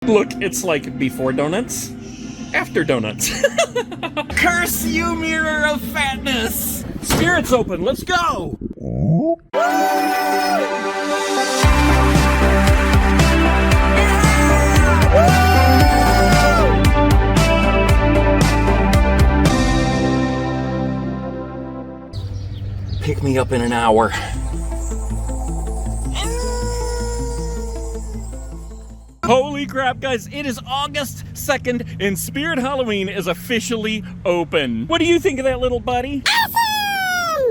Look, it's like before donuts, after donuts. Curse you, mirror of fatness! Spirit's open, let's go! Pick me up in an hour. Holy crap, guys, it is August 2nd and Spirit Halloween is officially open. What do you think of that, little buddy? Awesome!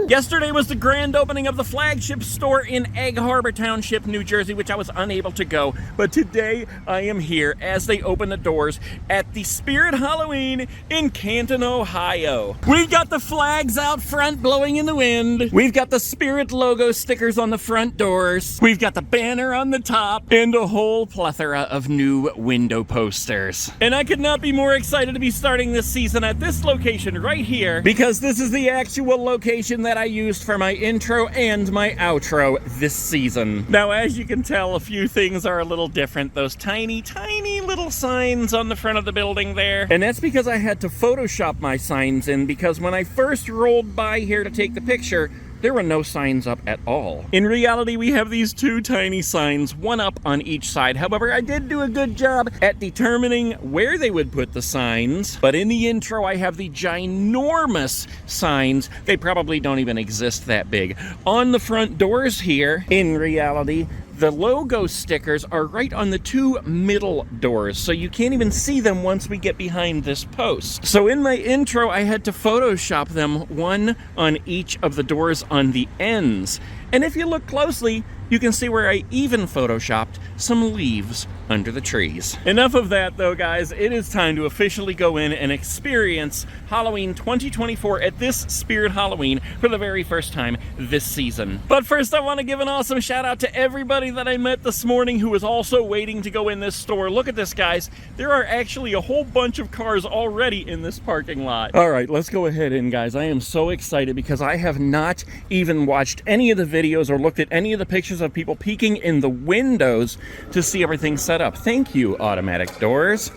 Yesterday was the grand opening of the flagship store in Egg Harbor Township, New Jersey, which I was unable to go. But today I am here as they open the doors at the Spirit Halloween in Canton, Ohio. We've got the flags out front blowing in the wind. We've got the Spirit logo stickers on the front doors. We've got the banner on the top and a whole plethora of new window posters. And I could not be more excited to be starting this season at this location right here, because this is the actual location that I used for my intro and my outro this season. Now, as you can tell, a few things are a little different. Those tiny, tiny little signs on the front of the building there. And that's because I had to Photoshop my signs in, because when I first rolled by here to take the picture, there were no signs up at all. In reality, we have these two tiny signs, one up on each side. However, I did do a good job at determining where they would put the signs. But in the intro, I have the ginormous signs. They probably don't even exist that big. On the front doors here, in reality, the logo stickers are right on the two middle doors, so you can't even see them once we get behind this post. So in my intro, I had to Photoshop them, one on each of the doors on the ends. And if you look closely, you can see where I even Photoshopped some leaves under the trees. Enough of that though, guys. It is time to officially go in and experience Halloween 2024 at this Spirit Halloween for the very first time this season. But first, I want to give an awesome shout out to everybody that I met this morning who was also waiting to go in this store. Look at this, guys. There are actually a whole bunch of cars already in this parking lot. All right, let's go ahead in, guys. I am so excited because I have not even watched any of the videos or looked at any of the pictures of people peeking in the windows to see everything set up. Thank you, automatic doors.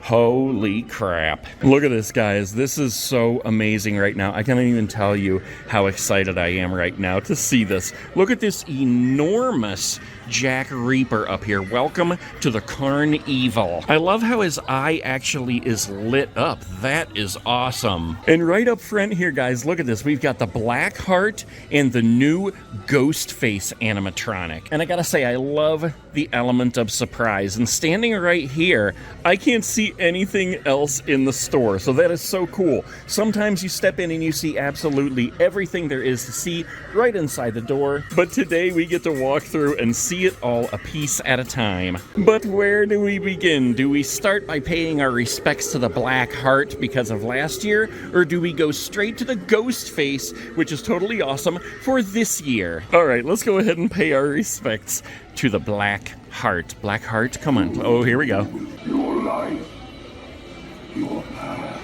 Holy crap. Look at this, guys. This is so amazing right now. I can't even tell you how excited I am right now to see this. Look at this enormous Jack Reaper up here. Welcome to the Carnival. I love how his eye actually is lit up. That is awesome. And right up front here, guys, look at this. We've got the Black Heart and the new Ghostface animatronic. And I gotta say, I love the element of surprise. And standing right here, I can't see anything else in the store. So that is so cool. Sometimes you step in and you see absolutely everything there is to see right inside the door. But today we get to walk through and see it all a piece at a time. But where do we begin? Do we start by paying our respects to the Black Heart because of last year? Or do we go straight to the Ghostface, which is totally awesome, for this year? All right, let's go ahead and pay our respects to the Black Heart. Black Heart, come on. Oh, here we go. Your life, your path,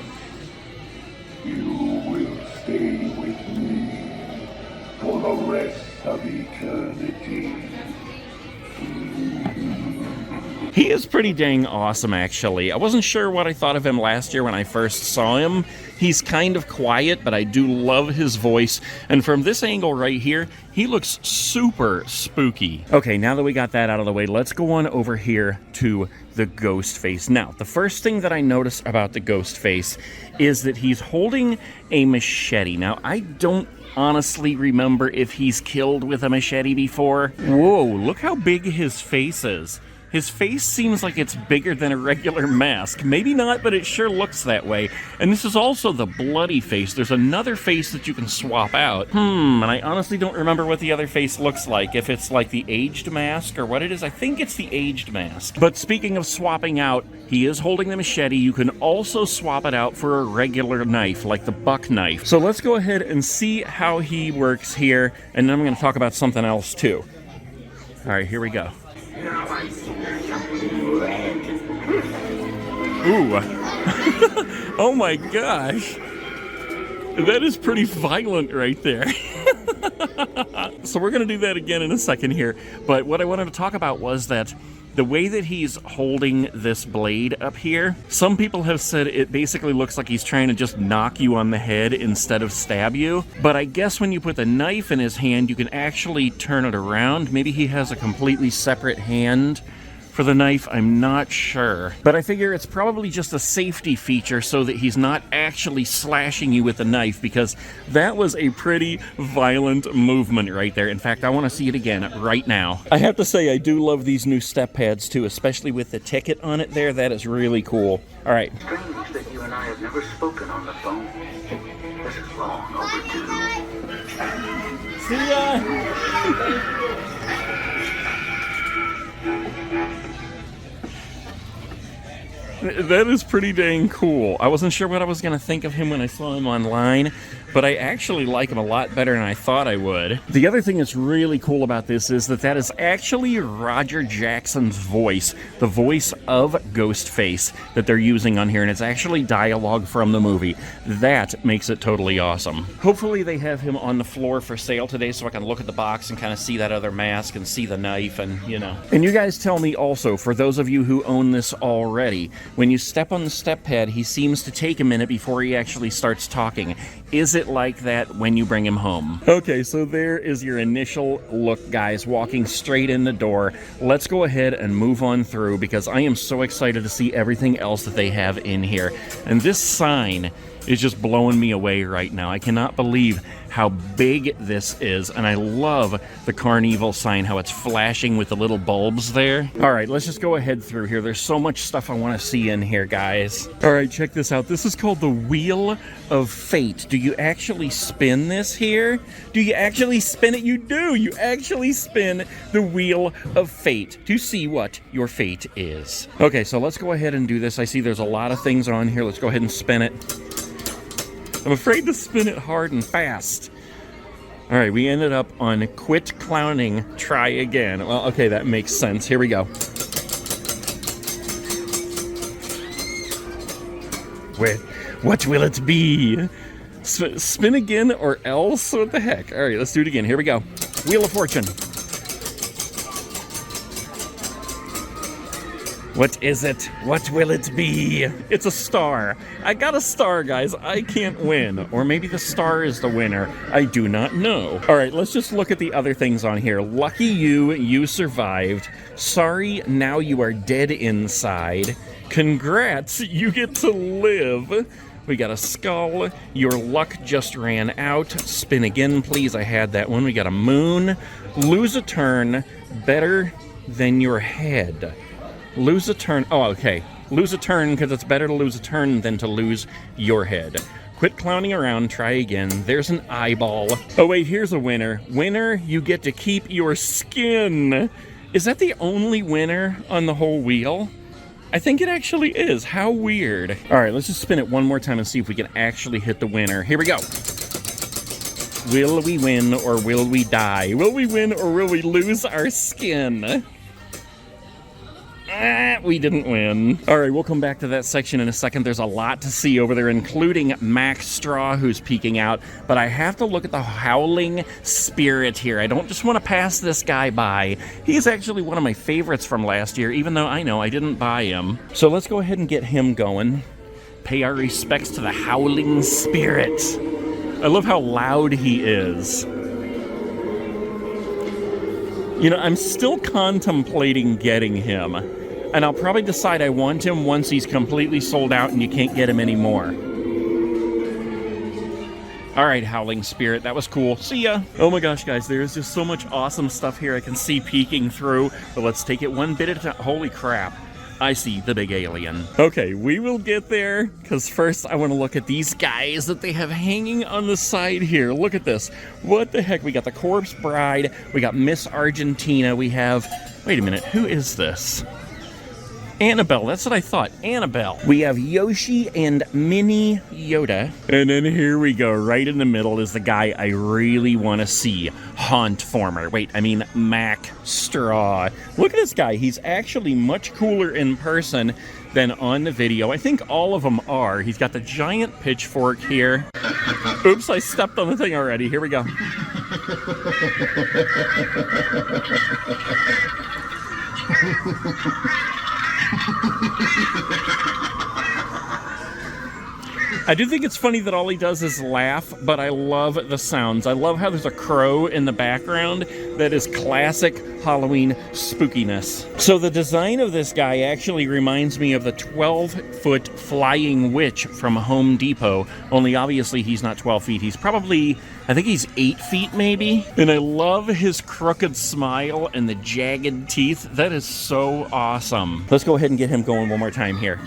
you will stay with me for the rest of eternity. He is pretty dang awesome, actually. I wasn't sure what I thought of him last year when I first saw him. He's kind of quiet, but I do love his voice. And from this angle right here, he looks super spooky. Okay, now that we got that out of the way, let's go on over here to the Ghostface. Now, the first thing that I notice about the Ghostface is that he's holding a machete. Now, I don't honestly remember if he's killed with a machete before. Whoa, look how big his face is. His face seems like it's bigger than a regular mask. Maybe not, but it sure looks that way. And this is also the bloody face. There's another face that you can swap out. And I honestly don't remember what the other face looks like. If it's like the aged mask or what it is. I think it's the aged mask. But speaking of swapping out, he is holding the machete. You can also swap it out for a regular knife, like the buck knife. So let's go ahead and see how he works here. And then I'm going to talk about something else too. All right, here we go. Ooh. Oh my gosh. That is pretty violent right there. So we're going to do that again in a second here. But what I wanted to talk about was that The way that he's holding this blade up here, some people have said it basically looks like he's trying to just knock you on the head instead of stab you. But I guess when you put the knife in his hand, you can actually turn it around. Maybe he has a completely separate hand for the knife, I'm not sure. But I figure it's probably just a safety feature so that he's not actually slashing you with the knife, because that was a pretty violent movement right there. In fact, I want to see it again right now. I have to say, I do love these new step pads too, especially with the ticket on it there. That is really cool. All right. Strange that you and I have never spoken on the phone. This is long overdue. See ya! That is pretty dang cool. I wasn't sure what I was going to think of him when I saw him online, but I actually like him a lot better than I thought I would. The other thing that's really cool about this is that is actually Roger Jackson's voice, the voice of Ghostface that they're using on here, and it's actually dialogue from the movie. That makes it totally awesome. Hopefully they have him on the floor for sale today so I can look at the box and kind of see that other mask and see the knife and, you know. And you guys tell me also, for those of you who own this already, when you step on the step pad, he seems to take a minute before he actually starts talking. Is it like that when you bring him home? Okay, so there is your initial look, guys, walking straight in the door. Let's go ahead and move on through, because I am so excited to see everything else that they have in here. And this sign is just blowing me away right now. I cannot believe how big this is, and I love the Carnival sign, how it's flashing with the little bulbs there. All right, let's just go ahead through here. There's so much stuff I want to see in here, guys. All right, check this out. This is called the Wheel of Fate. Do you actually spin this here? Do you actually spin it? You do. You actually spin the Wheel of Fate to see what your fate is. Okay, so let's go ahead and do this. I see there's a lot of things on here. Let's go ahead and spin it. I'm afraid to spin it hard and fast. All right, we ended up on quit clowning, try again. Well, okay, that makes sense. Here we go. What will it be? Spin again or else? What the heck? All right, let's do it again. Here we go. Wheel of Fortune. What is it? What will it be? It's a star. I got a star, guys. I can't win. Or maybe the star is the winner. I do not know. All right, let's just look at the other things on here. Lucky you, you survived. Sorry, now you are dead inside. Congrats, you get to live. We got a skull. Your luck just ran out. Spin again, please. I had that one. We got a moon. Lose a turn. Better than your head. Lose a turn. Oh, okay. Lose a turn, because it's better to lose a turn than to lose your head. Quit clowning around. Try again. There's an eyeball. Oh, wait. Here's a winner. Winner, you get to keep your skin. Is that the only winner on the whole wheel? I think it actually is. How weird. All right, let's just spin it one more time and see if we can actually hit the winner. Here we go. Will we win or will we die? Will we win or will we lose our skin? We didn't win. All right, we'll come back to that section in a second. There's a lot to see over there, including Max Straw, who's peeking out. But I have to look at the Howling Spirit here. I don't just want to pass this guy by. He's actually one of my favorites from last year, even though I know I didn't buy him. So let's go ahead and get him going. Pay our respects to the Howling Spirit. I love how loud he is. You know, I'm still contemplating getting him. And I'll probably decide I want him once he's completely sold out and you can't get him anymore. All right, Howling Spirit, that was cool. See ya. Oh my gosh, guys, there's just so much awesome stuff here I can see peeking through. But let's take it one bit at a time. Holy crap. I see the big alien. Okay, we will get there, because first I want to look at these guys that they have hanging on the side here. Look at this. What the heck? We got the Corpse Bride. We got Miss Argentina. We have... Wait a minute. Who is this? Annabelle, that's what I thought. Annabelle. We have Yoshi and Mini Yoda. And then here we go. Right in the middle is the guy I really want to see. Hauntformer. Wait, I mean Mac Straw. Look at this guy. He's actually much cooler in person than on the video. I think all of them are. He's got the giant pitchfork here. Oops, I stepped on the thing already. Here we go. I do think it's funny that all he does is laugh, but I love the sounds. I love how there's a crow in the background that is classic Halloween spookiness. So the design of this guy actually reminds me of the 12-foot flying witch from Home Depot, only obviously he's not 12 feet. He's probably, I think he's 8 feet maybe. And I love his crooked smile and the jagged teeth. That is so awesome. Let's go ahead and get him going one more time here.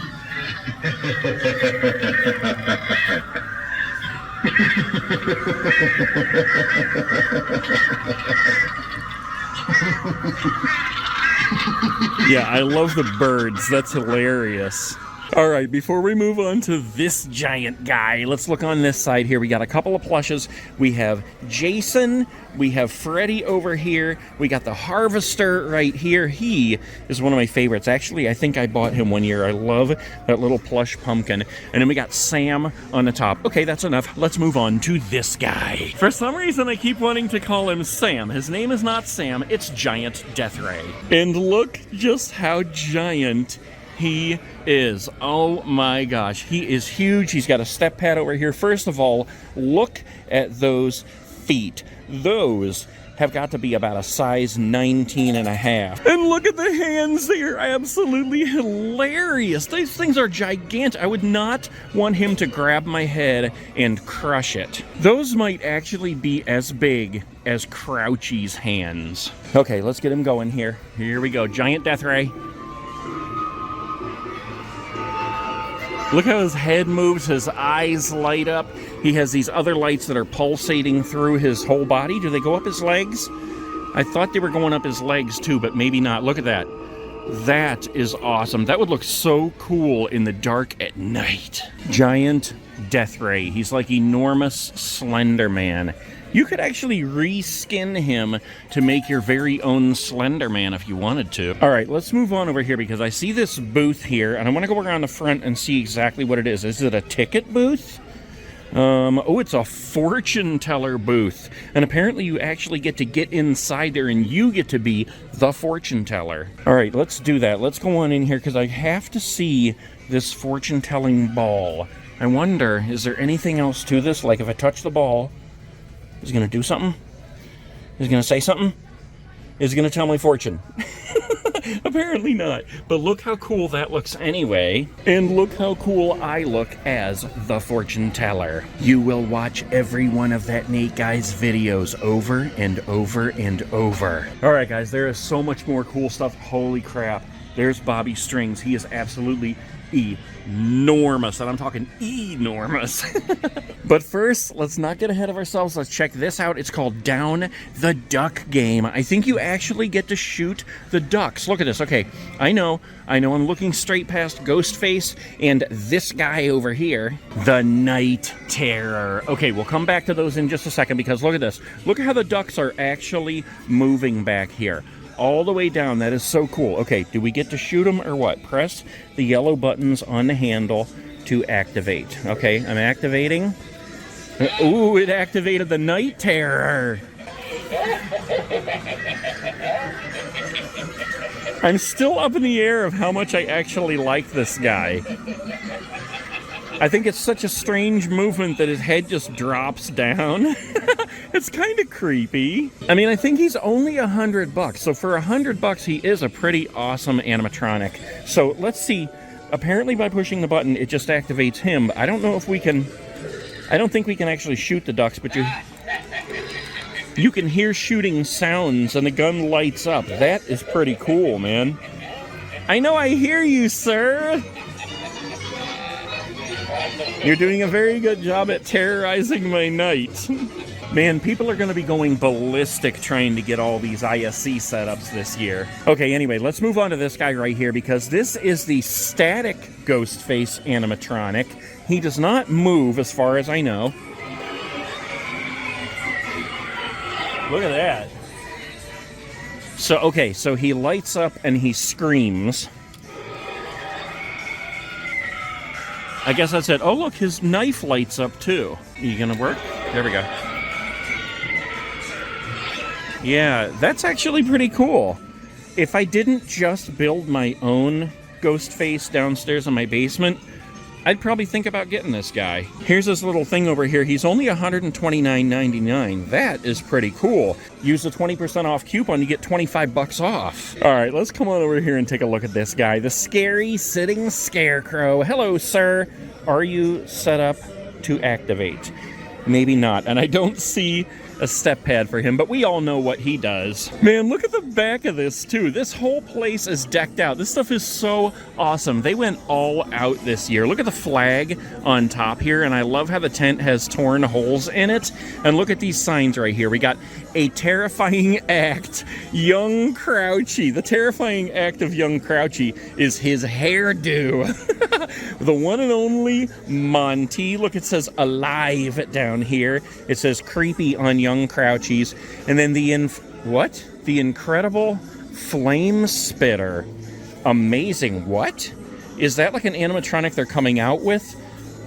Yeah, I love the birds. That's hilarious. All right, before we move on to this giant guy, let's look on this side here. We got a couple of plushes. We have Jason. We have Freddy over here. We got the Harvester right here. He is one of my favorites. Actually, I think I bought him one year. I love that little plush pumpkin. And then we got Sam on the top. Okay, that's enough. Let's move on to this guy. For some reason, I keep wanting to call him Sam. His name is not Sam. It's Giant Deathray. And look just how giant he is. Oh my gosh, he is huge. He's got a step pad over here. First of all, look at those feet. Those have got to be about a size 19 and a half. And look at the hands. They are absolutely hilarious. These things are gigantic. I would not want him to grab my head and crush it. Those might actually be as big as Crouchy's hands. Okay, let's get him going here. Here we go, Giant Deathray. Look how his head moves, his eyes light up. He has these other lights that are pulsating through his whole body. Do they go up his legs? I thought they were going up his legs too, but maybe not. Look at that. That is awesome. That would look so cool in the dark at night. Giant Deathray. He's like enormous Slender Man. You could actually reskin him to make your very own Slender Man if you wanted to. All right, let's move on over here because I see this booth here, and I want to go around the front and see exactly what it is. Is it a ticket booth? Oh, it's a fortune teller booth. And apparently you actually get to get inside there and you get to be the fortune teller. All right, let's do that. Let's go on in here because I have to see this fortune telling ball. I wonder, is there anything else to this? Like if I touch the ball, is it going to do something? Is it going to say something? Is it going to tell my fortune? Apparently not. But look how cool that looks anyway. And look how cool I look as the fortune teller. You will watch every one of that Nate Guy's videos over and over and over. All right, guys, there is so much more cool stuff. Holy crap. There's Bobby Strings. He is absolutely enormous, and I'm talking enormous. But first, let's not get ahead of ourselves. Let's check this out. It's called Down the Duck Game. I think you actually get to shoot the ducks. Look at this. Okay, I know I'm looking straight past Ghostface and this guy over here, the Night Terror. Okay, we'll come back to those in just a second because look at this. Look at how the ducks are actually moving back here. All the way down. That is so cool. Okay, do we get to shoot them or what? Press the yellow buttons on the handle to activate. Okay, I'm activating. Ooh, it activated the Night Terror. I'm still up in the air of how much I actually like this guy. I think it's such a strange movement that his head just drops down. It's kind of creepy. I mean, I think he's only $100, so for $100 he is a pretty awesome animatronic. So let's see. Apparently by pushing the button it just activates him. I don't know if we can. I don't think we can actually shoot the ducks, but you can hear shooting sounds and the gun lights up. That is pretty cool, man. I know I hear you, sir. You're doing a very good job at terrorizing my night. Man, people are going to be going ballistic trying to get all these ISC setups this year. Okay, anyway, let's move on to this guy right here because this is the static Ghostface animatronic. He does not move as far as I know. Look at that. So, okay, so he lights up and he screams. I guess that's it. Oh, look, his knife lights up too. You gonna work? There we go. Yeah, that's actually pretty cool. if I didn't just build my own ghost face downstairs in my basement, I'd probably think about getting this guy. Here's this little thing over here. He's only $129.99. That is pretty cool. Use the 20% off coupon, you get 25 bucks off. All right, let's come on over here and take a look at this guy. The Scary Sitting Scarecrow. Hello, sir. Are you set up to activate? Maybe not. And I don't see a step pad for him, but we all know what he does. Man, look at the back of this too. This whole place is decked out. This stuff is so awesome. They went all out this year. Look at the flag on top here, and I love how the tent has torn holes in it. And look at these signs right here. We got a terrifying act, Young Crouchy. The terrifying act of Young Crouchy is his hairdo. The one and only Monty. Look, it says alive down here. It says creepy on Young Crouchies. And then the incredible flame spitter. Amazing. What? Is that like an animatronic they're coming out with,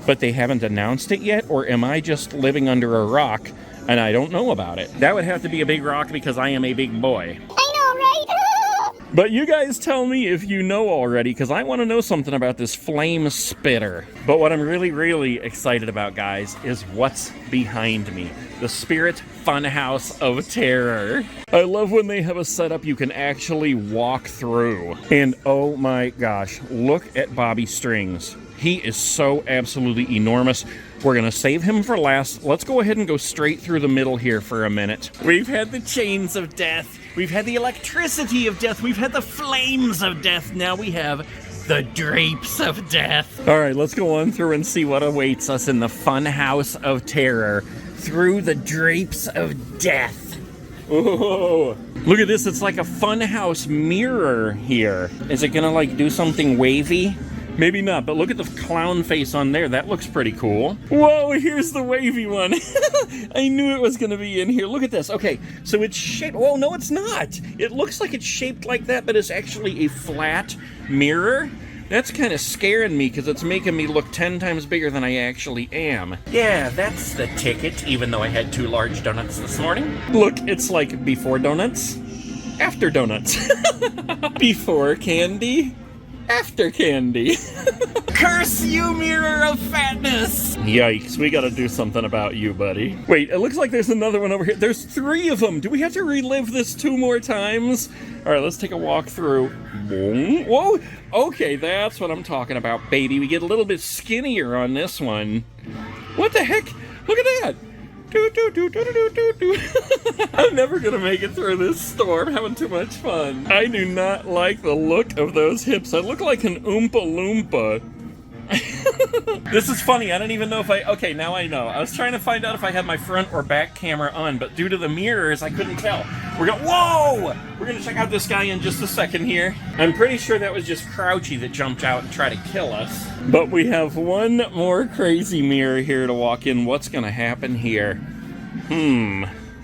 but they haven't announced it yet? Or am I just living under a rock and I don't know about it? That would have to be a big rock because I am a big boy. I know, right? But you guys tell me if you know already, because I want to know something about this flame spitter. But what I'm really, really excited about, guys, is what's behind me. The Spirit Funhouse of Terror. I love when they have a setup you can actually walk through. And oh my gosh, look at Bobby Strings. He is so absolutely enormous. We're going to save him for last. Let's go ahead and go straight through the middle here for a minute. We've had the chains of death. We've had the electricity of death. We've had the flames of death. Now we have the drapes of death. All right, let's go on through and see what awaits us in the Funhouse of Terror through the drapes of death. Oh, look at this. It's like a Funhouse mirror here. Is it going to like do something wavy? Maybe not, but look at the clown face on there. That looks pretty cool. Whoa, here's the wavy one. I knew it was going to be in here. Look at this. Okay, so it's shaped... Whoa, no, it's not. It looks like it's shaped like that, but it's actually a flat mirror. That's kind of scaring me because it's making me look 10 times bigger than I actually am. Yeah, that's the ticket, even though I had 2 large donuts this morning. Look, it's like before donuts, after donuts. Before candy, after candy. Curse you, mirror of fatness! Yikes, we gotta do something about you, buddy. Wait, it looks like there's another one over here. There's 3 of them. Do we have to relive this 2 more times? All right, let's take a walk through. Whoa, okay, that's what I'm talking about, baby. We get a little bit skinnier on this one. What the heck? Look at that. I'm never gonna make it through this storm. Having too much fun. I do not like the look of those hips. I look like an Oompa Loompa. This is funny. I don't even know if okay, now I know. I was trying to find out if I had my front or back camera on, but due to the mirrors, I couldn't tell. Whoa! We're gonna check out this guy in just a second here. I'm pretty sure that was just Crouchy that jumped out and tried to kill us. But we have one more crazy mirror here to walk in. What's gonna happen here?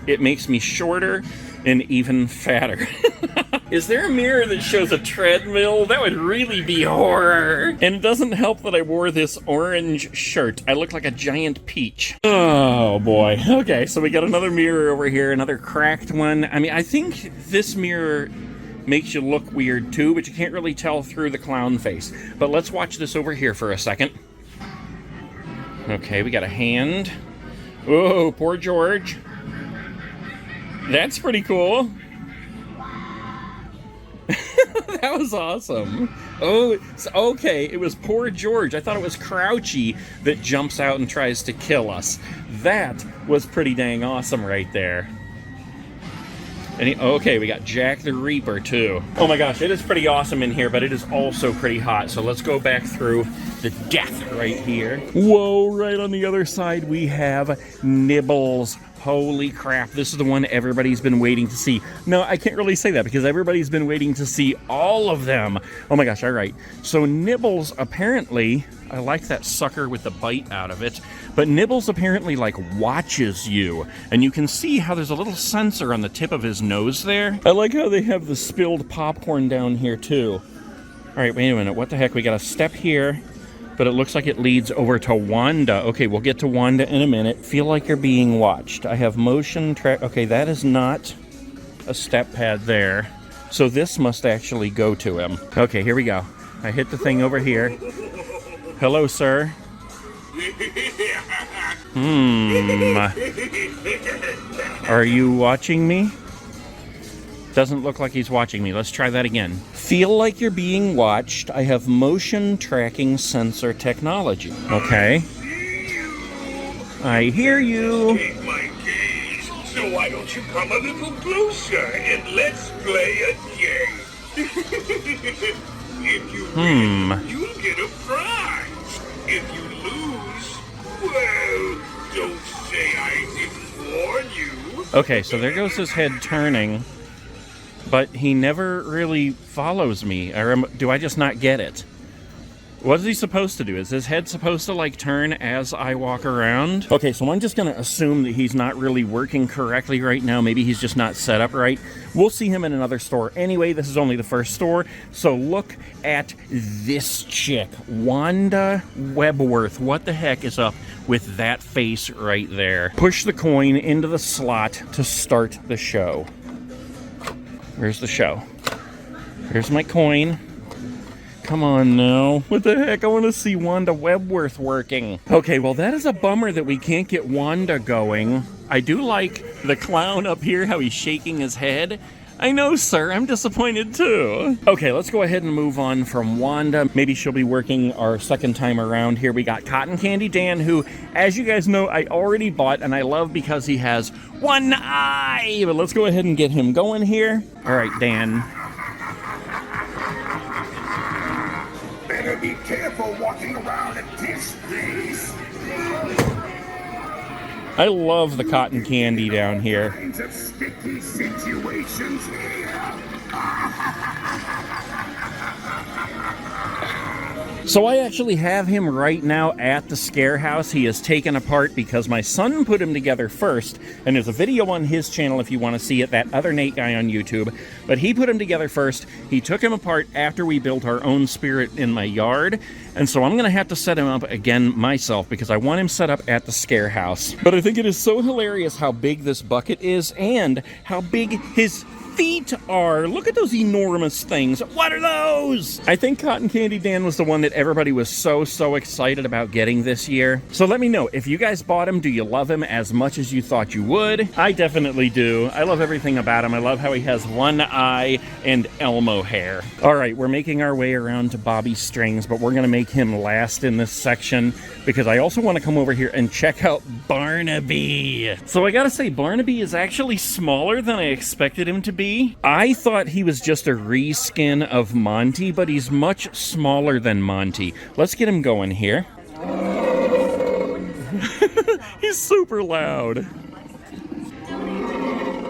It makes me shorter and even fatter. Is there a mirror that shows a treadmill? That would really be horror. And it doesn't help that I wore this orange shirt. I look like a giant peach. Oh boy. Okay, so we got another mirror over here, another cracked one. I mean, I think this mirror makes you look weird too, but you can't really tell through the clown face. But let's watch this over here for a second. Okay, we got a hand. Whoa, poor George. That's pretty cool. That was awesome. Oh, okay, it was poor George. I thought it was Crouchy that jumps out and tries to kill us. That was pretty dang awesome right there. Okay, we got Jack the Reaper too. Oh my gosh, it is pretty awesome in here, but it is also pretty hot. So let's go back through the death right here. Whoa, right on the other side we have Nibbles. Holy crap, this is the one everybody's been waiting to see. No, I can't really say that because everybody's been waiting to see all of them. Oh my gosh, all right. So Nibbles apparently, I like that sucker with the bite out of it, but Nibbles apparently like watches you, and you can see how there's a little sensor on the tip of his nose there. I like how they have the spilled popcorn down here too. All right, wait a minute, what the heck? We got a step here, but it looks like it leads over to Wanda. Okay, we'll get to Wanda in a minute. Feel like you're being watched. I have motion track. Okay, that is not a step pad there. So this must actually go to him. Okay, here we go. I hit the thing over here. Hello, sir. Are you watching me? Doesn't look like he's watching me. Let's try that again. Feel like you're being watched. I have motion tracking sensor technology. Okay. I hear you. Take my gaze, so why don't you come a little closer and let's play a game? If you win, you'll get a prize. If you lose, well, don't say I didn't warn you. Okay, so there goes his head turning, but he never really follows me. Or do I just not get it? What is he supposed to do? Is his head supposed to, like, turn as I walk around? Okay, so I'm just going to assume that he's not really working correctly right now. Maybe he's just not set up right. We'll see him in another store. Anyway, this is only the first store. So look at this chick, Wanda Webworth. What the heck is up with that face right there? Push the coin into the slot to start the show. Where's the show? Here's my coin. Come on now. What the heck? I want to see Wanda Webworth working. Okay, well, that is a bummer that we can't get Wanda going. I do like the clown up here, how he's shaking his head. I know, sir. I'm disappointed, too. Okay, let's go ahead and move on from Wanda. Maybe she'll be working our second time around here. We got Cotton Candy Dan, who, as you guys know, I already bought, and I love because he has one eye. But let's go ahead and get him going here. All right, Dan. Better be careful walking around at this place. I love the cotton candy down here. Kinds of sticky situations here. So I actually have him right now at the scare house. He is taken apart because my son put him together first, and there's a video on his channel if you want to see it, that other Nate guy on YouTube. But he put him together first. He took him apart after we built our own spirit in my yard, and so I'm going to have to set him up again myself because I want him set up at the scare house. But I think it is so hilarious how big this bucket is and how big his feet are. Look at those enormous things. What are those? I think Cotton Candy Dan was the one that everybody was so excited about getting this year. So let me know, if you guys bought him, do you love him as much as you thought you would? I definitely do. I love everything about him. I love how he has one eye and Elmo hair. All right, we're making our way around to Bobby Strings, but we're going to make him last in this section because I also want to come over here and check out Barnaby. So I gotta say, Barnaby is actually smaller than I expected him to be. I thought he was just a reskin of Monty, but he's much smaller than Monty. Let's get him going here. He's super loud.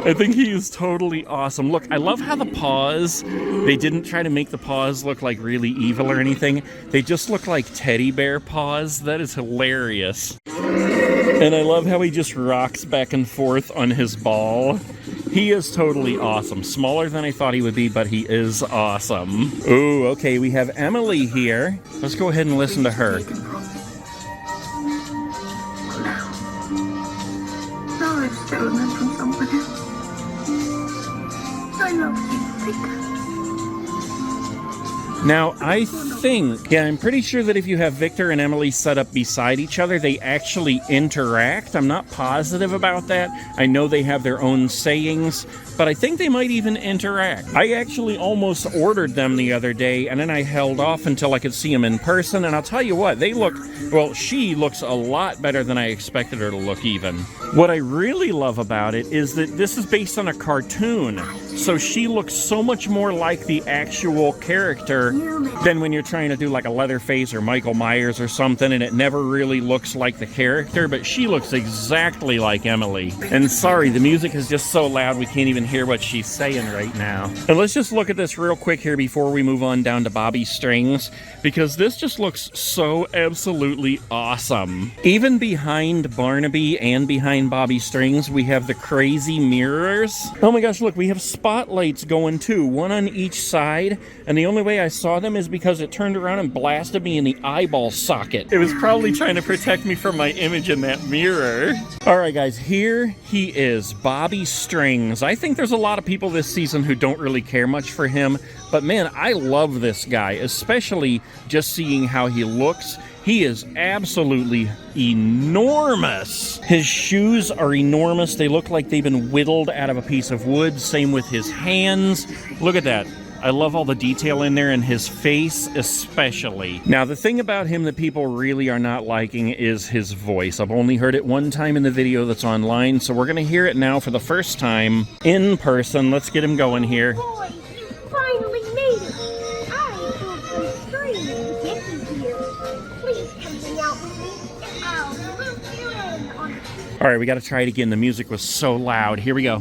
I think he is totally awesome. Look, I love how the paws, they didn't try to make the paws look like really evil or anything. They just look like teddy bear paws. That is hilarious. And I love how he just rocks back and forth on his ball. He is totally awesome. Smaller than I thought he would be, but he is awesome. Ooh, okay, we have Emily here. Let's go ahead and listen to her. Now I've stolen from someone else. I love you, Victor. Now, I think, I'm pretty sure that if you have Victor and Emily set up beside each other, they actually interact. I'm not positive about that. I know they have their own sayings, but I think they might even interact. I actually almost ordered them the other day, and then I held off until I could see them in person, and I'll tell you what, they look, well, she looks a lot better than I expected her to look even. What I really love about it is that this is based on a cartoon, so she looks so much more like the actual character than when you're trying to do like a Leatherface or Michael Myers or something, and it never really looks like the character, but she looks exactly like Emily. And sorry, the music is just so loud we can't even hear what she's saying right now. And let's just look at this real quick here before we move on down to Bobby Strings, because this just looks so absolutely awesome. Even behind Barnaby and behind Bobby Strings, we have the crazy mirrors. Oh my gosh, look, we have spotlights going too, one on each side, and the only way I saw them is because it turned around and blasted me in the eyeball socket. It was probably trying to protect me from my image in that mirror. All right, guys, here he is, Bobby Strings. I think there's a lot of people this season who don't really care much for him, but man, I love this guy, especially just seeing how he looks. He is absolutely enormous. His shoes are enormous. They look like they've been whittled out of a piece of wood. Same with his hands. Look at that. I love all the detail in there, and his face especially. Now, the thing about him that people really are not liking is his voice. I've only heard it one time in the video that's online, so we're gonna hear it now for the first time in person. Let's get him going here. Boys, you finally made it! I pulled some strings to get you here. Please come hang out with me, and I'll loop you in on All right, we gotta try it again. The music was so loud. Here we go.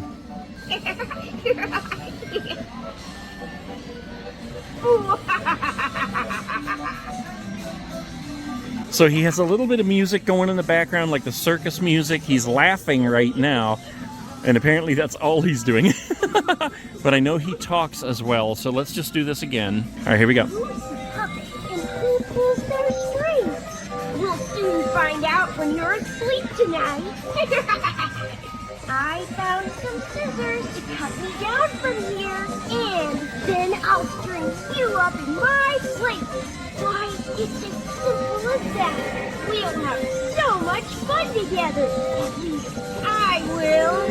So he has a little bit of music going in the background, like the circus music. He's laughing right now, and apparently that's all he's doing. But I know he talks as well, so let's just do this again. All right, here we go. Who's the puppet and who pulls their strings? We'll soon find out when you're asleep tonight. I found some scissors to cut me down from here, and then I'll string you up in my place. Why, it's as simple as that. We'll have so much fun together. At least I will.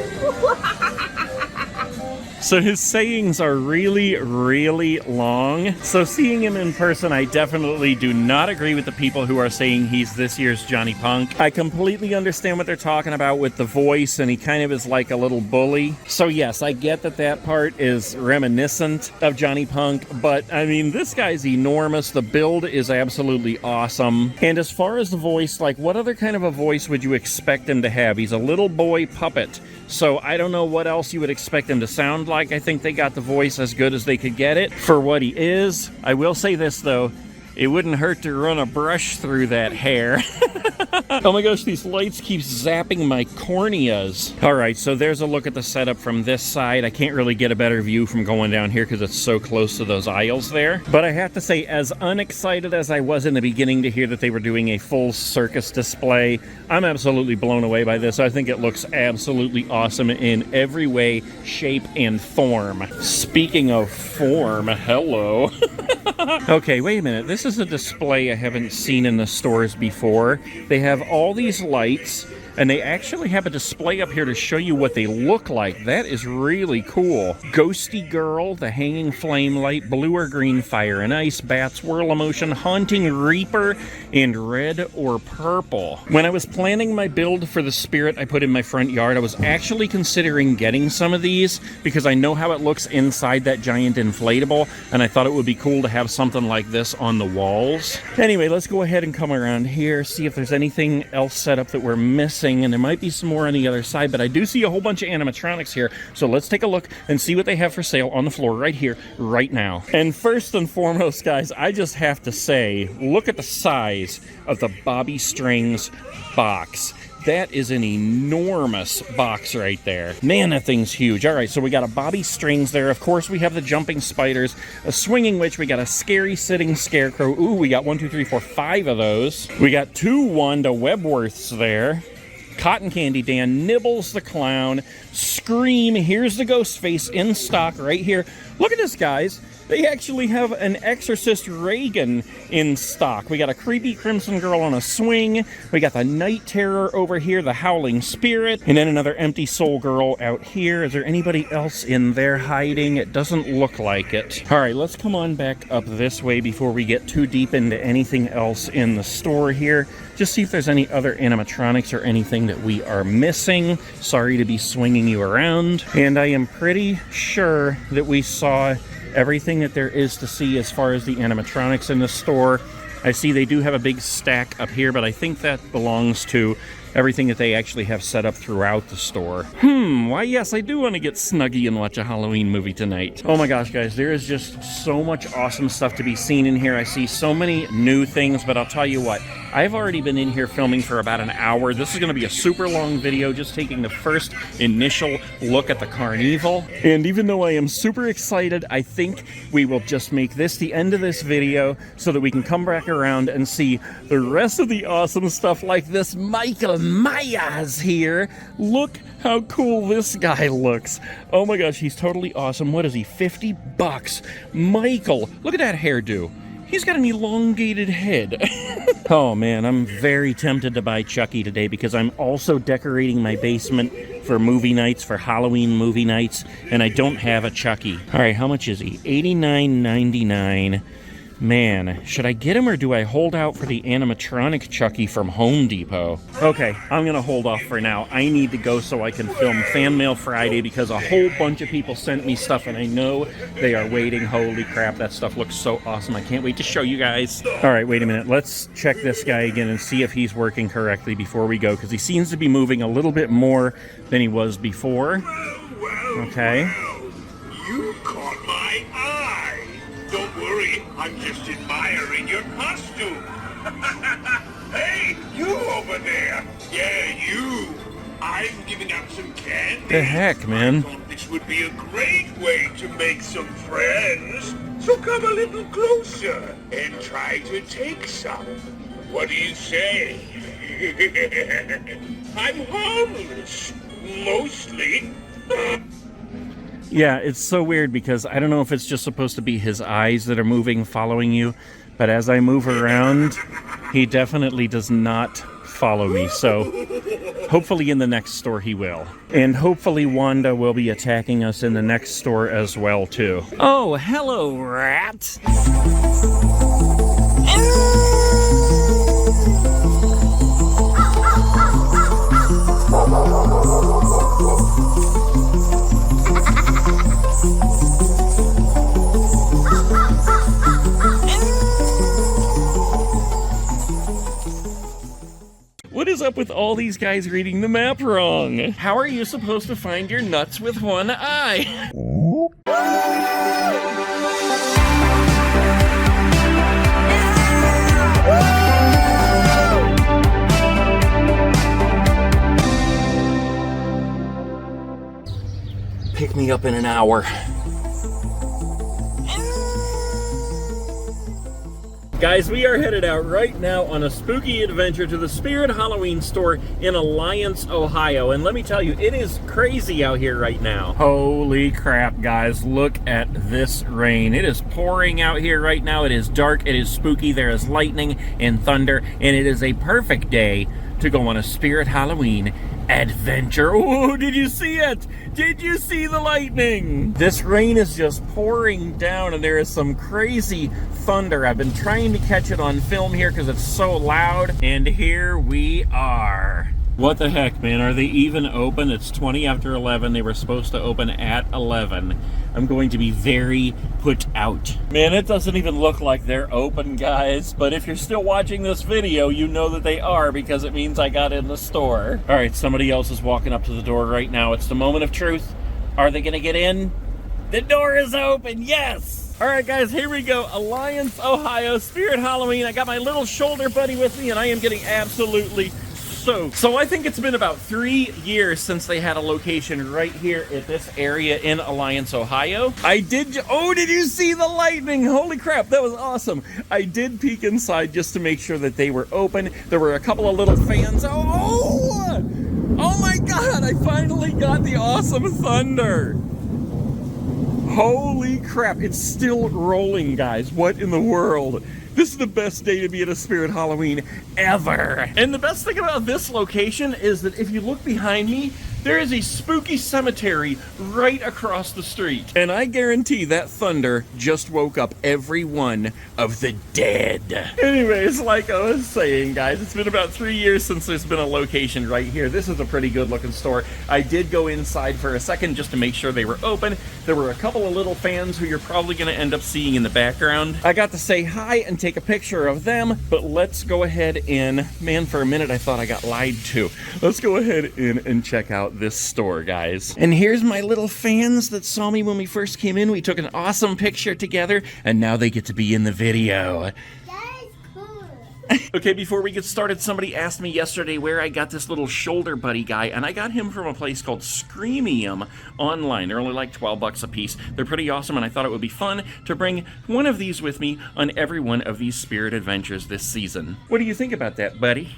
So his sayings are really, really long. So seeing him in person, I definitely do not agree with the people who are saying he's this year's Johnny Punk. I completely understand what they're talking about with the voice, and he kind of is like a little bully. So yes, I get that that part is reminiscent of Johnny Punk, but I mean, this guy's enormous. The build is absolutely awesome. And as far as the voice, like what other kind of a voice would you expect him to have? He's a little boy puppet. So I don't know what else you would expect him to sound like. I think they got the voice as good as they could get it for what he is. I will say this though, it wouldn't hurt to run a brush through that hair. Oh my gosh, these lights keep zapping my corneas. All right, so there's a look at the setup from this side. I can't really get a better view from going down here because it's so close to those aisles there. But I have to say, as unexcited as I was in the beginning to hear that they were doing a full circus display, I'm absolutely blown away by this. I think it looks absolutely awesome in every way, shape, and form. Speaking of form, hello. Okay, wait a minute. This is a display I haven't seen in the stores before. They have all these lights, and they actually have a display up here to show you what they look like. That is really cool. Ghosty Girl, the Hanging Flame Light, Blue or Green Fire and Ice, Bat Swirl Emotion, Haunting Reaper, and Red or Purple. When I was planning my build for the spirit I put in my front yard, I was actually considering getting some of these because I know how it looks inside that giant inflatable, and I thought it would be cool to have something like this on the walls. Anyway, let's go ahead and come around here, see if there's anything else set up that we're missing. And there might be some more on the other side, but I do see a whole bunch of animatronics here. So let's take a look and see what they have for sale on the floor right here, right now. And first and foremost, guys, I just have to say, look at the size of the Bobby Strings box. That is an enormous box right there. Man, that thing's huge. All right, so we got a Bobby Strings there. Of course, we have the jumping spiders, a swinging witch. We got a scary sitting scarecrow. Ooh, we got 1, 2, 3, 4, 5 of those. We got 2 Wanda Webworths there. Cotton Candy Dan, Nibbles the Clown, Scream. Here's the ghost face in stock right here. Look at this, guys. They actually have an Exorcist Reagan in stock. We got a creepy Crimson Girl on a swing. We got the Night Terror over here, the Howling Spirit, and then another Empty Soul Girl out here. Is there anybody else in there hiding? It doesn't look like it. All right, let's come on back up this way before we get too deep into anything else in the store here. Just see if there's any other animatronics or anything that we are missing. Sorry to be swinging you around. And I am pretty sure that we saw everything that there is to see as far as the animatronics in the store. I see they do have a big stack up here, but I think that belongs to everything that they actually have set up throughout the store. Why yes, I do want to get snuggy and watch a Halloween movie tonight. Oh my gosh, guys, there is just so much awesome stuff to be seen in here. I see so many new things, but I'll tell you what, I've already been in here filming for about an hour. This is going to be a super long video, just taking the first initial look at the Carnival. And even though I am super excited, I think we will just make this the end of this video so that we can come back around and see the rest of the awesome stuff, like this Michael Myers here. Look how cool this guy looks. Oh my gosh, he's totally awesome. What is he, 50 bucks? Michael, look at that hairdo. He's got an elongated head. Oh man, I'm very tempted to buy Chucky today because I'm also decorating my basement for movie nights, for Halloween movie nights, and I don't have a Chucky. All right, how much is he? $89.99. Man, should I get him or do I hold out for the animatronic Chucky from Home Depot? Okay, I'm gonna hold off for now. I need to go so I can film Fan Mail Friday because a whole bunch of people sent me stuff and I know they are waiting. Holy crap, that stuff looks so awesome. I can't wait to show you guys. All right, wait a minute. Let's check this guy again and see if he's working correctly before we go, because he seems to be moving a little bit more than he was before. Okay. You caught my eye. Don't worry, I'm just admiring your costume. Hey, you over there. Yeah, you. I'm giving out some candy. The heck, man? I thought this would be a great way to make some friends. So come a little closer and try to take some. What do you say? I'm harmless. Mostly. Yeah, it's so weird because I don't know if it's just supposed to be his eyes that are moving, following you, but as I move around, he definitely does not follow me. So hopefully in the next store he will. And hopefully Wanda will be attacking us in the next store as well, too. Oh, hello, rat! What is up with all these guys reading the map wrong? How are you supposed to find your nuts with one eye? Pick me up in an hour. Guys, we are headed out right now on a spooky adventure to the Spirit Halloween store in Alliance, Ohio. And let me tell you, it is crazy out here right now. Holy crap, guys. Look at this rain. It is pouring out here right now. It is dark. It is spooky. There is lightning and thunder. And it is a perfect day to go on a Spirit Halloween adventure. Oh, did you see it? Did you see the lightning? This rain is just pouring down and there is some crazy thunder. I've been trying to catch it on film here because it's so loud. And here we are. What the heck, man? Are they even open? It's 20 after 11. They were supposed to open at 11. I'm going to be very put out. Man, it doesn't even look like they're open, guys. But if you're still watching this video, you know that they are because it means I got in the store. All right, somebody else is walking up to the door right now. It's the moment of truth. Are they going to get in? The door is open, yes! All right, guys, here we go. Alliance, Ohio, Spirit Halloween. I got my little shoulder buddy with me, and I am getting absolutely so I think it's been about 3 years since they had a location right here at this area in Alliance, Ohio. Oh, did you see the lightning? Holy crap, that was awesome. I did peek inside just to make sure that they were open. There were a couple of little fans. Oh my God, I finally got the awesome thunder. Holy crap, it's still rolling, guys. What in the world? This is the best day to be at a Spirit Halloween ever. And the best thing about this location is that if you look behind me, there is a spooky cemetery right across the street. And I guarantee that thunder just woke up every one of the dead. Anyways, like I was saying, guys, it's been about 3 years since there's been a location right here. This is a pretty good looking store. I did go inside for a second just to make sure they were open. There were a couple of little fans who you're probably gonna end up seeing in the background. I got to say hi and take a picture of them, but let's go ahead and, man, for a minute I thought I got lied to. Let's go ahead in and check out this store, guys. And here's my little fans that saw me when we first came in. We took an awesome picture together, and now they get to be in the video. That is cool. Okay, before we get started, somebody asked me yesterday where I got this little shoulder buddy guy, and I got him from a place called Screamium online. They're only like 12 bucks a piece. They're pretty awesome, and I thought it would be fun to bring one of these with me on every one of these Spirit Adventures this season. What do you think about that, buddy?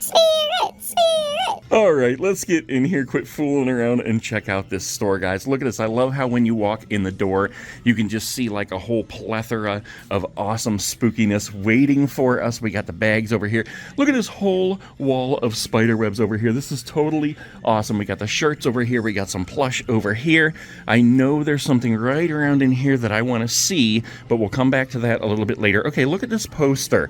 All right, let's get in here, quit fooling around, and check out this store, guys. Look at this. I love how when you walk in the door, you can just see like a whole plethora of awesome spookiness waiting for us. We got the bags over here. Look at this whole wall of spider webs over here. This is totally awesome. We got the shirts over here. We got some plush over here. I know there's something right around in here that I want to see, but we'll come back to that a little bit later. Okay, look at this poster.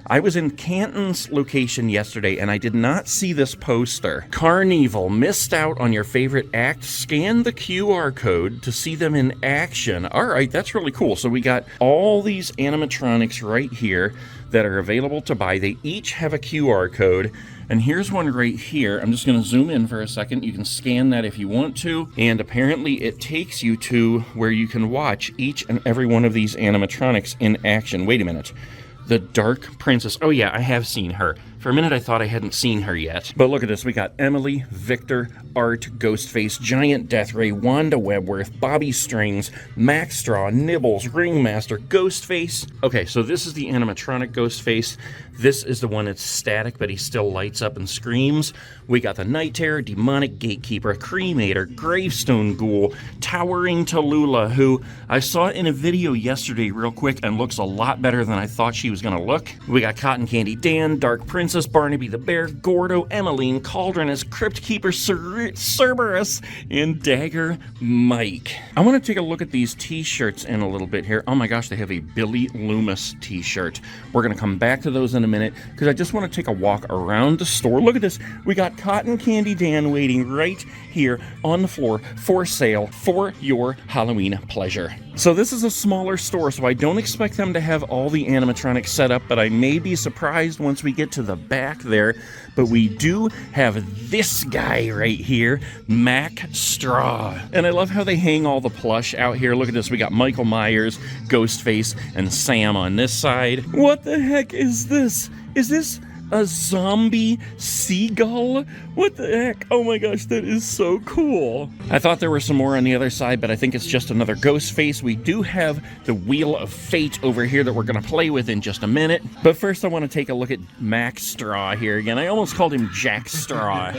I was in Canton's location yesterday, and I did not see this poster. Carnival, missed out on your favorite act? Scan the QR code to see them in action. All right, that's really cool. So we got all these animatronics right here that are available to buy. They each have a QR code. And here's one right here. I'm just going to zoom in for a second. You can scan that if you want to. And apparently it takes you to where you can watch each and every one of these animatronics in action. Wait a minute. The Dark Princess. Oh yeah, I have seen her. For a minute, I thought I hadn't seen her yet. But look at this. We got Emily, Victor, Art, Ghostface, Giant Death Ray, Wanda Webworth, Bobby Strings, Max Straw, Nibbles, Ringmaster, Ghostface. Okay, so this is the animatronic Ghostface. This is the one that's static, but he still lights up and screams. We got the Night Terror, Demonic Gatekeeper, Cremator, Gravestone Ghoul, Towering Tallulah, who I saw in a video yesterday real quick and looks a lot better than I thought she was going to look. We got Cotton Candy Dan, Dark Princess, Barnaby the Bear, Gordo, Emmeline, Cauldroness, Crypt Keeper, Cerberus, and Dagger Mike. I want to take a look at these t-shirts in a little bit here. Oh my gosh, they have a Billy Loomis t-shirt. We're going to come back to those in a minute because I just want to take a walk around the store. Look at this. We got Cotton Candy Dan waiting right here on the floor for sale for your Halloween pleasure. So this is a smaller store, so I don't expect them to have all the animatronics set up, but I may be surprised once we get to the back there. But we do have this guy right here, Mac Straw. And I love how they hang all the plush out here. Look at this. We got Michael Myers, Ghostface, and Sam on this side. What the heck is this? Is this a zombie seagull? What the heck? Oh my gosh, that is so cool. I thought there were some more on the other side, but I think it's just another Ghostface. We do have the Wheel of Fate over here that we're going to play with in just a minute. But first I want to take a look at Mac Straw here again. I almost called him Jack Straw.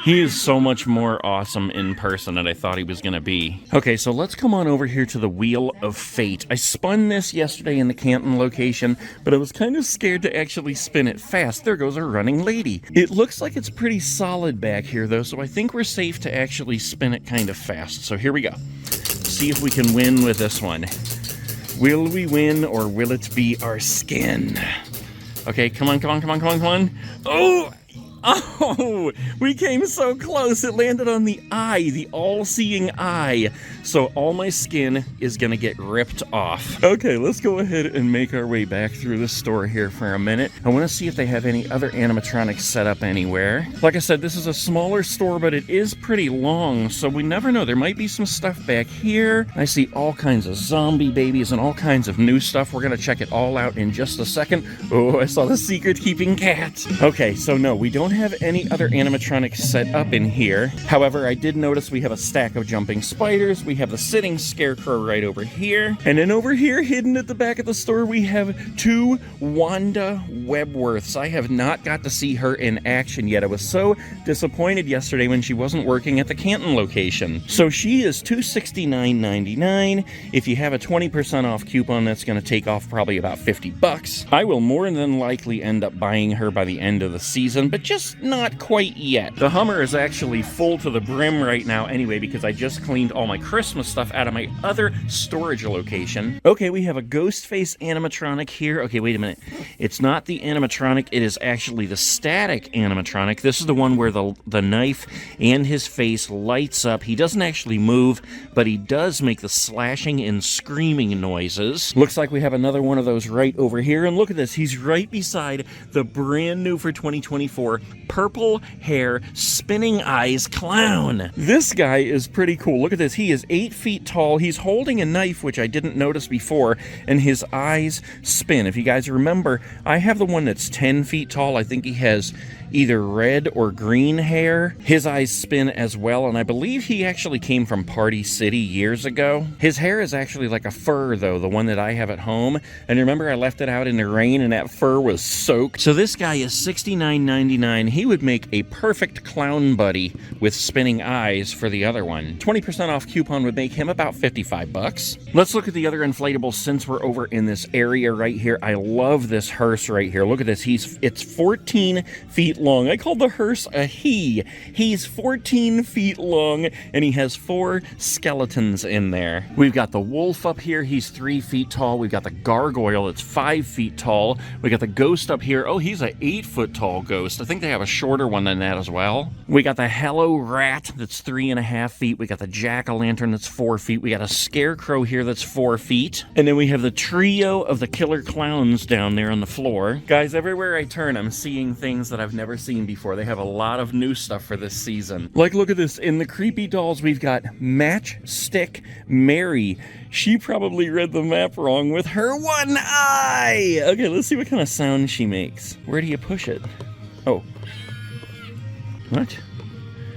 He is so much more awesome in person than I thought he was going to be. Okay, so let's come on over here to the Wheel of Fate. I spun this yesterday in the Canton location, but I was kind of scared to actually spin it fast. There goes our running lady. It looks like it's pretty solid back here, though, so I think we're safe to actually spin it kind of fast. So here we go. See if we can win with this one. Will we win, or will it be our skin? Okay, come on, come on, come on, come on, come on. Oh! Oh, we came so close. It landed on the eye, the all-seeing eye. So all my skin is going to get ripped off. Okay, let's go ahead and make our way back through the store here for a minute. I want to see if they have any other animatronics set up anywhere. Like I said, this is a smaller store, but it is pretty long, so we never know. There might be some stuff back here. I see all kinds of zombie babies and all kinds of new stuff. We're going to check it all out in just a second. Oh, I saw the secret-keeping cat. Okay, so no, we don't have any other animatronics set up in here. However, I did notice we have a stack of jumping spiders. We have the sitting scarecrow right over here. And then over here, hidden at the back of the store, we have two Wanda Webworths. I have not got to see her in action yet. I was so disappointed yesterday when she wasn't working at the Canton location. So she is $269.99. If you have a 20% off coupon, that's going to take off probably about $50. I will more than likely end up buying her by the end of the season, but just not quite yet. The Hummer is actually full to the brim right now anyway because I just cleaned all my Christmas stuff out of my other storage location. Okay, we have a Ghostface animatronic here. Okay, wait a minute. It's not the animatronic, it is actually the static animatronic. This is the one where the knife and his face lights up. He doesn't actually move, but he does make the slashing and screaming noises. Looks like we have another one of those right over here. And look at this, he's right beside the brand new for 2024 purple hair, spinning eyes clown. This guy is pretty cool. Look at this. He is 8 feet tall. He's holding a knife, which I didn't notice before, and his eyes spin. If you guys remember, I have the one that's 10 feet tall. I think he has either red or green hair. His eyes spin as well, and I believe he actually came from Party City years ago. His hair is actually like a fur, though, the one that I have at home. And remember, I left it out in the rain, and that fur was soaked. So this guy is $69.99. He would make a perfect clown buddy with spinning eyes for the other one. 20% off coupon would make him about 55 bucks. Let's look at the other inflatables since we're over in this area right here. I love this hearse right here. Look at this. It's 14 feet long. I called the hearse a he. He's 14 feet long, and he has 4 skeletons in there. We've got the wolf up here. He's 3 feet tall. We've got the gargoyle. It's 5 feet tall. We got the ghost up here. Oh, he's an 8-foot tall ghost. I think they have a shorter one than that as well. We got the hello rat that's 3.5 feet. We got the jack-o'-lantern that's 4 feet. We got a scarecrow here that's 4 feet. And then we have the trio of the killer clowns down there on the floor. Guys, everywhere I turn, I'm seeing things that I've never seen before. They have a lot of new stuff for this season. Like, look at this. In the creepy dolls, we've got Matchstick Mary. She probably read the map wrong with her one eye. Okay, let's see what kind of sound she makes. Where do you push it? Oh. What?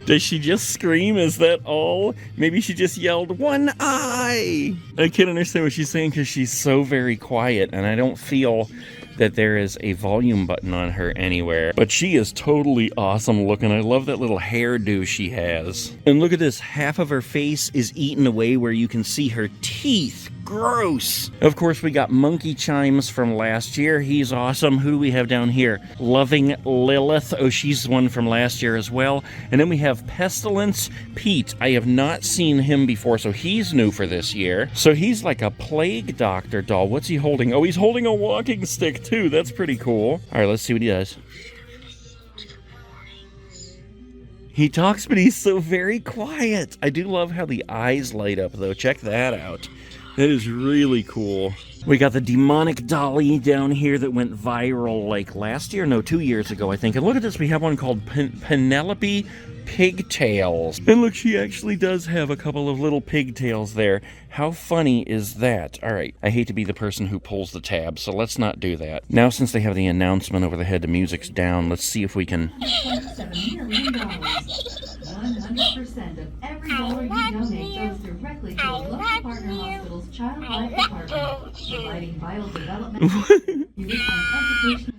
Does she just scream? Is that all? Maybe she just yelled, one eye! I can't understand what she's saying because she's so very quiet, and I don't feel that there is a volume button on her anywhere. But she is totally awesome looking. I love that little hairdo she has. And look at this. Half of her face is eaten away where you can see her teeth. Gross. Of course, we got Monkey Chimes from last year. He's awesome. Who do we have down here? Loving Lilith. Oh, she's one from last year as well. And then we have Pestilence Pete. I have not seen him before, so he's new for this year. So he's like a plague doctor doll. What's he holding? Oh, he's holding a walking stick too. That's pretty cool. All right, let's see what he does. He talks, but he's so very quiet. I do love how the eyes light up, though. Check that out. That is really cool. We got the demonic dolly down here that went viral like last year? No, 2 years ago, I think. And look at this. We have one called Penelope Pigtails. And look, she actually does have a couple of little pigtails there. How funny is that? All right, I hate to be the person who pulls the tab, so let's not do that. Now, since they have the announcement over the head, the music's down, let's see if we can... $7 million. 100% of every dollar you donate goes directly to a local partner hospital's child life department, providing biodevelopment, youth, and educational support.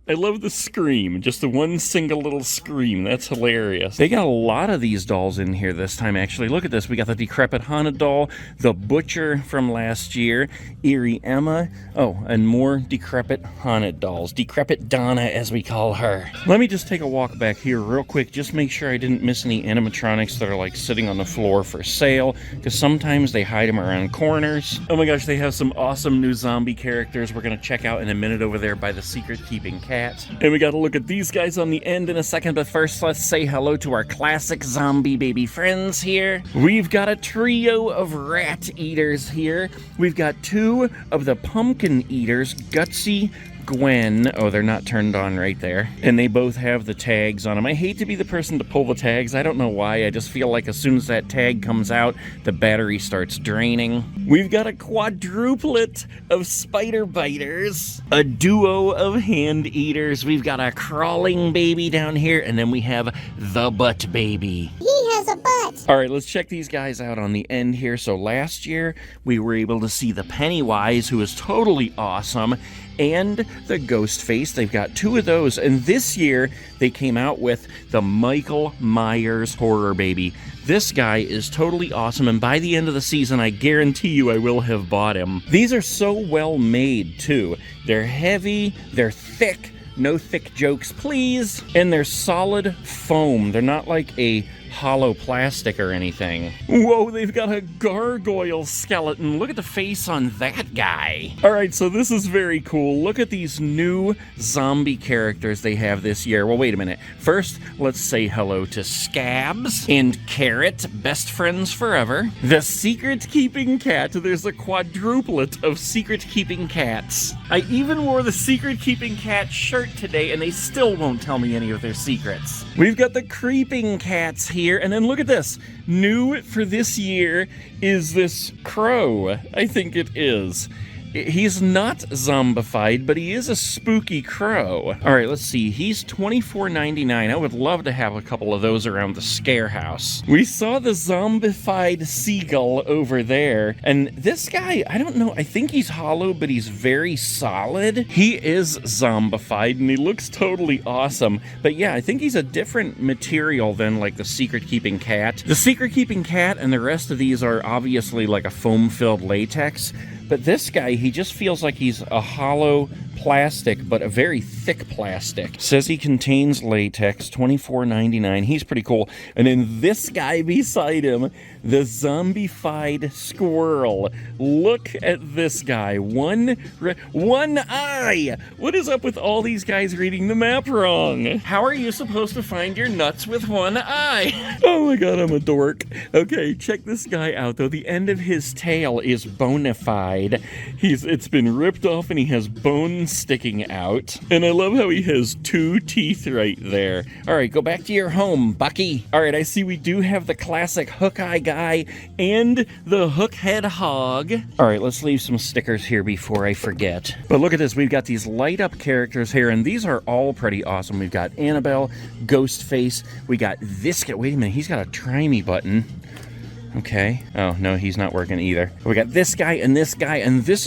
I love the scream, just the one single little scream. That's hilarious. They got a lot of these dolls in here this time, actually. Look at this. We got the Decrepit Haunted doll, the Butcher from last year, Eerie Emma. Oh, and more Decrepit Haunted dolls. Decrepit Donna, as we call her. Let me just take a walk back here real quick. Just make sure I didn't miss any animatronics that are like sitting on the floor for sale, because sometimes they hide them around corners. Oh my gosh, they have some awesome new zombie characters we're going to check out in a minute over there by the Secret Keeping Cat. And we got to look at these guys on the end in a second, but first let's say hello to our classic zombie baby friends here. We've got a trio of rat eaters here. We've got 2 of the pumpkin eaters, Gutsy, Gwen. Oh, they're not turned on right there. And they both have the tags on them. I hate to be the person to pull the tags. I don't know why. I just feel like as soon as that tag comes out, the battery starts draining. We've got a quadruplet of spider biters, a duo of hand eaters. We've got a crawling baby down here, and then we have the butt baby. He has a butt. All right, let's check these guys out on the end here. So last year, we were able to see the Pennywise, who is totally awesome, and the Ghostface. They've got 2 of those. And this year, they came out with the Michael Myers Horror Baby. This guy is totally awesome, and by the end of the season, I guarantee you I will have bought him. These are so well made, too. They're heavy, they're thick. No thick jokes, please. And they're solid foam. They're not like a hollow plastic or anything. Whoa, they've got a gargoyle skeleton. Look at the face on that guy. All right, so this is very cool. Look at these new zombie characters they have this year. Well, wait a minute. First, let's say hello to Scabs and Carrot, best friends forever. The secret-keeping cat. There's a quadruplet of secret-keeping cats. I even wore the secret-keeping cat shirt today, and they still won't tell me any of their secrets. We've got the creeping cats here, and then look at this. New for this year is this crow. I think it is. He's not zombified, but he is a spooky crow. All right, let's see. He's $24.99. I would love to have a couple of those around the scare house. We saw the zombified seagull over there, and this guy, I don't know, I think he's hollow, but he's very solid. He is zombified, and he looks totally awesome. But yeah, I think he's a different material than like the secret-keeping cat. The secret-keeping cat and the rest of these are obviously like a foam-filled latex. But this guy, he just feels like he's a hollow plastic, but a very thick plastic. Says he contains latex, $24.99. He's pretty cool. And then this guy beside him, the zombified squirrel. Look at this guy. One eye. What is up with all these guys reading the map wrong? How are you supposed to find your nuts with one eye? Oh my god, I'm a dork. Okay, check this guy out though. The end of his tail is bona fide. It's been ripped off and he has bones sticking out. And I love how he has 2 teeth right there. All right, go back to your home, Bucky. All right, I see we do have the classic hook eye guy and the hook head hog. All right, let's leave some stickers here before I forget. But look at this. We've got these light up characters here, and these are all pretty awesome. We've got Annabelle, Ghostface. We got this guy. Wait a minute. He's got a try me button. Okay. Oh, no, he's not working either. We got this guy, and this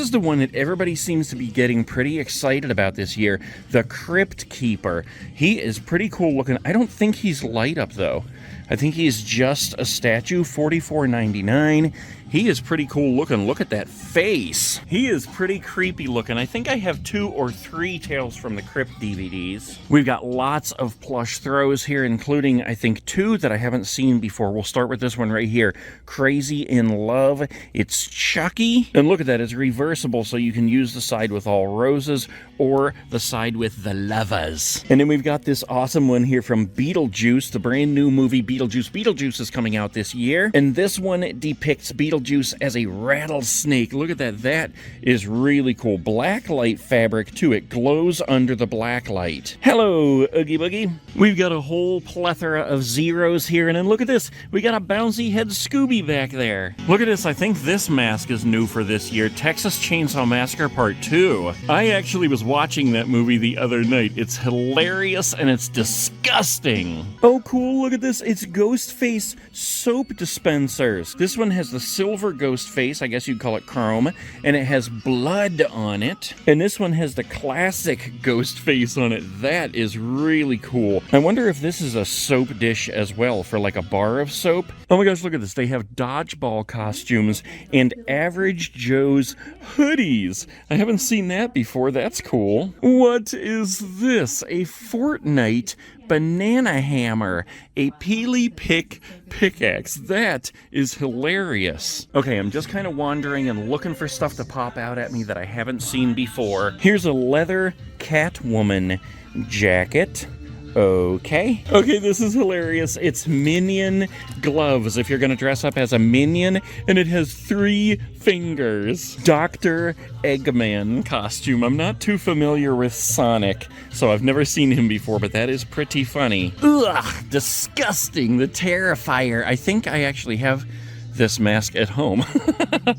is the one that everybody seems to be getting pretty excited about this year, the Crypt Keeper. He is pretty cool looking. I don't think he's light up, though. I think he's just a statue, $44.99. He is pretty cool looking. Look at that face. He is pretty creepy looking. I think I have 2 or 3 Tales from the Crypt DVDs. We've got lots of plush throws here, including, I think, 2 that I haven't seen before. We'll start with this one right here. Crazy in Love. It's Chucky. And look at that. It's reversible, so you can use the side with all roses or the side with the lovers. And then we've got this awesome one here from Beetlejuice, the brand new movie Beetlejuice. Beetlejuice is coming out this year. And this one depicts Beetlejuice as a rattlesnake. Look at that. That is really cool. Black light fabric too. It glows under the black light. Hello, Oogie Boogie. We've got a whole plethora of zeros here, and then look at this. We got a bouncy head Scooby back there. Look at this. I think this mask is new for this year. Texas Chainsaw Massacre Part 2. I actually was watching that movie the other night. It's hilarious and it's disgusting. Oh, cool. Look at this. It's Ghostface soap dispensers. This one has the silver Ghostface, I guess you'd call it chrome, and it has blood on it. And this one has the classic Ghostface on it. That is really cool. I wonder if this is a soap dish as well for like a bar of soap. Oh my gosh, look at this. They have dodgeball costumes and Average Joe's hoodies. I haven't seen that before. That's cool. What is this? A Fortnite banana hammer, a peely pick pickaxe. That is hilarious. Okay, I'm just kind of wandering and looking for stuff to pop out at me that I haven't seen before. Here's a leather Catwoman jacket. Okay, this is hilarious. It's Minion gloves if you're gonna dress up as a Minion, and it has 3 fingers. Dr. Eggman costume. I'm not too familiar with Sonic, so I've never seen him before, but that is pretty funny. Ugh, disgusting. The Terrifier. I think I actually have this mask at home.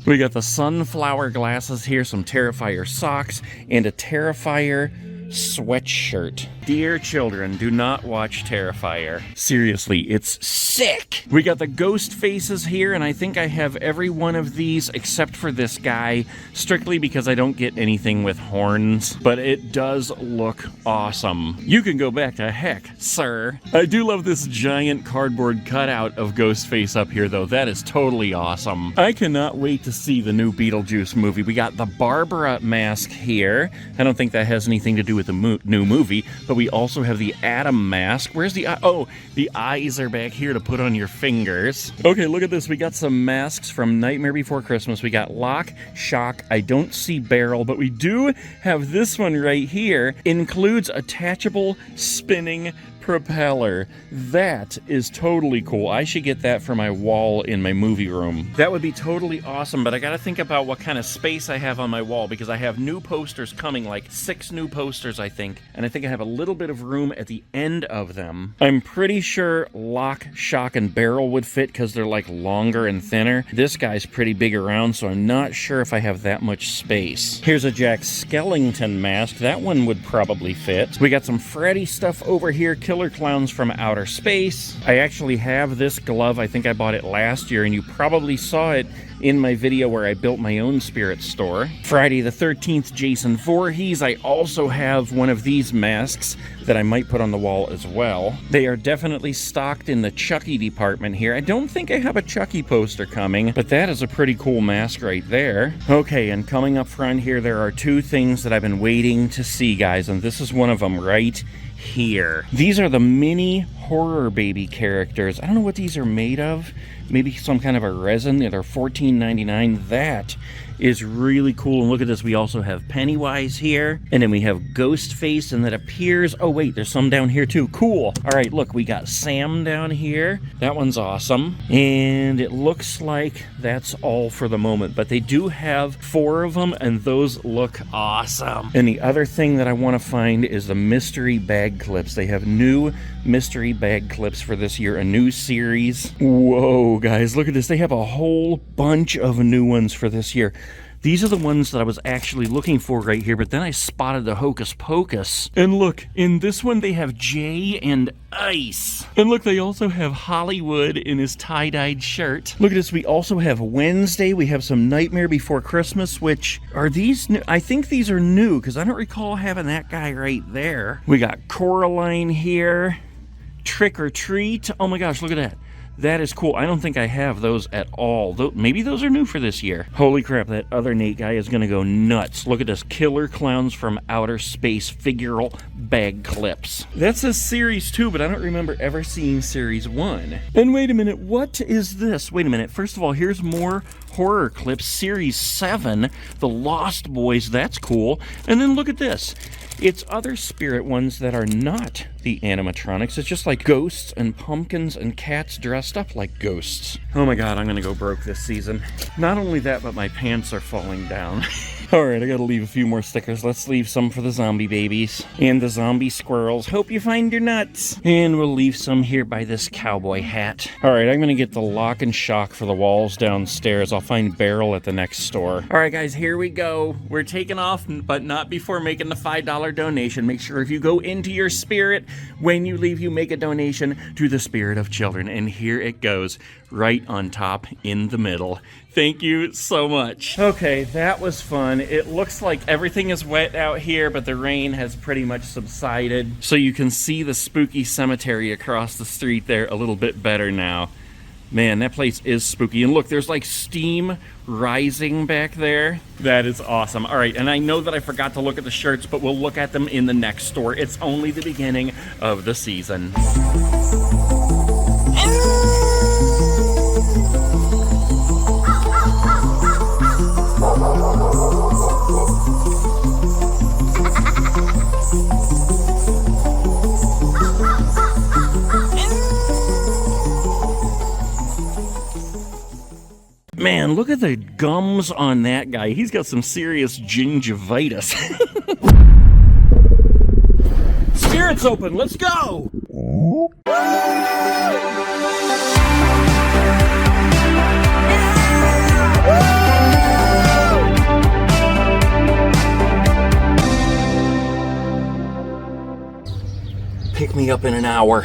We got the sunflower glasses here, some Terrifier socks, and a Terrifier sweatshirt. Dear children, do not watch Terrifier. Seriously, it's sick. We got the ghost faces here, and I think I have every one of these except for this guy, strictly because I don't get anything with horns, but it does look awesome. You can go back to heck, sir. I do love this giant cardboard cutout of Ghostface up here, though. That is totally awesome. I cannot wait to see the new Beetlejuice movie. We got the Barbara mask here. I don't think that has anything to do do with the new movie, but we also have the Adam mask. Where's the eye? Oh, the eyes are back here to put on your fingers. Okay, look at this. We got some masks from Nightmare Before Christmas. We got Lock, Shock. I don't see Barrel, but we do have this one right here. Includes attachable spinning propeller. That is totally cool. I should get that for my wall in my movie room. That would be totally awesome, but I gotta think about what kind of space I have on my wall, because I have new posters coming, like 6 new posters, I think, and I think I have a little bit of room at the end of them. I'm pretty sure Lock, Shock, and Barrel would fit because they're like longer and thinner. This guy's pretty big around, so I'm not sure if I have that much space. Here's a Jack Skellington mask. That one would probably fit. We got some Freddy stuff over here. Killer Clowns from Outer Space. I actually have this glove. I think I bought it last year, and you probably saw it in my video where I built my own spirit store. Friday the 13th, Jason Voorhees. I also have one of these masks that I might put on the wall as well. They are definitely stocked in the Chucky department here. I don't think I have a Chucky poster coming, but that is a pretty cool mask right there. Okay, and coming up front here, there are 2 things that I've been waiting to see, guys, and this is one of them right here. These are the mini horror baby characters. I don't know what these are made of. Maybe some kind of a resin. They're $14.99. That is really cool. And look at this. We also have Pennywise here. And then we have Ghostface, and that appears... Oh, wait. There's some down here, too. Cool. All right, look. We got Sam down here. That one's awesome. And it looks like that's all for the moment. But they do have 4 of them, and those look awesome. And the other thing that I want to find is the mystery bag clips. They have new mystery bag clips for this year. A new series. Whoa, guys. Look at this. They have a whole bunch of new ones for this year. These are the ones that I was actually looking for right here, but then I spotted the Hocus Pocus. And look, in this one they have Jay and Ice. And look, they also have Hollywood in his tie-dyed shirt. Look at this, we also have Wednesday. We have some Nightmare Before Christmas, which are these new? I think these are new, because I don't recall having that guy right there. We got Coraline here. Trick or Treat. Oh my gosh, look at that. That is cool. I don't think I have those at all. Maybe those are new for this year. Holy crap, that other Nate guy is going to go nuts. Look at this. Killer Clowns from Outer Space figural bag clips. That's a series 2, but I don't remember ever seeing series 1. And wait a minute, what is this? Wait a minute. First of all, here's more horror clips. Series 7, The Lost Boys. That's cool. And then look at this. It's other spirit ones that are not the animatronics. It's just like ghosts and pumpkins and cats dressed up like ghosts. Oh my god, I'm gonna go broke this season. Not only that, but my pants are falling down. Alright, I gotta leave a few more stickers. Let's leave some for the zombie babies and the zombie squirrels. Hope you find your nuts. And we'll leave some here by this cowboy hat. Alright, I'm gonna get the Lock and Shock for the walls downstairs. I'll find Barrel at the next store. Alright guys, here we go. We're taking off, but not before making the $5 donation. Make sure if you go into your spirit, when you leave, you make a donation to the Spirit of Children. And here it goes, right on top in the middle. Thank you so much. Okay, that was fun. It looks like everything is wet out here, but the rain has pretty much subsided. So you can see the spooky cemetery across the street there a little bit better now. Man, that place is spooky. And look, there's like steam rising back there. That is awesome. All right, and I know that I forgot to look at the shirts, but we'll look at them in the next store. It's only the beginning of the season. Man, look at the gums on that guy. He's got some serious gingivitis. Spirit's open. Let's go. Pick me up in an hour.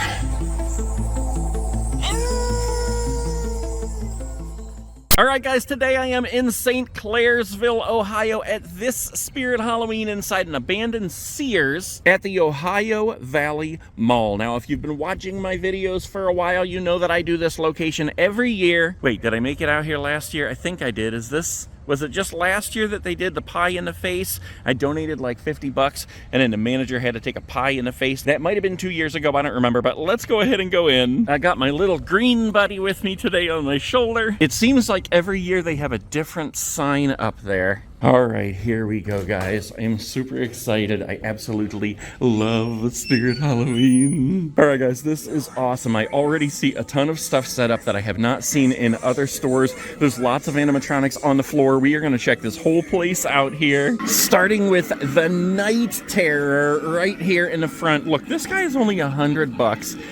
All right, guys, today I am in St. Clairsville, Ohio at this Spirit Halloween inside an abandoned Sears at the Ohio Valley Mall. Now, if you've been watching my videos for a while, you know that I do this location every year. Wait, did I make it out here last year? I think I did. Is this Was it just last year that they did the pie in the face? I donated like 50 bucks and then the manager had to take a pie in the face. That might have been 2 years ago, I don't remember, but let's go ahead and go in. I got my little green buddy with me today on my shoulder. It seems like every year they have a different sign up there. All right, here we go, guys. I am super excited. I absolutely love Spirit Halloween. All right, guys, this is awesome. I already see a ton of stuff set up that I have not seen in other stores. There's lots of animatronics on the floor. We are going to check this whole place out here, starting with the Night Terror right here in the front. Look, this guy is only $100.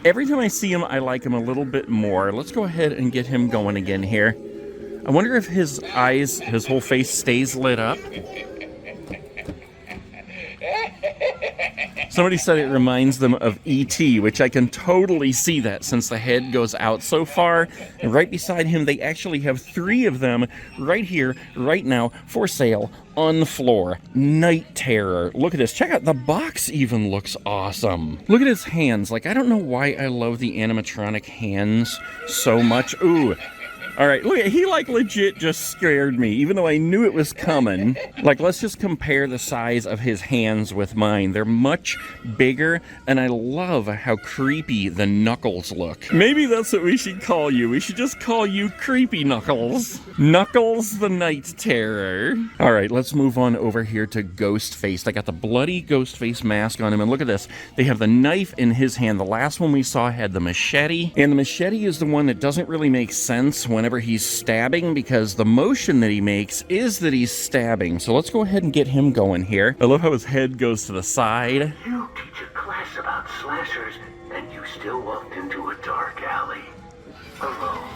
Every time I see him, I like him a little bit more. Let's go ahead and get him going again here. I wonder if his eyes, his whole face stays lit up. Somebody said it reminds them of E.T., which I can totally see that since the head goes out so far. And right beside him, they actually have 3 of them right here, right now, for sale on the floor. Night Terror. Look at this. Check out the box even looks awesome. Look at his hands. Like, I don't know why I love the animatronic hands so much. Ooh. All right, look, he like legit just scared me, even though I knew it was coming. Like, let's just compare the size of his hands with mine. They're much bigger, and I love how creepy the Knuckles look. Maybe that's what we should call you. We should just call you Creepy Knuckles. Knuckles the Night Terror. All right, let's move on over here to Ghostface. I got the bloody Ghostface mask on him, and look at this. They have the knife in his hand. The last one we saw had the machete, and the machete is the one that doesn't really make sense whenever he's stabbing, because the motion that he makes is that he's stabbing. So let's go ahead and get him going here. I love how his head goes to the side. You teach a class about slashers, and you still walked into a dark alley. Alone.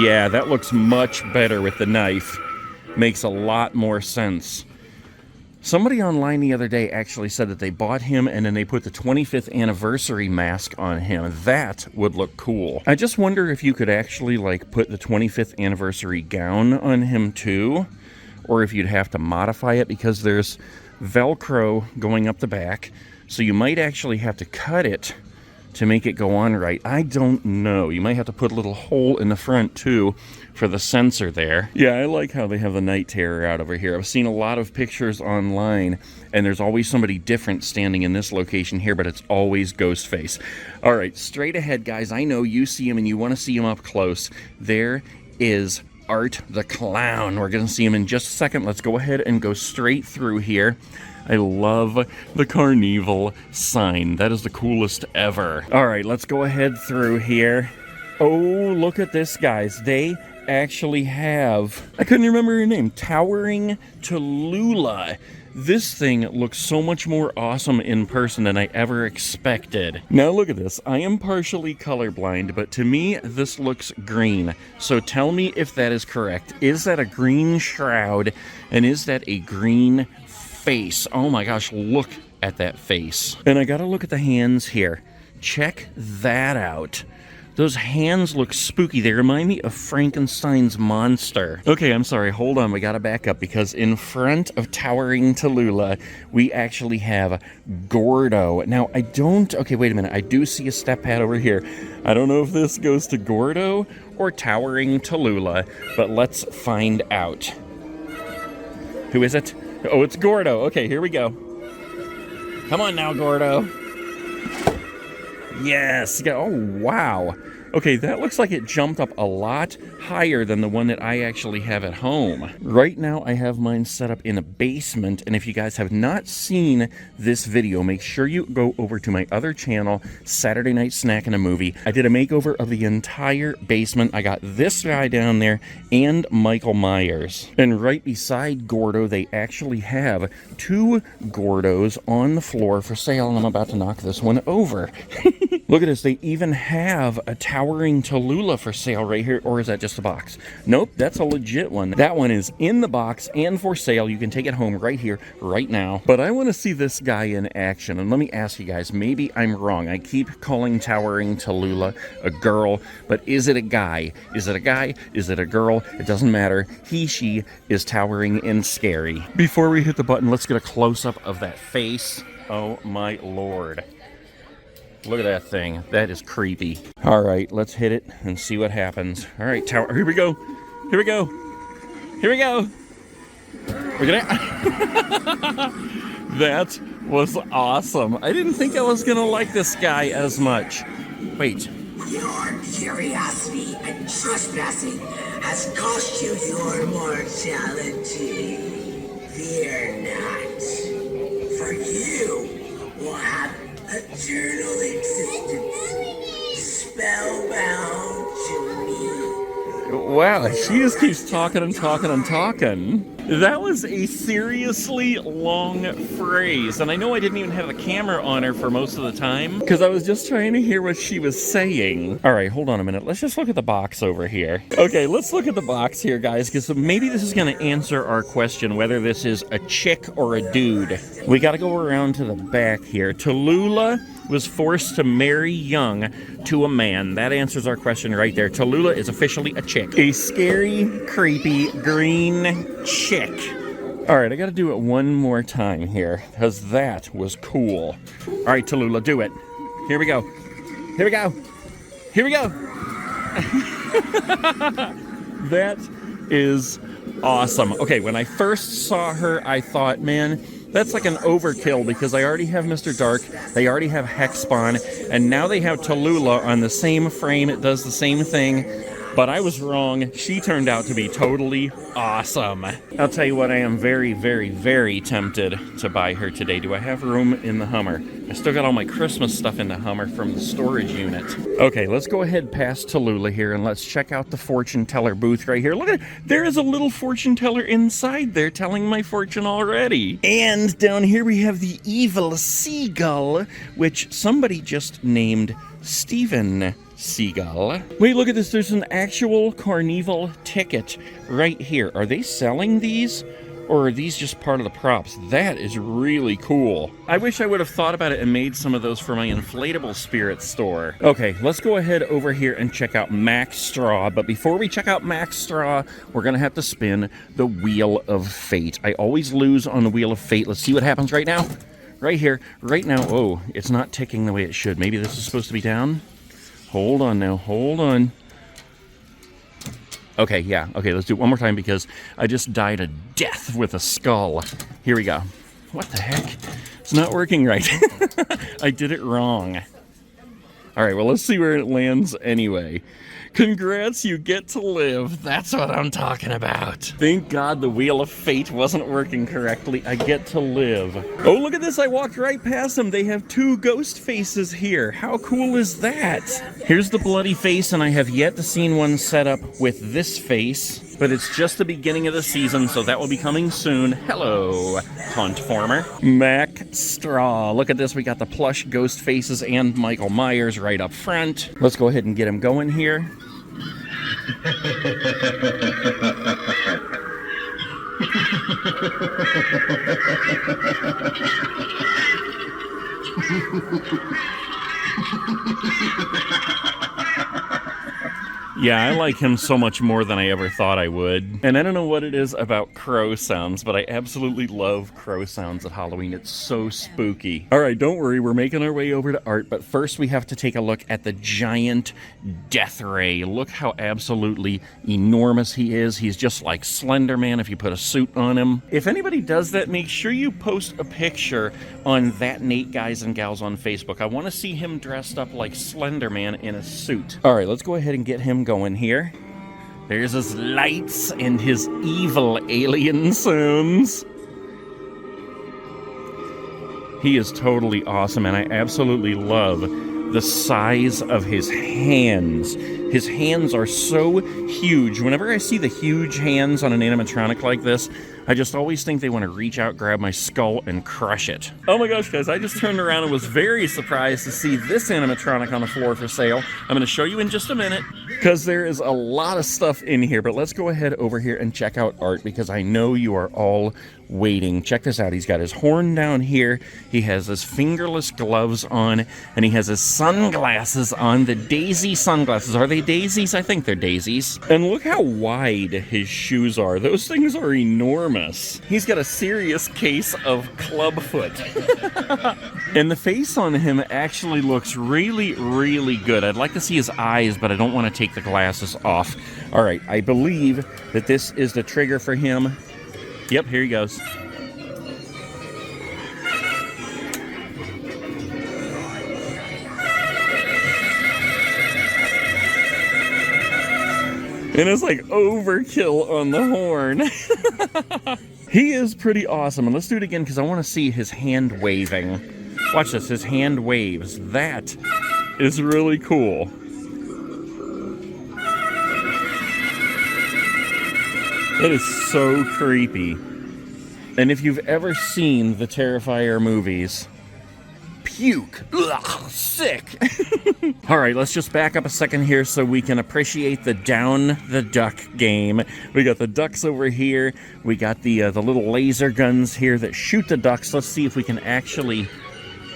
Yeah, that looks much better with the knife. Makes a lot more sense. Somebody online the other day actually said that they bought him and then they put the 25th anniversary mask on him. That would look cool. I just wonder if you could actually like put the 25th anniversary gown on him too, or if you'd have to modify it, because there's Velcro going up the back, so you might actually have to cut it to make it go on right. I don't know. You might have to put a little hole in the front too for the sensor there. Yeah, I like how they have the Night Terror out over here. I've seen a lot of pictures online, and there's always somebody different standing in this location here, but it's always Ghostface. All right, straight ahead, guys. I know you see him and you want to see him up close. There is Art the Clown. We're going to see him in just a second. Let's go ahead and go straight through here. I love the Carnival sign. That is the coolest ever. All right, let's go ahead through here. Oh, look at this, guys. They actually have, I couldn't remember her name, Towering Tallulah. This thing looks so much more awesome in person than I ever expected. Now look at this. I am partially colorblind, but to me, this looks green. So tell me if that is correct. Is that a green shroud? And is that a green face? Oh my gosh, look at that face. And I gotta look at the hands here. Check that out. Those hands look spooky. They remind me of Frankenstein's monster. Okay, I'm sorry. Hold on. We gotta back up, because in front of Towering Tallulah, we actually have Gordo. Now, I don't... Okay, wait a minute. I do see a step pad over here. I don't know if this goes to Gordo or Towering Tallulah, but let's find out. Who is it? Oh, it's Gordo. Okay, here we go. Come on now, Gordo. Yes. Oh, wow. Okay, that looks like it jumped up a lot higher than the one that I actually have at home. Right now, I have mine set up in a basement, and if you guys have not seen this video, make sure you go over to my other channel, Saturday Night Snack and a Movie. I did a makeover of the entire basement. I got this guy down there and Michael Myers. And right beside Gordo, they actually have 2 Gordos on the floor for sale, and I'm about to knock this one over. Look at this. They even have a Towering Tallulah for sale right here. Or is that just a box? Nope, that's a legit one. That one is in the box and for sale. You can take it home right here, right now. But I want to see this guy in action. And let me ask you guys, maybe I'm wrong. I keep calling Towering Tallulah a girl, but is it a guy? Is it a guy? Is it a girl? It doesn't matter. He, she is towering and scary. Before we hit the button, let's get a close-up of that face. Oh my Lord. Look at that thing. That is creepy. All right, let's hit it and see what happens. All right, Tower. Here we go. Here we go. Here we go. We're gonna... That was awesome. I didn't think I was gonna like this guy as much. Wait. Your curiosity and trespassing has cost you your mortality. Fear not, for you will have eternal existence, spellbound to me. Wow, she just keeps talking and talking and talking. That was a seriously long phrase, and I know I didn't even have the camera on her for most of the time, because I was just trying to hear what she was saying. All right, hold on a minute. Let's just look at the box over here. Okay, let's look at the box here, guys, because maybe this is going to answer our question, whether this is a chick or a dude. We got to go around to the back here. Tallulah was forced to marry young to a man. That answers our question right there. Tallulah is officially a chick. A scary, creepy, green chick. All right, I got to do it one more time here, because that was cool. All right, Tallulah, do it. Here we go. Here we go. Here we go. That is awesome. Okay, when I first saw her, I thought, man, that's like an overkill, because I already have Mr. Dark, they already have Hexspawn, and now they have Tallulah on the same frame. It does the same thing, but I was wrong. She turned out to be totally awesome. I'll tell you what, I am very, very, very tempted to buy her today. Do I have room in the Hummer? I still got all my Christmas stuff in the Hummer from the storage unit. Okay, let's go ahead past Tallulah here, and let's check out the fortune teller booth right here. Look at it. There is a little fortune teller inside there telling my fortune already. And down here we have the evil seagull, which somebody just named Steven Seagull. Wait, look at this. There's an actual Carnival ticket right here. Are they selling these? Or are these just part of the props? That is really cool. I wish I would have thought about it and made some of those for my inflatable spirit store. Okay, let's go ahead over here and check out Max Straw. But before we check out Max Straw, we're gonna have to spin the Wheel of Fate. I always lose on the Wheel of Fate. Let's see what happens right now. Right here, right now. Oh, it's not ticking the way it should. Maybe this is supposed to be down. Hold on now, hold on. Okay, yeah, okay, let's do it one more time, because I just died a death with a skull. Here we go. What the heck? It's not working right. I did it wrong. All right, well, let's see where it lands anyway. Congrats, you get to live. That's what I'm talking about. Thank God the Wheel of Fate wasn't working correctly. I get to live. Oh, look at this. I walked right past them. They have two ghost faces here. How cool is that? Here's the bloody face, and I have yet to see one set up with this face, but it's just the beginning of the season, so that will be coming soon. Hello, Huntformer. Max Straw. Look at this. We got the plush ghost faces and Michael Myers right up front. Let's go ahead and get him going here. Yeah, I like him so much more than I ever thought I would. And I don't know what it is about crow sounds, but I absolutely love crow sounds at Halloween. It's so spooky. All right, don't worry, we're making our way over to Art, but first we have to take a look at the giant Death Ray. Look how absolutely enormous he is. He's just like Slender Man if you put a suit on him. If anybody does that, make sure you post a picture on That Nate Guys and Gals on Facebook. I want to see him dressed up like Slender Man in a suit. All right, let's go ahead and get him going here. There's his lights and his evil alien sounds. He is totally awesome, and I absolutely love the size of his hands. His hands are so huge. Whenever I see the huge hands on an animatronic like this, I just always think they want to reach out, grab my skull, and crush it. Oh my gosh, guys, I just turned around and was very surprised to see this animatronic on the floor for sale. I'm going to show you in just a minute, because there is a lot of stuff in here, but let's go ahead over here and check out Art, because I know you are all waiting. Check this out. He's got his horn down here, he has his fingerless gloves on, and he has his sunglasses on, the daisy sunglasses. Are they daisies? I think they're daisies. And look how wide his shoes are. Those things are enormous. enormous. He's got a serious case of clubfoot. And the face on him actually looks really, really good. I'd like to see his eyes, but I don't want to take the glasses off. All right, I believe that this is the trigger for him. Yep, here he goes. And it's like overkill on the horn. He is pretty awesome. And let's do it again because I want to see his hand waving. Watch this, his hand waves. That is really cool. It is so creepy. And if you've ever seen the Terrifier movies, puke. Ugh, sick. All right, let's just back up a second here so we can appreciate the Down the Duck game. We got the ducks over here. We got the little laser guns here that shoot the ducks. Let's see if we can actually...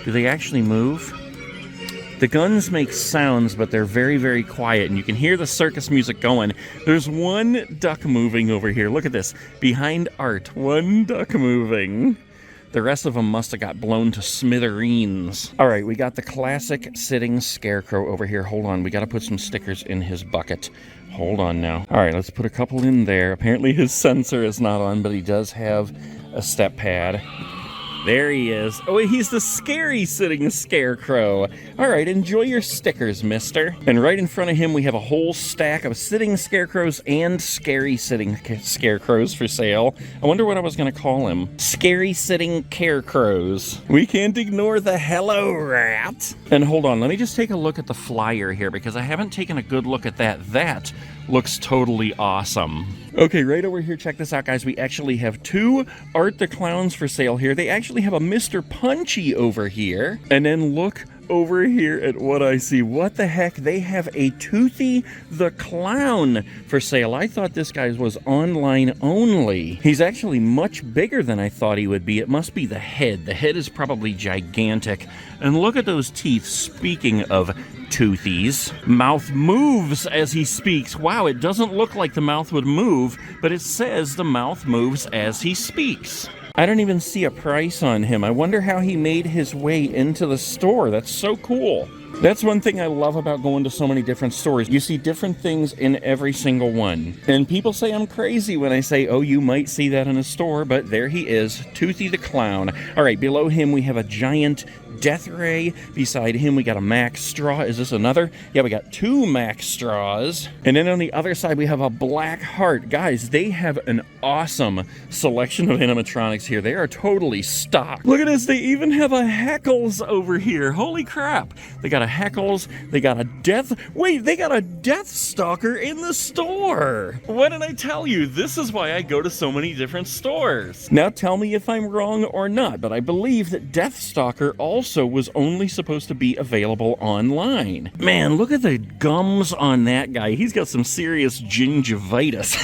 Do they actually move? The guns make sounds, but they're very, very quiet, and you can hear the circus music going. There's one duck moving over here. Look at this. Behind Art, one duck moving. The rest of them must have got blown to smithereens. All right, we got the classic sitting scarecrow over here. Hold on, we got to put some stickers in his bucket. Hold on now. All right, let's put a couple in there. Apparently his sensor is not on, but he does have a step pad. There he is. Oh, he's the scary sitting scarecrow. All right, enjoy your stickers, mister. And right in front of him, we have a whole stack of sitting scarecrows and scary sitting scarecrows for sale. I wonder what I was going to call him. Scary sitting carecrows. We can't ignore the hello rat. And hold on, let me just take a look at the flyer here because I haven't taken a good look at that. That looks totally awesome. Okay, right over here, check this out, guys. We actually have two Art the Clowns for sale here. They actually have a Mr. Punchy over here. And then look over here at what I see. What the heck? They have a Toothy the Clown for sale. I thought this guy was online only. He's actually much bigger than I thought he would be. It must be the head. The head is probably gigantic. And look at those teeth. Speaking of Toothies, mouth moves as he speaks. Wow, it doesn't look like the mouth would move, but it says the mouth moves as he speaks. I don't even see a price on him. I wonder how he made his way into the store. That's so cool. That's one thing I love about going to so many different stores. You see different things in every single one. And people say I'm crazy when I say, oh, you might see that in a store, but there he is, Toothy the Clown. All right, below him we have a giant Death Ray. Beside him we got a Max Straw. Is this another? Yeah, we got two Max Straws. And then on the other side we have a Black Heart. Guys, they have an awesome selection of animatronics here. They are totally stocked. Look at this, they even have a Heckles over here. Holy crap. They got a Heckles, they got a they got a Death Stalker in the store. What did I tell you? This is why I go to so many different stores. Now tell me if I'm wrong or not, but I believe that Death Stalker also was only supposed to be available online. Man, look at the gums on that guy. He's got some serious gingivitis.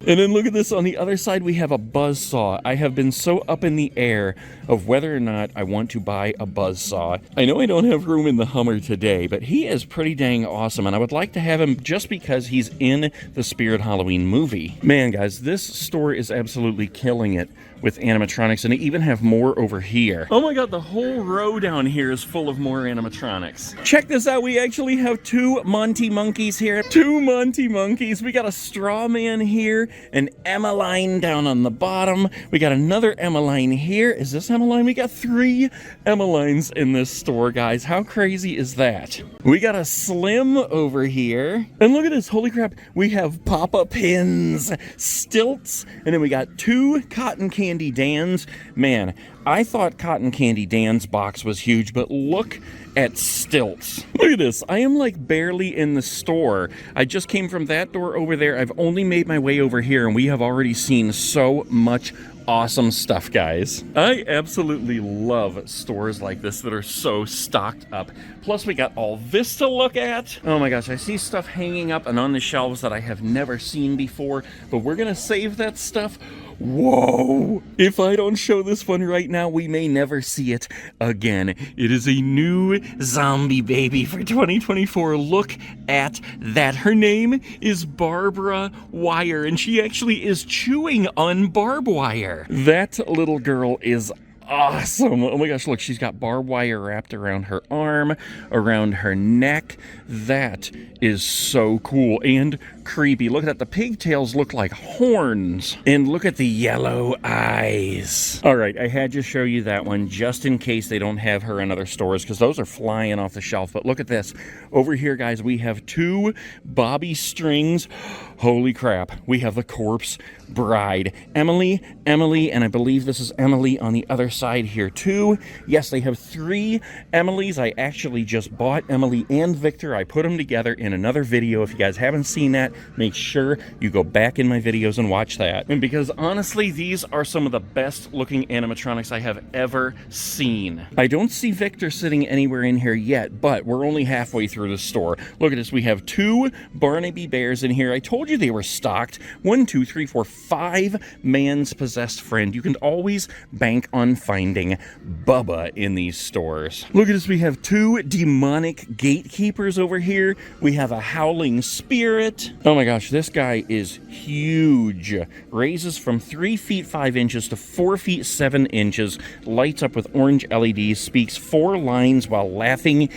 And then look at this. On the other side, we have a Buzzsaw. I have been so up in the air of whether or not I want to buy a Buzzsaw. I know I don't have room in the Hummer today, but he is pretty dang awesome, and I would like to have him just because he's in the Spirit Halloween movie. Man, guys, this store is absolutely killing it with animatronics, and they even have more over here. Oh my god, the whole row down here is full of more animatronics. Check this out, we actually have two Monty Monkeys here. Two Monty Monkeys. We got a Straw Man here, an Emmeline down on the bottom. We got another Emmeline here. Is this Emmeline? We got three Emmelines in this store, guys. How crazy is that? We got a Slim over here. And look at this, holy crap. We have Papa Pins, Stilts, and then we got two Cotton Candy Dans. Man, I thought Cotton Candy Dan's box was huge, but look at Stilts. Look at this. I am like barely in the store. I just came from that door over there. I've only made my way over here, and we have already seen so much awesome stuff, guys. I absolutely love stores like this that are so stocked up. Plus, we got all this to look at. Oh my gosh, I see stuff hanging up and on the shelves that I have never seen before, but we're gonna save that stuff Whoa! If I don't show this one right now, we may never see it again. It is a new zombie baby for 2024. Look at that. Her name is Barbara Wire, and she actually is chewing on barbed wire. That little girl is awesome. Oh my gosh, look, she's got barbed wire wrapped around her arm, around her neck. That is so cool and creepy. Look at that. The pigtails look like horns. And look at the yellow eyes. All right, I had to show you that one just in case they don't have her in other stores, because those are flying off the shelf. But look at this. Over here, guys, we have 2 bobby strings. Holy crap. We have the corpse bride. Emily, and I believe this is Emily on the other side here too. Yes, they have 3 Emilys. I actually just bought Emily and Victor. I put them together in another video. If you guys haven't seen that, make sure you go back in my videos and watch that. And because honestly, these are some of the best looking animatronics I have ever seen. I don't see Victor sitting anywhere in here yet, but we're only halfway through the store. Look at this. We have 2 Barnaby bears in here. I told you they were stocked. 1, 2, 3, 4, 5 man's possessed friend. You can always bank on finding Bubba in these stores. Look at this. We have 2 demonic gatekeepers over here. We have a howling spirit. Oh my gosh, this guy is huge. Raises from 3 feet 5 inches to 4 feet 7 inches. Lights up with orange LEDs. Speaks 4 lines while laughing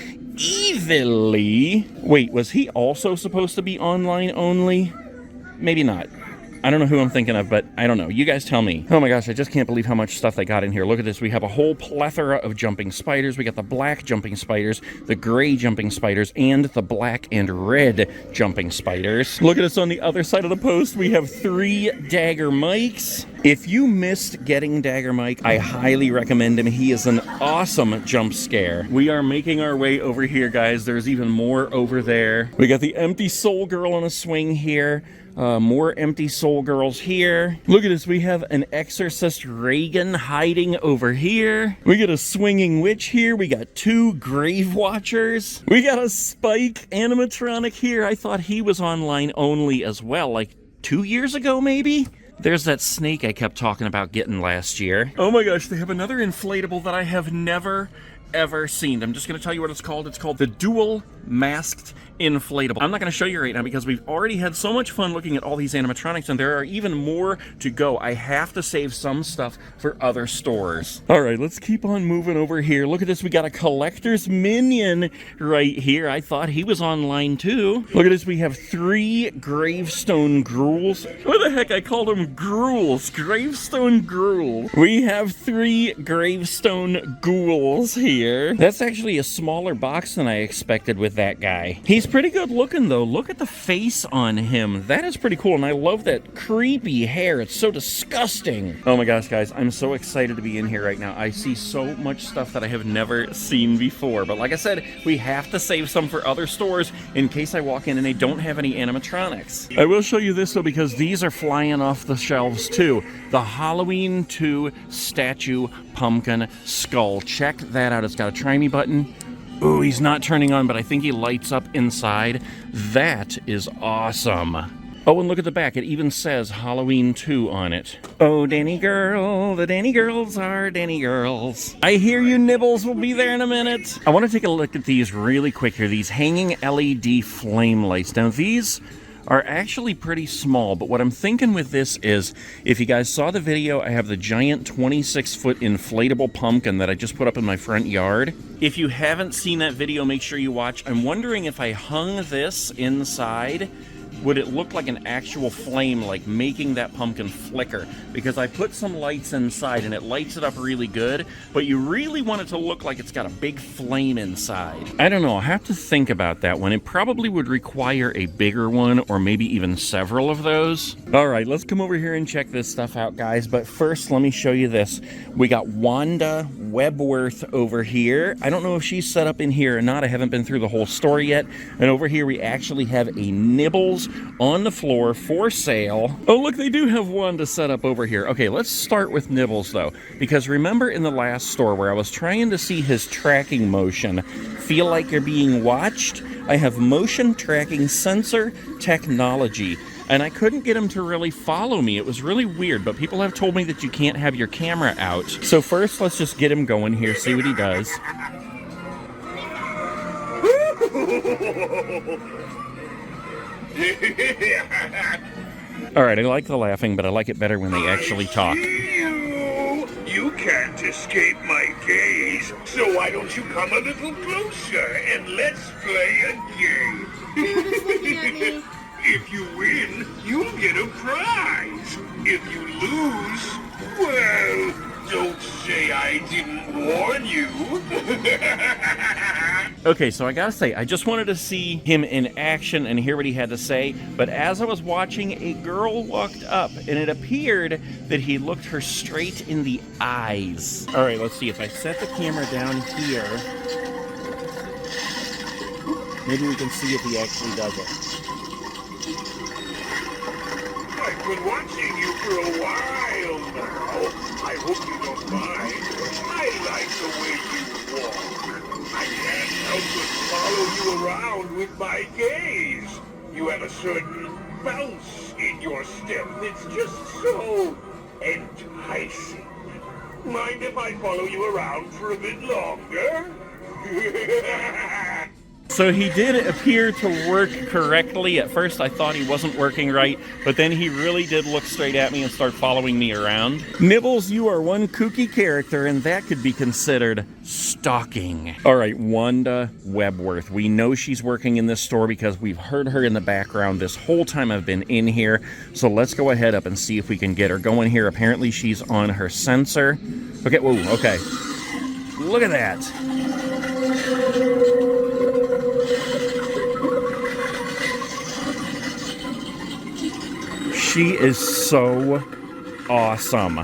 evilly. Wait, was he also supposed to be online only? Maybe not. I don't know who I'm thinking of, but I don't know. You guys tell me. Oh my gosh, I just can't believe how much stuff they got in here. Look at this. We have a whole plethora of jumping spiders. We got the black jumping spiders, the gray jumping spiders, and the black and red jumping spiders. Look at us on the other side of the post. We have 3 Dagger Mikes. If you missed getting Dagger Mike, I highly recommend him. He is an awesome jump scare. We are making our way over here, guys. There's even more over there. We got the empty soul girl on a swing here. More empty soul girls here. Look at this. We have an exorcist Reagan hiding over here. We got a swinging witch here. We got 2 grave watchers. We got a Spike animatronic here. I thought he was online only as well, like 2 years ago maybe. There's that snake I kept talking about getting last year. Oh my gosh, they have another inflatable that I have never ever seen. I'm just going to tell you what it's called. It's called the Dual Masked Inflatable. I'm not going to show you right now because we've already had so much fun looking at all these animatronics, and there are even more to go. I have to save some stuff for other stores. All right, let's keep on moving over here. Look at this. We got a collector's minion right here. I thought he was online too. Look at this. We have 3 gravestone gruels. What the heck? I called them gruels. Gravestone gruel. We have 3 gravestone ghouls here. That's actually a smaller box than I expected with that guy. He's pretty good looking though. Look at the face on him. That is pretty cool, and I love that creepy hair. It's so disgusting. Oh my gosh, guys, I'm so excited to be in here right now. I see so much stuff that I have never seen before, but like I said, we have to save some for other stores in case I walk in and they don't have any animatronics. I will show you this though, because these are flying off the shelves too. The Halloween 2 statue pumpkin skull. Check that out. It's got a try me button. Ooh, he's not turning on, but I think he lights up inside. That is awesome. Oh, and look at the back. It even says Halloween 2 on it. Oh, Danny girl, the Danny girls are Danny girls. I hear you, Nibbles will be there in a minute. I want to take a look at these really quick here. These hanging LED flame lights. Now, these are actually pretty small, but what I'm thinking with this is, if you guys saw the video, I have the giant 26-foot inflatable pumpkin that I just put up in my front yard. If you haven't seen that video, make sure you watch. I'm wondering if I hung this inside, would it look like an actual flame, like making that pumpkin flicker? Because I put some lights inside and it lights it up really good, but you really want it to look like it's got a big flame inside. I don't know, I'll have to think about that one. It probably would require a bigger one, or maybe even several of those. All right, let's come over here and check this stuff out, guys. But first, let me show you this. We got Wanda Webworth over here. I don't know if she's set up in here or not. I haven't been through the whole store yet. And over here, we actually have a Nibbles on the floor for sale. Oh, look, they do have one to set up over here. Okay, let's start with Nibbles, though, because remember in the last store where I was trying to see his tracking motion, feel like you're being watched? I have motion tracking sensor technology. and I couldn't get him to really follow me. It was really weird, but people have told me that you can't have your camera out. So first, let's just get him going here, see what he does. All right, I like the laughing, but I like it better when they actually talk. You can't escape my gaze, so why don't you come a little closer and let's play a game? If you win, you'll get a prize. If you lose, well, don't say I didn't warn you. Okay, so I gotta say, I just wanted to see him in action and hear what he had to say, but as I was watching, a girl walked up, and it appeared that he looked her straight in the eyes. All right, let's see. If I set the camera down here, maybe we can see if he actually does it. I've been watching you for a while now. I hope you don't mind. I like the way you walk. I can't help but follow you around with my gaze. You have a certain bounce in your step that's just so enticing. Mind if I follow you around for a bit longer? So he did appear to work correctly. At first I thought he wasn't working right, but then he really did look straight at me and start following me around. Nibbles, you are one kooky character, and that could be considered stalking. All right, Wanda Webworth. We know she's working in this store because we've heard her in the background this whole time I've been in here. So let's go ahead up and see if we can get her going here. Apparently she's on her sensor. Okay, whoa, okay. Look at that. She is so awesome.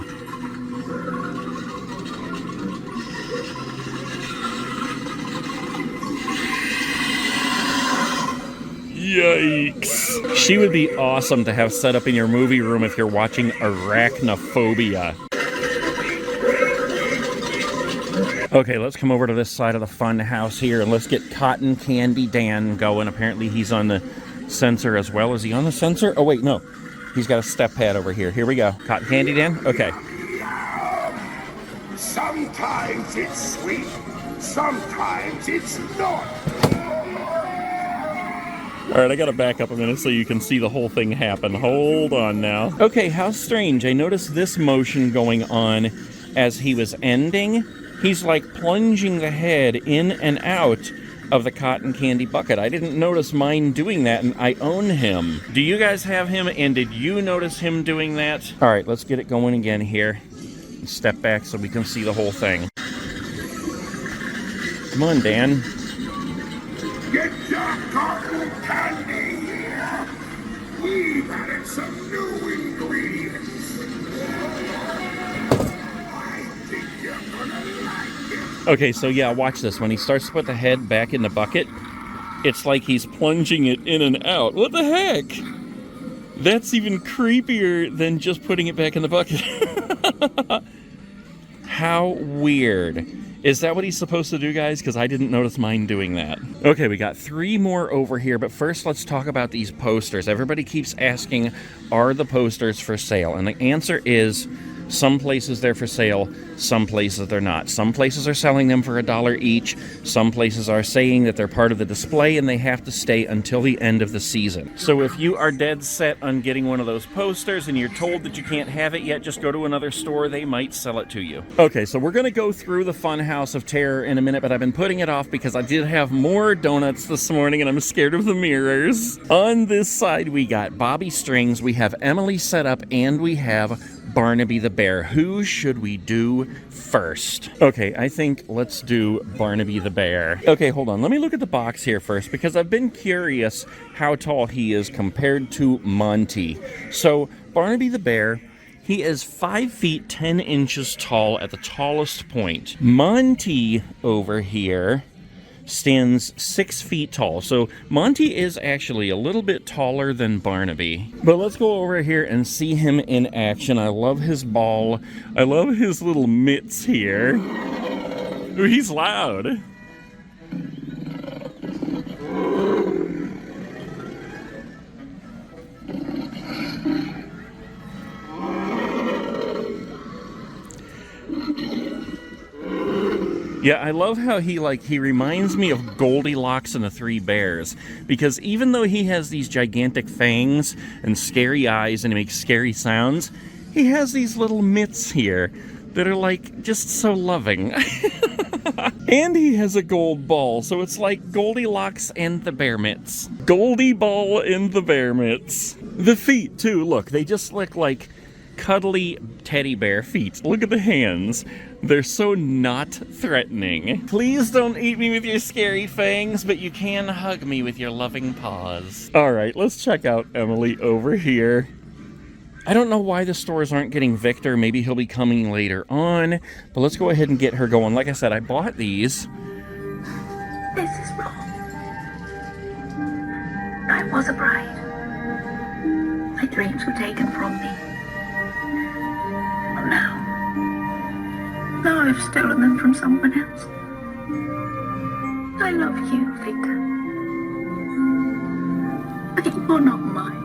Yikes. She would be awesome to have set up in your movie room if you're watching Arachnophobia. Okay, let's come over to this side of the fun house here and let's get Cotton Candy Dan going. Apparently he's on the sensor as well. Is he on the sensor? Oh, wait, no. He's got a step pad over here. Here we go. Cotton Candy Dan? Okay. Sometimes it's sweet, sometimes it's not. All right, I gotta back up a minute so you can see the whole thing happen. Hold on now. Okay, how strange. I noticed this motion going on as he was ending. He's like plunging the head in and out of the cotton candy bucket. I didn't notice mine doing that, and I own him. Do you guys have him, and did you notice him doing that? All right, let's get it going again here. Step back so we can see the whole thing. Come on, Dan. Get your cotton candy here. We've added some new ingredients. I think you're gonna like it. Okay, so yeah, watch this. When he starts to put the head back in the bucket, it's like he's plunging it in and out. What the heck? That's even creepier than just putting it back in the bucket. How weird. Is that what he's supposed to do, guys? Because I didn't notice mine doing that. Okay, we got 3 more over here, but first let's talk about these posters. Everybody keeps asking, are the posters for sale? And the answer is, some places they're for sale, some places they're not. Some places are selling them for $1 each. Some places are saying that they're part of the display and they have to stay until the end of the season. So if you are dead set on getting one of those posters and you're told that you can't have it yet, just go to another store. They might sell it to you. Okay, so we're gonna go through the Fun House of Terror in a minute, but I've been putting it off because I did have more donuts this morning and I'm scared of the mirrors. On this side, we got Bobby Strings, we have Emily set up, and we have Barnaby the Bear. Who should we do first? Okay, I think let's do Barnaby the Bear. Okay, hold on. Let me look at the box here first because I've been curious how tall he is compared to Monty. So, Barnaby the Bear, he is 5 feet 10 inches tall at the tallest point. Monty over here stands 6 feet tall. So Monty is actually a little bit taller than Barnaby. But let's go over here and see him in action. I love his ball. I love his little mitts here. Ooh, he's loud. Yeah, I love how he reminds me of Goldilocks and the Three Bears, because even though he has these gigantic fangs and scary eyes and he makes scary sounds, he has these little mitts here that are like just so loving. And he has a gold ball, so it's like Goldilocks and the Bear Mitts. Goldie Ball and the Bear Mitts. The feet too, look, they just look like cuddly teddy bear feet. Look at the hands. They're so not threatening. Please don't eat me with your scary fangs, but you can hug me with your loving paws. All right, let's check out Emily over here. I don't know why the stores aren't getting Victor. Maybe he'll be coming later on, but let's go ahead and get her going. Like I said, I bought these. This is wrong. I was a bride. My dreams were taken from me. But now I've stolen them from someone else. I love you, Victor. But you're not mine.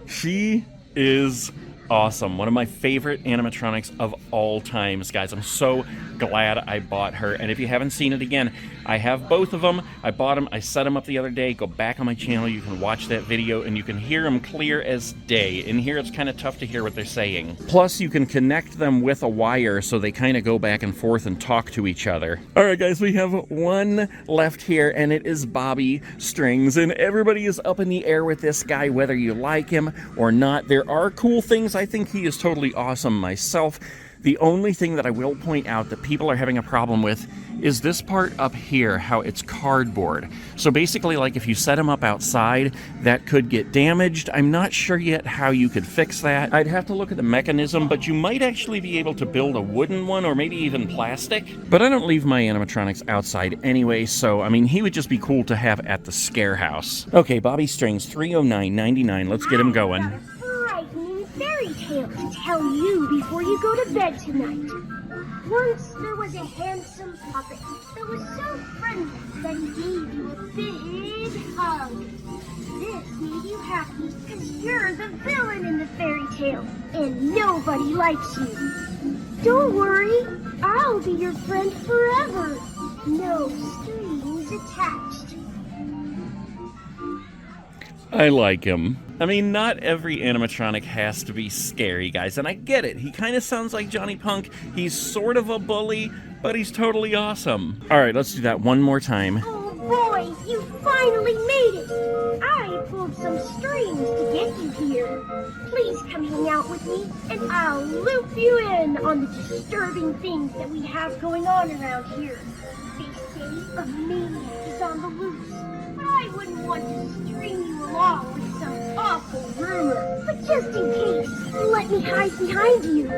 She is awesome. One of my favorite animatronics of all times, guys. I'm so glad I bought her. And if you haven't seen it again, I have both of them. I bought them. I set them up the other day. Go back on my channel. You can watch that video and you can hear them clear as day. In here, it's kind of tough to hear what they're saying. Plus, you can connect them with a wire so they kind of go back and forth and talk to each other. All right, guys, we have one left here, and it is Bobby Strings. And everybody is up in the air with this guy, whether you like him or not. There are cool things. I think he is totally awesome myself. The only thing that I will point out that people are having a problem with is this part up here, how it's cardboard. So basically, like if you set him up outside, that could get damaged. I'm not sure yet how you could fix that. I'd have to look at the mechanism, but you might actually be able to build a wooden one or maybe even plastic. But I don't leave my animatronics outside anyway, so I mean, he would just be cool to have at the scare house. Okay, Bobby Strings, $309.99. Let's get him going. I've got a frightening fairy tale to tell you before you go to bed tonight. Once there was a handsome puppet that was so friendly that he gave you a big hug. This made you happy because you're the villain in the fairy tale and nobody likes you. Don't worry, I'll be your friend forever. No strings attached. I like him. I mean, not every animatronic has to be scary, guys, and I get it. He kind of sounds like Johnny Punk. He's sort of a bully, but he's totally awesome. All right, let's do that one more time. Oh boy, you finally made it! I pulled some strings to get you here. Please come hang out with me, and I'll loop you in on the disturbing things that we have going on around here. They say a maniac is on the loose, but I wouldn't want to string you along with some awful rumor. But just in case, let me hide behind you.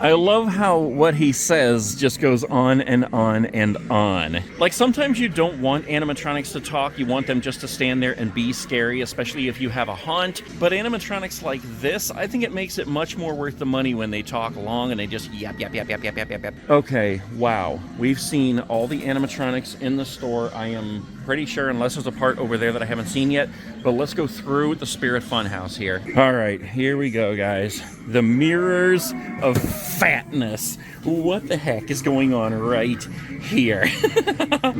I love how what he says just goes on and on and on. Like, sometimes you don't want animatronics to talk. You want them just to stand there and be scary, especially if you have a haunt. But animatronics like this, I think it makes it much more worth the money when they talk long and they just yap, yap, yap, yap, yap, yap, yap, yap. Okay, wow. We've seen all the animatronics in the store. I am pretty sure, unless there's a part over there that I haven't seen yet. But let's go through the Spirit Funhouse here. All right, here we go, guys. The mirrors of fatness. What the heck is going on right here?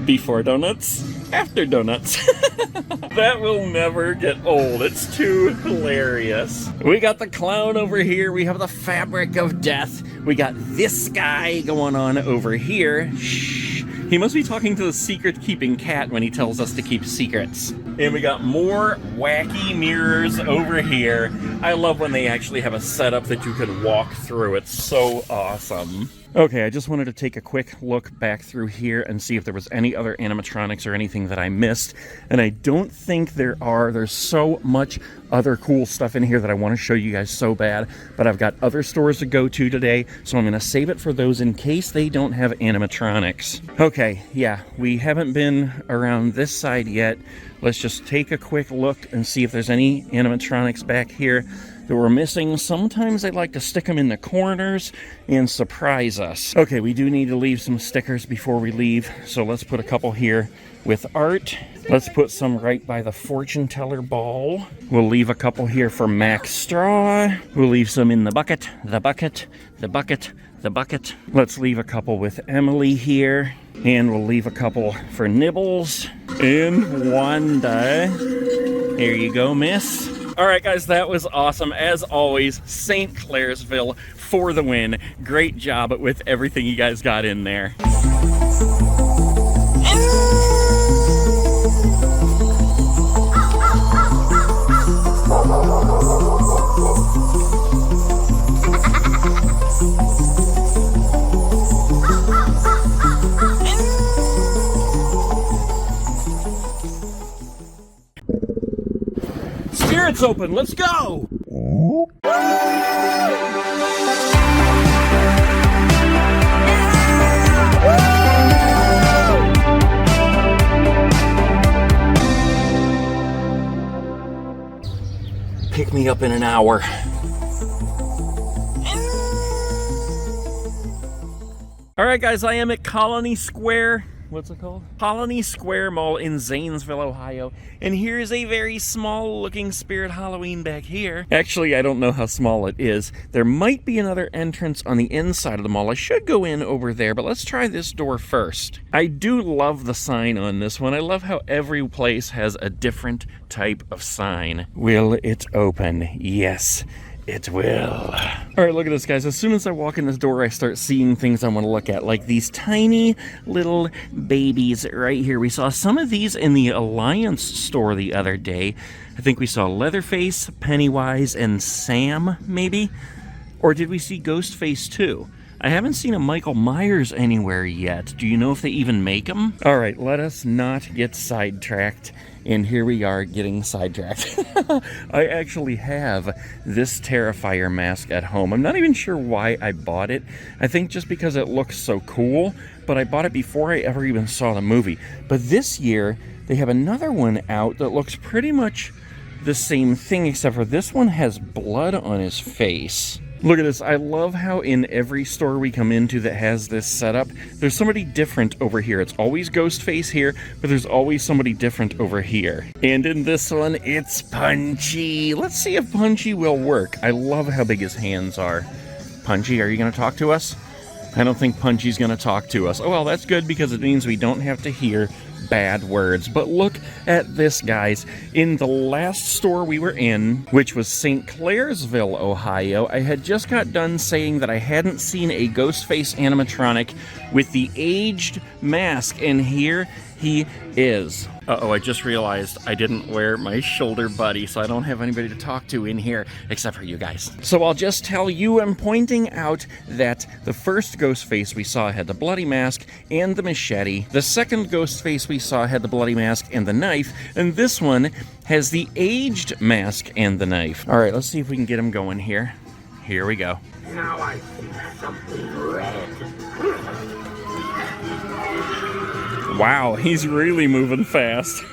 Before donuts, after donuts. That will never get old. It's too hilarious. We got the clown over here. We have the fabric of death. We got this guy going on over here. Shh. He must be talking to the secret-keeping cat when he tells us to keep secrets. And we got more wacky mirrors over here. I love when they actually have a setup that you can walk through. It's so awesome. Okay, I just wanted to take a quick look back through here and see if there was any other animatronics or anything that I missed. And I don't think there are. There's so much other cool stuff in here that I want to show you guys so bad. But I've got other stores to go to today, so I'm going to save it for those in case they don't have animatronics. Okay, yeah, we haven't been around this side yet. Let's just take a quick look and see if there's any animatronics back here. that we're missing. Sometimes they like to stick them in the corners and surprise us. Okay, we do need to leave some stickers before we leave, so let's put a couple here with art. Let's put some right by the fortune teller ball. We'll leave a couple here for Max Straw. We'll leave some in the bucket, the bucket, the bucket, the bucket. Let's leave a couple with Emily here. And we'll leave a couple for Nibbles and Wanda. Here you go, miss. All right, guys, that was awesome. As always, St. Clairsville for the win. Great job with everything you guys got in there. Spirits open, let's go! Pick me up in an hour. All right, guys, I am at Colony Square. What's it called? Colony Square Mall in Zanesville, Ohio. And here is a very small looking Spirit Halloween back here. Actually, I don't know how small it is. There might be another entrance on the inside of the mall. I should go in over there, but let's try this door first. I do love the sign on this one. I love how every place has a different type of sign. Will it open? Yes. It will. All right, look at this, guys. As soon as I walk in this door, I start seeing things I want to look at, like these tiny little babies right here. We saw some of these in the Alliance store the other day. I think we saw Leatherface, Pennywise, and Sam, maybe? Or did we see Ghostface too? I haven't seen a Michael Myers anywhere yet. Do you know if they even make them? All right, let us not get sidetracked. And here we are getting sidetracked. I actually have this Terrifier mask at home. I'm not even sure why I bought it. I think just because it looks so cool, but I bought it before I ever even saw the movie. But this year, they have another one out that looks pretty much the same thing, except for this one has blood on his face. Look at this. I love how in every store we come into that has this setup, there's somebody different over here. It's always Ghostface here, but there's always somebody different over here. And in this one, it's Punchy. Let's see if Punchy will work. I love how big his hands are. Punchy, are you going to talk to us? I don't think Punchy's going to talk to us. Oh, well, that's good because it means we don't have to hear bad words. But look at this, guys. In the last store we were in, which was St. Clairsville, Ohio, I had just got done saying that I hadn't seen a Ghostface animatronic with the aged mask, and here he is. Uh-oh, I just realized I didn't wear my shoulder buddy, so I don't have anybody to talk to in here except for you guys. So I'll just tell you, I'm pointing out that the first Ghostface we saw had the bloody mask and the machete. The second Ghostface we saw had the bloody mask and the knife, and this one has the aged mask and the knife. All right, let's see if we can get him going here. Here we go. Now I see something red. Wow, he's really moving fast.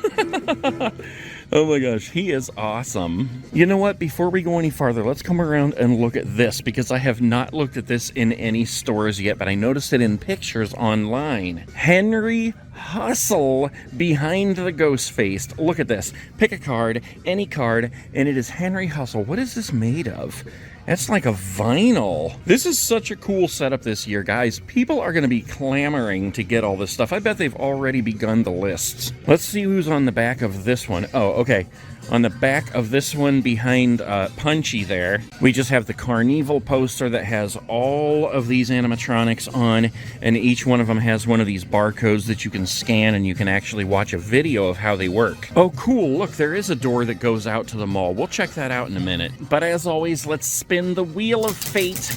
Oh my gosh, he is awesome. You know what? Before we go any farther, let's come around and look at this, because I have not looked at this in any stores yet, but I noticed it in pictures online. Henry Hustle behind the Ghostface. Look at this. Pick a card, any card, and it is Henry Hustle. What is this made of? That's like a vinyl. This is such a cool setup this year, guys. People are going to be clamoring to get all this stuff. I bet they've already begun the lists. Let's see who's on the back of this one. Oh, okay. On the back of this one behind Punchy there, we just have the Carnival poster that has all of these animatronics on, and each one of them has one of these barcodes that you can scan, and you can actually watch a video of how they work. Oh, cool. Look, there is a door that goes out to the mall. We'll check that out in a minute. But as always, let's spin the wheel of fate.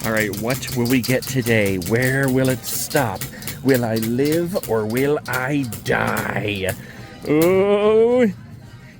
All right, what will we get today? Where will it stop? Will I live or will I die? Oh...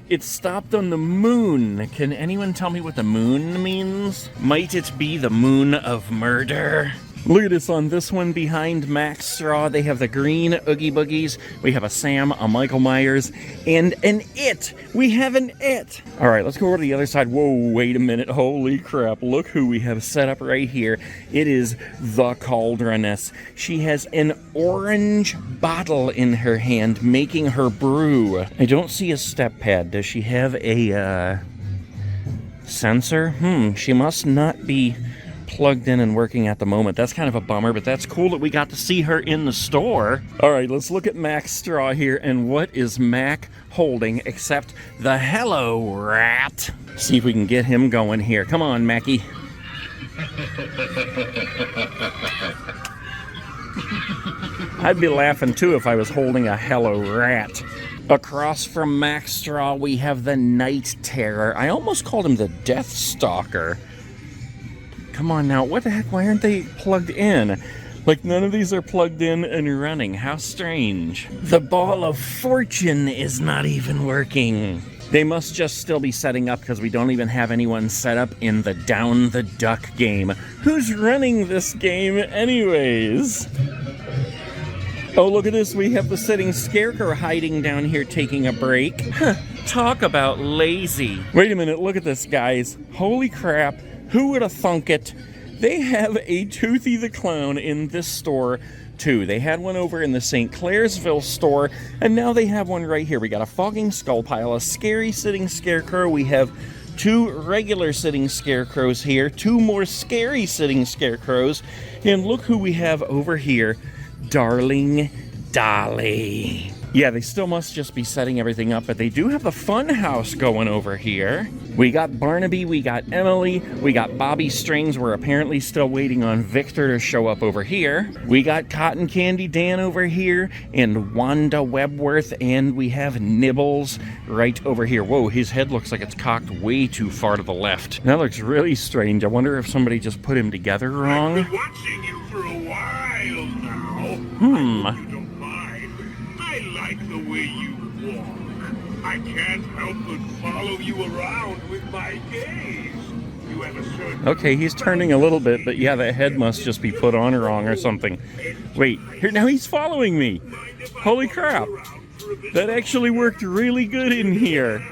It stopped on the moon. Can anyone tell me what the moon means? Might it be the moon of murder? Look at this on this one behind Max Straw. They have the green Oogie Boogies. We have a Sam, a Michael Myers, and an It. We have an It. All right, let's go over to the other side. Whoa, wait a minute. Holy crap. Look who we have set up right here. It is the Cauldroness. She has an orange bottle in her hand making her brew. I don't see a step pad. Does she have a sensor? She must not be plugged in and working at the moment. That's kind of a bummer, but that's cool that we got to see her in the store. All right, let's look at Max Straw here, and what is Mac holding except the Hello Rat? See if we can get him going here. Come on, Mackie. I'd be laughing too if I was holding a Hello Rat. Across from Max Straw, we have the Night Terror. I almost called him the Death Stalker. Come on now, what the heck, why aren't they plugged in? Like, none of these are plugged in and running. How strange. The Ball of Fortune is not even working. They must just still be setting up because we don't even have anyone set up in the Down the Duck game. Who's running this game anyways? Oh, look at this. We have the sitting Scarecrow hiding down here taking a break. Talk about lazy. Wait a minute, look at this, guys. Holy crap. Who would have thunk it? They have a Toothy the Clown in this store, too. They had one over in the St. Clairsville store, and now they have one right here. We got a Fogging Skull Pile, a scary sitting Scarecrow. We have 2 regular sitting Scarecrows here, 2 more scary sitting Scarecrows, and look who we have over here. Darling Dolly. Yeah, they still must just be setting everything up, but they do have the fun house going over here. We got Barnaby, we got Emily, we got Bobby Strings. We're apparently still waiting on Victor to show up over here. We got Cotton Candy Dan over here, and Wanda Webworth, and we have Nibbles right over here. Whoa, his head looks like it's cocked way too far to the left. That looks really strange. I wonder if somebody just put him together wrong. I've been watching you for a while now. Hmm. You don't mind. I like the way you walk. I can't help but follow you around with my gaze. You have a certain... Okay, he's turning a little bit, but yeah, that head must just be put on wrong or something. Wait, here, now he's following me. Holy crap. That actually worked really good in here.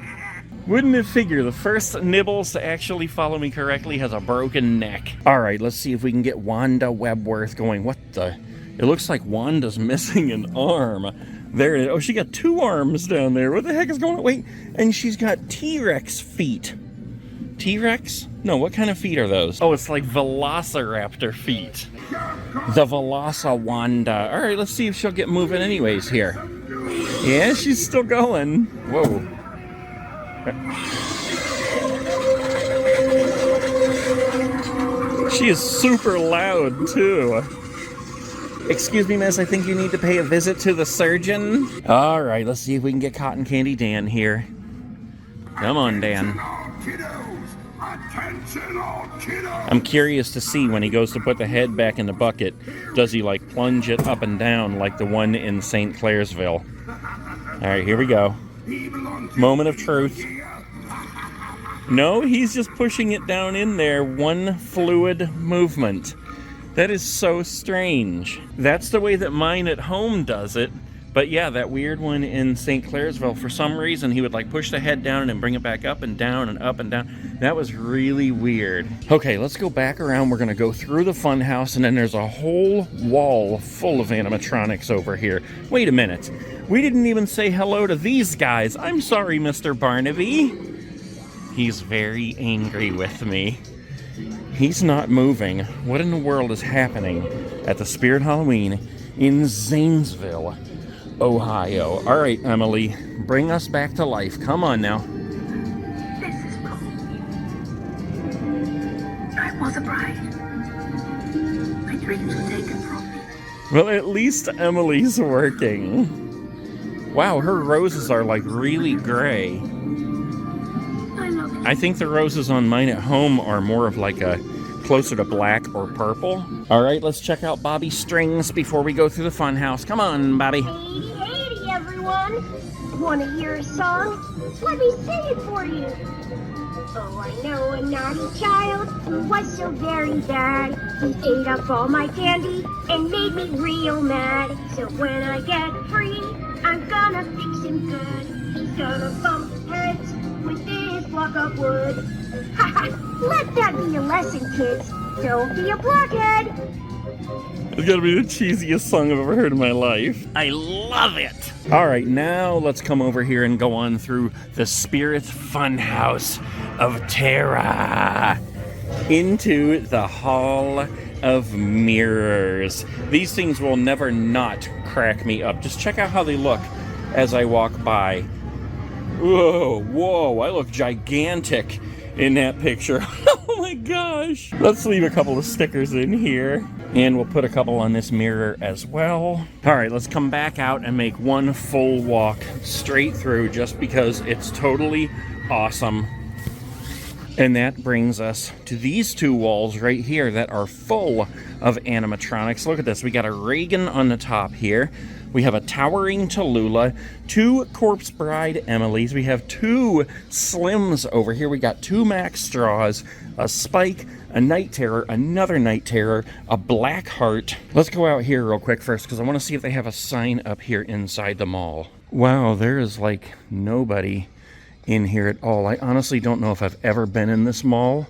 Wouldn't it figure the first Nibbles to actually follow me correctly has a broken neck. All right, let's see if we can get Wanda Webworth going. What the... It looks like Wanda's missing an arm. There it is. Oh, she got 2 arms down there. What the heck is going on? Wait, and she's got T-Rex feet. T-Rex? No, what kind of feet are those? Oh, it's like Velociraptor feet. The Velosa Wanda. All right, let's see if she'll get moving anyways here. Yeah, she's still going. Whoa. She is super loud, too. Excuse me, miss, I think you need to pay a visit to the surgeon. All right, let's see if we can get Cotton Candy Dan here. Come on, Dan. I'm curious to see when he goes to put the head back in the bucket, does he like plunge it up and down like the one in St. Clairsville? All right, here we go. Moment of truth. No, he's just pushing it down in there, one fluid movement. That is so strange. That's the way that mine at home does it. But yeah, that weird one in St. Clairsville, for some reason, he would like push the head down and bring it back up and down and up and down. That was really weird. Okay, let's go back around. We're gonna go through the fun house, and then there's a whole wall full of animatronics over here. Wait a minute. We didn't even say hello to these guys. I'm sorry, Mr. Barnaby. He's very angry with me. He's not moving. What in the world is happening at the Spirit Halloween in Zanesville, Ohio? All right, Emily, bring us back to life. Come on now. This is cool. I was a bride. My dreams were taken from me. Well, at least Emily's working. Wow, her roses are like really gray. I think the roses on mine at home are more of like a closer to black or purple. All right, let's check out Bobby Strings before we go through the fun house. Come on, Bobby. Hey, everyone. Want to hear a song? Let me sing it for you. Oh, I know a naughty child who was so very bad. He ate up all my candy and made me real mad. So when I get free, I'm gonna fix him good. He's gonna bump heads with this block of wood. Haha, let that be a lesson, kids. Don't be a blockhead. It's gotta be the cheesiest song I've ever heard in my life. I love it. All right, now let's come over here and go on through the Spirit Funhouse of Terra into the Hall of Mirrors. These things will never not crack me up. Just check out how they look as I walk by. Whoa, I look gigantic in that picture. Oh my gosh. Let's leave a couple of stickers in here, and we'll put a couple on this mirror as well. All right, let's come back out and make one full walk straight through just because it's totally awesome. And that brings us to these two walls right here that are full of animatronics. Look at this. We got a Reagan on the top here. We have a Towering Tallulah, 2 Corpse Bride Emilys. We have 2 Slims over here. We got 2 Max Straws, a Spike, a Night Terror, another Night Terror, a Black Heart. Let's go out here real quick first because I want to see if they have a sign up here inside the mall. Wow, there is like nobody in here at all. I honestly don't know if I've ever been in this mall.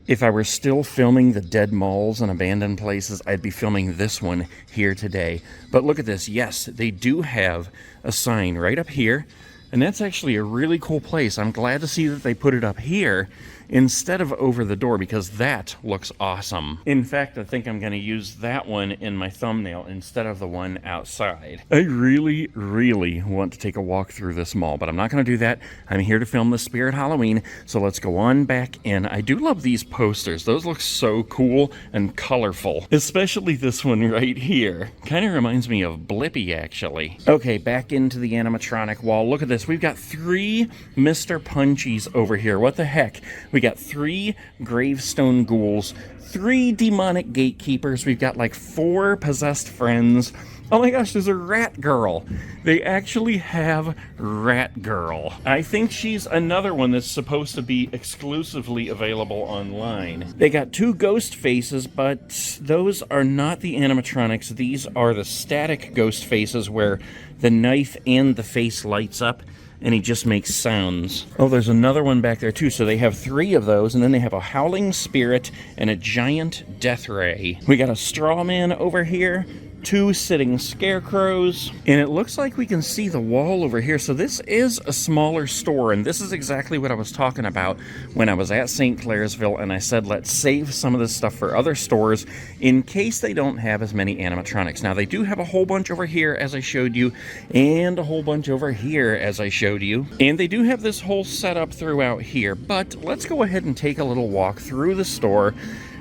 If I were still filming the dead malls and abandoned places, I'd be filming this one here today. But look at this. Yes, they do have a sign right up here, and that's actually a really cool place. I'm glad to see that they put it up here instead of over the door because that looks awesome. In fact, I think I'm going to use that one in my thumbnail instead of the one outside. I really want to take a walk through this mall, but I'm not going to do that. I'm here to film the Spirit Halloween, so let's go on back in. I do love these posters. Those look so cool and colorful, especially this one right here. Kind of reminds me of Blippi, actually. Okay, back into the animatronic wall. Look at this. We've got 3 Mr. Punchies over here. What the heck? We got 3 gravestone ghouls, 3 demonic gatekeepers. We've got like 4 possessed friends. Oh my gosh, there's a Rat Girl. They actually have Rat Girl. I think she's another one that's supposed to be exclusively available online. They got 2 ghost faces, but those are not the animatronics. These are the static ghost faces where the knife and the face lights up and he just makes sounds. Oh, there's another one back there too. So they have 3 of those, and then they have a howling spirit and a giant death ray. We got a straw man over here, 2 sitting scarecrows, and it looks like we can see the wall over here. So this is a smaller store, and this is exactly what I was talking about when I was at St. Clairsville, and I said let's save some of this stuff for other stores in case they don't have as many animatronics. Now they do have a whole bunch over here as I showed you, and a whole bunch over here as I showed you, and they do have this whole setup throughout here. But let's go ahead and take a little walk through the store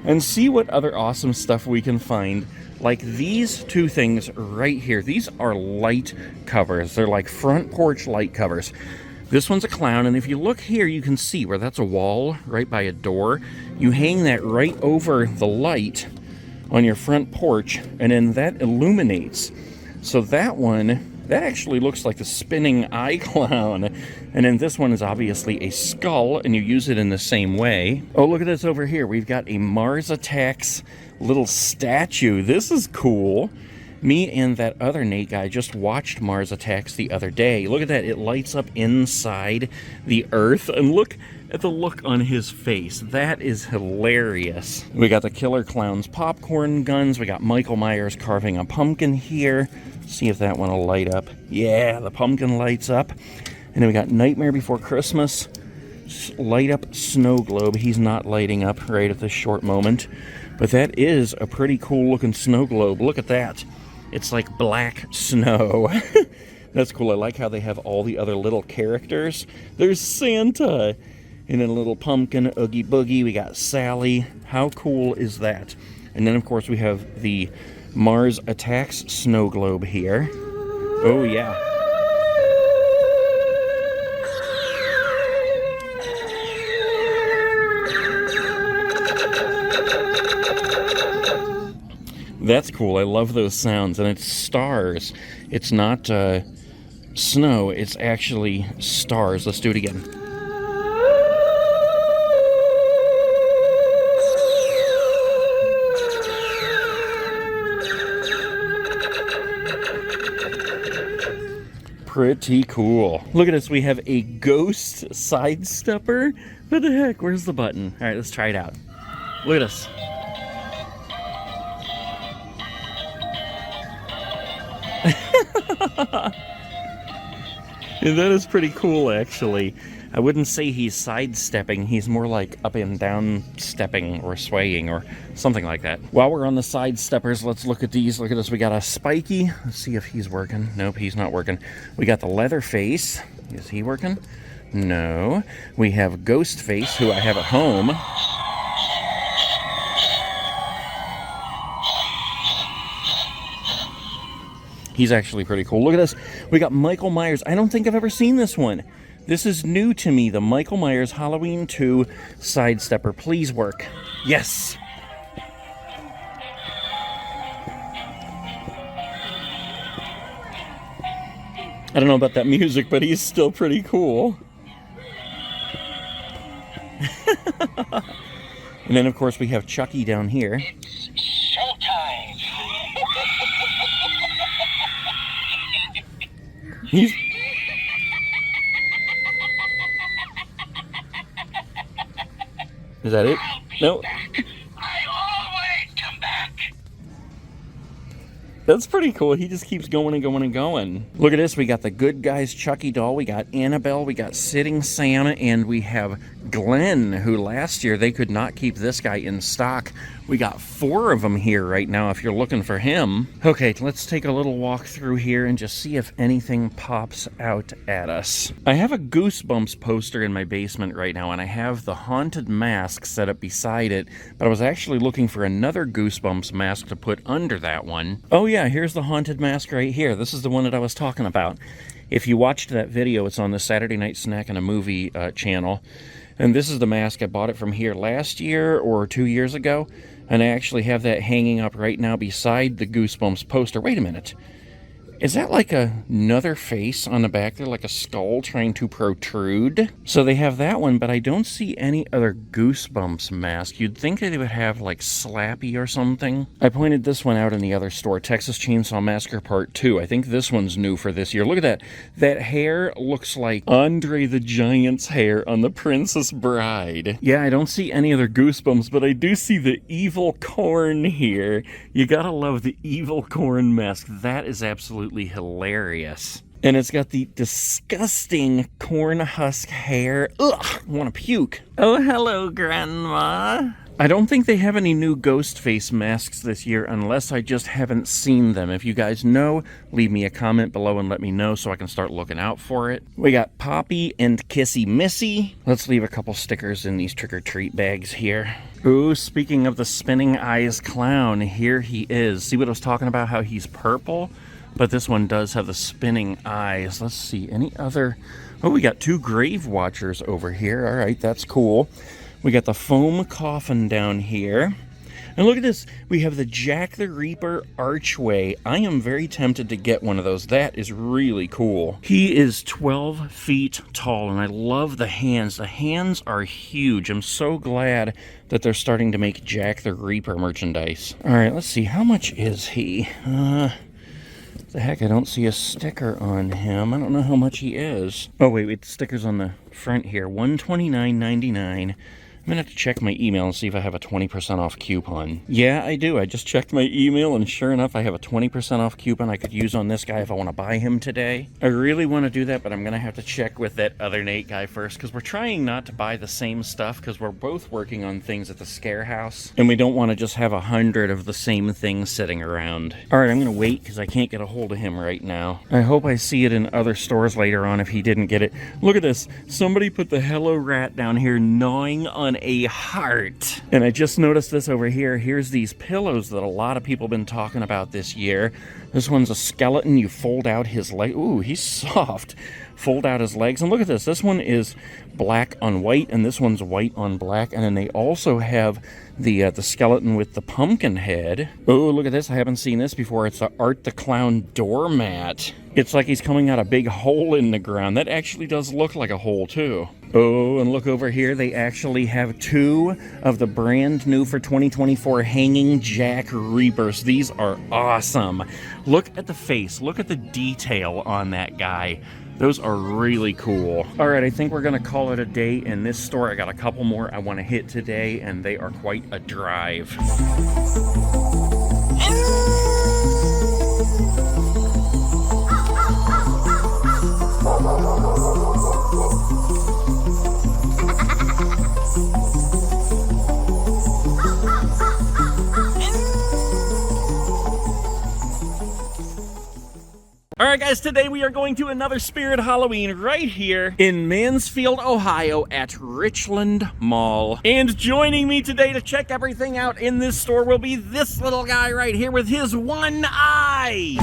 and see what other awesome stuff we can find. Like these 2 things right here. These are light covers. They're like front porch light covers. This one's a clown, and if you look here, you can see where that's a wall right by a door. You hang that right over the light on your front porch, and then that illuminates. So that one, that actually looks like the spinning eye clown. And then this one is obviously a skull, and you use it in the same way. Oh, look at this over here. We've got a Mars Attacks little statue. This is cool. Me and that other Nate guy just watched Mars Attacks the other day. Look at that. It lights up inside the Earth, and look at the look on his face. That is hilarious. We got the Killer Clown's popcorn guns. We got Michael Myers carving a pumpkin here. See if that one will light up. Yeah, the pumpkin lights up. And then we got Nightmare Before Christmas. Light up snow globe. He's not lighting up right at this short moment. But that is a pretty cool looking snow globe. Look at that. It's like black snow. That's cool. I like how they have all the other little characters. There's Santa. And then a little pumpkin, Oogie Boogie. We got Sally. How cool is that? And then, of course, we have the Mars Attacks snow globe here. Oh, yeah. That's cool. I love those sounds. And it's stars. It's not snow. It's actually stars. Let's do it again. Pretty cool. Look at this, we have a ghost side stepper. What the heck, where's the button? All right, let's try it out. Look at this. And that is pretty cool, actually. I wouldn't say he's sidestepping, he's more like up and down stepping or swaying or something like that. While we're on the side steppers, let's look at these. Look at this, we got a Spiky. Let's see if he's working. Nope, he's not working. We got the Leatherface. Is he working? No. We have Ghostface, who I have at home. He's actually pretty cool. Look at this. We got Michael Myers. I don't think I've ever seen this one. This is new to me. The Michael Myers Halloween 2 side stepper. Please work. Yes. I don't know about that music, but he's still pretty cool. And then, of course, we have Chucky down here. Showtime! He's... Is that it? No. I always come back! That's pretty cool. He just keeps going and going and going. Look at this. We got the Good Guys Chucky doll. We got Annabelle. We got Sitting Sam. And we have Glenn, who last year they could not keep this guy in stock. We got 4 of them here right now if you're looking for him. Okay, let's take a little walk through here and just see if anything pops out at us. I have a Goosebumps poster in my basement right now, and I have the Haunted mask set up beside it, but I was actually looking for another Goosebumps mask to put under that one. Oh yeah, here's the Haunted mask right here. This is the one that I was talking about. If you watched that video, it's on the Saturday Night Snack and a Movie channel. And this is the mask. I bought it from here last year or 2 years ago. And I actually have that hanging up right now beside the Goosebumps poster. Wait a minute. Is that like another face on the back there, like a skull trying to protrude? So they have that one, but I don't see any other Goosebumps mask. You'd think they would have like Slappy or something. I pointed this one out in the other store, Texas Chainsaw Massacre Part 2. I think this one's new for this year. Look at that. That hair looks like Andre the Giant's hair on The Princess Bride. Yeah, I don't see any other Goosebumps, but I do see the evil corn here. You gotta love the evil corn mask. That is absolutely hilarious. And it's got the disgusting corn husk hair. Ugh, I want to puke. Oh, hello, Grandma. I don't think they have any new Ghostface masks this year unless I just haven't seen them. If you guys know, leave me a comment below and let me know so I can start looking out for it. We got Poppy and Kissy Missy. Let's leave a couple stickers in these trick-or-treat bags here. Ooh, speaking of the spinning eyes clown, here he is. See what I was talking about, how he's purple? But this one does have the spinning eyes. Let's see, any other... Oh, we got 2 Grave Watchers over here. All right, that's cool. We got the foam coffin down here. And look at this. We have the Jack the Reaper archway. I am very tempted to get one of those. That is really cool. He is 12 feet tall, and I love the hands. The hands are huge. I'm so glad that they're starting to make Jack the Reaper merchandise. All right, let's see. How much is he? The heck, I don't see a sticker on him. I don't know how much he is. Oh, wait, the sticker's on the front here. $129.99. I'm gonna have to check my email and see if I have a 20% off coupon. Yeah, I do. I just checked my email, and sure enough, I have a 20% off coupon I could use on this guy if I want to buy him today. I really want to do that, but I'm gonna have to check with that other Nate guy first, because we're trying not to buy the same stuff, because we're both working on things at the scare house, and we don't want to just have 100 of the same things sitting around. All right, I'm gonna wait, because I can't get a hold of him right now. I hope I see it in other stores later on if he didn't get it. Look at this. Somebody put the Hello Rat down here gnawing on a heart. And I just noticed this over here. Here's these pillows that a lot of people have been talking about this year. This one's a skeleton. You fold out his leg. Ooh, he's soft. Fold out his legs. And look at this. This one is black on white, and this one's white on black. And then they also have the skeleton with the pumpkin head. Oh, look at this. I haven't seen this before. It's the Art the Clown doormat. It's like he's coming out a big hole in the ground. That actually does look like a hole, too. Oh, and look over here. They actually have 2 of the brand new for 2024 Hanging Jack Reapers. These are awesome. Look at the face. Look at the detail on that guy. Those are really cool. All right, I think we're gonna call it a day in this store. I got a couple more I wanna hit today, and they are quite a drive. All right, guys, today we are going to another Spirit Halloween right here in Mansfield, Ohio at Richland Mall. And joining me today to check everything out in this store will be this little guy right here with his one eye.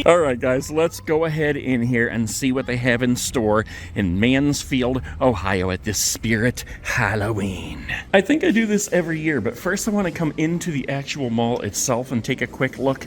All right, guys, let's go ahead in here and see what they have in store in Mansfield, Ohio at this Spirit Halloween. I think I do this every year, but first I want to come into the actual mall itself and take a quick look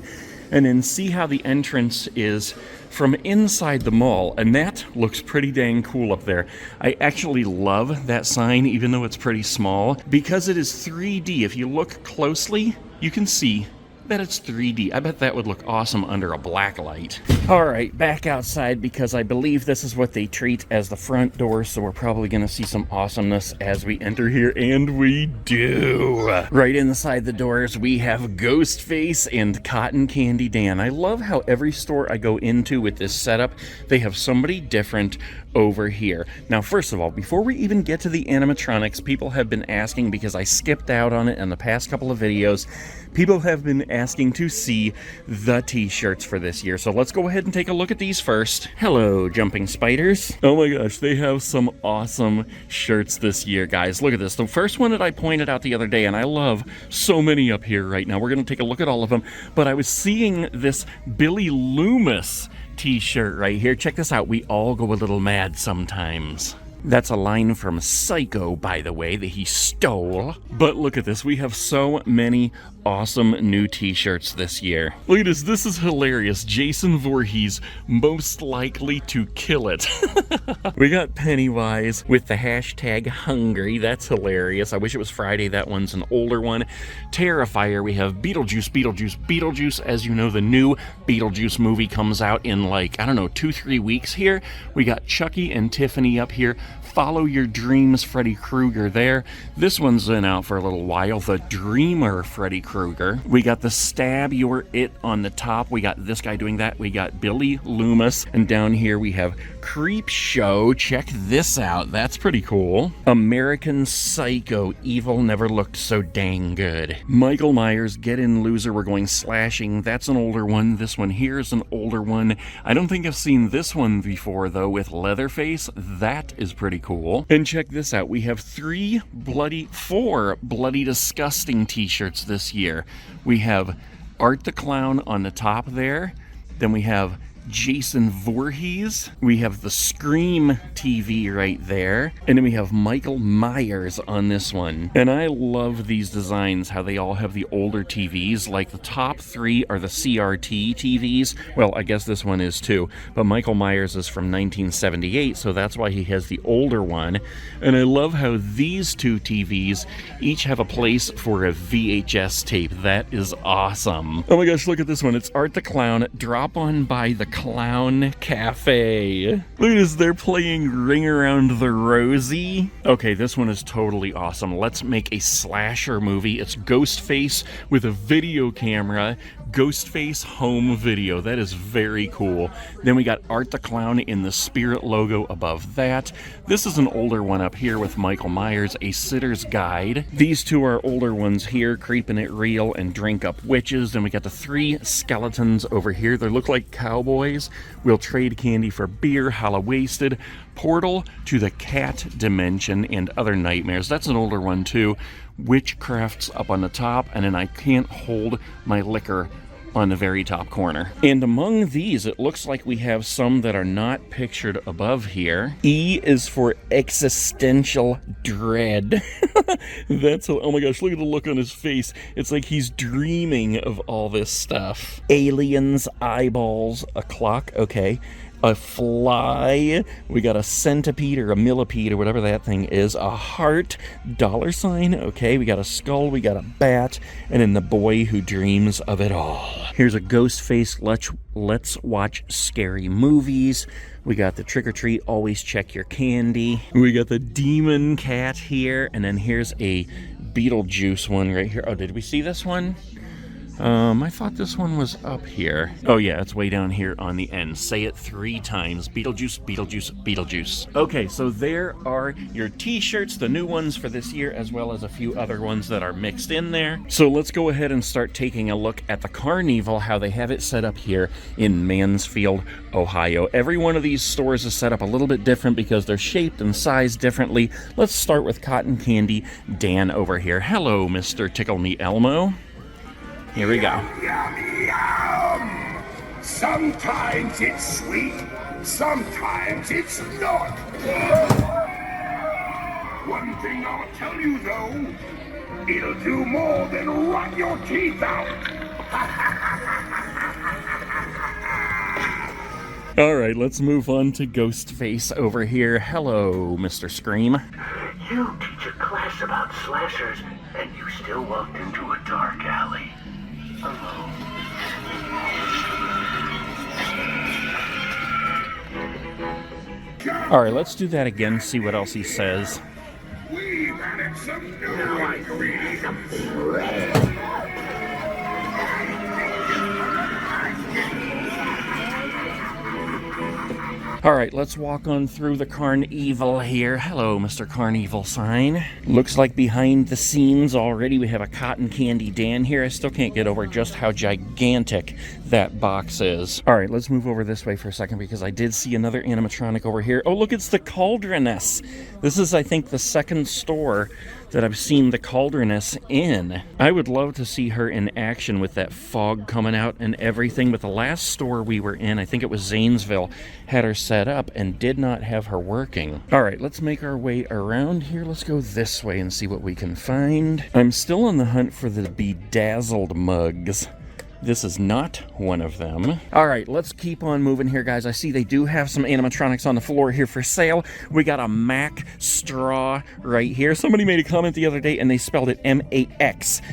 and then see how the entrance is from inside the mall, and that looks pretty dang cool up there. I actually love that sign, even though it's pretty small, because it is 3D. If you look closely, you can see that it's 3D. I bet that would look awesome under a black light. All right, back outside because I believe this is what they treat as the front door, so we're probably gonna see some awesomeness as we enter here, and we do. Right inside the doors, we have Ghostface and Cotton Candy Dan. I love how every store I go into with this setup, they have somebody different over here. Now, first of all, before we even get to the animatronics, people have been asking, because I skipped out on it in the past couple of videos, people have been asking to see the t-shirts for this year. So let's go ahead and take a look at these first. Hello, Jumping Spiders. Oh my gosh, they have some awesome shirts this year, guys. Look at this. The first one that I pointed out the other day, and I love so many up here right now. We're going to take a look at all of them, but I was seeing this Billy Loomis t-shirt right here. Check this out. We all go a little mad sometimes. That's a line from Psycho, by the way, that he stole. But look at this. We have so many awesome new t-shirts this year. Look at this. This is hilarious. Jason Voorhees, most likely to kill it. We got Pennywise with the hashtag hungry. That's hilarious. I wish it was Friday. That one's an older one. Terrifier. We have Beetlejuice, Beetlejuice, Beetlejuice. As you know, the new Beetlejuice movie comes out in like, I don't know, 2-3 weeks here. We got Chucky and Tiffany up here. Follow Your Dreams, Freddy Krueger there. This one's been out for a little while. The Dreamer, Freddy Krueger. We got the Stab Your It on the top. We got this guy doing that. We got Billy Loomis. And down here we have Creep Show. Check this out. That's pretty cool. American Psycho. Evil never looked so dang good. Michael Myers, Get In Loser. We're going slashing. That's an older one. This one here is an older one. I don't think I've seen this one before, though, with Leatherface. That is pretty cool. And check this out. We have 4 Bloody Disgusting t-shirts this year. We have Art the Clown on the top there. Then we have Jason Voorhees. We have the Scream TV right there. And then we have Michael Myers on this one. And I love these designs, how they all have the older TVs. Like the top 3 are the CRT TVs. Well, I guess this one is too. But Michael Myers is from 1978, so that's why he has the older one. And I love how these 2 TVs each have a place for a VHS tape. That is awesome. Oh my gosh, look at this one. It's Art the Clown. Drop on by the Clown Cafe. Look at this, they're playing Ring Around the Rosie. Okay, this one is totally awesome. Let's make a slasher movie. It's Ghostface with a video camera. Ghostface home video. That is very cool. Then we got Art the Clown in the Spirit logo above that. This is an older one up here with Michael Myers, A Sitter's Guide. These 2 are older ones here, Creepin' It Real and Drink Up Witches. Then we got the 3 skeletons over here. They look like cowboys. We'll trade candy for beer, Hallowasted, Portal to the Cat Dimension, and Other Nightmares. That's an older one too. Witchcraft's up on the top, and then I Can't Hold My Liquor on the very top corner. And among these, it looks like we have some that are not pictured above here. E is for existential dread. That's, oh my gosh, look at the look on his face. It's like he's dreaming of all this stuff. Aliens, eyeballs, a clock, okay. A fly, we got a centipede or a millipede or whatever that thing is, a heart, $sign, okay, we got a skull, we got a bat, and then the boy who dreams of it all. Here's a ghost face, let's watch scary movies. We got the trick or treat, always check your candy. We got the demon cat here, and then here's a Beetlejuice one right here. Oh, did we see this one? I thought this one was up here. Oh yeah, it's way down here on the end. Say it 3 times. Beetlejuice, Beetlejuice, Beetlejuice. Okay, so there are your t-shirts, the new ones for this year, as well as a few other ones that are mixed in there. So let's go ahead and start taking a look at the Carnival, how they have it set up here in Mansfield, Ohio. Every one of these stores is set up a little bit different because they're shaped and sized differently. Let's start with Cotton Candy Dan over here. Hello, Mr. Tickle Me Elmo. Here we go. Yum, yum. Sometimes it's sweet, sometimes it's not. One thing I'll tell you though, it'll do more than rot your teeth out. All right, let's move on to Ghostface over here. Hello, Mr. Scream. You teach a class about slashers, and you still walked into a dark alley. Alone. All right, let's do that again, see what else he says. We've added some new ingredients. All right, let's walk on through the Carnival here. Hello, Mr. Carnival sign. Looks like behind the scenes already we have a Cotton Candy Dan here. I still can't get over just how gigantic that box is. All right, let's move over this way for a second because I did see another animatronic over here. Oh, look, it's the Cauldroness. This is, I think, the second store that I've seen the Cauldroness in. I would love to see her in action with that fog coming out and everything, but the last store we were in, I think it was Zanesville, had her set up and did not have her working. All right, let's make our way around here. Let's go this way and see what we can find. I'm still on the hunt for the Bedazzled mugs. This is not one of them. All right, let's keep on moving here, guys. I see they do have some animatronics on the floor here for sale. We got a Mack Straw right here. Somebody made a comment the other day and they spelled it M-A-X-T-R-A-W.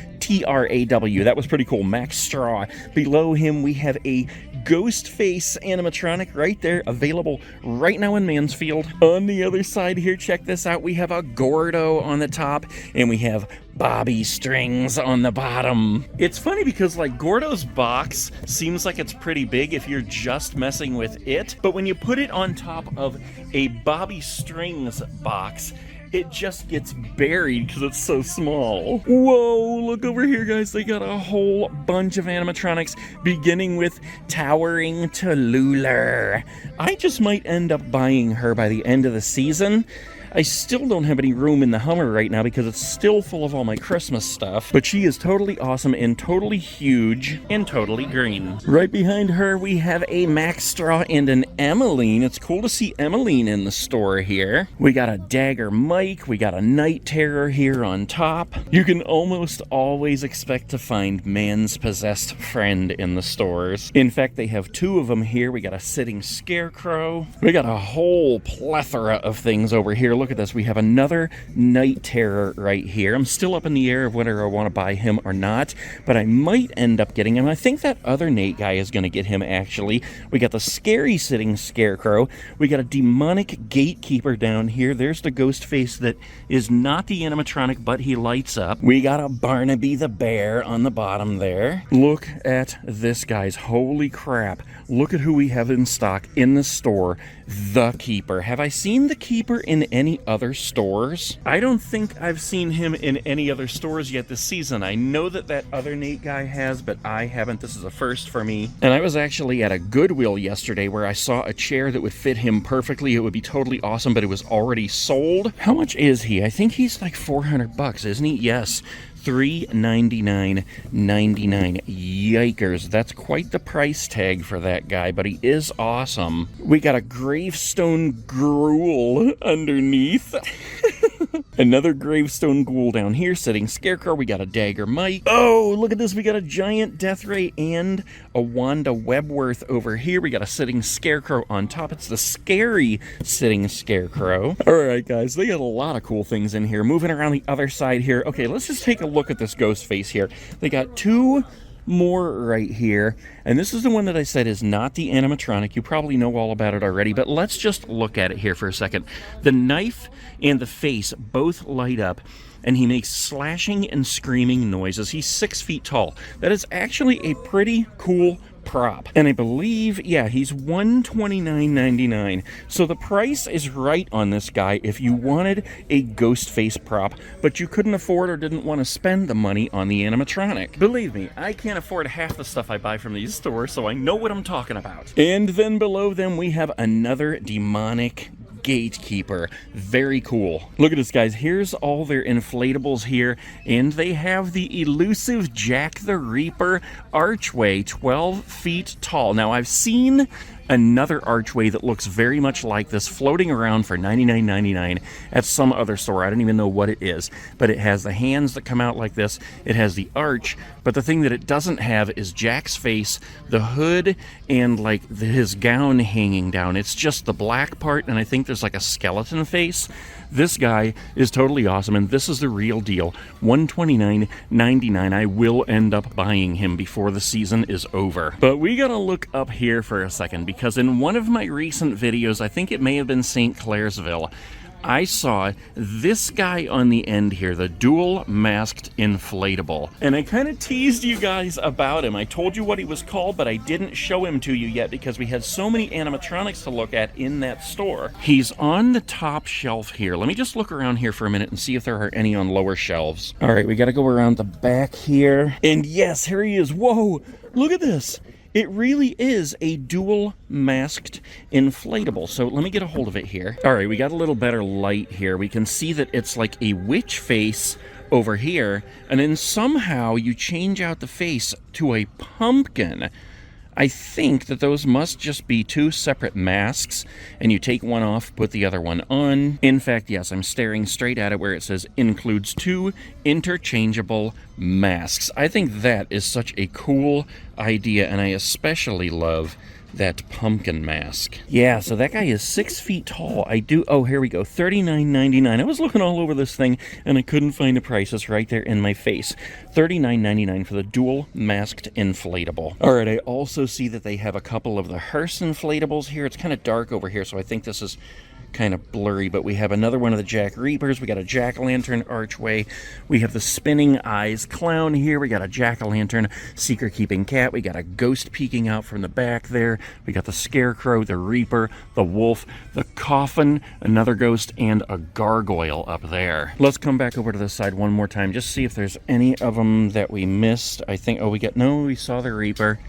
That was pretty cool, Mack Straw. Below him, we have a Ghostface animatronic right there, available right now in Mansfield. On the other side here, check this out. We have a Gordo on the top and we have Bobby Strings on the bottom. It's funny because like Gordo's box seems like it's pretty big if you're just messing with it, but when you put it on top of a Bobby Strings box, it just gets buried because it's so small. Whoa, look over here, guys. They got a whole bunch of animatronics, beginning with Towering Tallulah. I just might end up buying her by the end of the season. I still don't have any room in the Hummer right now because it's still full of all my Christmas stuff, but she is totally awesome and totally huge and totally green. Right behind her, we have a Mack Straw and an Emmeline. It's cool to see Emmeline in the store here. We got a Dagger Mike. We got a Night Terror here on top. You can almost always expect to find Man's Possessed Friend in the stores. In fact, they have 2 of them here. We got a Sitting Scarecrow. We got a whole plethora of things over here. Look at this. We have another Night Terror right here. I'm still up in the air of whether I want to buy him or not, but I might end up getting him. I think that other Nate guy is going to get him, actually. We got the Scary Sitting Scarecrow. We got a Demonic Gatekeeper down here. There's the ghost face that is not the animatronic, but he lights up. We got a Barnaby the Bear on the bottom there. Look at this, guys. Holy crap. Look at who we have in stock in the store. The Keeper. Have I seen the Keeper in any other stores? I don't think I've seen him in any other stores yet this season. I know that that other Nate guy has, but I haven't. This is a first for me. And I was actually at a Goodwill yesterday where I saw a chair that would fit him perfectly. It would be totally awesome, but it was already sold. How much is he? I think he's like $400, isn't he? Yes. $399.99. Yikers, that's quite the price tag for that guy, but he is awesome. We got a gravestone gruel underneath. Another gravestone ghoul down here, sitting Scarecrow. We got a Dagger Mike. Oh, look at this. We got a giant Death Ray and a Wanda Webworth over here. We got a sitting Scarecrow on top. It's the scary sitting Scarecrow. All right, guys, they got a lot of cool things in here. Moving around the other side here. Okay, let's just take a look at this ghost face here. They got two more right here, and this is the one that I said is not the animatronic. You probably know all about it already, but let's just look at it here for a second. The knife and the face both light up, and he makes slashing and screaming noises. He's 6 feet tall. That is actually a pretty cool prop, and I believe, yeah, he's $129.99. So the price is right on this guy if you wanted a ghost face prop, but you couldn't afford or didn't want to spend the money on the animatronic. Believe me, I can't afford half the stuff I buy from these stores, so I know what I'm talking about. And then below them we have another demonic gatekeeper. Very cool. Look at this, guys. Here's all their inflatables here, and they have the elusive Jack the Reaper archway, 12 feet tall. Now, I've seen another archway that looks very much like this floating around for $99.99 at some other store. I don't even know what it is, but it has the hands that come out like this. It has the arch, but the thing that it doesn't have is Jack's face, the hood, and like his gown hanging down. It's just the black part, and I think there's like a skeleton face. This guy is totally awesome, and this is the real deal. $129.99. I will end up buying him before the season is over. But we gotta look up here for a second, because in one of my recent videos, I think it may have been St. Clairsville, I saw this guy on the end here, the dual masked inflatable. And I kind of teased you guys about him. I told you what he was called, but I didn't show him to you yet because we had so many animatronics to look at in that store. He's on the top shelf here. Let me just look around here for a minute and see if there are any on lower shelves. All right, we got to go around the back here. And yes, here he is. Whoa, look at this. It really is a dual masked inflatable. So let me get a hold of it here. All right, we got a little better light here. We can see that it's like a witch face over here, and then somehow you change out the face to a pumpkin. I think that those must just be two separate masks, and you take one off, put the other one on. In fact, yes, I'm staring straight at it where it says includes 2 interchangeable masks. I think that is such a cool idea, and I especially love that pumpkin mask. Yeah, so that guy is 6 feet tall. Oh, here we go, $39.99. I was looking all over this thing, and I couldn't find the prices right there in my face. $39.99 for the dual masked inflatable. All right, I also see that they have a couple of the hearse inflatables here. It's kind of dark over here, so I think this is kind of blurry, but we have another one of the Jack Reapers. We got a jack-o'-lantern archway. We have the spinning eyes clown here. We got a jack-o'-lantern secret-keeping cat. We got a ghost peeking out from the back there. We got the Scarecrow, the Reaper, the wolf, the coffin, another ghost, and a gargoyle up there. Let's come back over to this side one more time, just see if there's any of them that we missed. I think, we saw the Reaper.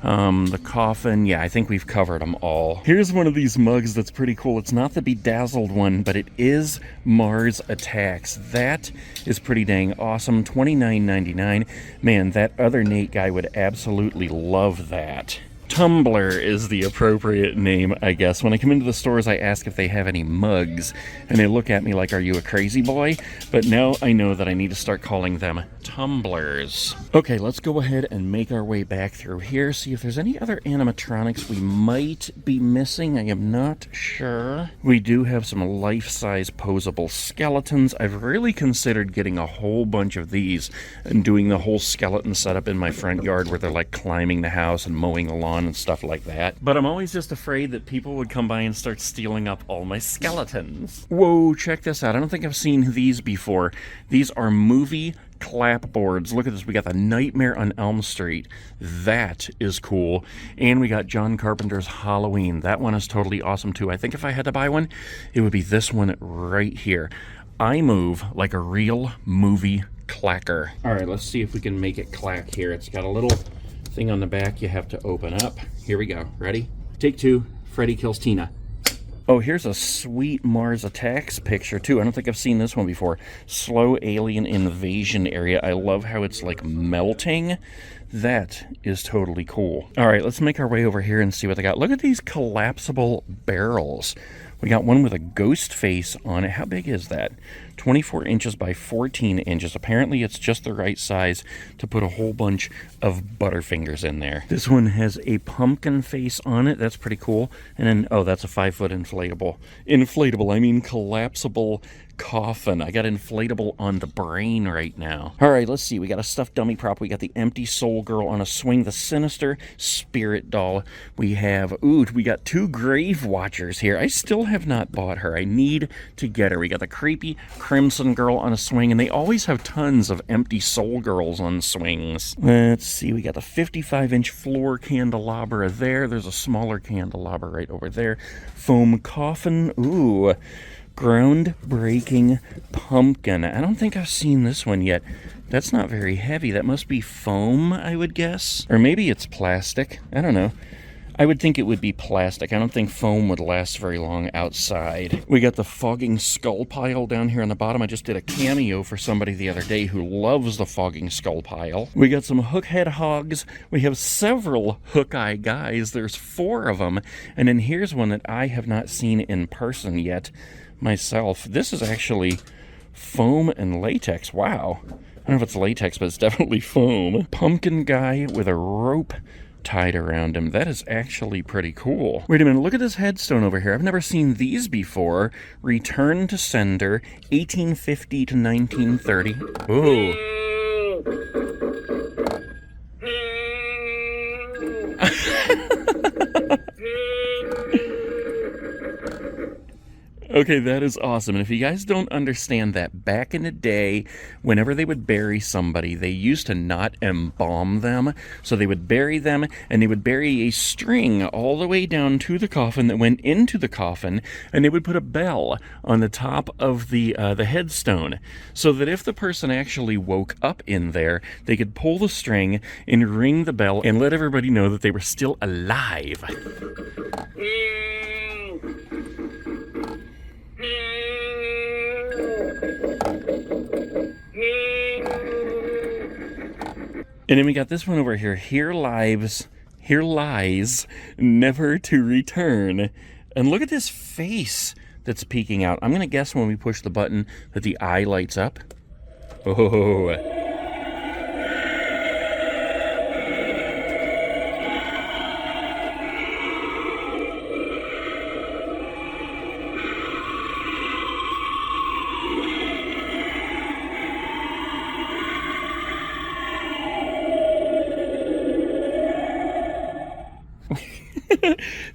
The coffin, yeah, I think we've covered them all. Here's one of these mugs that's pretty cool. It's not the bedazzled one, but it is Mars Attacks. That is pretty dang awesome. $29.99. Man, that other Nate guy would absolutely love that. Tumblr is the appropriate name, I guess. When I come into the stores, I ask if they have any mugs, and they look at me like, are you a crazy boy? But now I know that I need to start calling them tumblers. Okay, let's go ahead and make our way back through here, see if there's any other animatronics we might be missing. I am not sure. We do have some life-size posable skeletons. I've really considered getting a whole bunch of these and doing the whole skeleton setup in my front yard where they're like climbing the house and mowing the lawn and stuff like that. But I'm always just afraid that people would come by and start stealing up all my skeletons. Whoa, check this out. I don't think I've seen these before. These are movie clapboards. Look at this. We got the Nightmare on Elm Street. That is cool. And we got John Carpenter's Halloween. That one is totally awesome too. I think if I had to buy one, it would be this one right here. I move like a real movie clacker. All right, let's see if we can make it clack here. It's got a little thing on the back you have to open up. Here we go. Ready? Take 2. Freddy kills Tina. Oh, here's a sweet Mars Attacks picture, too. I don't think I've seen this one before. Slow alien invasion area. I love how it's, like, melting. That is totally cool. All right, let's make our way over here and see what they got. Look at these collapsible barrels. We got one with a ghost face on it. How big is that? 24 inches by 14 inches. Apparently it's just the right size to put a whole bunch of Butterfingers in there. This one has a pumpkin face on it. That's pretty cool. And then, oh, that's a 5-foot inflatable. Inflatable, I mean collapsible coffin. I got inflatable on the brain right now. All right, let's see. We got a stuffed dummy prop. We got the empty soul girl on a swing, the sinister spirit doll. We have, ooh, we got 2 grave watchers here. I still have not bought her. I need to get her. We got the creepy crimson girl on a swing, and they always have tons of empty soul girls on swings. Let's see. We got the 55-inch floor candelabra there. There's a smaller candelabra right over there. Foam coffin. Ooh. Groundbreaking pumpkin. I don't think I've seen this one yet. That's not very heavy. That must be foam, I would guess. Or maybe it's plastic. I don't know. I would think it would be plastic. I don't think foam would last very long outside. We got the fogging skull pile down here on the bottom. I just did a cameo for somebody the other day who loves the fogging skull pile. We got some hookhead hogs. We have several hook eye guys. There's 4 of them. And then here's one that I have not seen in person yet myself. This is actually foam and latex. Wow. I don't know if it's latex, but it's definitely foam. Pumpkin guy with a rope tied around him. That is actually pretty cool. Wait a minute, look at this headstone over here. I've never seen these before. Return to sender, 1850 to 1930. Ooh. Okay, that is awesome. And if you guys don't understand that, back in the day, whenever they would bury somebody, they used to not embalm them. So they would bury them, and they would bury a string all the way down to the coffin that went into the coffin, and they would put a bell on the top of the headstone, so that if the person actually woke up in there, they could pull the string and ring the bell and let everybody know that they were still alive. And then we got this one over here. Here lies, never to return. And look at this face that's peeking out. I'm going to guess when we push the button that the eye lights up. Oh.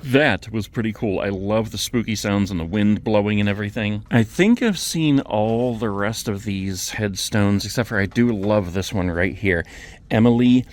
That was pretty cool. I love the spooky sounds and the wind blowing and everything. I think I've seen all the rest of these headstones, except for I do love this one right here. Emily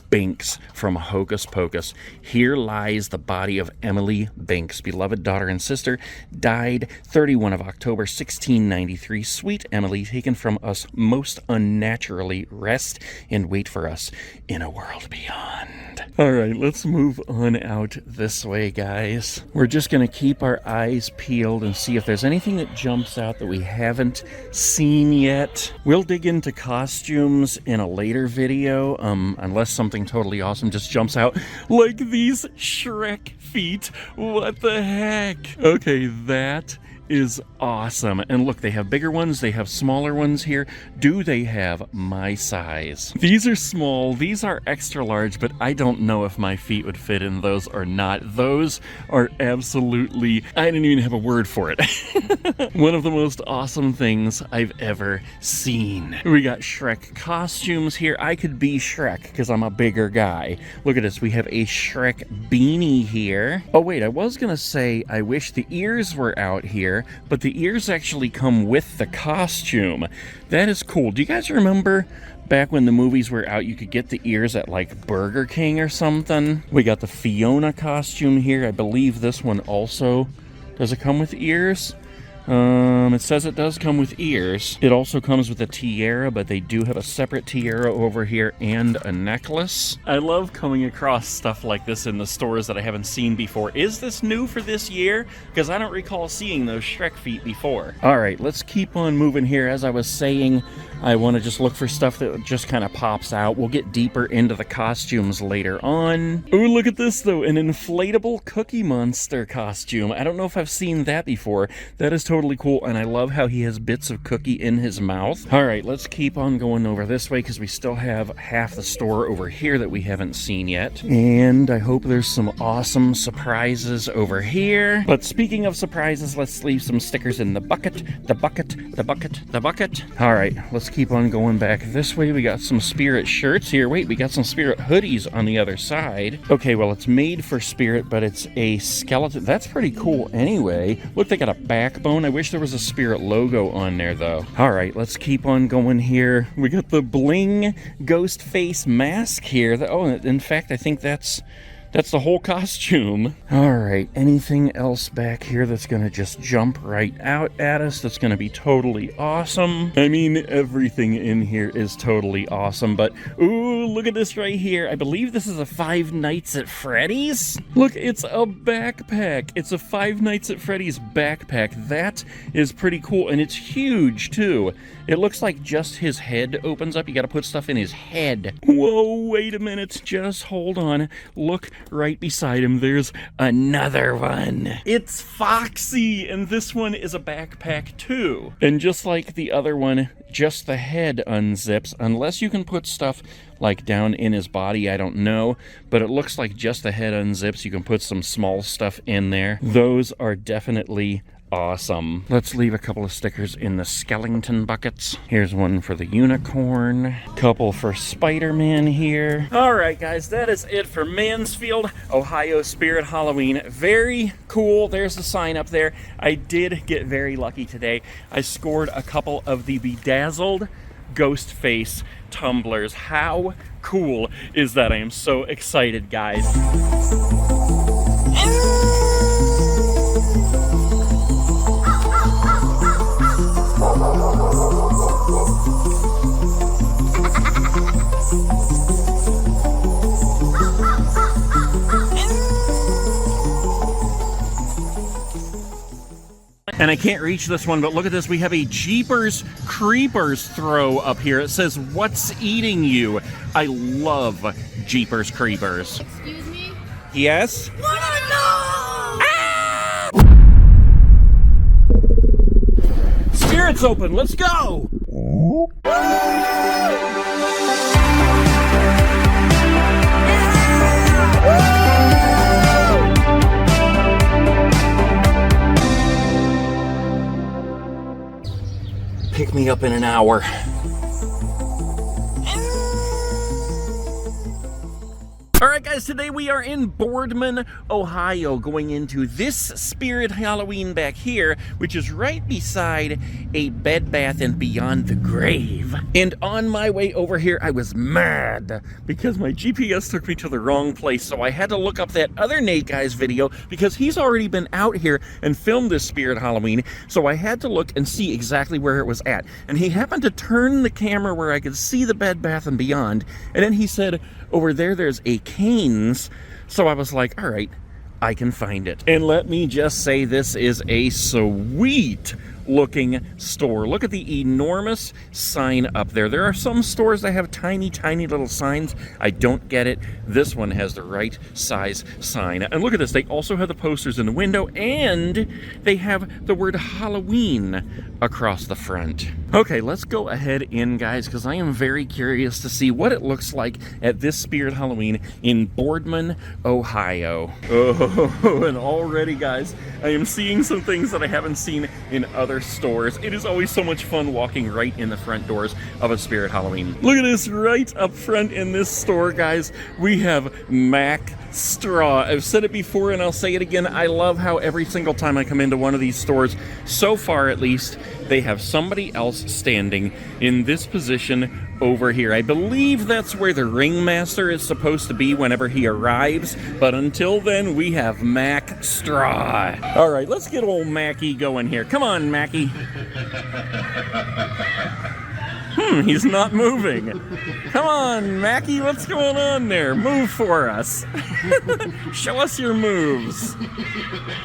Binks from Hocus Pocus. Here lies the body of Emily Binks, beloved daughter and sister, died 31 of October 1693. Sweet Emily, taken from us most unnaturally, rest and wait for us in a world beyond. All right, let's move on out this way, guys. We're just going to keep our eyes peeled and see if there's anything that jumps out that we haven't seen yet. We'll dig into costumes in a later video, unless something totally awesome just jumps out, like these Shrek feet. What the heck? Okay, that is awesome. And look, they have bigger ones, they have smaller ones here. Do they have my size? These are small, these are extra large, but I don't know if my feet would fit in those or not. Those are absolutely, I didn't even have a word for it. One of the most awesome things I've ever seen. We got Shrek costumes here. I could be Shrek because I'm a bigger guy. Look at this, we have a Shrek beanie here. Oh wait, I was gonna say I wish the ears were out here, but the ears actually come with the costume. That is cool. Do you guys remember back when the movies were out, you could get the ears at like Burger King or something? We got the Fiona costume here. I believe this one also, does it come with ears? It says it does come with ears. It also comes with a tiara, but they do have a separate tiara over here and a necklace. I love coming across stuff like this in the stores that I haven't seen before. Is this new for this year? Because I don't recall seeing those Shrek feet before. All right, let's keep on moving here. As I was saying, I want to just look for stuff that just kind of pops out. We'll get deeper into the costumes later on. Oh, look at this though, an inflatable Cookie Monster costume. I don't know if I've seen that before. That is totally cool, and I love how he has bits of cookie in his mouth. All right, let's keep on going over this way because we still have half the store over here that we haven't seen yet. And I hope there's some awesome surprises over here. But speaking of surprises, let's leave some stickers in the bucket, the bucket, the bucket, the bucket. All right, let's keep on going back this way. We got some Spirit shirts here. Wait, we got some Spirit hoodies on the other side. Okay, well, it's made for Spirit, but it's a skeleton. That's pretty cool anyway. Look, they got a backbone. I wish there was a Spirit logo on there, though. All right, let's keep on going here. We got the bling ghost face mask here. Oh, in fact, I think that's the whole costume. All right, anything else back here that's gonna just jump right out at us that's gonna be totally awesome? I mean, everything in here is totally awesome, but ooh, look at this right here. I believe this is a Five Nights at Freddy's. Look, it's a backpack. It's a Five Nights at Freddy's backpack. That is pretty cool, and it's huge too. It looks like just his head opens up. You gotta put stuff in his head. Whoa, wait a minute, just hold on. Look right beside him, there's another one. It's Foxy, and this one is a backpack too. And just like the other one, just the head unzips, unless you can put stuff like down in his body, I don't know, but it looks like just the head unzips. You can put some small stuff in there. Those are definitely awesome. Let's leave a couple of stickers in the skeleton buckets. Here's one for the unicorn, couple for Spider-Man here. All right, guys, that is it for Mansfield, Ohio Spirit Halloween. Very cool. There's the sign up there. I did get very lucky today. I scored a couple of the bedazzled ghost face tumblers. How cool is that? I am so excited, guys. And I can't reach this one, but look at this. We have a Jeepers Creepers throw up here. It says, "What's eating you?" I love Jeepers Creepers. Excuse me? Yes? Spirit's open. Let's go. Pick me up in an hour. All right, guys, today we are in Boardman, Ohio, going into this Spirit Halloween back here, which is right beside a Bed Bath & Beyond the Grave. And on my way over here, I was mad because my GPS took me to the wrong place, so I had to look up that other Nate guy's video because he's already been out here and filmed this Spirit Halloween, so I had to look and see exactly where it was at. And he happened to turn the camera where I could see the Bed Bath & Beyond, and then he said, over there's a Cane's. So I was like, all right, I can find it. And let me just say, this is a sweet looking store. Look at the enormous sign up there. There are some stores that have tiny, tiny little signs. I don't get it. This one has the right size sign. And look at this. They also have the posters in the window, and they have the word Halloween across the front. Okay, let's go ahead in, guys, because I am very curious to see what it looks like at this Spirit Halloween in Boardman, Ohio. Oh, and already, guys, I am seeing some things that I haven't seen in other stores. It is always so much fun walking right in the front doors of a Spirit Halloween. Look at this right up front in this store, guys. We have Mac straw. I've said it before and I'll say it again. I love how every single time I come into one of these stores, so far at least, they have somebody else standing in this position over here. I believe that's where the ringmaster is supposed to be whenever he arrives, but until then, we have Mac Straw. All right, let's get old Mackie going here. Come on, Mackie. He's not moving. Come on, Mackie, what's going on there? Move for us. Show us your moves.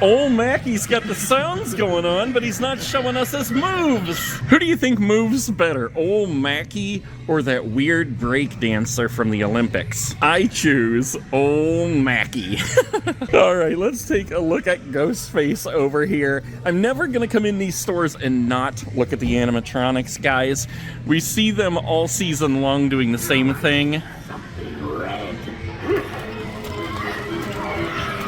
Old Mackie's got the sounds going on, but he's not showing us his moves. Who do you think moves better, old Mackie or that weird break dancer from the Olympics? I choose old Mackie. All right, let's take a look at Ghostface over here. I'm never gonna come in these stores and not look at the animatronics, guys. We see them all season long doing the same thing.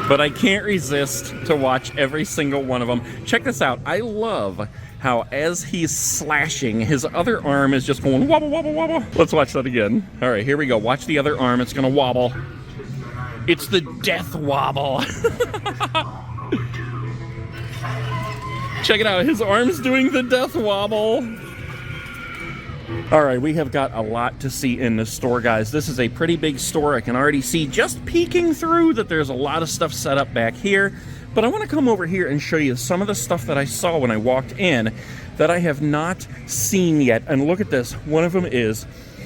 But I can't resist to watch every single one of them. Check this out. I love how as he's slashing, his other arm is just going wobble, wobble, wobble. Let's watch that again. All right, here we go. Watch the other arm. It's gonna wobble. It's the death wobble. Check it out. His arm's doing the death wobble. All right, we have got a lot to see in this store, guys. This is a pretty big store. I can already see just peeking through that there's a lot of stuff set up back here. But I want to come over here and show you some of the stuff that I saw when I walked in that I have not seen yet. And look at this. One of them is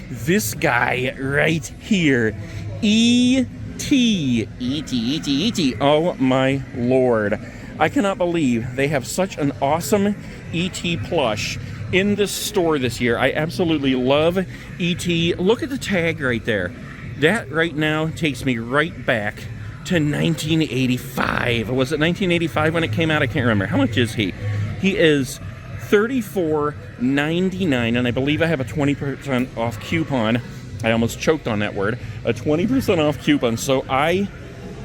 this guy right here. E.T. E.T. Oh, my Lord. I cannot believe they have such an awesome E.T. plush in this store this year. I absolutely love E.T. Look at the tag right there. That right now takes me right back to 1985. Was it 1985 when it came out? I can't remember. How much is he? He is $34.99, and I believe I have a 20% off coupon. I almost choked on that word. A 20% off coupon, so I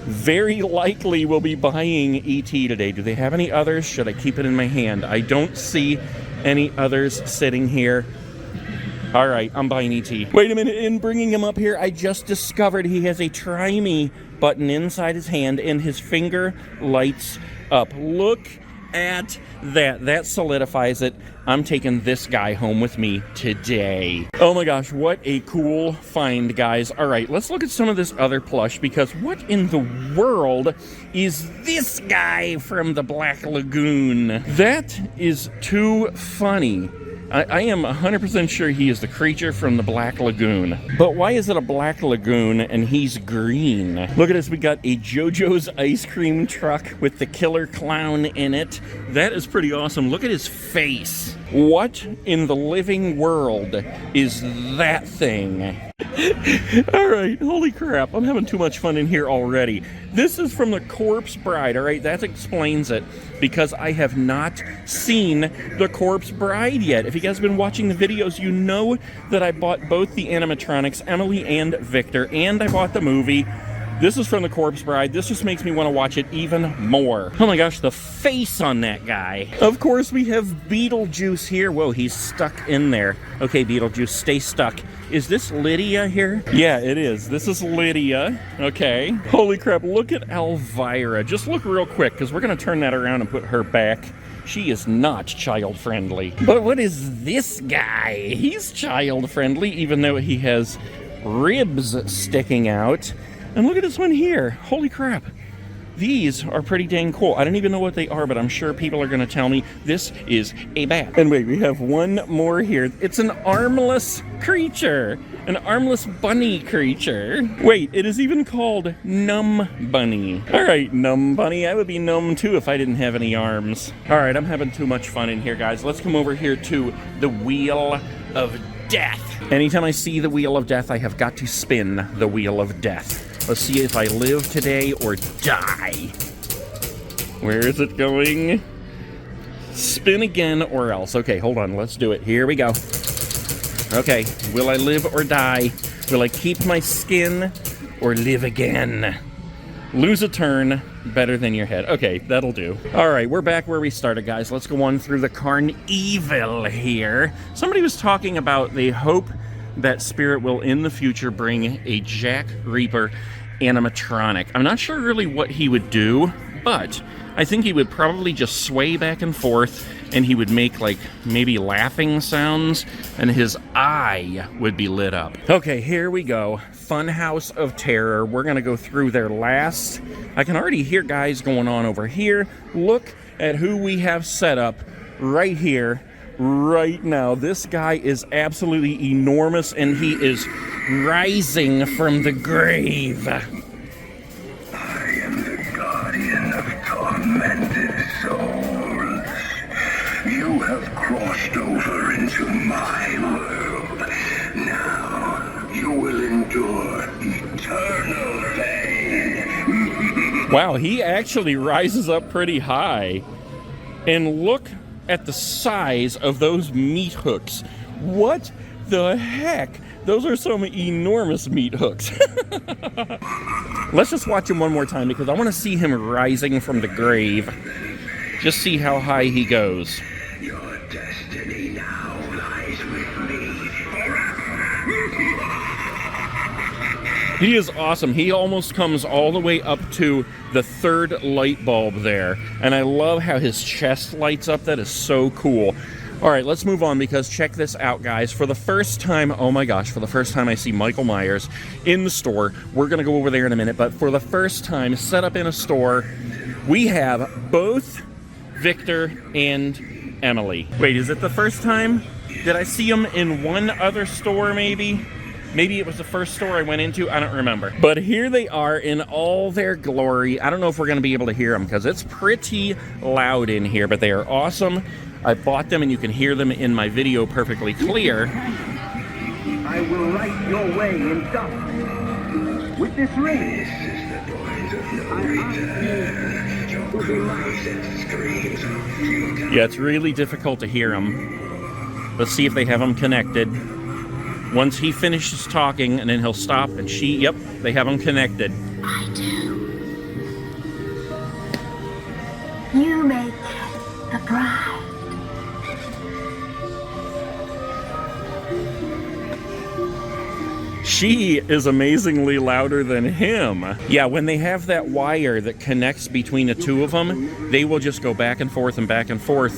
very likely will be buying E.T. today. Do they have any others? Should I keep it in my hand? I don't see any others sitting here. All right, I'm buying E.T. Wait a minute, in bringing him up here, I just discovered he has a try me button inside his hand and his finger lights up. Look at that. That solidifies it. I'm taking this guy home with me today. Oh my gosh, what a cool find, guys. All right, let's look at some of this other plush, because what in the world is this guy from the Black Lagoon? That is too funny. I am 100% sure he is the creature from the Black Lagoon. But why is it a Black Lagoon and he's green? Look at this, we got a JoJo's ice cream truck with the killer clown in it. That is pretty awesome. Look at his face. What in the living world is that thing? All right, holy crap, I'm having too much fun in here already. This is from the Corpse Bride, all right? That explains it, because I have not seen the Corpse Bride yet. If you guys have been watching the videos, you know that I bought both the animatronics, Emily and Victor, and I bought the movie. This is from the Corpse Bride. This just makes me want to watch it even more. Oh my gosh, the face on that guy. Of course, we have Beetlejuice here. Whoa, he's stuck in there. Okay, Beetlejuice, stay stuck. Is this Lydia here? Yeah, it is. This is Lydia. Okay. Holy crap, look at Elvira. Just look real quick, because we're going to turn that around and put her back. She is not child-friendly. But what is this guy? He's child-friendly, even though he has ribs sticking out. And look at this one here. Holy crap. These are pretty dang cool. I don't even know what they are, but I'm sure people are going to tell me this is a bat. And wait, we have one more here. It's an armless creature. An armless bunny creature. Wait, it is even called Numb Bunny. All right, Numb Bunny. I would be numb too if I didn't have any arms. All right, I'm having too much fun in here, guys. Let's come over here to the Wheel of Death. Anytime I see the Wheel of Death, I have got to spin the Wheel of Death. Let's see if I live today or die. Where is it going? Spin again or else. Okay, hold on. Let's do it. Here we go. Okay, will I live or die? Will I keep my skin or live again? Lose a turn, better than your head. Okay, that'll do. All right, we're back where we started, guys. Let's go on through the Carnival here. Somebody was talking about they hope that Spirit will in the future bring a Jack Reaper animatronic. I'm not sure really what he would do, but I think he would probably just sway back and forth, and he would make like maybe laughing sounds, and his eye would be lit up. Okay, here we go. Funhouse of Terror. We're gonna go through their last. I can already hear guys going on over here. Look at who we have set up right here, right now. This guy is absolutely enormous, and he is rising from the grave. I am the guardian of tormented souls. You have crossed over into my world. Now you will endure eternal pain. Wow, he actually rises up pretty high. And look at the size of those meat hooks. What the heck? Those are some enormous meat hooks. Let's just watch him one more time because I want to see him rising from the grave. Just see how high he goes. Your destiny now lies with me forever. He is awesome. He almost comes all the way up to the third light bulb there. And I love how his chest lights up. That is so cool. All right, let's move on because check this out, guys. For the first time, oh my gosh, for the first time I see Michael Myers in the store. We're going to go over there in a minute, but for the first time, set up in a store, we have both Victor and Emily. Wait, is it the first time? Did I see them in one other store, maybe? Maybe it was the first store I went into. I don't remember. But here they are in all their glory. I don't know if we're going to be able to hear them because it's pretty loud in here, but they are awesome. I bought them and you can hear them in my video perfectly clear. I will light your way in darkness with this ring. This is the point of no return. Your cries and screams of futility. Yeah, it's really difficult to hear them. Let's see if they have them connected. Once he finishes talking, and then he'll stop, and yep, they have them connected. I do. You make the bride. She is amazingly louder than him. Yeah, when they have that wire that connects between the two of them, they will just go back and forth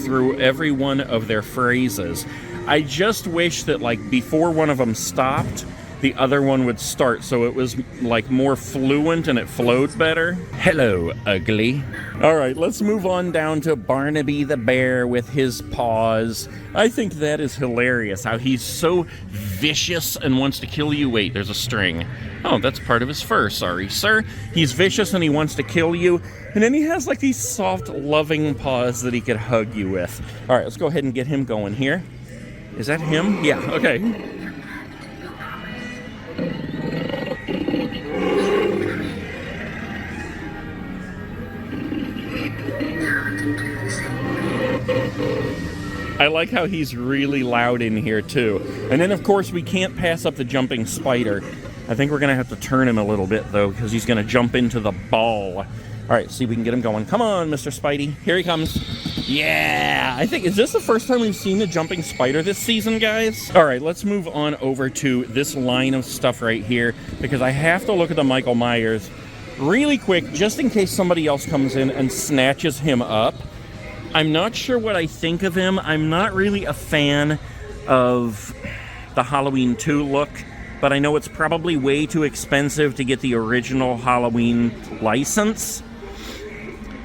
through every one of their phrases. I just wish that, like, before one of them stopped, the other one would start so it was, like, more fluent and it flowed better. Hello, ugly. All right, let's move on down to Barnaby the bear with his paws. I think that is hilarious, how he's so vicious and wants to kill you. Wait, there's a string. Oh, that's part of his fur. Sorry, sir. He's vicious and he wants to kill you. And then he has, like, these soft, loving paws that he could hug you with. All right, let's go ahead and get him going here. Is that him? Yeah, okay. I like how he's really loud in here, too. And then, of course, we can't pass up the jumping spider. I think we're going to have to turn him a little bit, though, because he's going to jump into the ball. All right, see if we can get him going. Come on, Mr. Spidey. Here he comes. Yeah! I think, is this the first time we've seen the jumping spider this season, guys? All right, let's move on over to this line of stuff right here, because I have to look at the Michael Myers really quick, just in case somebody else comes in and snatches him up. I'm not sure what I think of him. I'm not really a fan of the Halloween 2 look, but I know it's probably way too expensive to get the original Halloween license.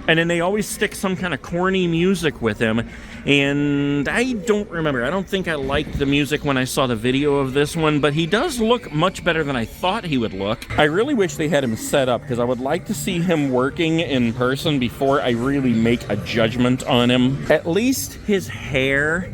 And then they always stick some kind of corny music with him, and I don't remember. I don't think I liked the music when I saw the video of this one, but he does look much better than I thought he would look. I really wish they had him set up, because I would like to see him working in person before I really make a judgment on him. At least his hair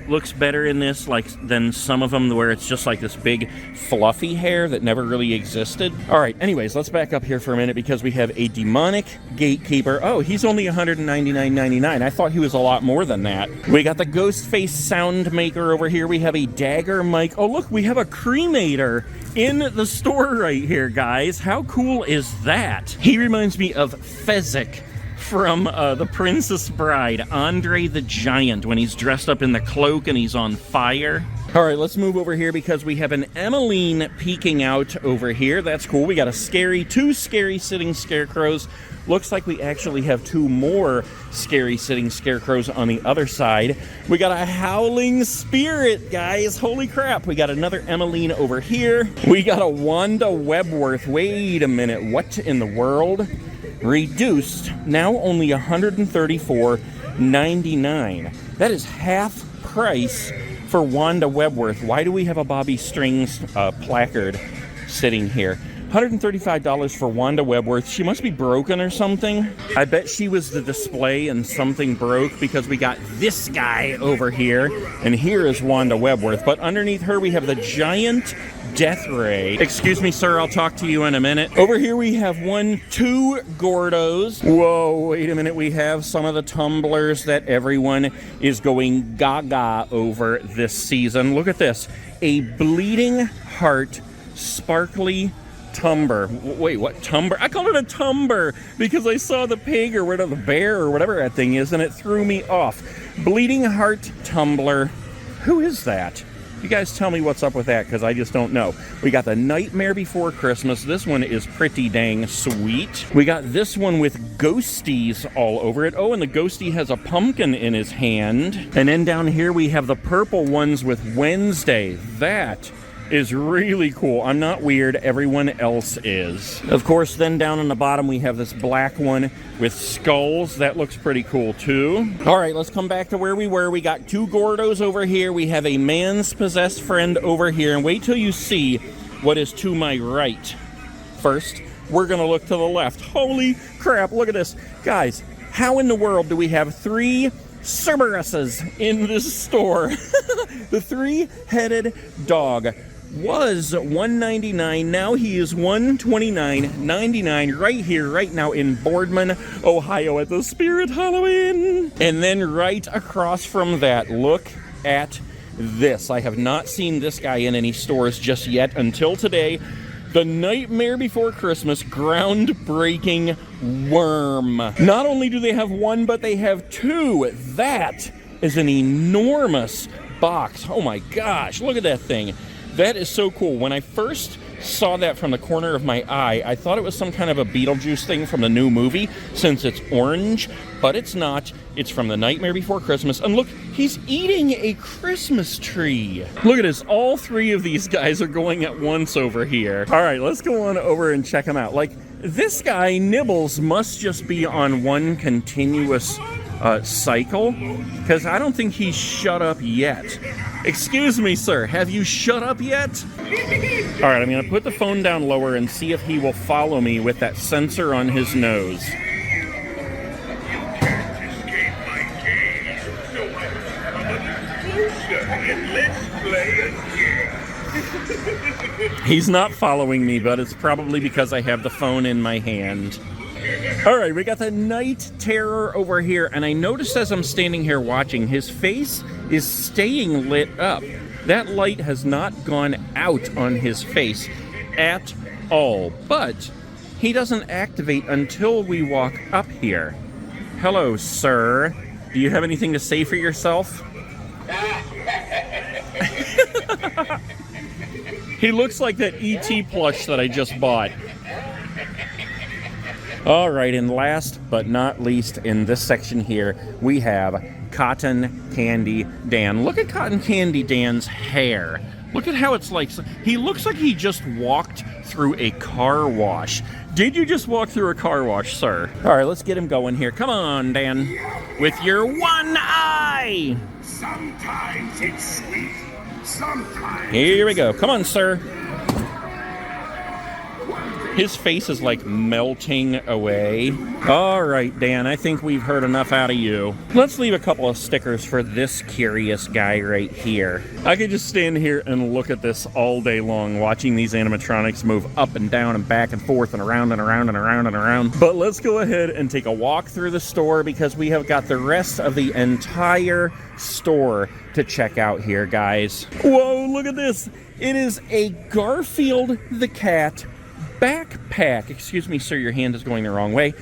looks better in this, like, than some of them where it's just like this big fluffy hair that never really existed. All right, anyways, let's back up here for a minute because we have a demonic gatekeeper. Oh, he's only $199.99. I thought he was a lot more than that. We got the Ghostface sound maker over here. We have a dagger mic. Oh, look, we have a cremator in the store right here, guys. How cool is that? He reminds me of Fezzik from The Princess Bride, Andre the Giant, when he's dressed up in the cloak and he's on fire. All right, let's move over here because we have an Emmeline peeking out over here. That's cool. We got two scary sitting scarecrows. Looks like we actually have 2 more scary sitting scarecrows on the other side. We got a howling spirit, guys. Holy crap. We got another Emmeline over here. We got a Wanda Webworth. Wait a minute. What in the world? Reduced. Now only $134.99. That is half price for Wanda Webworth. Why do we have a Bobby Strings placard sitting here? $135 for Wanda Webworth. She must be broken or something. I bet she was the display and something broke, because we got this guy over here, and here is Wanda Webworth. But underneath her, we have the giant Death Ray. Excuse me, sir, I'll talk to you in a minute. Over here we have 2 Gordos. Whoa, wait a minute. We have some of the tumblers that everyone is going gaga over this season. Look at this. A Bleeding Heart sparkly Tumber. Wait, what? Tumber? I call it a Tumber because I saw the pig or whatever, the bear or whatever that thing is, and it threw me off. Bleeding Heart Tumbler. Who is that? You guys tell me what's up with that, because I just don't know. We got the Nightmare Before Christmas. This one is pretty dang sweet. We got this one with ghosties all over it. Oh, and the ghostie has a pumpkin in his hand. And then down here we have the purple ones with Wednesday. That is really cool. I'm not weird. Everyone else is. Of course, then down on the bottom, we have this black one with skulls. That looks pretty cool, too. All right, let's come back to where we were. We got 2 Gordos over here. We have a man's possessed friend over here. And wait till you see what is to my right. First, we're going to look to the left. Holy crap, look at this. Guys, how in the world do we have 3 Cerberuses in this store? The 3-headed dog was $199. Now he is $129.99 right here, right now in Boardman, Ohio at the Spirit Halloween. And then right across from that, look at this. I have not seen this guy in any stores just yet until today. The Nightmare Before Christmas groundbreaking worm. Not only do they have 1, but they have 2. That is an enormous box. Oh my gosh, look at that thing. That is so cool. When I first saw that from the corner of my eye, I thought it was some kind of a Beetlejuice thing from the new movie, since it's orange, but it's not. It's from the Nightmare Before Christmas. And look, he's eating a Christmas tree. Look at this. All 3 of these guys are going at once over here. All right, let's go on over and check them out. Like, this guy, Nibbles, must just be on one continuous cycle, because I don't think he's shut up yet. Excuse me, sir, have you shut up yet? All right, I'm going to put the phone down lower and see if he will follow me with that sensor on his nose. You can't escape my gaze, so I'm closer and let's play again. He's not following me, but it's probably because I have the phone in my hand. All right, we got the Night Terror over here, and I noticed as I'm standing here watching, his face is staying lit up. That light has not gone out on his face at all, but he doesn't activate until we walk up here. Hello, sir. Do you have anything to say for yourself? He looks like that E.T. plush that I just bought. All right, and last but not least in this section here, we have Cotton Candy Dan. Look at Cotton Candy Dan's hair. Look at how it's like, he looks like he just walked through a car wash. Did you just walk through a car wash, sir? All right, let's get him going here. Come on, Dan. With your one eye. Sometimes it's sweet, sometimes. Here we go. Come on, sir. His face is like melting away. All right, Dan, I think we've heard enough out of you. Let's leave a couple of stickers for this curious guy right here. I could just stand here and look at this all day long, watching these animatronics move up and down and back and forth and around and around and around and around. But let's go ahead and take a walk through the store, because we have got the rest of the entire store to check out here, guys. Whoa, look at this. It is a Garfield the Cat backpack. Excuse me, sir, your hand is going the wrong way.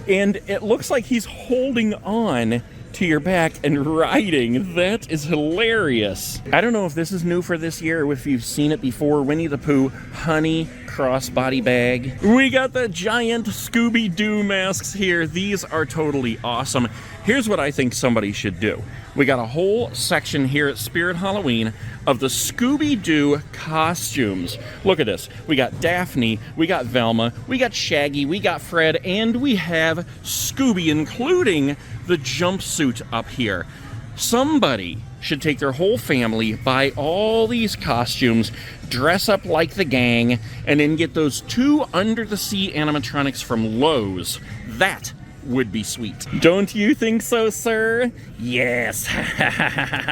And it looks like he's holding on to your back and riding. That is hilarious. I don't know if this is new for this year or if you've seen it before. Winnie the Pooh honey crossbody bag. We got the giant Scooby-Doo masks here. These are totally awesome. Here's what I think somebody should do. We got a whole section here at Spirit Halloween of the Scooby-Doo costumes. Look at this. We got Daphne, we got Velma, we got Shaggy, we got Fred, and we have Scooby, including the jumpsuit up here. Somebody should take their whole family, buy all these costumes, dress up like the gang, and then get those 2 under-the-sea animatronics from Lowe's. That would be sweet. Don't you think so, sir? Yes.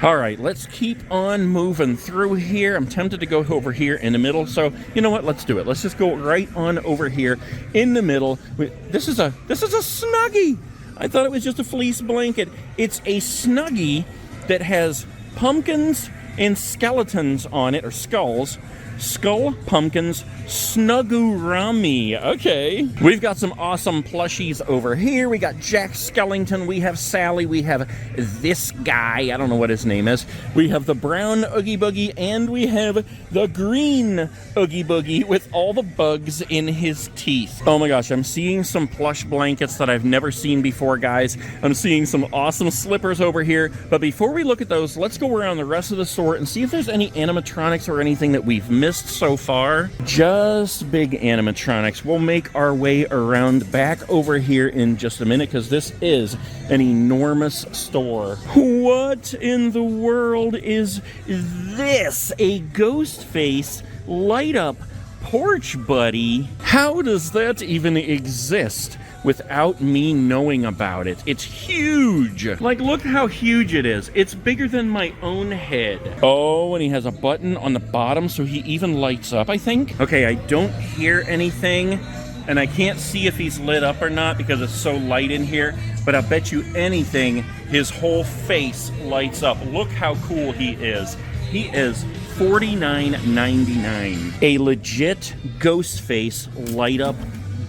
All right, let's keep on moving through here. I'm tempted to go over here in the middle, so you know what? Let's do it. Let's just go right on over here in the middle. This is a Snuggie. I thought it was just a fleece blanket. It's a Snuggie that has pumpkins and skeletons on it, or skulls. Skull Pumpkins Snuggurami. Okay. We've got some awesome plushies over here. We got Jack Skellington. We have Sally. We have this guy. I don't know what his name is. We have the brown Oogie Boogie, and we have the green Oogie Boogie with all the bugs in his teeth. Oh my gosh, I'm seeing some plush blankets that I've never seen before, guys. I'm seeing some awesome slippers over here. But before we look at those, let's go around the rest of the store and see if there's any animatronics or anything that we've missed so far. Just big animatronics. We'll make our way around back over here in just a minute because this is an enormous store. What in the world is this? A Ghostface light up porch buddy? How does that even exist without me knowing about it? It's huge. Like, look how huge it is. It's bigger than my own head. Oh, and he has a button on the bottom so he even lights up, I think. Okay, I don't hear anything, and I can't see if he's lit up or not because it's so light in here, but I bet you anything his whole face lights up. Look how cool he is. He is $49.99. A legit Ghostface light up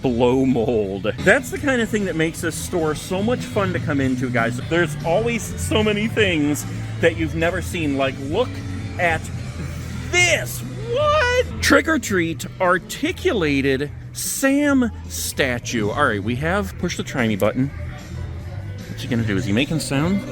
blow mold. That's the kind of thing that makes this store so much fun to come into, guys. There's always so many things that you've never seen. Like, look at this. What? Trick or Treat articulated Sam statue. All right, we have push the try me button. What's he gonna do? Is he making sound?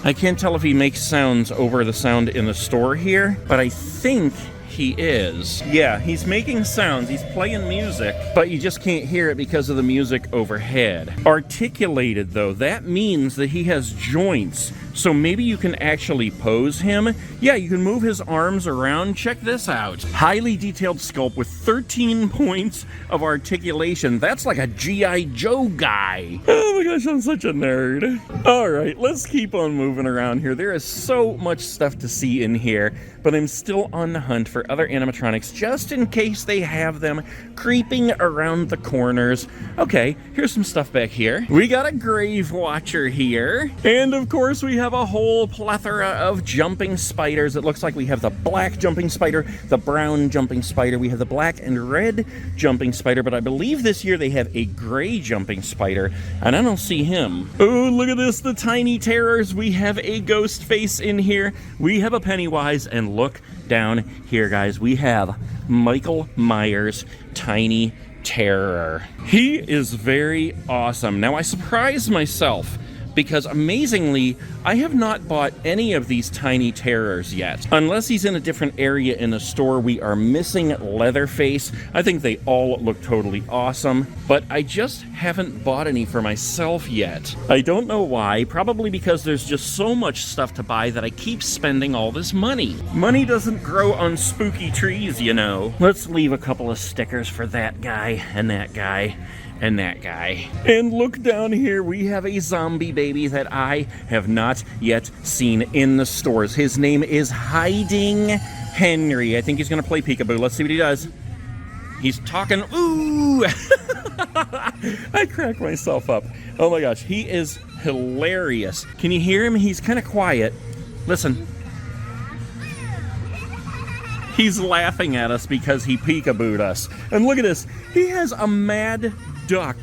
I can't tell if he makes sounds over the sound in the store here, but I think he is. Yeah, he's making sounds, he's playing music, but you just can't hear it because of the music overhead. Articulated, though, that means that he has joints, so maybe you can actually pose him. Yeah, you can move his arms around. Check this out. Highly detailed sculpt with 13 points of articulation. That's like a G.I. Joe guy. Oh my gosh, I'm such a nerd. All right, let's keep on moving around here. There is so much stuff to see in here, but I'm still on the hunt for other animatronics just in case they have them creeping around the corners. Okay, here's some stuff back here. We got a Grave Watcher here, and of course we have a whole plethora of jumping spiders. It looks like we have the black jumping spider, the brown jumping spider, we have the black and red jumping spider, but I believe this year they have a gray jumping spider, and I don't see him. Oh, look at this, the Tiny Terrors. We have a Ghostface in here, we have a Pennywise, and look down here, guys, we have Michael Myers Tiny Terror. He is very awesome. Now, I surprised myself because amazingly, I have not bought any of these Tiny Terrors yet. Unless he's in a different area in the store, we are missing Leatherface. I think they all look totally awesome, but I just haven't bought any for myself yet. I don't know why, probably because there's just so much stuff to buy that I keep spending all this money. Money doesn't grow on spooky trees, you know. Let's leave a couple of stickers for that guy and that guy and that guy. And look down here, we have a zombie baby that I have not yet seen in the stores. His name is Hiding Henry. I think he's gonna play peekaboo. Let's see what he does. He's talking, ooh! I crack myself up. Oh my gosh, he is hilarious. Can you hear him? He's kind of quiet. Listen. He's laughing at us because he peekabooed us. And look at this, he has a mad duck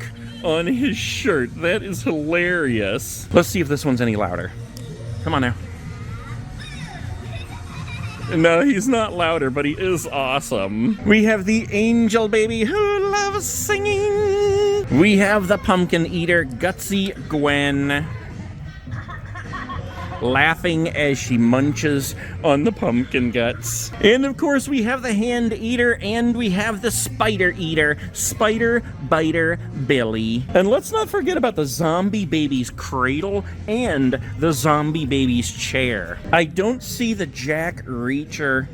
on his shirt. That is hilarious. Let's see if this one's any louder. Come on now. No, he's not louder, but he is awesome. We have the angel baby who loves singing. We have the pumpkin eater, Gutsy Gwen, laughing as she munches on the pumpkin guts. And of course we have the hand eater and we have the spider eater, Spider Biter Billy. And let's not forget about the zombie baby's cradle and the zombie baby's chair. I don't see the Jack Reacher.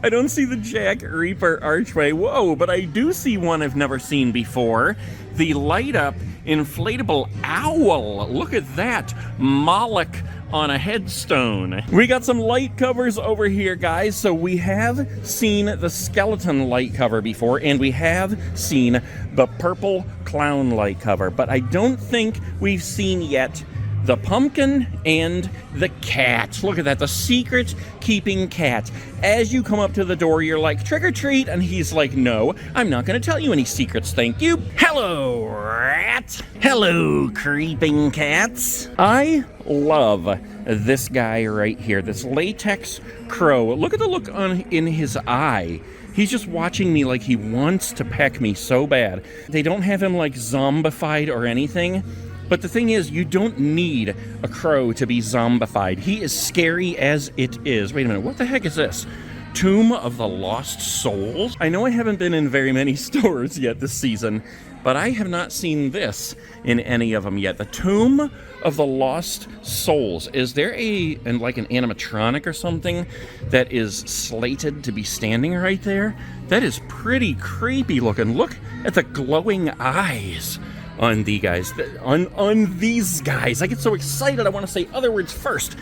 I don't see the Jack Reaper archway. Whoa, but I do see one I've never seen before. The light up inflatable owl. Look at that. Moloch on a headstone. We got some light covers over here, guys. So we have seen the skeleton light cover before, and we have seen the purple clown light cover, but I don't think we've seen yet the pumpkin and the cat. Look at that, the secret keeping cat. As you come up to the door, you're like, trick or treat, and he's like, no, I'm not gonna tell you any secrets, thank you. Hello, rat. Hello, creeping cats. I love this guy right here, this latex crow. Look at the look in his eye. He's just watching me like he wants to peck me so bad. They don't have him like zombified or anything. But the thing is, you don't need a crow to be zombified. He is scary as it is. Wait a minute, what the heck is this? Tomb of the Lost Souls? I know I haven't been in very many stores yet this season, but I have not seen this in any of them yet. The Tomb of the Lost Souls. Is there like an animatronic or something that is slated to be standing right there? That is pretty creepy looking. Look at the glowing eyes on these guys. I get so excited I want to say other words first.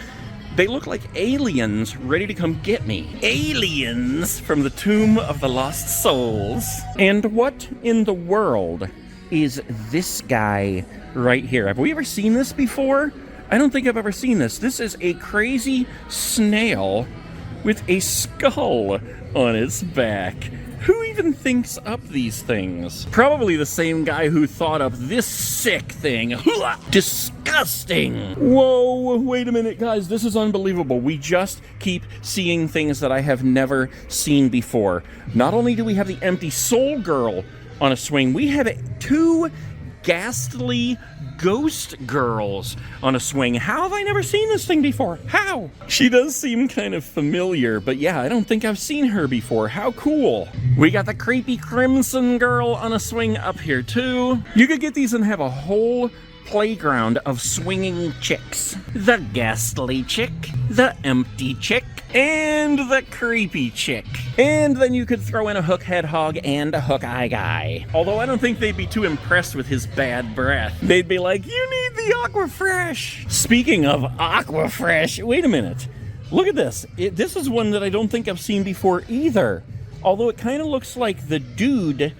They look like aliens ready to come get me. Aliens from the Tomb of the Lost Souls. And what in the world is this guy right here? Have we ever seen this before? I don't think I've ever seen this. This is a crazy snail with a skull on its back. Who even thinks up these things? Probably the same guy who thought up this sick thing. Disgusting. Whoa, wait a minute, guys. This is unbelievable. We just keep seeing things that I have never seen before. Not only do we have the empty soul girl on a swing, we have two ghastly ghost girls on a swing. How have I never seen this thing before? How? She does seem kind of familiar, but yeah, I don't think I've seen her before. How cool. We got the creepy crimson girl on a swing up here too. You could get these and have a whole playground of swinging chicks. The ghastly chick, the empty chick, and the creepy chick. And then you could throw in a hook head hog and a hook eye guy. Although I don't think they'd be too impressed with his bad breath. They'd be like, you need the Aquafresh. Speaking of Aquafresh, wait a minute. Look at this. This is one that I don't think I've seen before either. Although it kind of looks like the dude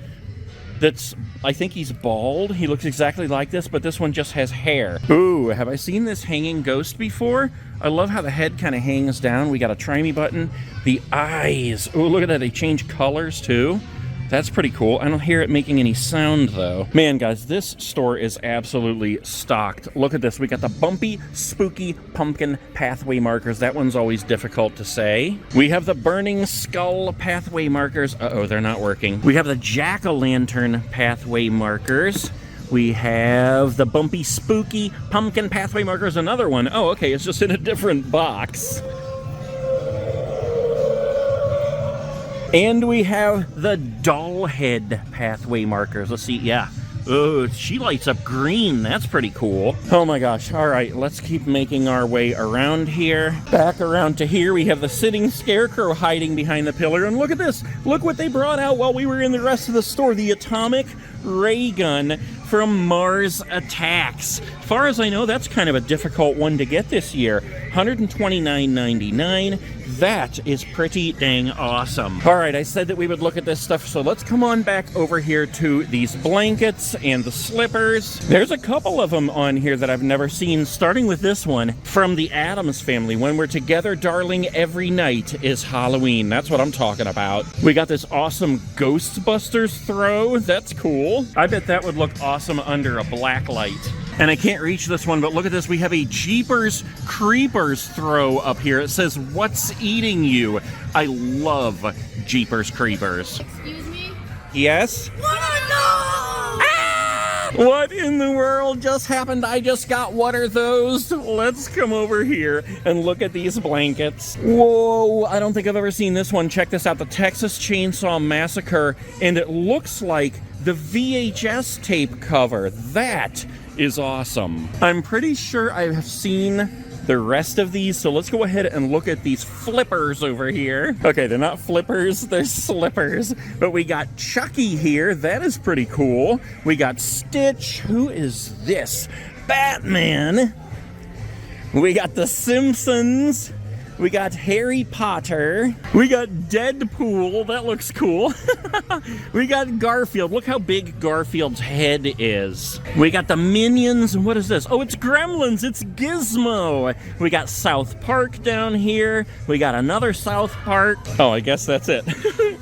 I think he's bald. He looks exactly like this, but this one just has hair. Ooh, have I seen this hanging ghost before? I love how the head kind of hangs down. We got a try me button. The eyes. Ooh, look at that. They change colors too. That's pretty cool. I don't hear it making any sound though. Man, guys, this store is absolutely stocked. Look at this. We got the bumpy, spooky pumpkin pathway markers. That one's always difficult to say. We have the burning skull pathway markers. Uh-oh, they're not working. We have the jack-o'-lantern pathway markers. We have the bumpy, spooky pumpkin pathway markers. Another one. Oh, okay, it's just in a different box. And we have the doll head pathway markers. Let's see, yeah. Oh, she lights up green. That's pretty cool. Oh my gosh. All right, let's keep making our way around here. Back around to here, we have the sitting scarecrow hiding behind the pillar. And look at this. Look what they brought out while we were in the rest of the store. The atomic ray gun from Mars Attacks. As far as I know, that's kind of a difficult one to get this year. $129.99. That is pretty dang awesome. All right, I said that we would look at this stuff, so let's come on back over here to these blankets and the slippers. There's a couple of them on here that I've never seen, starting with this one from the Addams Family. When we're together, darling, every night is Halloween. That's what I'm talking about. We got this awesome Ghostbusters throw. That's cool. I bet that would look awesome under a black light. And I can't reach this one, but look at this. We have a Jeepers Creepers throw up here. It says, "What's eating you?" I love Jeepers Creepers. Excuse me? Yes? Ah! What in the world just happened? I just got what are those? Let's come over here and look at these blankets. Whoa, I don't think I've ever seen this one. Check this out, the Texas Chainsaw Massacre, and it looks like the VHS tape cover. That is awesome. I'm pretty sure I have seen the rest of these, so let's go ahead and look at these flippers over here. Okay, they're not flippers, they're slippers. But we got Chucky here, that is pretty cool. We got Stitch, who is this? Batman. We got The Simpsons. We got Harry Potter. We got Deadpool. That looks cool. We got Garfield. Look how big Garfield's head is. We got the Minions. And what is this? Oh, it's Gremlins. It's Gizmo. We got South Park down here. We got another South Park. Oh, I guess that's it.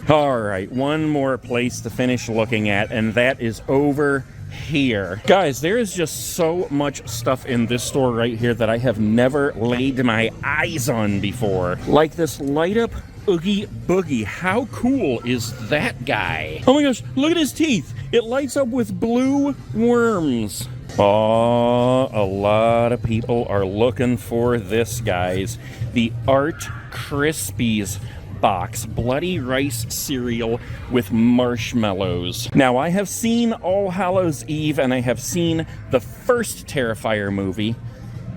All right, one more place to finish looking at, and that is over here. Guys, there is just so much stuff in this store right here that I have never laid my eyes on before. Like this light up Oogie Boogie. How cool is that guy? Oh my gosh, look at his teeth. It lights up with blue worms. Oh, a lot of people are looking for this, guys. The Art Krispies box, bloody rice cereal with marshmallows. Now, I have seen All Hallows Eve and I have seen the first Terrifier movie,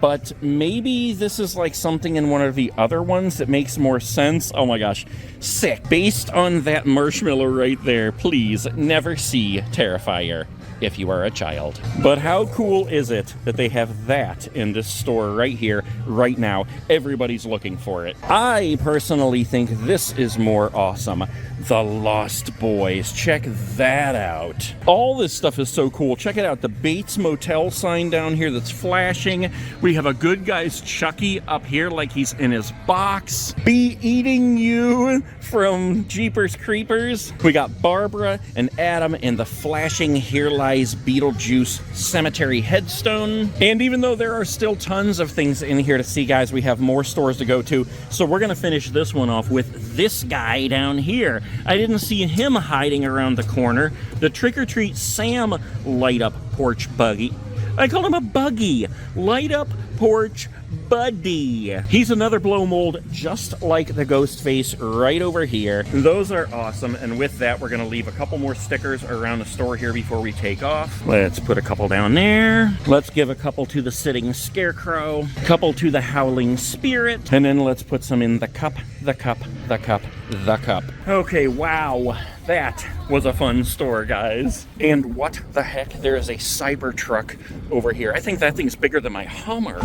but maybe this is like something in one of the other ones that makes more sense. Oh my gosh, sick. Based on that marshmallow right there, please never see Terrifier if you are a child. But how cool is it that they have that in this store right here, right now? Everybody's looking for it. I personally think this is more awesome. The Lost Boys. Check that out. All this stuff is so cool. Check it out. The Bates Motel sign down here that's flashing. We have a Good Guys Chucky up here like he's in his box. Be Eating You from Jeepers Creepers. We got Barbara and Adam and the flashing Here Lies Beetlejuice cemetery headstone. And even though there are still tons of things in here to see, guys, we have more stores to go to. So we're gonna finish this one off with this guy down here. I didn't see him hiding around the corner. The Trick or Treat Sam light up porch buggy. I called him a buggy. Light up porch buddy. He's another blow mold just like the ghost face right over here. Those are awesome, and with that we're gonna leave a couple more stickers around the store here before we take off. Let's put a couple down there. Let's give a couple to the sitting scarecrow, a couple to the howling spirit, and then let's put some in the cup, the cup, the cup, the cup. Okay, wow. That was a fun store, guys. And what the heck? There is a Cybertruck over here. I think that thing's bigger than my Hummer.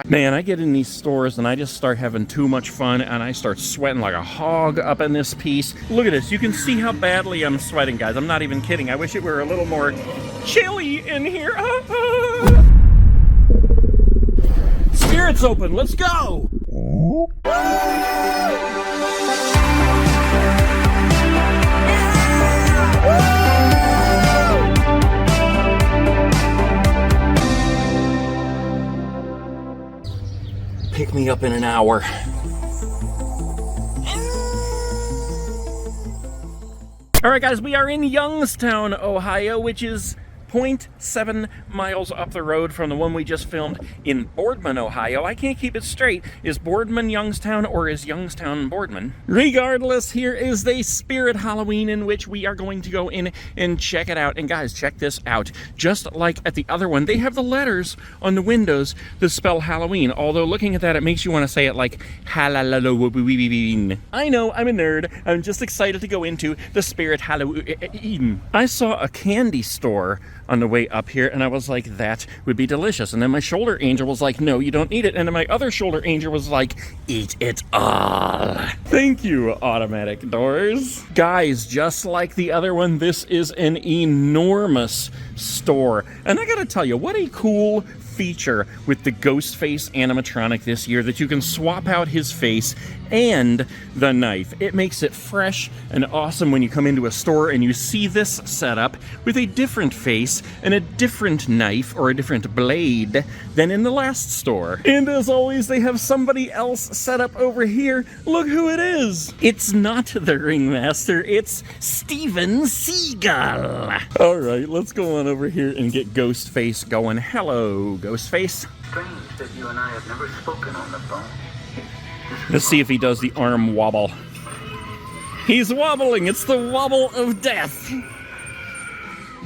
Man, I get in these stores and I just start having too much fun and I start sweating like a hog up in this piece. Look at this. You can see how badly I'm sweating, guys. I'm not even kidding. I wish it were a little more chilly in here. Spirits open. Let's go. Pick me up in an hour. All right, guys, we are in Youngstown, Ohio, which is 0.7 miles up the road from the one we just filmed in Boardman, Ohio. I can't keep it straight. Is Boardman Youngstown or is Youngstown Boardman? Regardless, here is the Spirit Halloween in which we are going to go in and check it out. And guys, check this out. Just like at the other one, they have the letters on the windows that spell Halloween. Although looking at that, it makes you want to say it like Halloween. I know, I'm a nerd. I'm just excited to go into the Spirit Halloween. I saw a candy store on the way up here, and I was like, that would be delicious. And then my shoulder angel was like, no, you don't eat it. And then my other shoulder angel was like, eat it all. Thank you, automatic doors. Guys, just like the other one, this is an enormous store. And I gotta tell you, what a cool feature with the Ghostface animatronic this year, that you can swap out his face and the knife. It makes it fresh and awesome when you come into a store and you see this setup with a different face and a different knife or a different blade than in the last store. And as always, they have somebody else set up over here. Look who it is. It's not the Ringmaster, it's Steven Seagal. All right, let's go on over here and get Ghostface going. Hello, Ghostface. Strange that you and I have never spoken on the phone. Let's see if he does the arm wobble. He's wobbling. It's the wobble of death.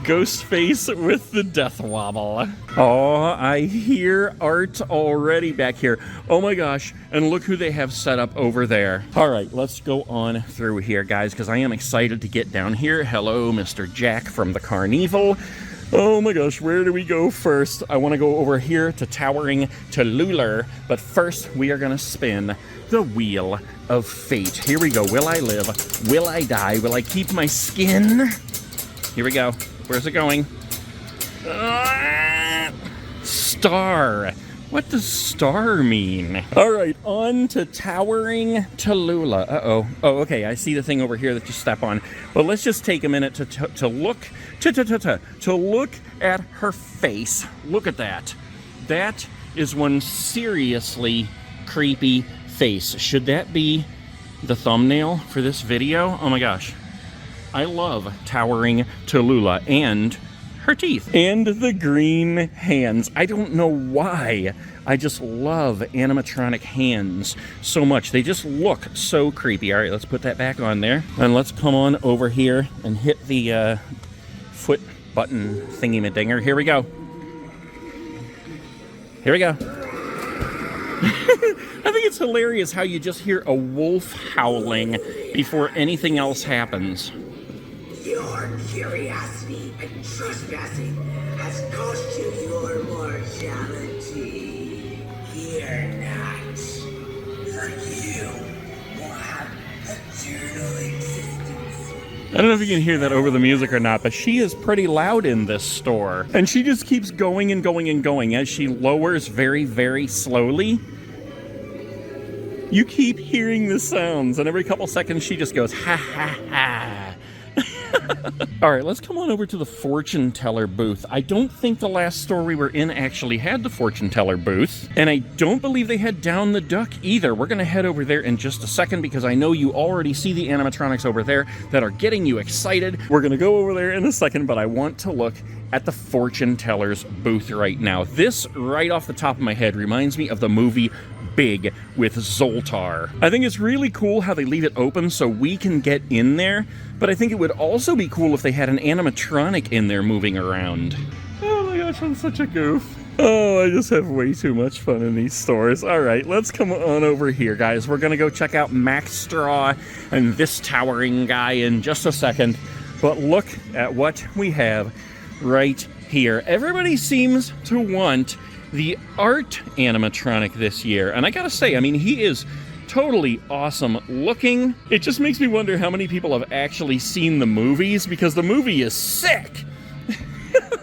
Ghostface with the death wobble. Oh, I hear Art already back here. Oh my gosh. And look who they have set up over there. All right, let's go on through here, guys, because I am excited to get down here. Hello, Mr. Jack from the Carnival. Oh my gosh, where do we go first? I want to go over here to Towering Tallulah, but first we are going to spin the Wheel of Fate. Here we go. Will I live? Will I die? Will I keep my skin? Here we go. Where's it going? Star. What does star mean? All right, on to Towering Tallulah. Uh-oh. Oh, okay, I see the thing over here that you step on. But let's just take a minute to look at her face. Look at that. That is one seriously creepy face. Should that be the thumbnail for this video? Oh my gosh. I love Towering Tallulah and her teeth. And the green hands. I don't know why. I just love animatronic hands so much. They just look so creepy. All right, let's put that back on there. And let's come on over here and hit the foot button thingy-ma-dinger. Here we go. Here we go. I think it's hilarious how you just hear a wolf howling before anything else happens. Your curiosity and trespassing has cost you your mortality. Fear not, for you will have eternal existence. I don't know if you can hear that over the music or not, but she is pretty loud in this store. And she just keeps going and going and going as she lowers very, very slowly. You keep hearing the sounds, and every couple seconds she just goes, ha ha ha. All right, let's come on over to the fortune teller booth. I don't think the last store we were in actually had the fortune teller booth, and I don't believe they had Down the Duck either. We're going to head over there in just a second because I know you already see the animatronics over there that are getting you excited. We're going to go over there in a second, but I want to look at the fortune teller's booth right now. This, right off the top of my head, reminds me of the movie Big with Zoltar. I think it's really cool how they leave it open so we can get in there, but I think it would also be cool if they had an animatronic in there moving around. Oh my gosh, I'm such a goof. Oh, I just have way too much fun in these stores. All right, let's come on over here, guys. We're gonna go check out Max Straw and this towering guy in just a second, but look at what we have right here. Everybody seems to want the Art animatronic this year, and I gotta say, I mean, he is totally awesome looking. It just makes me wonder how many people have actually seen the movies, because the movie is sick.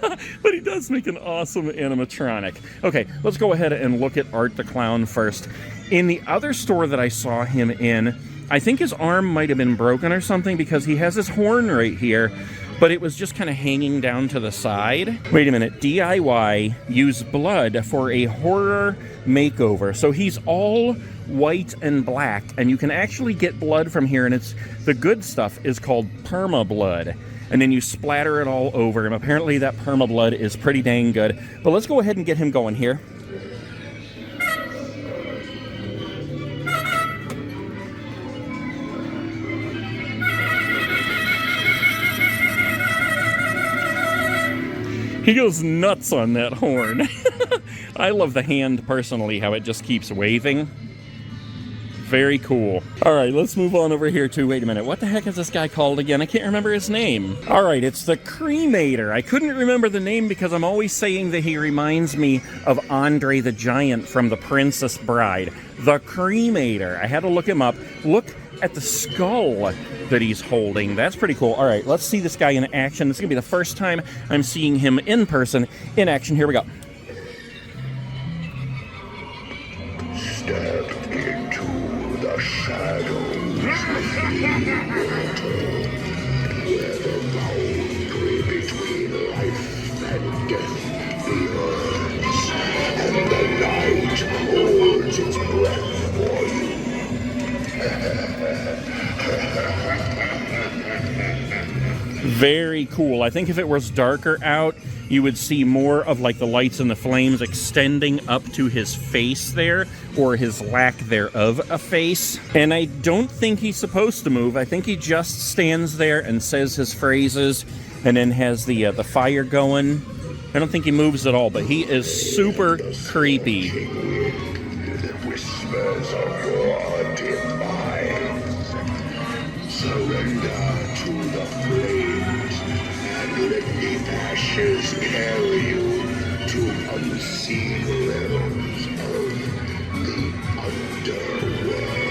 But he does make an awesome animatronic. Okay, let's go ahead and look at Art the Clown first. In the other store that I saw him in, I think his arm might have been broken or something, because he has his horn right here, but it was just kind of hanging down to the side. Wait a minute, DIY, use blood for a horror makeover. So he's all white and black, and you can actually get blood from here, and it's the good stuff is called perma blood. and then you splatter it all over him. Apparently that permablood is pretty dang good. But let's go ahead and get him going here. He goes nuts on that horn. I love the hand personally, how it just keeps waving. Very cool. All right, let's move on over here to, wait a minute, what the heck is this guy called again? I can't remember his name. All right, it's the Cremator. I couldn't remember the name because I'm always saying that he reminds me of Andre the Giant from The Princess Bride. The Cremator. I had to look him up. Look at the skull that he's holding. That's pretty cool. All right, let's see this guy in action. This is gonna be the first time I'm seeing him in person in action. Here we go. Step into the shadows where the boundary between life and death burns, and the night holds its breath for you. Very cool. I think if it was darker out, you would see more of like the lights and the flames extending up to his face there, or his lack thereof a face. And I don't think he's supposed to move. I think he just stands there and says his phrases and then has the fire going. I don't think he moves at all, but he is super creepy. The whispers of your haunted minds. Surrender to the flames and let the ashes carry you to unseen realms of the underworld.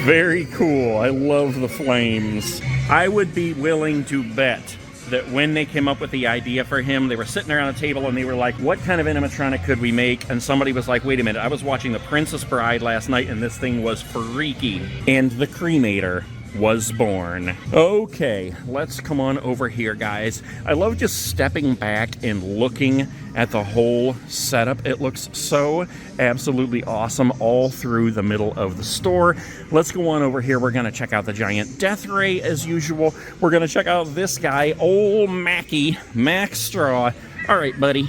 Very cool. I love the flames. I would be willing to bet that when they came up with the idea for him, they were sitting there on a table and they were like, what kind of animatronic could we make? And somebody was like, wait a minute, I was watching The Princess Bride last night and this thing was freaky. And the Cremator was born. Okay, let's come on over here, guys. I love just stepping back and looking at the whole setup. It looks so absolutely awesome all through the middle of the store. Let's go on over here. We're gonna check out the giant death ray as usual. We're gonna check out this guy, old Mackie, Mac Straw. All right, buddy.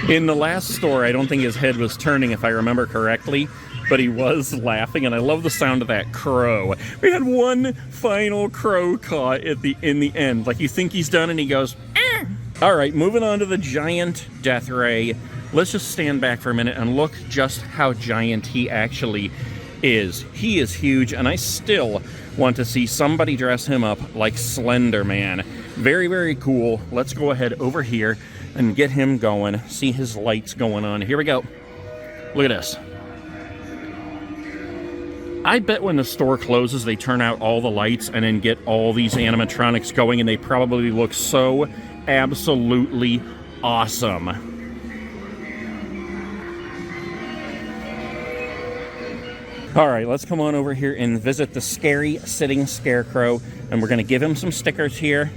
In the last store, I don't think his head was turning, if I remember correctly, but he was laughing, and I love the sound of that crow. We had one final crow caught at in the end. Like, you think he's done, and he goes, eh. All right, moving on to the giant death ray. Let's just stand back for a minute and look just how giant he actually is. He is huge, and I still want to see somebody dress him up like Slender Man. Very, very cool. Let's go ahead over here and get him going. See his lights going on. Here we go. Look at this. I bet when the store closes, they turn out all the lights and then get all these animatronics going, and they probably look so absolutely awesome. All right, let's come on over here and visit the scary sitting scarecrow, and we're going to give him some stickers here.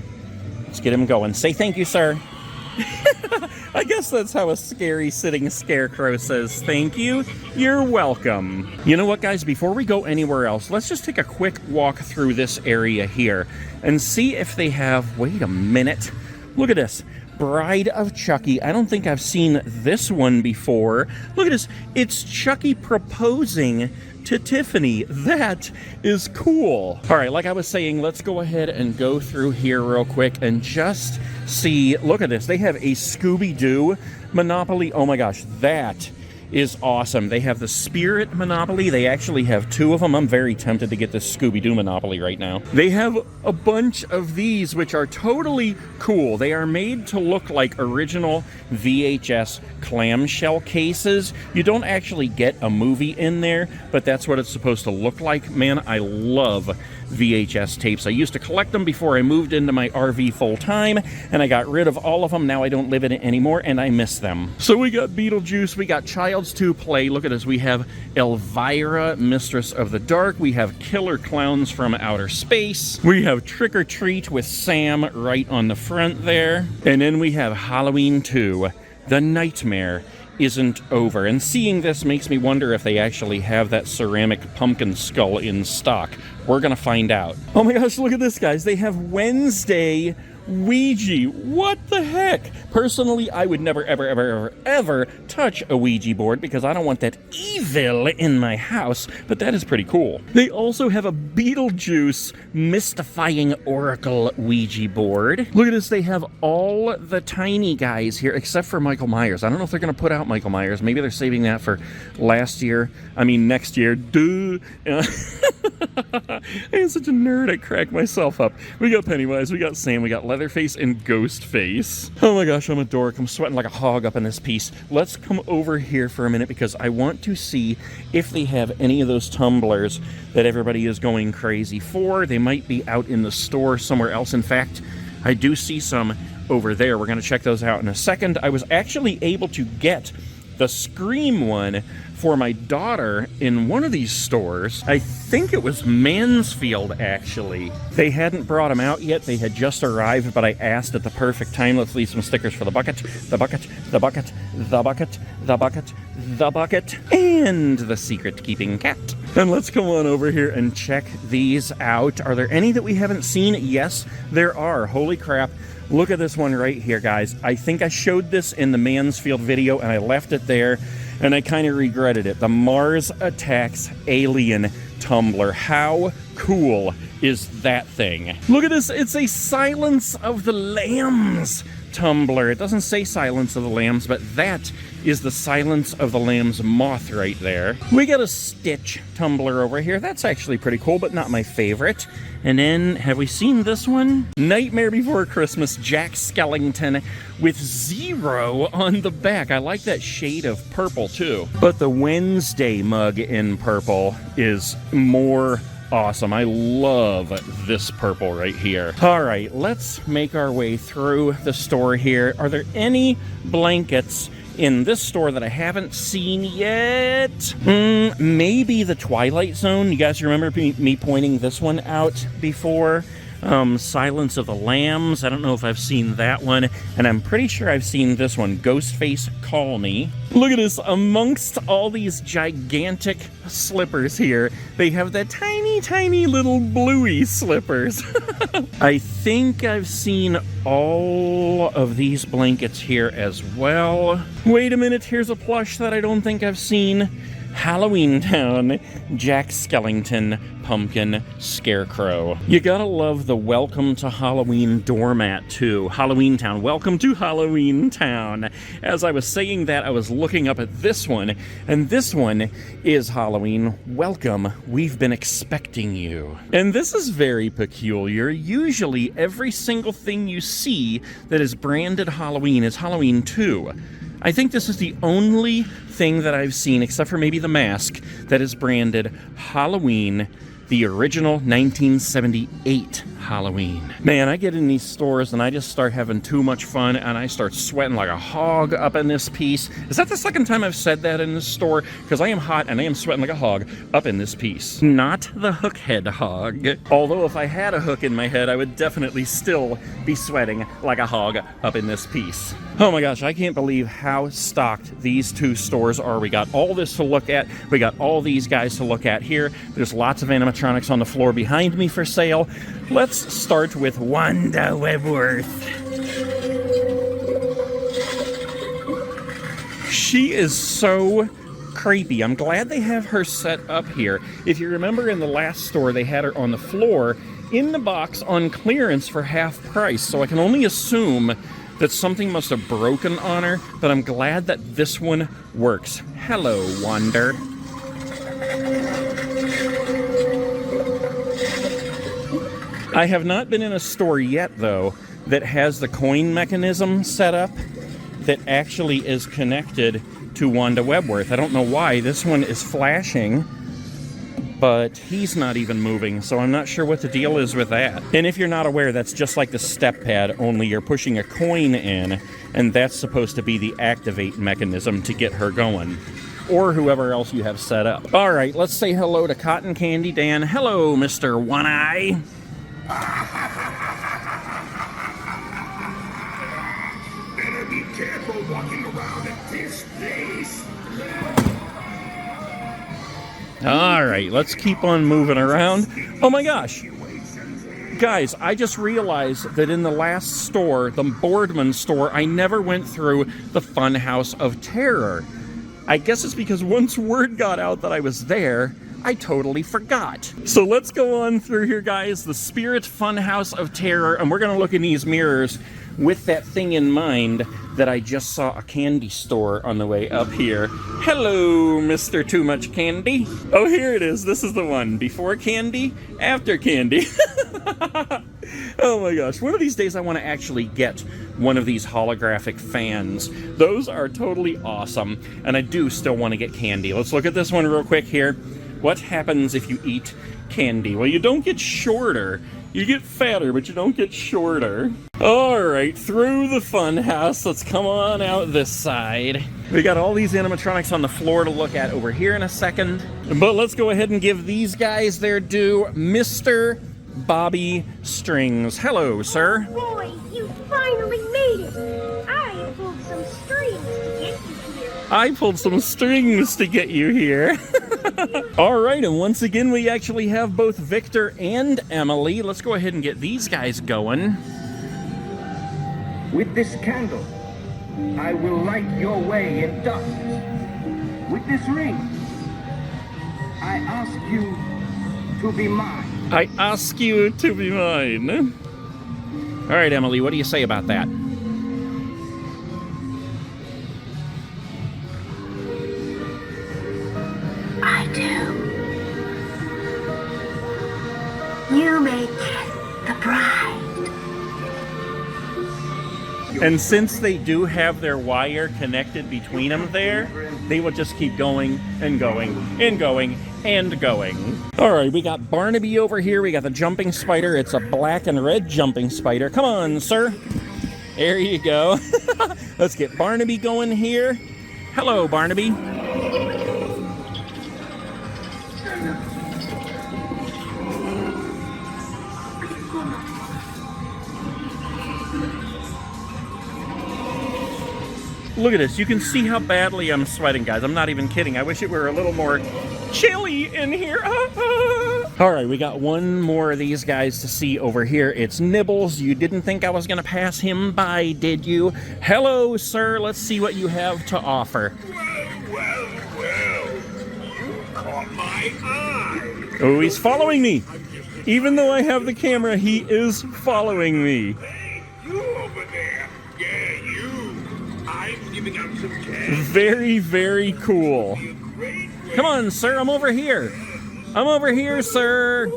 Let's get him going. Say thank you, sir. I guess that's how a scary sitting scarecrow says thank you. You're welcome. You know what, guys? Before we go anywhere else, let's just take a quick walk through this area here and see if they have... Wait a minute. Look at this. Bride of Chucky. I don't think I've seen this one before. Look at this. It's Chucky proposing to Tiffany. That is cool. All right, like I was saying, let's go ahead and go through here real quick and just see. Look at this. They have a Scooby-Doo Monopoly. Oh my gosh, that is awesome. They have the Spirit Monopoly. They actually have two of them. I'm very tempted to get this Scooby-Doo Monopoly right now. They have a bunch of these, which are totally cool. They are made to look like original VHS clamshell cases. You don't actually get a movie in there, but that's what it's supposed to look like. Man, I love VHS tapes. I used to collect them before I moved into my RV full time, and I got rid of all of them. Now I don't live in it anymore, and I miss them. So we got Beetlejuice, we got Child's 2 Play. Look at us. We have Elvira, Mistress of the Dark. We have Killer Clowns from Outer Space. We have Trick or Treat with Sam right on the front there. And then we have Halloween 2. the nightmare isn't over. And seeing this makes me wonder if they actually have that ceramic pumpkin skull in stock. We're gonna find out. Oh my gosh, look at this, guys. They have Wednesday Ouija. What the heck? Personally, I would never, ever, ever, ever, ever touch a Ouija board because I don't want that evil in my house, but that is pretty cool. They also have a Beetlejuice mystifying oracle Ouija board. Look at this, they have all the tiny guys here except for Michael Myers. I don't know if they're gonna put out Michael Myers. Maybe they're saving that for next year. Duh. I am such a nerd, I crack myself up. We got Pennywise, we got Sam, we got Leatherface and Ghostface. Oh my gosh, I'm a dork. I'm sweating like a hog up in this piece. Let's come over here for a minute because I want to see if they have any of those tumblers that everybody is going crazy for. They might be out in the store somewhere else. In fact, I do see some over there. We're going to check those out in a second. I was actually able to get the Scream one for my daughter in one of these stores. I think it was Mansfield, actually. They hadn't brought them out yet. They had just arrived, but I asked at the perfect time. Let's leave some stickers for the bucket, the bucket, the bucket, the bucket, the bucket, the bucket, and the secret-keeping cat. And let's come on over here and check these out. Are there any that we haven't seen? Yes, there are. Holy crap. Look at this one right here, guys. I think I showed this in the Mansfield video, and I left it there, and I kind of regretted it. The Mars Attacks Alien Tumbler. How cool is that thing? Look at this. It's a Silence of the Lambs tumbler. It doesn't say Silence of the Lambs, but that is the Silence of the Lambs moth right there. We got a Stitch tumbler over here. That's actually pretty cool, but not my favorite. And then, have we seen this one? Nightmare Before Christmas, Jack Skellington with 0 on the back. I like that shade of purple too. But the Wednesday mug in purple is more awesome. I love this purple right here. All right, let's make our way through the store here. Are there any blankets in this store that I haven't seen yet? Maybe the Twilight Zone. You guys remember me pointing this one out before? Silence of the Lambs. I don't know if I've seen that one, and I'm pretty sure I've seen this one, Ghostface Call Me. Look at this, amongst all these gigantic slippers here, they have the tiny, tiny little bluey slippers. I think I've seen all of these blankets here as well. Wait a minute, here's a plush that I don't think I've seen. Halloween Town, Jack Skellington Pumpkin Scarecrow. You gotta love the Welcome to Halloween doormat too. Halloween Town, welcome to Halloween Town. As I was saying that, I was looking up at this one, and this one is Halloween. Welcome, we've been expecting you. And this is very peculiar. Usually every single thing you see that is branded Halloween is Halloween 2. I think this is the only thing that I've seen, except for maybe the mask, that is branded Halloween, the original 1978 Halloween. Man, I get in these stores and I just start having too much fun and I start sweating like a hog up in this piece. Is that the second time I've said that in this store? Because I am hot and I am sweating like a hog up in this piece. Not the hook head hog. Although if I had a hook in my head, I would definitely still be sweating like a hog up in this piece. Oh my gosh, I can't believe how stocked these two stores are. We got all this to look at. We got all these guys to look at here. There's lots of animatronics on the floor behind me for sale. Let's start with Wanda Webworth. She is so creepy. I'm glad they have her set up here. If you remember in the last store, they had her on the floor in the box on clearance for half price. So I can only assume that something must have broken on her, but I'm glad that this one works. Hello, Wanda. I have not been in a store yet, though, that has the coin mechanism set up that actually is connected to Wanda Webworth. I don't know why. This one is flashing, but he's not even moving, so I'm not sure what the deal is with that. And if you're not aware, that's just like the step pad, only you're pushing a coin in, and that's supposed to be the activate mechanism to get her going. Or whoever else you have set up. All right, let's say hello to Cotton Candy Dan. Hello, Mr. One-Eye. Better be careful walking around at this place. All right, let's keep on moving around. Oh my gosh. Guys, I just realized that in the last store, the Boardman store, I never went through the Funhouse of Terror. I guess it's because once word got out that I was there, I totally forgot. So let's go on through here, guys. The Spirit Funhouse of Terror, and we're gonna look in these mirrors with that thing in mind that I just saw a candy store on the way up here. Hello, Mr. Too Much Candy. Oh, here it is. This is the one. Before candy, after candy. Oh my gosh. One of these days I want to actually get one of these holographic fans. Those are totally awesome. And I do still want to get candy. Let's look at this one real quick here. What happens if you eat candy? Well, you don't get shorter. You get fatter, but you don't get shorter. All right, through the fun house. Let's come on out this side. We got all these animatronics on the floor to look at over here in a second. But let's go ahead and give these guys their due. Mr. Bobby Strings. Hello, sir. Boy, you finally made it. I pulled some strings to get you here. I pulled some strings to get you here. All right, and once again, we actually have both Victor and Emily. Let's go ahead and get these guys going. With this candle, I will light your way in dust. With this ring, I ask you to be mine. I ask you to be mine. All right, Emily, what do you say about that? I do. You make the bride. And since they do have their wire connected between them there, they will just keep going and going and going and going. All right, we got Barnaby over here. We got the jumping spider. It's a black and red jumping spider. Come on, sir. There you go. Let's get Barnaby going here. Hello, Barnaby. Look at this. You can see how badly I'm sweating, guys. I'm not even kidding. I wish it were a little more chilly in here. All right, we got one more of these guys to see over here. It's Nibbles. You didn't think I was going to pass him by, did you? Hello, sir. Let's see what you have to offer. Well. You caught my eye. Oh, he's following me. Even though I have the camera, he is following me. Hey, you over there. Yeah, you. I'm giving out some cash. Very, very cool. Come on, sir. I'm over here. I'm over here, sir.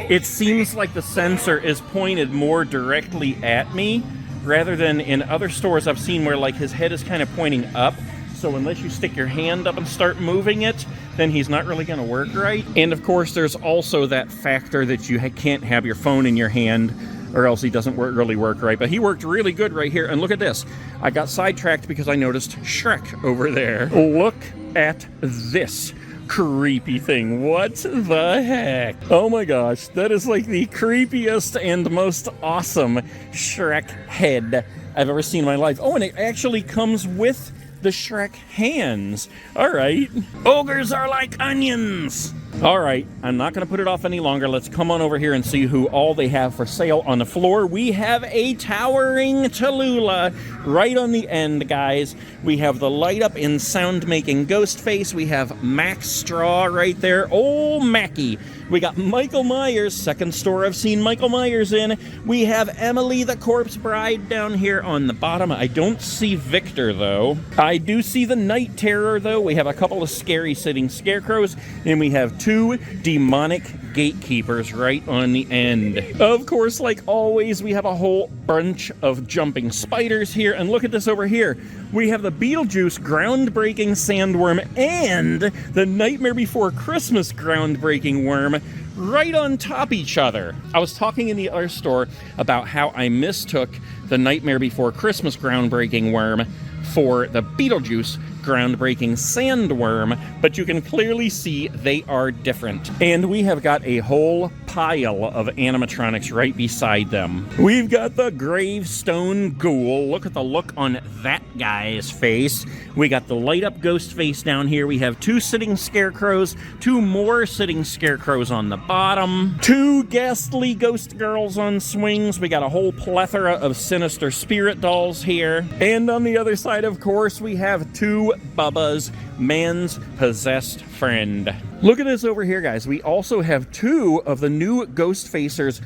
It seems like the sensor is pointed more directly at me rather than in other stores I've seen where like his head is kind of pointing up. So unless you stick your hand up and start moving it, then he's not really going to work right. And of course, there's also that factor that you can't have your phone in your hand or else he doesn't really work right. But he worked really good right here. And look at this. I got sidetracked because I noticed Shrek over there. Look at this creepy thing. What the heck? Oh my gosh, that is like the creepiest and most awesome Shrek head I've ever seen in my life. Oh, and it actually comes with the Shrek hands. All right. Ogres are like onions. All right, I'm not going to put it off any longer. Let's come on over here and see who all they have for sale on the floor. We have a towering Tallulah right on the end, guys. We have the light up in sound making ghost face. We have Max Straw right there. Oh, Mackie. We got Michael Myers, second store I've seen Michael Myers in. We have Emily the Corpse Bride down here on the bottom. I don't see Victor, though. I do see the Night Terror, though. We have a couple of scary sitting scarecrows, and we have two demonic gatekeepers right on the end. Of course, like always, we have a whole bunch of jumping spiders here, and look at this over here. We have the Beetlejuice groundbreaking sandworm and the Nightmare Before Christmas groundbreaking worm right on top each other. I was talking in the other store about how I mistook the Nightmare Before Christmas groundbreaking worm for the Beetlejuice groundbreaking sandworm, but you can clearly see they are different. And we have got a whole pile of animatronics right beside them. We've got the Gravestone Ghoul. Look at the look on that guy's face. We got the light up ghost face down here. We have 2 sitting scarecrows, 2 more sitting scarecrows on the bottom, 2 ghastly ghost girls on swings. We got a whole plethora of sinister spirit dolls here. And on the other side, of course, we have 2 Bubbas, man's possessed friend. Look at this over here, guys. We also have 2 of the new Ghost Facers.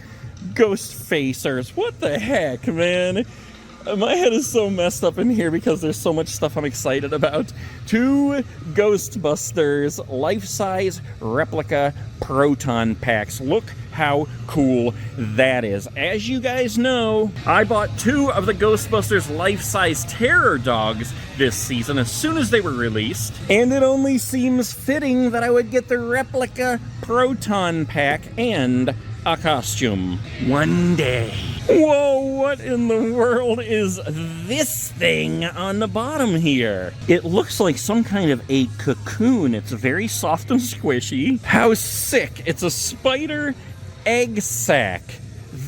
What the heck, man? My head is so messed up in here because there's so much stuff I'm excited about. 2 Ghostbusters life-size replica proton packs. Look how cool that is. As you guys know, I bought 2 of the Ghostbusters life-size terror dogs this season as soon as they were released. And it only seems fitting that I would get the replica proton pack and a costume one day. Whoa, what in the world is this thing on the bottom here? It looks like some kind of a cocoon. It's very soft and squishy. How sick. It's a spider egg sack.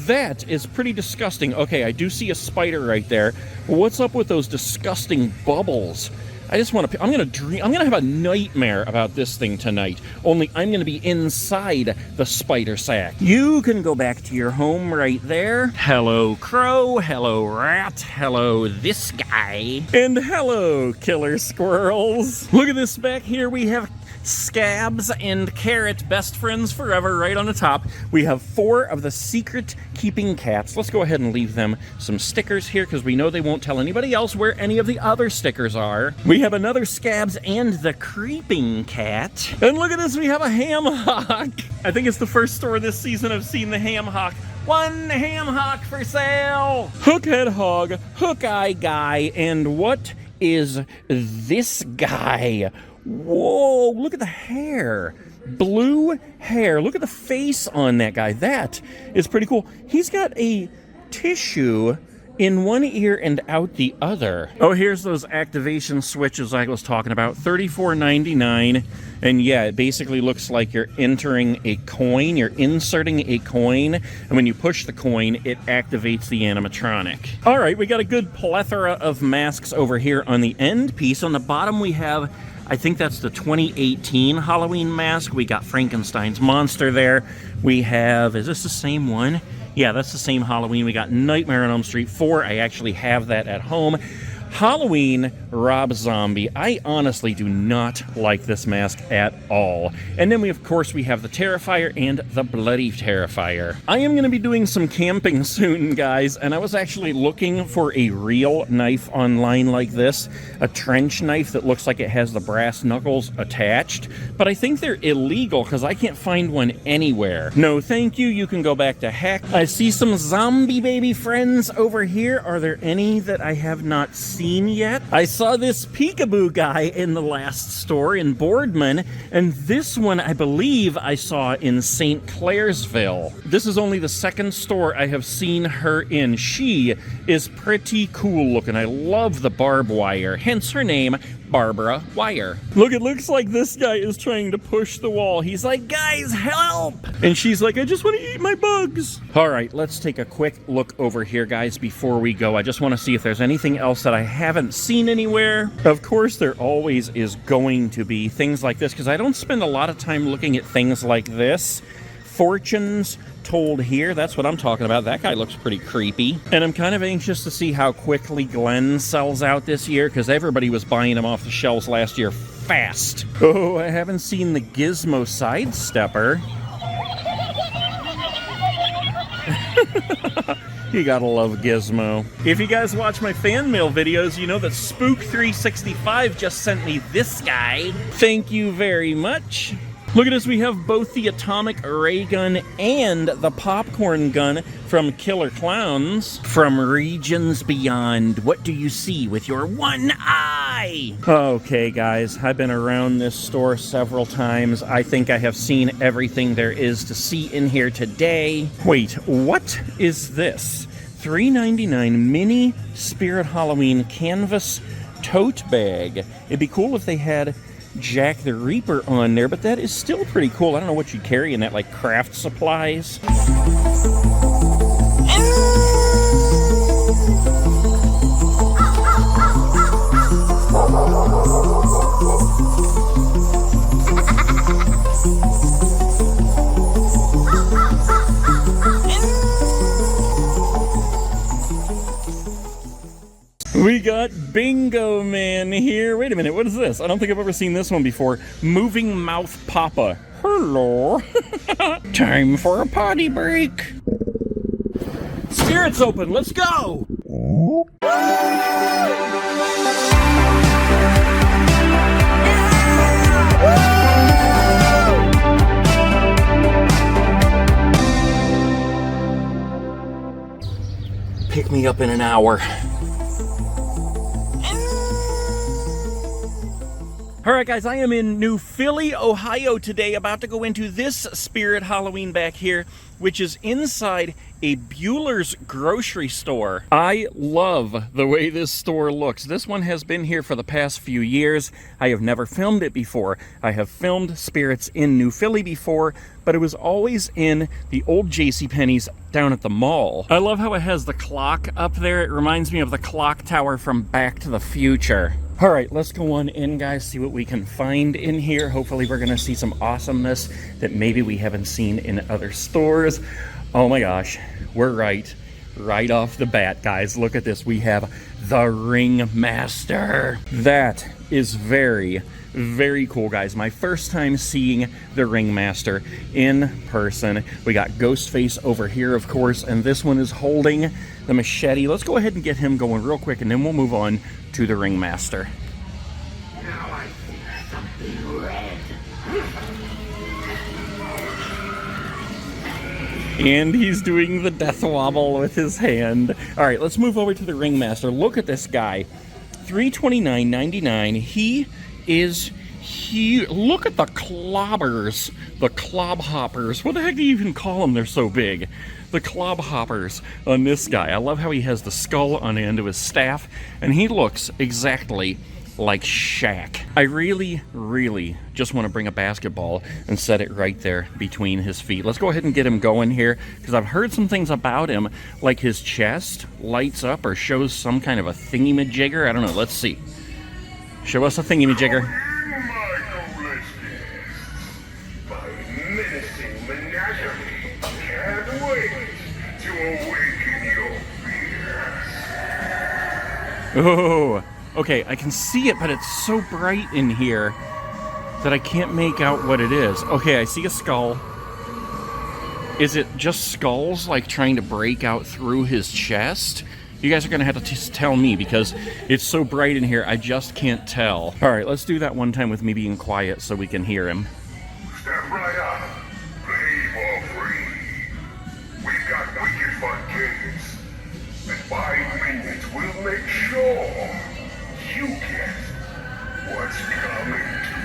That is pretty disgusting. Okay, I do see a spider right there. What's up with those disgusting bubbles? I just want to, I'm going to have a nightmare about this thing tonight. Only I'm going to be inside the spider sack. You can go back to your home right there. Hello, crow. Hello, rat. Hello, this guy. And hello, killer squirrels. Look at this back here. We have Scabs and Carrot, best friends forever, right on the top. We have 4 of the secret keeping cats. Let's go ahead and leave them some stickers here because we know they won't tell anybody else where any of the other stickers are. We have another Scabs and the creeping cat. And look at this, we have a ham hock. I think it's the first store this season I've seen the ham hock. 1 ham hock for sale. Hookhead hog, hook eye guy, and what is this guy? Whoa, look at the hair. Blue hair. Look at the face on that guy. That is pretty cool. He's got a tissue in one ear and out the other. Oh, here's those activation switches I was talking about. $34.99. And yeah, it basically looks like you're entering a coin. You're inserting a coin. And when you push the coin, it activates the animatronic. All right, we got a good plethora of masks over here on the end piece. On the bottom, we have, I think that's the 2018 Halloween mask. We got Frankenstein's monster there. We have, is this the same one? Yeah, that's the same Halloween. We got Nightmare on Elm Street 4. I actually have that at home. Halloween Rob Zombie. I honestly do not like this mask at all. And then of course we have the Terrifier and the Bloody Terrifier. I am going to be doing some camping soon, guys, and I was actually looking for a real knife online like this, a trench knife that looks like it has the brass knuckles attached, but I think they're illegal because I can't find one anywhere. No, thank you. You can go back to heck. I see some zombie baby friends over here. Are there any that I have not seen yet? I saw this peekaboo guy in the last store in Boardman, and this one I believe I saw in St. Clairsville. This is only the second store I have seen her in. She is pretty cool looking. I love the barbed wire, hence her name, Barbara Wire. Look, it looks like this guy is trying to push the wall. He's like, guys, help! And she's like, I just want to eat my bugs. All right, let's take a quick look over here, guys, before we go. I just want to see if there's anything else that I haven't seen anywhere. Of course, there always is going to be things like this, because I don't spend a lot of time looking at things like this. Fortunes told here, that's what I'm talking about. That guy looks pretty creepy. And I'm kind of anxious to see how quickly Glenn sells out this year, because everybody was buying him off the shelves last year fast. Oh, I haven't seen the Gizmo Sidestepper. You gotta love Gizmo. If you guys watch my fan mail videos, you know that Spook365 just sent me this guy. Thank you very much. Look at this, we have both the atomic ray gun and the popcorn gun from Killer Clowns. From Regions Beyond, what do you see with your one eye? Okay, guys, I've been around this store several times. I think I have seen everything there is to see in here today. Wait, what is this? $3.99 mini Spirit Halloween canvas tote bag. It'd be cool if they had Jack the Reaper on there, but that is still pretty cool. I don't know what you carry in that, like craft supplies. We got Bingo Man here. Wait a minute, what is this? I don't think I've ever seen this one before. Moving Mouth Papa. Hello. Time for a potty break. Spirits open, let's go. Pick me up in an hour. All right, guys, I am in New Philly, Ohio today, about to go into this Spirit Halloween back here, which is inside a Bueller's grocery store. I love the way this store looks. This one has been here for the past few years. I have never filmed it before. I have filmed Spirits in New Philly before, but it was always in the old JCPenney's down at the mall. I love how it has the clock up there. It reminds me of the clock tower from Back to the Future. All right, let's go on in, guys, see what we can find in here. Hopefully we're gonna see some awesomeness that maybe we haven't seen in other stores. Oh my gosh, we're right off the bat, guys. Look at this, we have the Ringmaster. That is very, very cool, guys. My first time seeing the Ringmaster in person. We got Ghostface over here, of course, and this one is holding the machete. Let's go ahead and get him going real quick, and then we'll move on to the Ringmaster. Now I see something red. And he's doing the death wobble with his hand. All right, let's move over to the Ringmaster. Look at this guy, $329.99. He is huge. Look at the clobbers, the clob hoppers. What the heck do you even call them? They're so big. The clob hoppers on this guy. I love how he has the skull on the end of his staff, and he looks exactly like Shaq. I really, really just want to bring a basketball and set it right there between his feet. Let's go ahead and get him going here, because I've heard some things about him, like his chest lights up or shows some kind of a thingy-majigger. I don't know. Let's see. Show us a thingy-majigger. My menacing menagerie can't wait to awaken your fears. Oh, okay, I can see it, but it's so bright in here that I can't make out what it is. Okay, I see a skull. Is it just skulls, like, trying to break out through his chest? You guys are going to have to just tell me, because it's so bright in here, I just can't tell. All right, let's do that one time with me being quiet so we can hear him. Step right up. Brave or free. We've got wicked fun games. In 5 minutes, we'll make sure you get what's coming to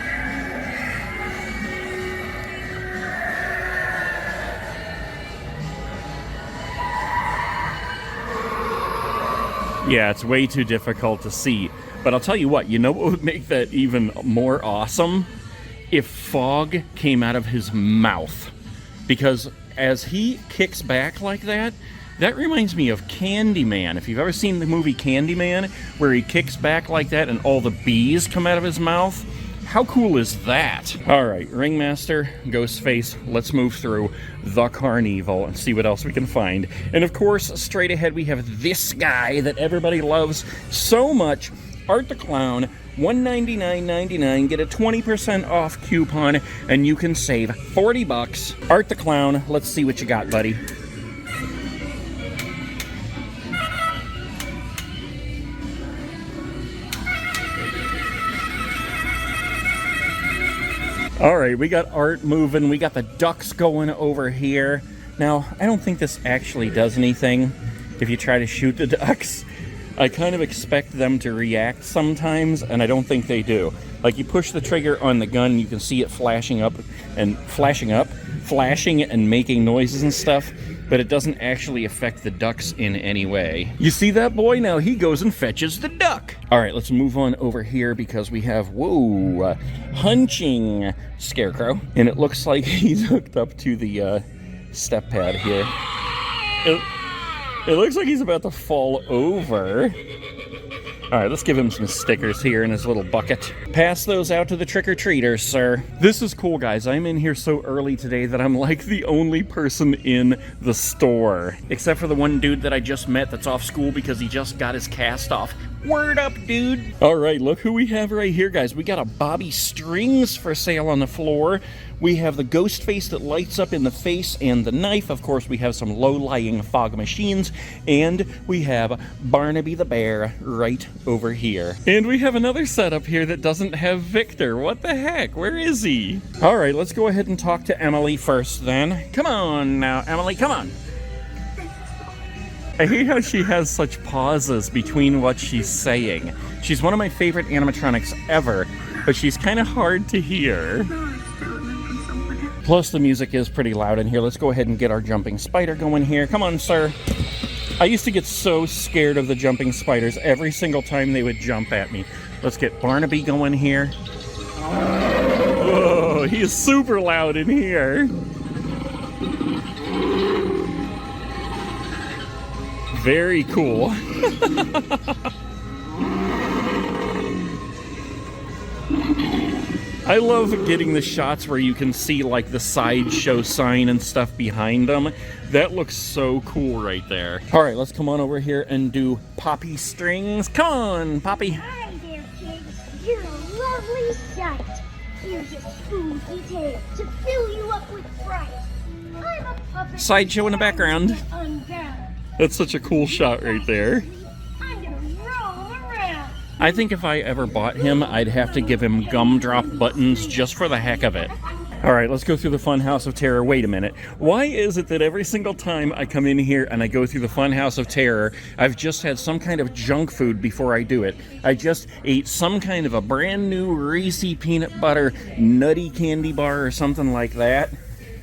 you. Yeah, it's way too difficult to see. But I'll tell you what, you know what would make that even more awesome? If fog came out of his mouth. Because as he kicks back like that, that reminds me of Candyman. If you've ever seen the movie Candyman, where he kicks back like that and all the bees come out of his mouth, how cool is that? All right, Ringmaster, Ghostface, let's move through the Carnival and see what else we can find. And of course, straight ahead we have this guy that everybody loves so much, Art the Clown, $199.99. Get a 20% off coupon and you can save $40. Art the Clown, let's see what you got, buddy. All right, we got Art moving. We got the ducks going over here. Now, I don't think this actually does anything if you try to shoot the ducks. I kind of expect them to react sometimes, and I don't think they do. Like, you push the trigger on the gun, you can see it flashing up, flashing and making noises and stuff, but it doesn't actually affect the ducks in any way. You see that boy? Now he goes and fetches the duck. All right, let's move on over here because we have, whoa, hunching Scarecrow. And it looks like he's hooked up to the step pad here. It looks like he's about to fall over. All right, let's give him some stickers here in his little bucket. Pass those out to the trick-or-treaters, sir. This is cool, guys. I'm in here so early today that I'm like the only person in the store. Except for the one dude that I just met that's off school because he just got his cast off. Word up, dude. All right, look who we have right here, guys. We got a Bobby Strings for sale on the floor. We have the ghost face that lights up in the face and the knife. Of course, we have some low-lying fog machines. And we have Barnaby the Bear right over here. And we have another setup here that doesn't have Victor. What the heck? Where is he? All right, let's go ahead and talk to Emily first then. Come on now, Emily, come on. I hate how she has such pauses between what she's saying. She's one of my favorite animatronics ever, but she's kind of hard to hear. Plus, the music is pretty loud in here. Let's go ahead and get our jumping spider going here. Come on, sir. I used to get so scared of the jumping spiders every single time they would jump at me. Let's get Barnaby going here. Whoa, he is super loud in here. Very cool. I love getting the shots where you can see like the sideshow sign and stuff behind them. That looks so cool right there. All right, let's come on over here and do Poppy Strings. Come on, Poppy. Hi there, kid. You're a lovely sight. Here's your spooky tale to fill you up with fright. I'm a puppet. Sideshow in the background. Unbound. That's such a cool shot right there. I'm gonna roll around. I think if I ever bought him, I'd have to give him gumdrop buttons just for the heck of it. All right, let's go through the Fun House of Terror. Wait a minute. Why is it that every single time I come in here and I go through the Fun House of Terror, I've just had some kind of junk food before I do it? I just ate some kind of a brand new Reese's peanut butter nutty candy bar or something like that.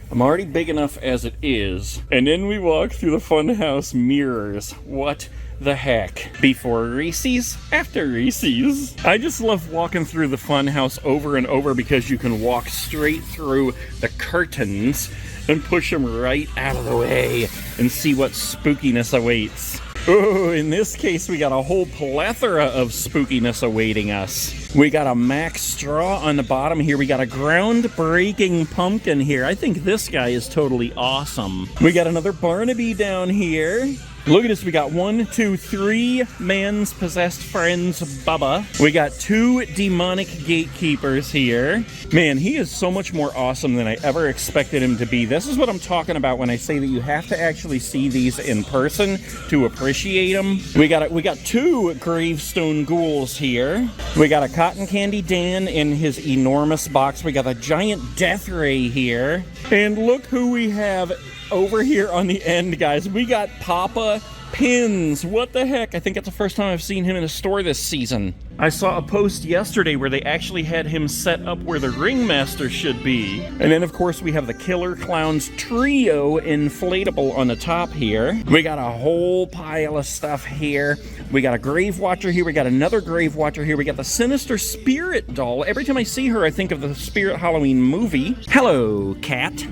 I'm already big enough as it is. And then we walk through the Funhouse mirrors. What the heck? Before Reese's, after Reese's. I just love walking through the Funhouse over and over because you can walk straight through the curtains and push them right out of the way and see what spookiness awaits. Oh, in this case, we got a whole plethora of spookiness awaiting us. We got a Max Straw on the bottom here. We got a groundbreaking pumpkin here. I think this guy is totally awesome. We got another Barnaby down here. Look at this. We got 1, 2, 3 man's possessed friends, Bubba. We got 2 demonic gatekeepers here. Man, he is so much more awesome than I ever expected him to be. This is what I'm talking about when I say that you have to actually see these in person to appreciate them. We got 2 gravestone ghouls here. We got a Cotton Candy Dan in his enormous box. We got a giant Death Ray here. And look who we have over here on the end, guys. We got Papa Pins. What the heck? I think that's the first time I've seen him in a store this season. I saw a post yesterday where they actually had him set up where the ringmaster should be. And then, of course, we have the Killer Clowns Trio inflatable on the top here. We got a whole pile of stuff here. We got a Grave Watcher here. We got another Grave Watcher here. We got the Sinister Spirit doll. Every time I see her, I think of the Spirit Halloween movie. Hello, cat.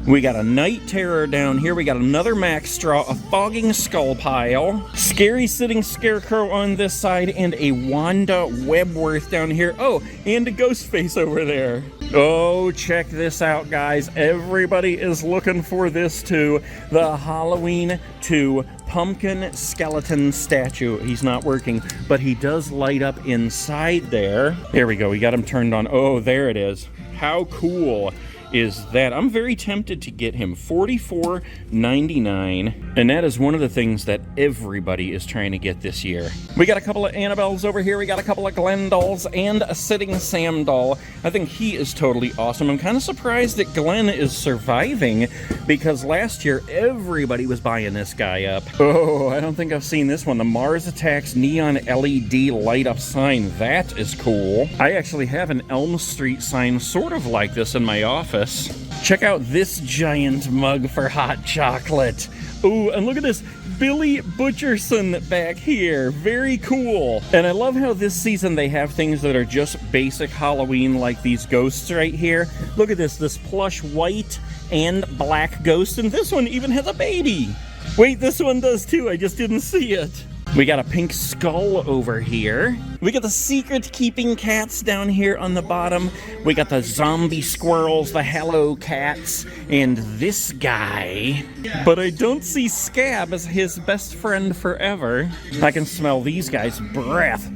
We got a Night Terror down here. We got another Max Straw, a Fogging Skull Pile, Scary Sitting Scarecrow on this side, and a Wanda Webworth down here. Oh, and a Ghostface over there. Oh, check this out, guys. Everybody is looking for this too. The Halloween 2 pumpkin skeleton statue. He's not working, but he does light up inside there. There we go. We got him turned on. Oh, there it is. How cool is that? I'm very tempted to get him. $44.99, and that is one of the things that everybody is trying to get this year. We got a couple of Annabelles over here. We got a couple of Glenn dolls and a Sitting Sam doll. I think he is totally awesome. I'm kind of surprised that Glenn is surviving because last year everybody was buying this guy up. Oh, I don't think I've seen this one. The Mars Attacks neon LED light up sign. That is cool. I actually have an Elm Street sign sort of like this in my office. office. Check out this giant mug for hot chocolate. Ooh, and look at this Billy Butcherson back here. Very cool. And I love how this season they have things that are just basic Halloween, like these ghosts right here. Look at this plush white and black ghost, and this one even has a baby. Wait, this one does too. I just didn't see it. We got a pink skull over here. We got the secret keeping cats down here on the bottom. We got the zombie squirrels, the hello cats, and this guy. But I don't see Scab as his best friend forever. I can smell these guys' breath.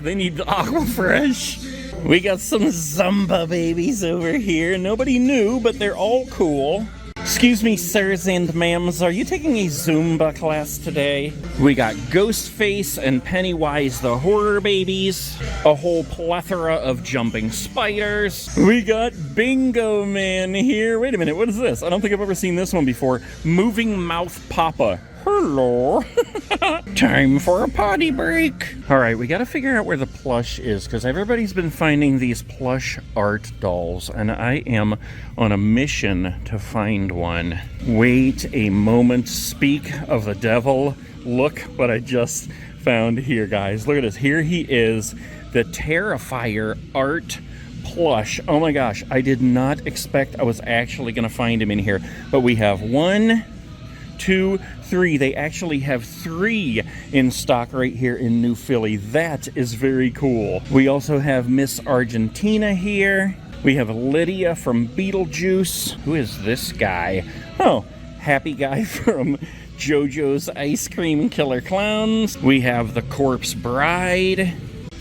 They need Aquafresh. We got some Zumba babies over here. Nobody knew, but they're all cool. Excuse me, sirs and ma'ams, are you taking a Zumba class today? We got Ghostface and Pennywise the horror babies, a whole plethora of jumping spiders. We got Bingo Man here. Wait a minute, what is this? I don't think I've ever seen this one before. Moving Mouth Papa. Hello. Time for a potty break. All right, we got to figure out where the plush is because everybody's been finding these plush art dolls, and I am on a mission to find one. Wait a moment. Speak of the devil. Look what I just found here, guys. Look at this. Here he is, the Terrifier art plush. Oh my gosh, I did not expect I was actually going to find him in here, but we have 1, 2, 3. They actually have 3 in stock right here in New Philly. That is very cool. We also have Miss Argentina here. We have Lydia from Beetlejuice. Who is this guy? Oh, Happy Guy from JoJo's Ice Cream Killer Clowns. We have the Corpse Bride.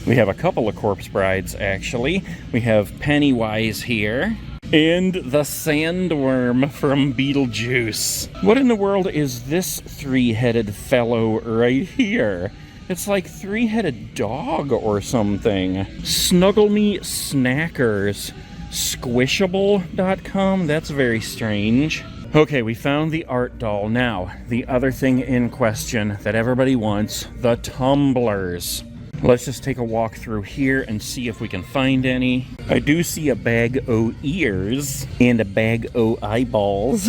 We have a couple of Corpse Brides, actually. We have Pennywise here. And the Sandworm from Beetlejuice. What in the world is this 3-headed fellow right here? It's like 3-headed dog or something. Snuggle Me Snackers. Squishable.com? That's very strange. Okay, we found the art doll. Now, the other thing in question that everybody wants, the tumblers. Let's just take a walk through here and see if we can find any. I do see a bag o' ears and a bag o' eyeballs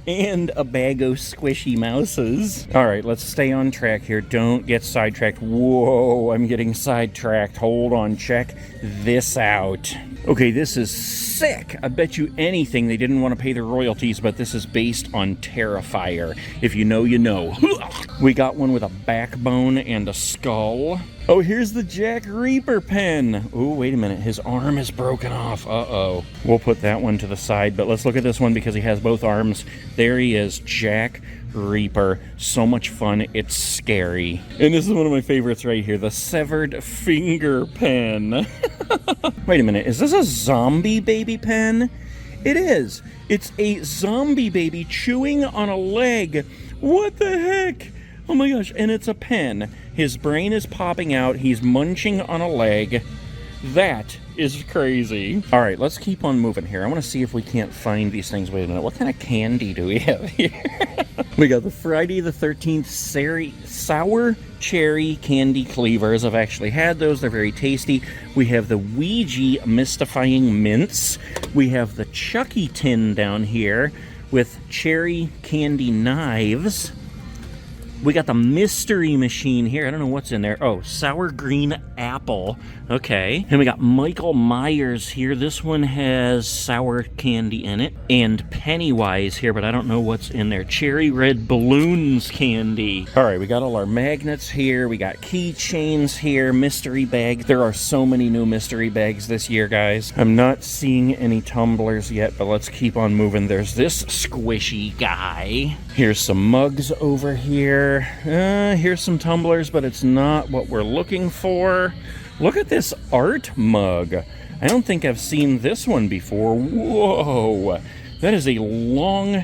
and a bag o' squishy mouses. All right, let's stay on track here. Don't get sidetracked. Whoa, I'm getting sidetracked. Hold on, check this out. Okay, this is sick. I bet you anything they didn't want to pay the royalties, but this is based on Terrifier. If you know, you know. We got one with a backbone and a skull. Oh, here's the Jack Reaper pen. Oh, wait a minute. His arm is broken off. Uh-oh. We'll put that one to the side, but let's look at this one because he has both arms. There he is, Jack Reaper. So much fun, it's scary. And this is one of my favorites right here, the Severed Finger pen. Wait a minute, is this a zombie baby pen? It is. It's a zombie baby chewing on a leg. What the heck? Oh my gosh, and it's a pen. His brain is popping out, he's munching on a leg. That is crazy. All right, let's keep on moving here. I want to see if we can't find these things. Wait a minute, what kind of candy do we have here? We got the Friday the 13th sour cherry candy cleavers. I've actually had those. They're very tasty. We have the Ouija mystifying mints. We have the Chucky tin down here with cherry candy knives. We got the mystery machine here. I don't know what's in there. Oh, sour green apple. Okay. And we got Michael Myers here. This one has sour candy in it. And Pennywise here, but I don't know what's in there. Cherry red balloons candy. All right, we got all our magnets here. We got keychains here. Mystery bag. There are so many new mystery bags this year, guys. I'm not seeing any tumblers yet, but let's keep on moving. There's this squishy guy. Here's some mugs over here. Here's some tumblers, but it's not what we're looking for. Look at this art mug. I don't think I've seen this one before. Whoa, that is a long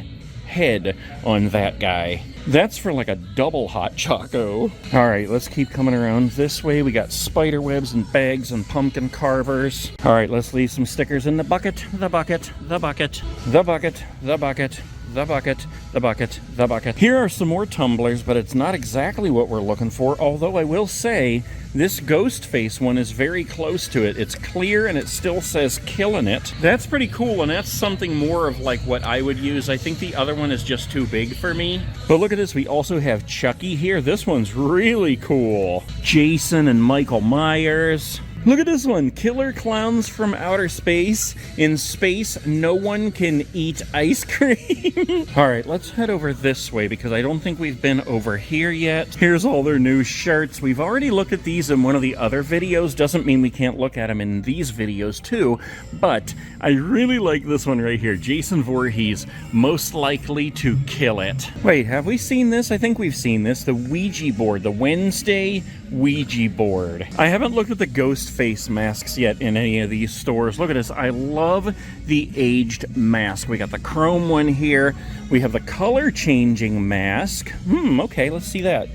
head on that guy. That's for like a double hot choco. All right, let's keep coming around this way. We got spider webs and bags and pumpkin carvers. All right, let's leave some stickers in the bucket, the bucket, the bucket, the bucket, the bucket. the bucket, the bucket, the bucket. Here are some more tumblers, but it's not exactly what we're looking for, although I will say this ghost face one is very close to it. It's clear and it still says killing it. That's pretty cool, and that's something more of like what I would use. I think the other one is just too big for me. But look at this, we also have Chucky here. This one's really cool. Jason and Michael Myers. Look at this one, Killer Clowns from Outer Space. In space, no one can eat ice cream. All right, let's head over this way because I don't think we've been over here yet. Here's all their new shirts. We've already looked at these in one of the other videos. Doesn't mean we can't look at them in these videos too, but I really like this one right here. Jason Voorhees, most likely to kill it. Wait, have we seen this? I think we've seen this. The Ouija board, the Wednesday Ouija board. I haven't looked at the ghost face masks yet in any of these stores. Look at this. I love the aged mask. We got the chrome one here. We have the color changing mask. Okay, let's see that.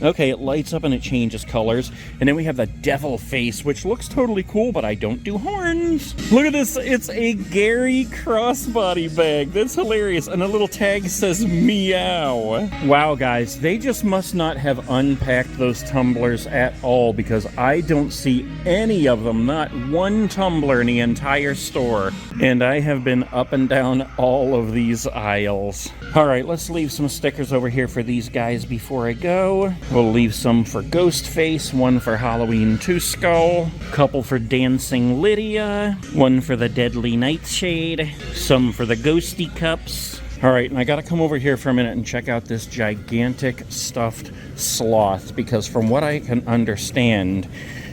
Okay, it lights up and it changes colors. And then we have the devil face, which looks totally cool, but I don't do horns. Look at this. It's a Gary crossbody bag. That's hilarious. And a little tag says meow. Wow, guys, they just must not have unpacked those tumblers at all because I don't see any of them. Not one tumbler in the entire store. And I have been up and down all of these aisles. All right, let's leave some stickers over here for these guys before I go. We'll leave some for Ghostface, one for Halloween 2 Skull, a couple for Dancing Lydia, one for the Deadly Nightshade, some for the Ghosty Cups. All right, and I gotta come over here for a minute and check out this gigantic stuffed sloth because from what I can understand,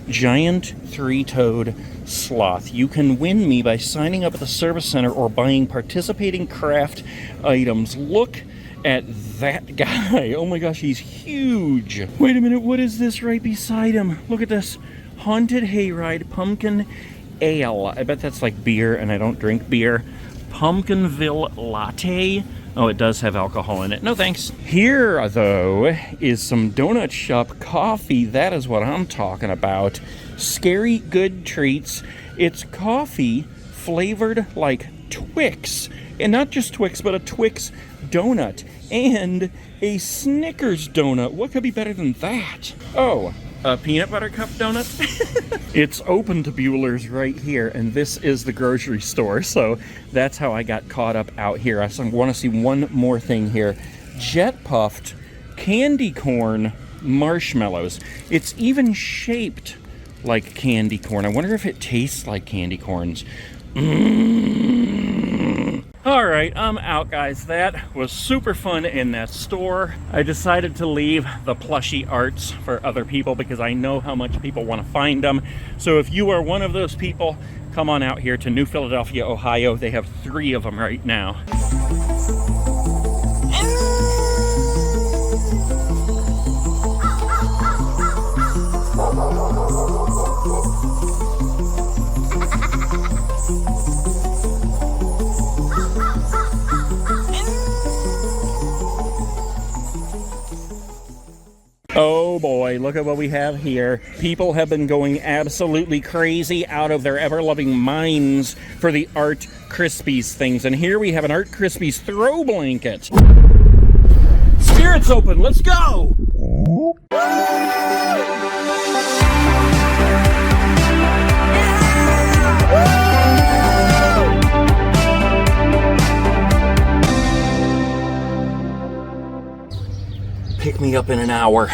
giant three-toed sloth. You can win me by signing up at the service center or buying participating craft items. Look at that guy. Oh my gosh, he's huge. Wait a minute, what is this right beside him? Look at this. Haunted Hayride Pumpkin Ale. I bet that's like beer, and I don't drink beer. Pumpkinville Latte. Oh, it does have alcohol in it. No thanks. Here, though, is some Donut Shop coffee. That is what I'm talking about. Scary Good Treats. It's coffee flavored like Twix. And not just Twix, but a Twix donut. And a Snickers donut. What could be better than that? Oh, a peanut butter cup donut? It's open to Bueller's right here, and this is the grocery store. So that's how I got caught up out here. I want to see one more thing here. Jet puffed candy corn marshmallows. It's even shaped like candy corn. I wonder if it tastes like candy corns. All right, I'm out, guys. That was super fun in that store. I decided to leave the plushie arts for other people because I know how much people want to find them. So if you are one of those people, come on out here to New Philadelphia, Ohio. They have 3 of them right now. Oh boy, look at what we have here. People have been going absolutely crazy out of their ever-loving minds for the Art Krispies things. And here we have an Art Krispies throw blanket. Spirits open, let's go! Pick me up in an hour.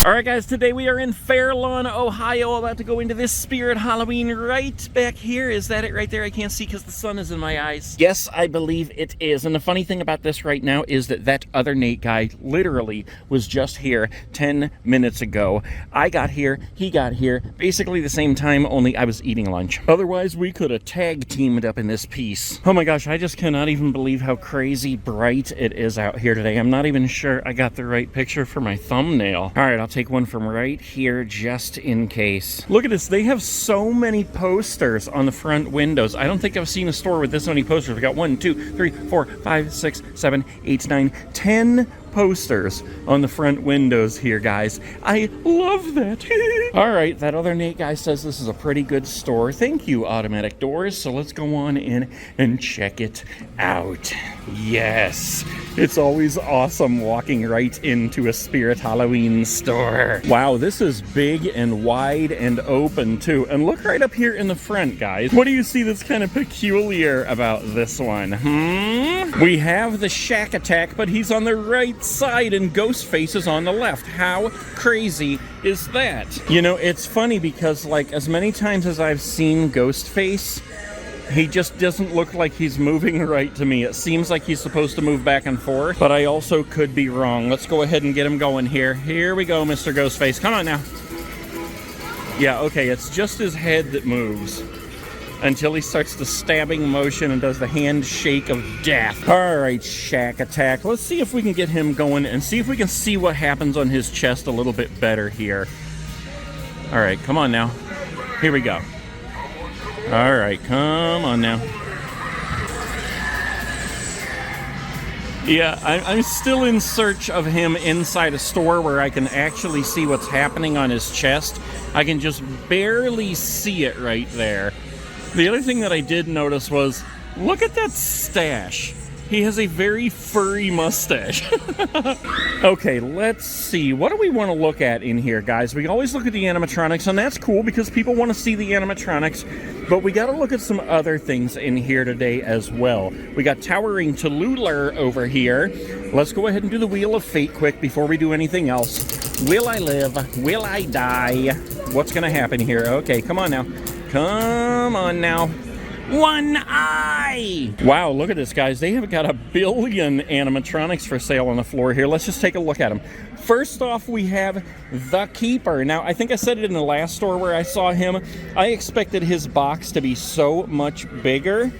All right, guys, today we are in Fairlawn, Ohio, about to go into this Spirit Halloween right back here. Is that it right there? I can't see because the sun is in my eyes. Yes, I believe it is. And the funny thing about this right now is that that other Nate guy literally was just here 10 minutes ago. I got here, he got here, basically the same time, only I was eating lunch. Otherwise, we could have tag teamed up in this piece. Oh my gosh, I just cannot even believe how crazy bright it is out here today. I'm not even sure I got the right picture for my thumbnail. All right, I'll take one from right here just in case. Look at this. They have so many posters on the front windows. I don't think I've seen a store with this many posters. We got 1, 2, 3, 4, 5, 6, 7, 8, 9, 10 posters on the front windows here, guys. I love that. All right, that other Nate guy says this is a pretty good store. Thank you, Automatic Doors. So let's go on in and check it out. Yes, it's always awesome walking right into a Spirit Halloween store. Wow, this is big and wide and open too. And look right up here in the front, guys. What do you see that's kind of peculiar about this one? We have the Shack Attack, but he's on the right side and Ghostface is on the left. How crazy is that? You know, it's funny because like as many times as I've seen Ghostface, he just doesn't look like he's moving right to me. It seems like he's supposed to move back and forth, but I also could be wrong. Let's go ahead and get him going here. Here we go, Mr. Ghostface. Come on now. Yeah, okay, it's just his head that moves until he starts the stabbing motion and does the handshake of death. All right, Shack Attack. Let's see if we can get him going and see if we can see what happens on his chest a little bit better here. All right, come on now. Here we go. All right, come on now. Yeah, I'm still in search of him inside a store where I can actually see what's happening on his chest. I can just barely see it right there. The other thing that I did notice was, look at that stash. He has a very furry mustache. Okay, let's see. What do we want to look at in here, guys? We always look at the animatronics, and that's cool because people want to see the animatronics, but we got to look at some other things in here today as well. We got Towering Tallulah over here. Let's go ahead and do the Wheel of Fate quick before we do anything else. Will I live? Will I die? What's going to happen here? Okay, come on now. Come on now. One eye! Wow, look at this, guys. They have got 1 billion animatronics for sale on the floor here. Let's just take a look at them. First off, we have the Keeper. Now, I think I said it in the last store where I saw him. I expected his box to be so much bigger.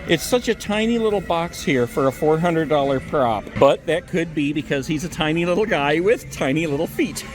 It's such a tiny little box here for a $400 prop, but that could be because he's a tiny little guy with tiny little feet.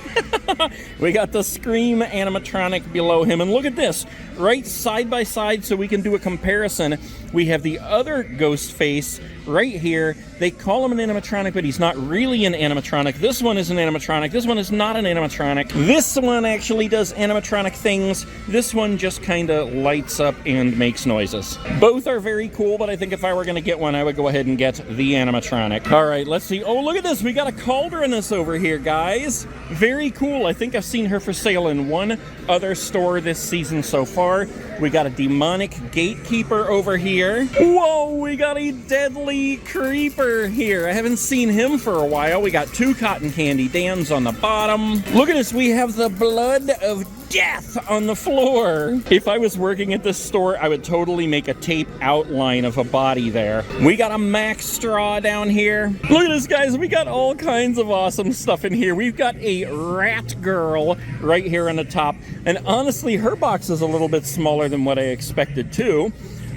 We got the Scream animatronic below him, and look at this, right side by side so we can do a comparison. We have the other Ghostface right here. They call him an animatronic, but he's not really an animatronic. This one is an animatronic. This one is not an animatronic. This one actually does animatronic things. This one just kind of lights up and makes noises. Both are very cool, but I think if I were going to get one, I would go ahead and get the animatronic. All right, let's see. Oh, look at this. We got a Cauldroness over here, guys. Very cool. I think I've seen her for sale in one other store this season so far. We got a Demonic Gatekeeper over here. Whoa, we got a Deadly Creeper here. I haven't seen him for a while. We got 2 Cotton Candy Dans on the bottom. Look at this. We have the Blood of Death on the floor. If I was working at this store, I would totally make a tape outline of a body there. We got a Max Straw down here. Look at this, guys. We got all kinds of awesome stuff in here. We've got a Rat Girl right here on the top. And honestly, her box is a little bit smaller than what I expected too.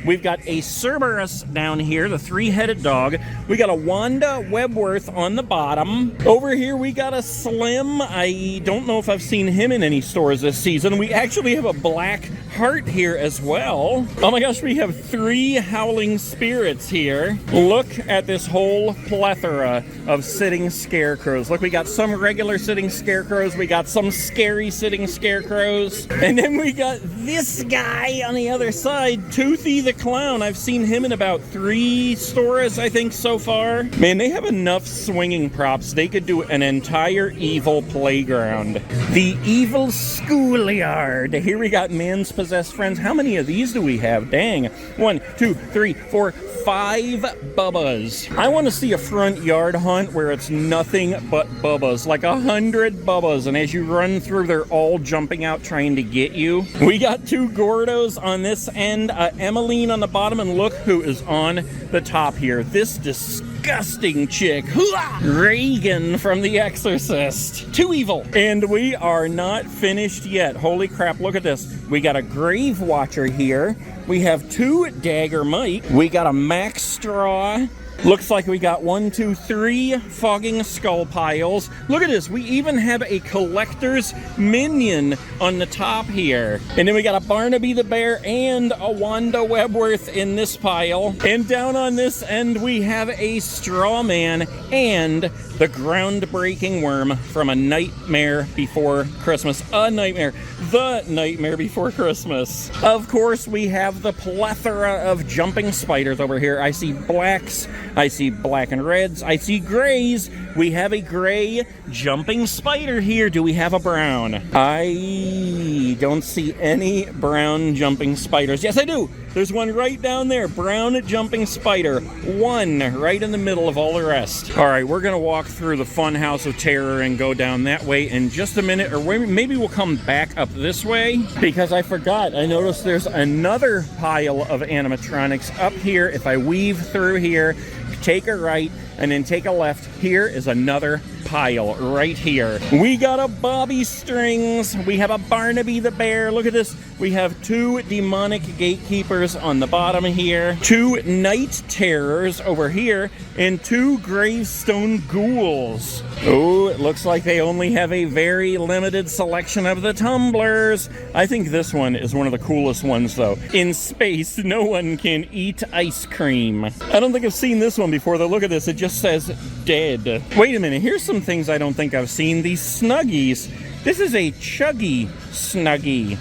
We've got a Cerberus down here, the 3-headed dog. We got a Wanda Webworth on the bottom. Over here, we got a Slim. I don't know if I've seen him in any stores this season. We actually have a Black Heart here as well. Oh my gosh, we have 3 Howling Spirits here. Look at this whole plethora of sitting scarecrows. Look, we got some regular sitting scarecrows. We got some scary sitting scarecrows. And then we got this guy on the other side, Toothy the Clown. I've seen him in about 3 stores, I think, so far. Man, they have enough swinging props. They could do an entire evil playground. The Evil Schoolyard. Here we got Man's Possessed Friends. How many of these do we have? Dang. 1, 2, 3, 4, 5 Bubbas. I want to see a front yard hunt where it's nothing but Bubbas. Like 100 Bubbas. And as you run through, they're all jumping out trying to get you. We got 2 Gordos on this end. Emmeline on the bottom, and look who is on the top here. This disgusting chick, Reagan from The Exorcist. Too evil. And we are not finished yet. Holy crap, look at this. We got a Grave Watcher here. We have 2 Dagger Mike. We got a Max Straw. Looks like we got 1, 2, 3 fogging skull piles. Look at this. We even have a collector's minion on the top here. And then we got a Barnaby the Bear and a Wanda Webworth in this pile. And down on this end, we have a straw man and the groundbreaking worm from A Nightmare Before Christmas. A Nightmare. The Nightmare Before Christmas. Of course, we have the plethora of jumping spiders over here. I see blacks. I see black and reds. I see grays. We have a gray jumping spider here. Do we have a brown? I don't see any brown jumping spiders. Yes, I do. There's one right down there. Brown jumping spider. One right in the middle of all the rest. All right, we're going to walk through the Fun House of Terror and go down that way in just a minute. Or maybe we'll come back up this way because I forgot. I noticed there's another pile of animatronics up here. If I weave through here, take a right, and then take a left. Here is another pile right here. We got a Bobby Strings. We have a Barnaby the Bear. Look at this. We have 2 demonic gatekeepers on the bottom here, 2 night terrors over here, and 2 gravestone ghouls. Oh, it looks like they only have a very limited selection of the tumblers. I think this one is one of the coolest ones, though. In space, no one can eat ice cream. I don't think I've seen this one before, though. Look at this. It just says dead. Wait a minute. Here's some things I don't think I've seen. These Snuggies. This is a Chuggy Snuggie.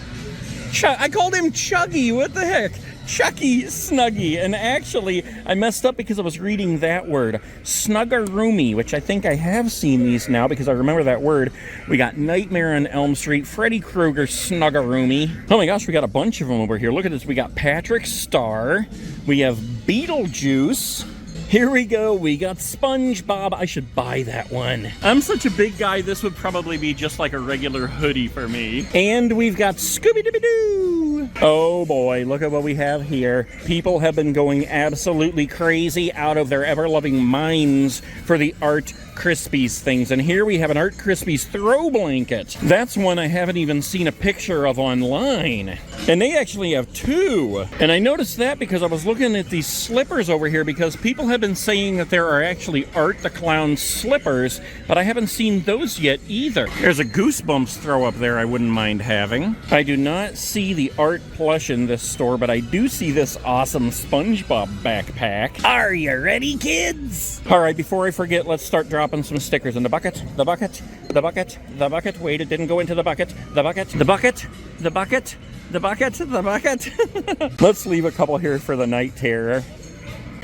I called him Chuggy. What the heck? Chucky Snuggie. And actually, I messed up because I was reading that word. Snuggaroomy, which I think I have seen these now because I remember that word. We got Nightmare on Elm Street, Freddy Krueger Snuggaroomy. Oh my gosh, we got a bunch of them over here. Look at this. We got Patrick Star. We have Beetlejuice. Here we go. We got SpongeBob. I should buy that one. I'm such a big guy, this would probably be just like a regular hoodie for me. And we've got Scooby-Dooby-Doo. Oh boy, look at what we have here. People have been going absolutely crazy out of their ever-loving minds for the Art Krispies things. And here we have an Art Krispies throw blanket. That's one I haven't even seen a picture of online. And they actually have 2. And I noticed that because I was looking at these slippers over here because people have been saying that there are actually Art the Clown slippers, but I haven't seen those yet either. There's a Goosebumps throw up there I wouldn't mind having. I do not see the Art plush in this store, but I do see this awesome SpongeBob backpack. Are you ready, kids? All right, before I forget, let's start dropping some stickers in the bucket. The bucket. The bucket. The bucket. Wait, it didn't go into the bucket. The bucket. The bucket. The bucket. The bucket. The bucket. Let's leave a couple here for the night terror.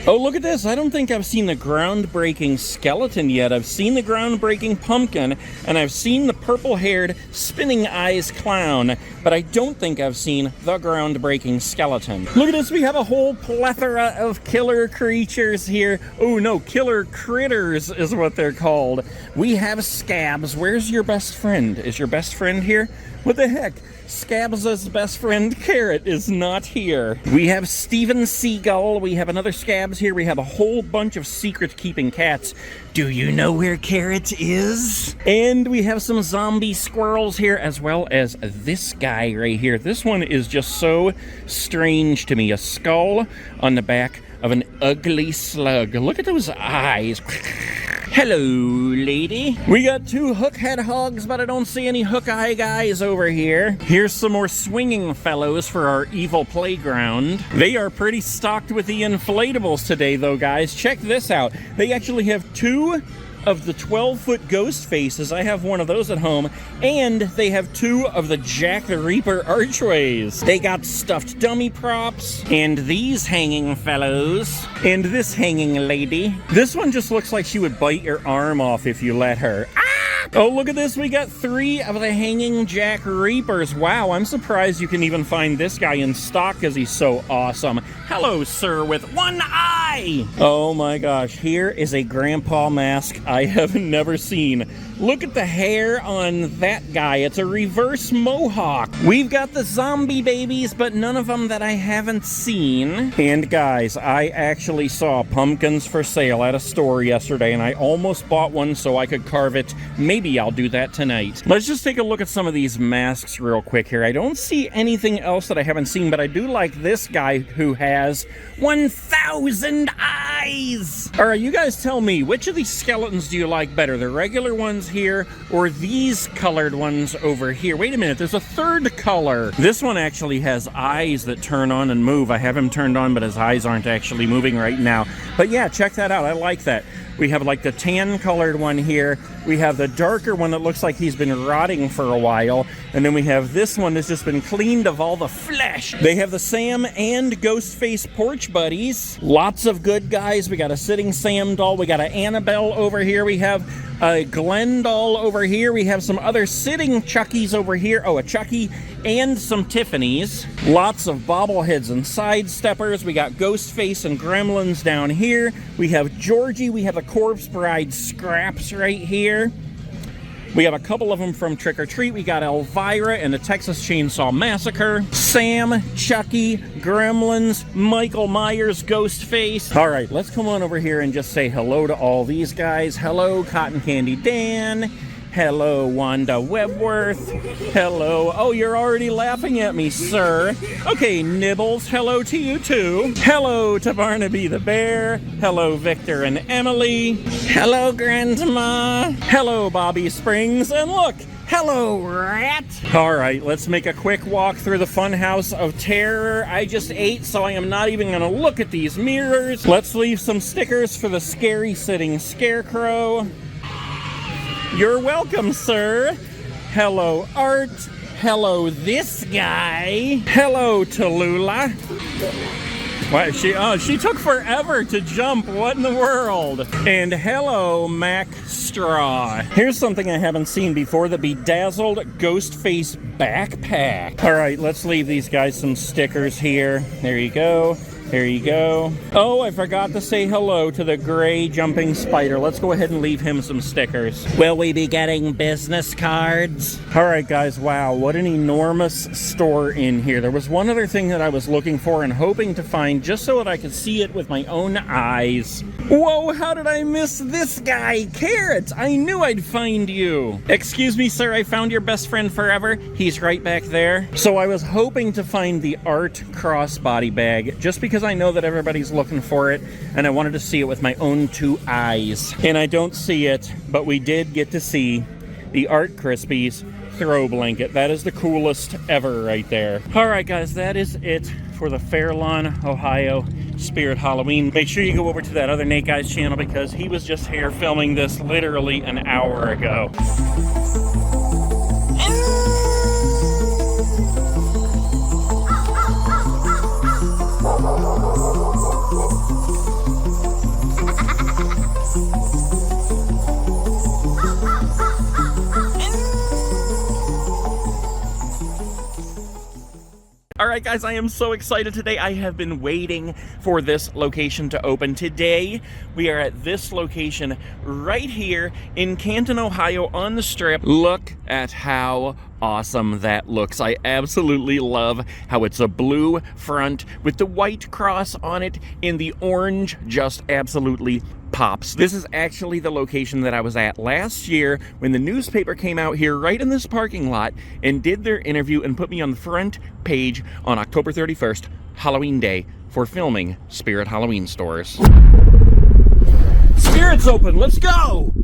Oh, look at this. I don't think I've seen the groundbreaking skeleton yet. I've seen the groundbreaking pumpkin, and I've seen the purple-haired, spinning eyes clown, but I don't think I've seen the groundbreaking skeleton. Look at this. We have a whole plethora of killer creatures here. Oh, no, killer critters is what they're called. We have Scabs. Where's your best friend? Is your best friend here? What the heck? Scabs' best friend, Carrot, is not here. We have Steven Seagull. We have another Scabs here. We have a whole bunch of secret-keeping cats. Do you know where Carrot is? And we have some zombie squirrels here, as well as this guy right here. This one is just so strange to me. A skull on the back of an ugly slug. Look at those eyes. Hello, lady. We got 2 hook-head hogs, but I don't see any hook-eye guys over here. Here's some more swinging fellows for our evil playground. They are pretty stocked with the inflatables today, though, guys. Check this out. They actually have 2 of the 12-foot ghost faces. I have one of those at home. And they have 2 of the Jack the Reaper archways. They got stuffed dummy props. And these hanging fellows. And this hanging lady. This one just looks like she would bite your arm off if you let her. Ah! Oh, look at this. We got 3 of the hanging Jack Reapers. Wow, I'm surprised you can even find this guy in stock because he's so awesome. Hello, sir, with 1 eye. Oh my gosh, here is a grandpa mask I have never seen. Look at the hair on that guy. It's a reverse mohawk. We've got the zombie babies, but none of them that I haven't seen. And guys, I actually saw pumpkins for sale at a store yesterday, and I almost bought one so I could carve it. Maybe I'll do that tonight. Let's just take a look at some of these masks real quick here. I don't see anything else that I haven't seen, but I do like this guy who has 1,000 eyes. eyes. All right, you guys tell me, which of these skeletons do you like better? The regular ones here or these colored ones over here? Wait a minute, there's a third color. This one actually has eyes that turn on and move. I have him turned on, but his eyes aren't actually moving right now. But yeah, check that out. I like that. We have like the tan colored one here. We have the darker one that looks like he's been rotting for a while. And then we have this one that's just been cleaned of all the flesh. They have the Sam and Ghostface porch buddies. Lots of good guys. We got a sitting Sam doll. We got an Annabelle over here. We have a Glenn doll over here. We have some other sitting Chuckies over here. Oh, a Chucky and some Tiffany's. Lots of bobbleheads and sidesteppers. We got Ghostface and Gremlins down here. We have Georgie. We have a Corpse Bride Scraps right here. We have a couple of them from Trick or Treat. We got Elvira and the Texas Chainsaw Massacre. Sam, Chucky, Gremlins, Michael Myers, Ghostface. All right, let's come on over here and just say hello to all these guys. Hello, Cotton Candy Dan. Hello, Wanda Webworth. Hello. Oh, you're already laughing at me, sir. Okay, Nibbles, hello to you too. Hello to Barnaby the Bear. Hello, Victor and Emily. Hello, Grandma. Hello, Bobby Springs. And look, hello, Rat. All right, let's make a quick walk through the Funhouse of Terror. I just ate, so I am not even gonna look at these mirrors. Let's leave some stickers for the scary sitting scarecrow. You're welcome, sir. Hello, Art. Hello, this guy. Hello, Tallulah. Why, she took forever to jump. What in the world? And hello, Mac Straw. Here's something I haven't seen before, the Bedazzled Ghostface backpack. All right, let's leave these guys some stickers here. There you go. Here you go. Oh, I forgot to say hello to the gray jumping spider. Let's go ahead and leave him some stickers. Will we be getting business cards? All right, guys. Wow, what an enormous store in here. There was one other thing that I was looking for and hoping to find just so that I could see it with my own eyes. Whoa, how did I miss this guy? Carrot, I knew I'd find you. Excuse me, sir, I found your best friend forever. He's right back there. So I was hoping to find the Art crossbody bag just because I know that everybody's looking for it, and I wanted to see it with my own two eyes. And I don't see it, but we did get to see the Art Krispies throw blanket. That is the coolest ever right there. All right, guys, that is it for the Fairlawn, Ohio Spirit Halloween. Make sure you go over to that other Nate Guy's channel because he was just here filming this literally an hour ago. All right, guys, I am so excited today. I have been waiting for this location to open. Today, we are at this location right here in Canton, Ohio on the Strip. Look at how awesome that looks. I absolutely love how it's a blue front with the white cross on it, and the orange just absolutely pops. This is actually the location that I was at last year when the newspaper came out here right in this parking lot and did their interview and put me on the front page on October 31st, Halloween Day, for filming Spirit Halloween Stores. Spirit's open, let's go!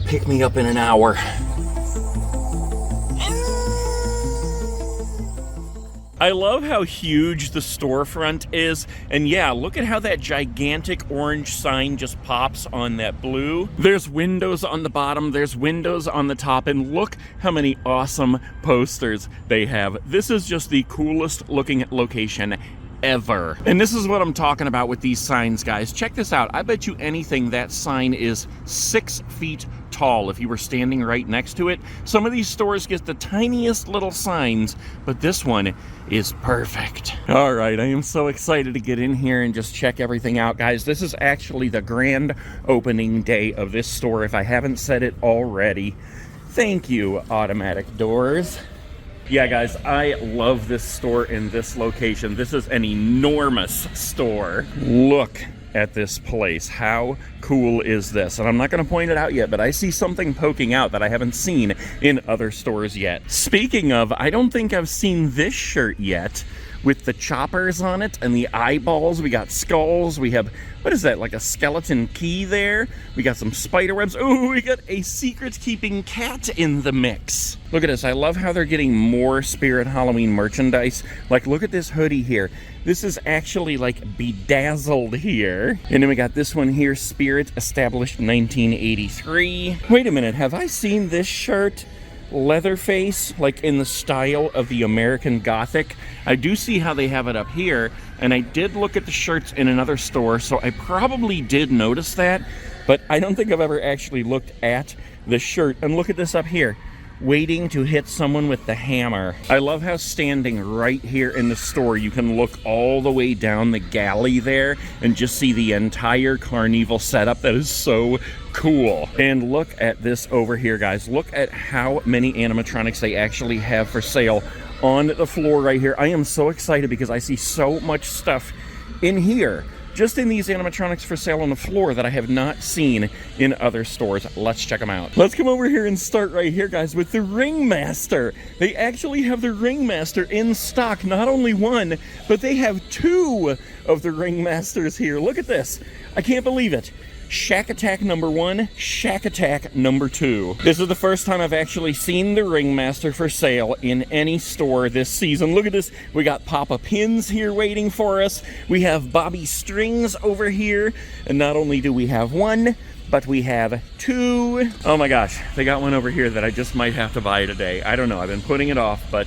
Pick me up in an hour. I love how huge the storefront is, and yeah, look at how that gigantic orange sign just pops on that blue. There's windows on the bottom, there's windows on the top, and look how many awesome posters they have. This is just the coolest looking location ever. And this is what I'm talking about with these signs, guys. Check this out. I bet you anything that sign is 6 feet tall if you were standing right next to it. Some of these stores get the tiniest little signs, but this one is perfect. All right, I am so excited to get in here and just check everything out, guys. This is actually the grand opening day of this store, if I haven't said it already. Thank you, Automatic Doors. Yeah, guys, I love this store in this location. This is an enormous store. Look at this place. How cool is this? And I'm not going to point it out yet, but I see something poking out that I haven't seen in other stores yet. Speaking of, I don't think I've seen this shirt yet with the choppers on it and the eyeballs. We got skulls. We have, what is that, like a skeleton key there? We got some spider webs. Oh, we got a secret-keeping cat in the mix. Look at this. I love how they're getting more Spirit Halloween merchandise. Like, look at this hoodie here. This is actually like bedazzled here. And then we got this one here, Spirit, established 1983. Wait a minute, have I seen this shirt? Leatherface, like in the style of the American Gothic. I do see how they have it up here, and I did look at the shirts in another store, so I probably did notice that, but I don't think I've ever actually looked at the shirt. And look at this up here, waiting to hit someone with the hammer. I love how standing right here in the store, you can look all the way down the galley there and just see the entire Carnival setup. That is so cool. And look at this over here, guys. Look at how many animatronics they actually have for sale on the floor right here. I am so excited because I see so much stuff in here, just in these animatronics for sale on the floor, that I have not seen in other stores. Let's check them out. Let's come over here and start right here, guys, with the Ringmaster. They actually have the Ringmaster in stock. Not only one, but they have two of the Ringmasters here. Look at this. I can't believe it. Shack Attack number 1, Shack Attack number 2. This is the first time I've actually seen the Ringmaster for sale in any store this season. Look at this. We got Papa Pins here waiting for us. We have Bobby Strings over here. And not only do we have one, but we have two. Oh my gosh, they got one over here that I just might have to buy today. I don't know, I've been putting it off, but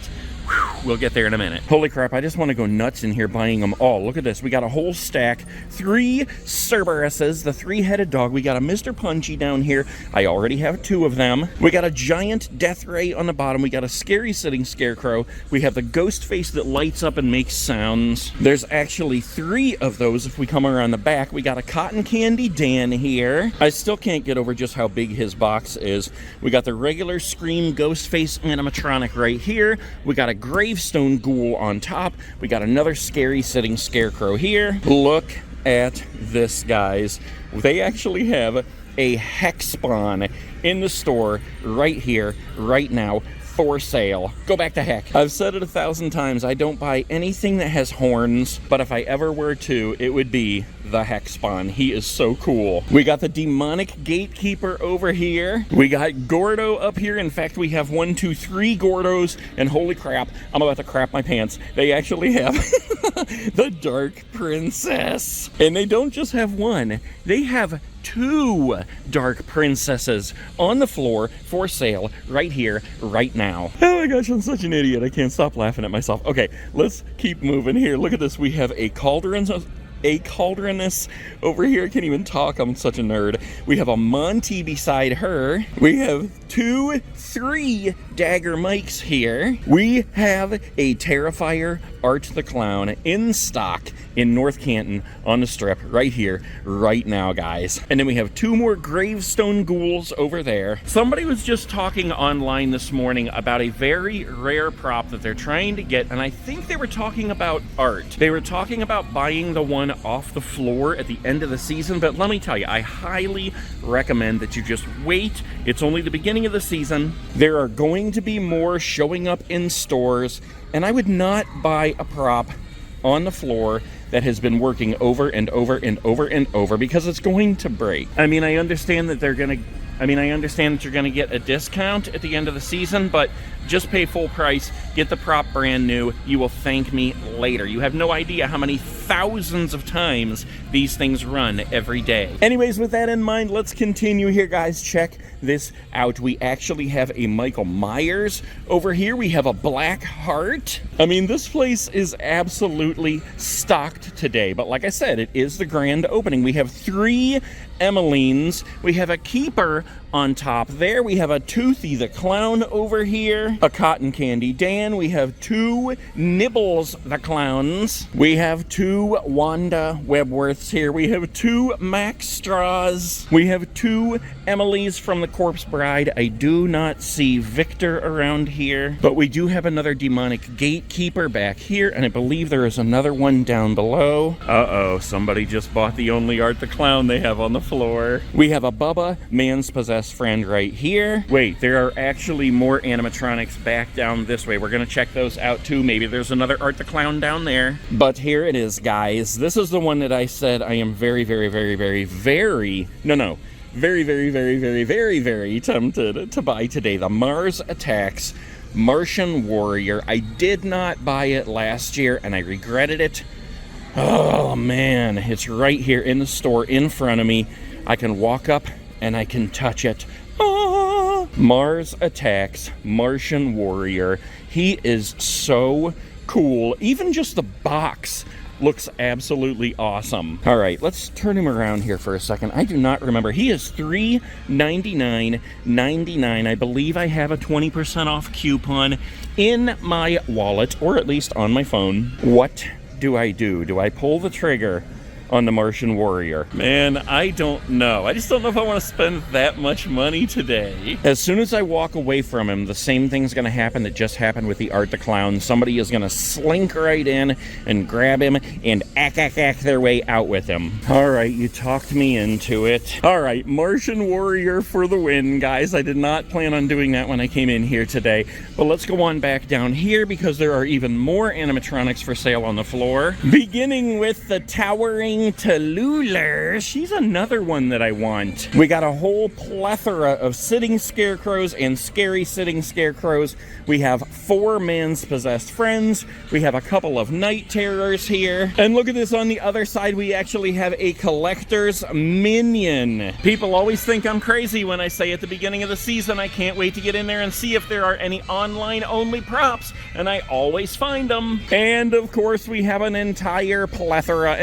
we'll get there in a minute. Holy crap, I just want to go nuts in here buying them all. Look at this. We got a whole stack. 3 Cerberuses, the 3-headed dog. We got a Mr. Punchy down here. I already have 2 of them. We got a giant Death Ray on the bottom. We got a scary sitting Scarecrow. We have the ghost face that lights up and makes sounds. There's actually 3 of those if we come around the back. We got a Cotton Candy Dan here. I still can't get over just how big his box is. We got the regular Scream ghost face animatronic right here. We got a Gravestone Ghoul on top. We got another scary sitting Scarecrow here. Look at this, guys. They actually have a Hexspawn in the store right here, right now, for sale. Go back to heck. I've said it 1,000 times. I don't buy anything that has horns, but if I ever were to, it would be the Hexspawn. He is so cool. We got the Demonic Gatekeeper over here. We got Gordo up here. In fact, we have 1, 2, 3 Gordos, and holy crap, I'm about to crap my pants. They actually have the Dark Princess. And they don't just have one, they have 2 Dark Princesses on the floor for sale right here, right now. Oh my gosh, I'm such an idiot. I can't stop laughing at myself. Okay, let's keep moving here. Look at this. We have a Cauldroness over here. I can't even talk. I'm such a nerd. We have a Monty beside her. We have 2, 3 Dagger Mikes here. We have a Terrifier Art the Clown in stock in North Canton on the strip right here, right now, guys. And then we have 2 more Gravestone Ghouls over there. Somebody was just talking online this morning about a very rare prop that they're trying to get, and I think they were talking about art. They were talking about buying the one off the floor at the end of the season, but let me tell you, I highly recommend that you just wait. It's only the beginning of the season. There are going to be more showing up in stores, and I would not buy a prop on the floor that has been working over and over and over and over, because it's going to break. I mean, I understand that you're going to get a discount at the end of the season, but just pay full price, get the prop brand new. You will thank me later. You have no idea how many thousands of times these things run every day. Anyways, with that in mind, let's continue here, guys. Check this out. We actually have a Michael Myers over here. We have a Black Heart. I mean, this place is absolutely stocked today, but like I said, it is the grand opening. We have 3 Emmylines. We have a Keeper on top there. We have a Toothy the Clown over here. A Cotton Candy Dan. We have 2 Nibbles the Clowns. We have 2 Wanda Webworths here. We have 2 Max Straws. We have 2 Emily's from The Corpse Bride. I do not see Victor around here, but we do have another demonic gatekeeper back here, and I believe there is another one down below. Uh-oh, somebody just bought the only Art the Clown they have on the floor. We have a Bubba Man's Possessed Friend right here. Wait, there are actually more animatronics back down this way. We're gonna check those out too. Maybe there's another Art the Clown down there. But here it is, guys. This is the one that I said I am very, very, very, very, very, no, very, very, very, very, very, very tempted to buy today. The Mars Attacks Martian Warrior. I did not buy it last year and I regretted it. Oh man, it's right here in the store in front of me. I can walk up and I can touch it. Ah! Mars Attacks Martian Warrior. He is so cool. Even just the box looks absolutely awesome. All right, let's turn him around here for a second. I do not remember. He is $399.99. I believe I have a 20% off coupon in my wallet, or at least on my phone. What do I do? Do I pull the trigger on the Martian Warrior? Man, I don't know. I just don't know if I want to spend that much money today. As soon as I walk away from him, the same thing's going to happen that just happened with the Art the Clown. Somebody is going to slink right in and grab him and ack their way out with him. All right, you talked me into it. All right, Martian Warrior for the win, guys. I did not plan on doing that when I came in here today. But let's go on back down here because there are even more animatronics for sale on the floor. Beginning with the towering Tallulah. She's another one that I want. We got a whole plethora of sitting scarecrows and scary sitting scarecrows. We have 4 Man's Possessed Friends. We have a couple of night terrors here. And look at this, on the other side, we actually have a collector's minion. People always think I'm crazy when I say at the beginning of the season, I can't wait to get in there and see if there are any online only props. And I always find them. And of course, we have an entire plethora,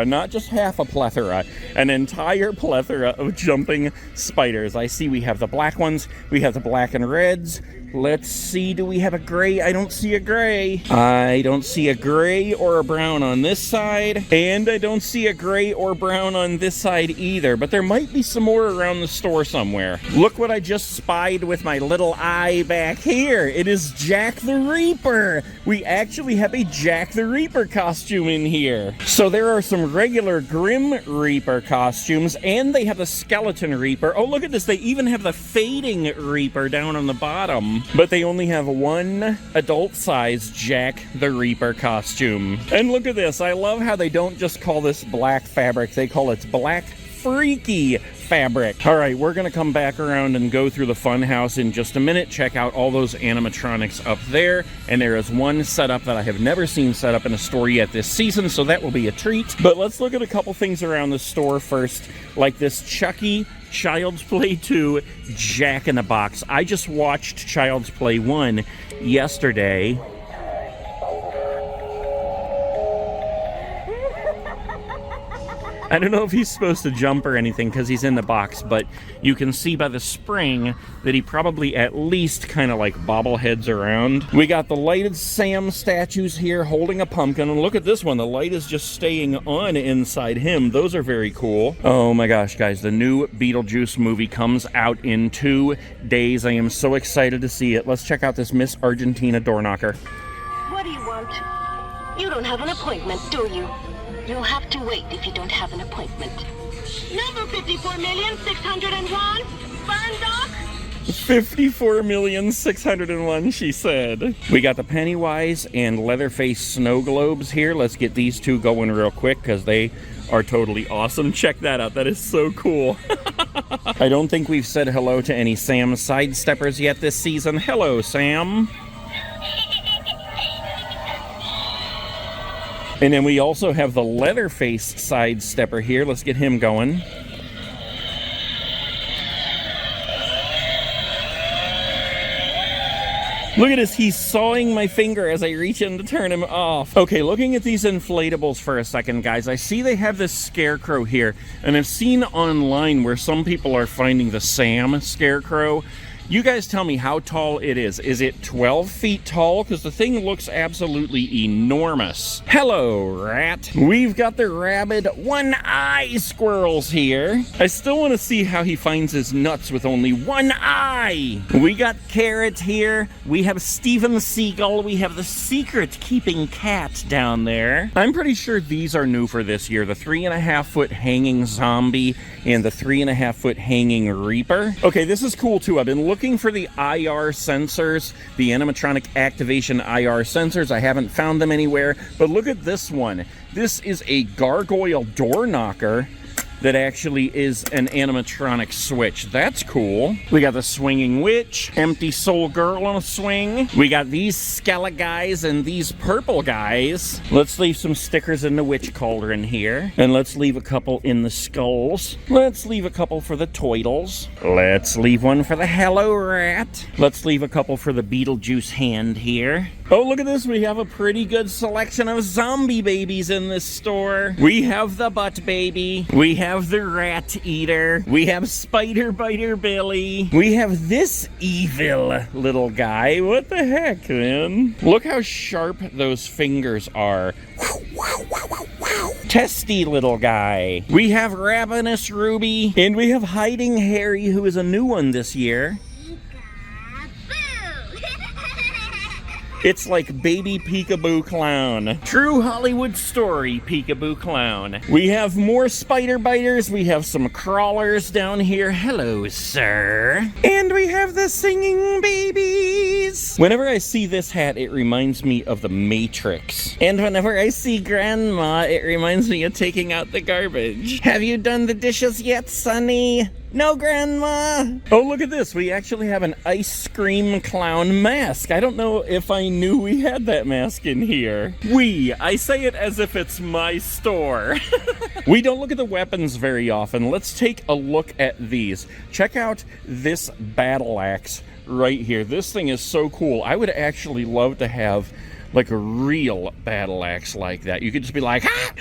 not just half a plethora, an entire plethora of jumping spiders. I see we have the black ones, we have the black and reds. Let's see, do we have a gray? I don't see a gray. I don't see a gray or a brown on this side, and I don't see a gray or brown on this side either, but there might be some more around the store somewhere. Look what I just spied with my little eye back here. It is Jack the Reaper. We actually have a Jack the Reaper costume in here. So there are some regular Grim Reaper costumes, and they have the Skeleton Reaper. Oh, look at this. They even have the Fading Reaper down on the bottom. But they only have one adult-sized Jack the Reaper costume. And look at this. I love how they don't just call this black fabric. They call it black freaky fabric. All right, we're going to come back around and go through the fun house in just a minute. Check out all those animatronics up there. And there is one setup that I have never seen set up in a store yet this season, so that will be a treat. But let's look at a couple things around the store first, like this Chucky Child's Play 2 Jack in the Box. I just watched Child's Play 1 yesterday. I don't know if he's supposed to jump or anything because he's in the box, but you can see by the spring that he probably at least kind of like bobbleheads around. We got the lighted Sam statues here holding a pumpkin, and look at this one. The light is just staying on inside him. Those are very cool. Oh my gosh, guys, the new Beetlejuice movie comes out in 2 days. I am so excited to see it. Let's check out this Miss Argentina door knocker. What do you want? You don't have an appointment, do you? You'll have to wait if you don't have an appointment. Number 54,601, Burn Doc? 54,601,000, she said. We got the Pennywise and Leatherface snow globes here. Let's get these two going real quick because they are totally awesome. Check that out. That is so cool. I don't think we've said hello to any Sam Sidesteppers yet this season. Hello, Sam. And then we also have the Leatherface Sidestepper here. Let's get him going. Look at this, he's sawing my finger as I reach in to turn him off. Okay, looking at these inflatables for a second, guys, I see they have this scarecrow here, and I've seen online where some people are finding the Sam scarecrow. You guys tell me how tall it is. Is it 12 feet tall? Because the thing looks absolutely enormous. Hello, rat. We've got the rabid one-eye squirrels here. I still want to see how he finds his nuts with only one eye. We got Carrot here. We have Steven Seagull. We have the secret-keeping cat down there. I'm pretty sure these are new for this year. The 3.5-foot hanging zombie and the 3.5-foot hanging reaper. Okay, this is cool too. I've been looking for the IR sensors, the animatronic activation IR sensors. I haven't found them anywhere, but look at this one. This is a gargoyle door knocker that actually is an animatronic switch. That's cool. We got the swinging witch, empty soul girl on a swing. We got these skeleton guys and these purple guys. Let's leave some stickers in the witch cauldron here. And let's leave a couple in the skulls. Let's leave a couple for the toidles. Let's leave one for the hello rat. Let's leave a couple for the Beetlejuice hand here. Oh, look at this. We have a pretty good selection of zombie babies in this store. We have the butt baby. We have the rat eater. We have Spider Biter Billy. We have this evil little guy. What the heck, man? Look how sharp those fingers are. Testy little guy. We have Ravenous Ruby. And we have Hiding Harry, who is a new one this year. It's like Baby Peekaboo Clown. True Hollywood story, Peekaboo Clown. We have more spider biters. We have some crawlers down here. Hello, sir. And we have the singing babies. Whenever I see this hat, it reminds me of the Matrix. And whenever I see Grandma, it reminds me of taking out the garbage. Have you done the dishes yet, Sonny? No, Grandma. Oh, look at this. We actually have an ice cream clown mask. I don't know if I knew we had that mask in here. I say it as if it's my store. We don't look at the weapons very often. Let's take a look at these. Check out this battle axe right here. This thing is so cool. I would actually love to have like a real battle axe like that. You could just be like, ah!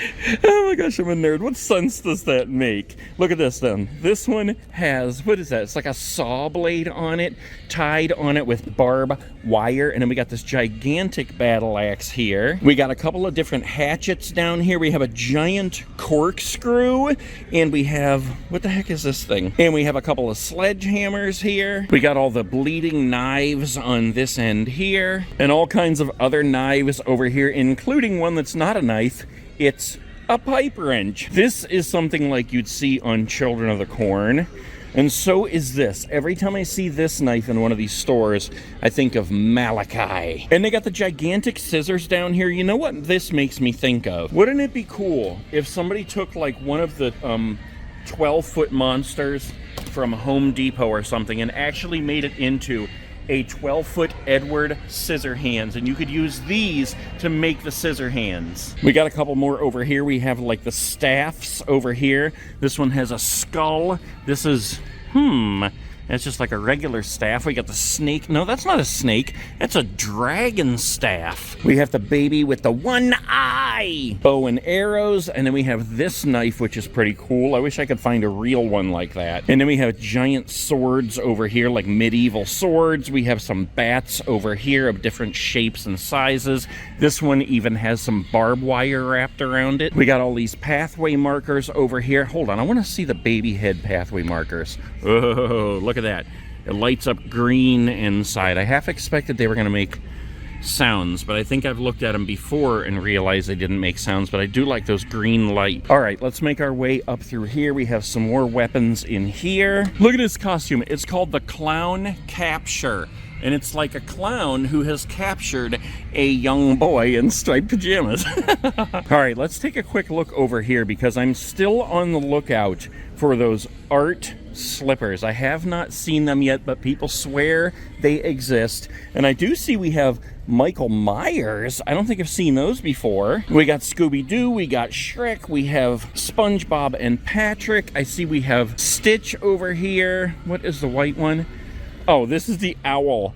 Oh my gosh, I'm a nerd. What sense does that make? Look at this then. This one has, what is that? It's like a saw blade on it, tied on it with barb wire. And then we got this gigantic battle axe here. We got a couple of different hatchets down here. We have a giant corkscrew. And we have, what the heck is this thing? And we have a couple of sledgehammers here. We got all the bleeding knives on this end here. And all kinds of other knives over here, including one that's not a knife. It's a pipe wrench. This is something like you'd see on Children of the Corn. And so is this. Every time I see this knife in one of these stores, I think of Malachi. And they got the gigantic scissors down here. You know what this makes me think of? Wouldn't it be cool if somebody took like one of the 12-foot monsters from Home Depot or something and actually made it into a 12-foot Edward Scissorhands, and you could use these to make the scissor hands. We got a couple more over here. We have like the staffs over here. This one has a skull. This is, that's just like a regular staff. We got the snake. No, that's not a snake. That's a dragon staff. We have the baby with the one eye. Bow and arrows. And then we have this knife, which is pretty cool. I wish I could find a real one like that. And then we have giant swords over here, like medieval swords. We have some bats over here of different shapes and sizes. This one even has some barbed wire wrapped around it. We got all these pathway markers over here. Hold on, I want to see the baby head pathway markers. Oh, look at that. It lights up green inside. I half expected they were going to make sounds, but I think I've looked at them before and realized they didn't make sounds, but I do like those green lights. All right, let's make our way up through here. We have some more weapons in here. Look at his costume. It's called the Clown Capture. And it's like a clown who has captured a young boy in striped pajamas. All right, let's take a quick look over here because I'm still on the lookout for those art slippers. I have not seen them yet, but people swear they exist. And I do see we have Michael Myers. I don't think I've seen those before. We got Scooby-Doo, we got Shrek, we have SpongeBob and Patrick. I see we have Stitch over here. What is the white one? Oh, this is the owl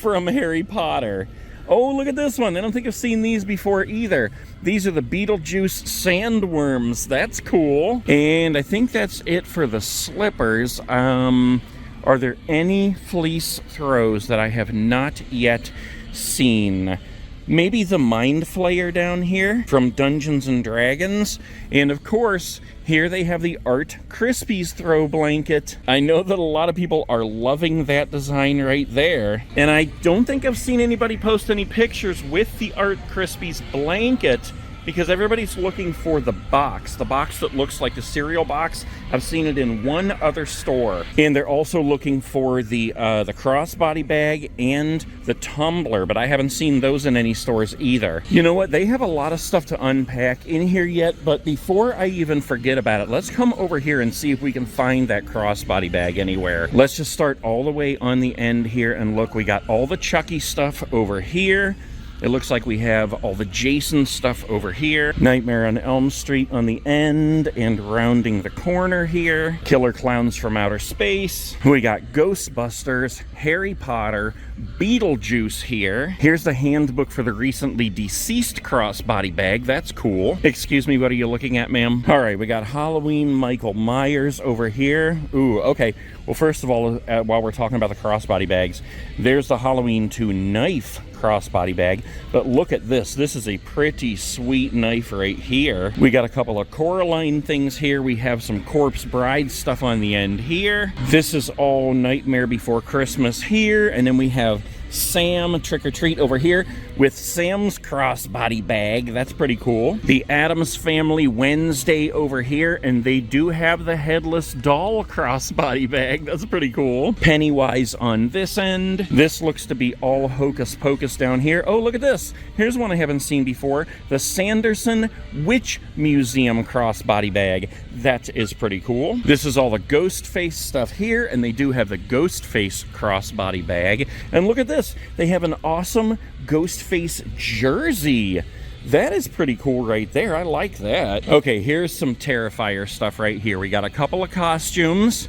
from Harry Potter. Oh, look at this one. I don't think I've seen these before either. These are the Beetlejuice sandworms. That's cool. And I think that's it for the slippers. Are there any fleece throws that I have not yet seen? Maybe the Mind Flayer down here from Dungeons and Dragons. And of course, here they have the Art Crispies throw blanket. I know that a lot of people are loving that design right there. And I don't think I've seen anybody post any pictures with the Art Crispies blanket, because everybody's looking for the box that looks like the cereal box. I've seen it in one other store. And they're also looking for the crossbody bag and the tumbler, but I haven't seen those in any stores either. You know what? They have a lot of stuff to unpack in here yet, but before I even forget about it, let's come over here and see if we can find that crossbody bag anywhere. Let's just start all the way on the end here, and look, we got all the Chucky stuff over here. It looks like we have all the Jason stuff over here. Nightmare on Elm Street on the end and rounding the corner here. Killer Clowns from Outer Space. We got Ghostbusters, Harry Potter, Beetlejuice here. Here's the handbook for the recently deceased crossbody bag. That's cool. Excuse me, what are you looking at, ma'am? All right, we got Halloween Michael Myers over here. Ooh, okay. Well, first of all, while we're talking about the crossbody bags, there's the Halloween 2 knife crossbody bag. But look at this. This is a pretty sweet knife right here. We got a couple of Coraline things here. We have some Corpse Bride stuff on the end here. This is all Nightmare Before Christmas here. And then we have Sam Trick or Treat over here with Sam's crossbody bag. That's pretty cool. The Addams Family Wednesday over here, and they do have the headless doll crossbody bag. That's pretty cool. Pennywise on this end. This looks to be all Hocus Pocus down here. Oh, look at this. Here's one I haven't seen before. The Sanderson Witch Museum crossbody bag. That is pretty cool. This is all the Ghostface stuff here, and they do have the Ghostface crossbody bag. And look at this. They have an awesome Ghostface jersey. That is pretty cool right there. I like that. Okay, here's some Terrifier stuff right here. We got a couple of costumes.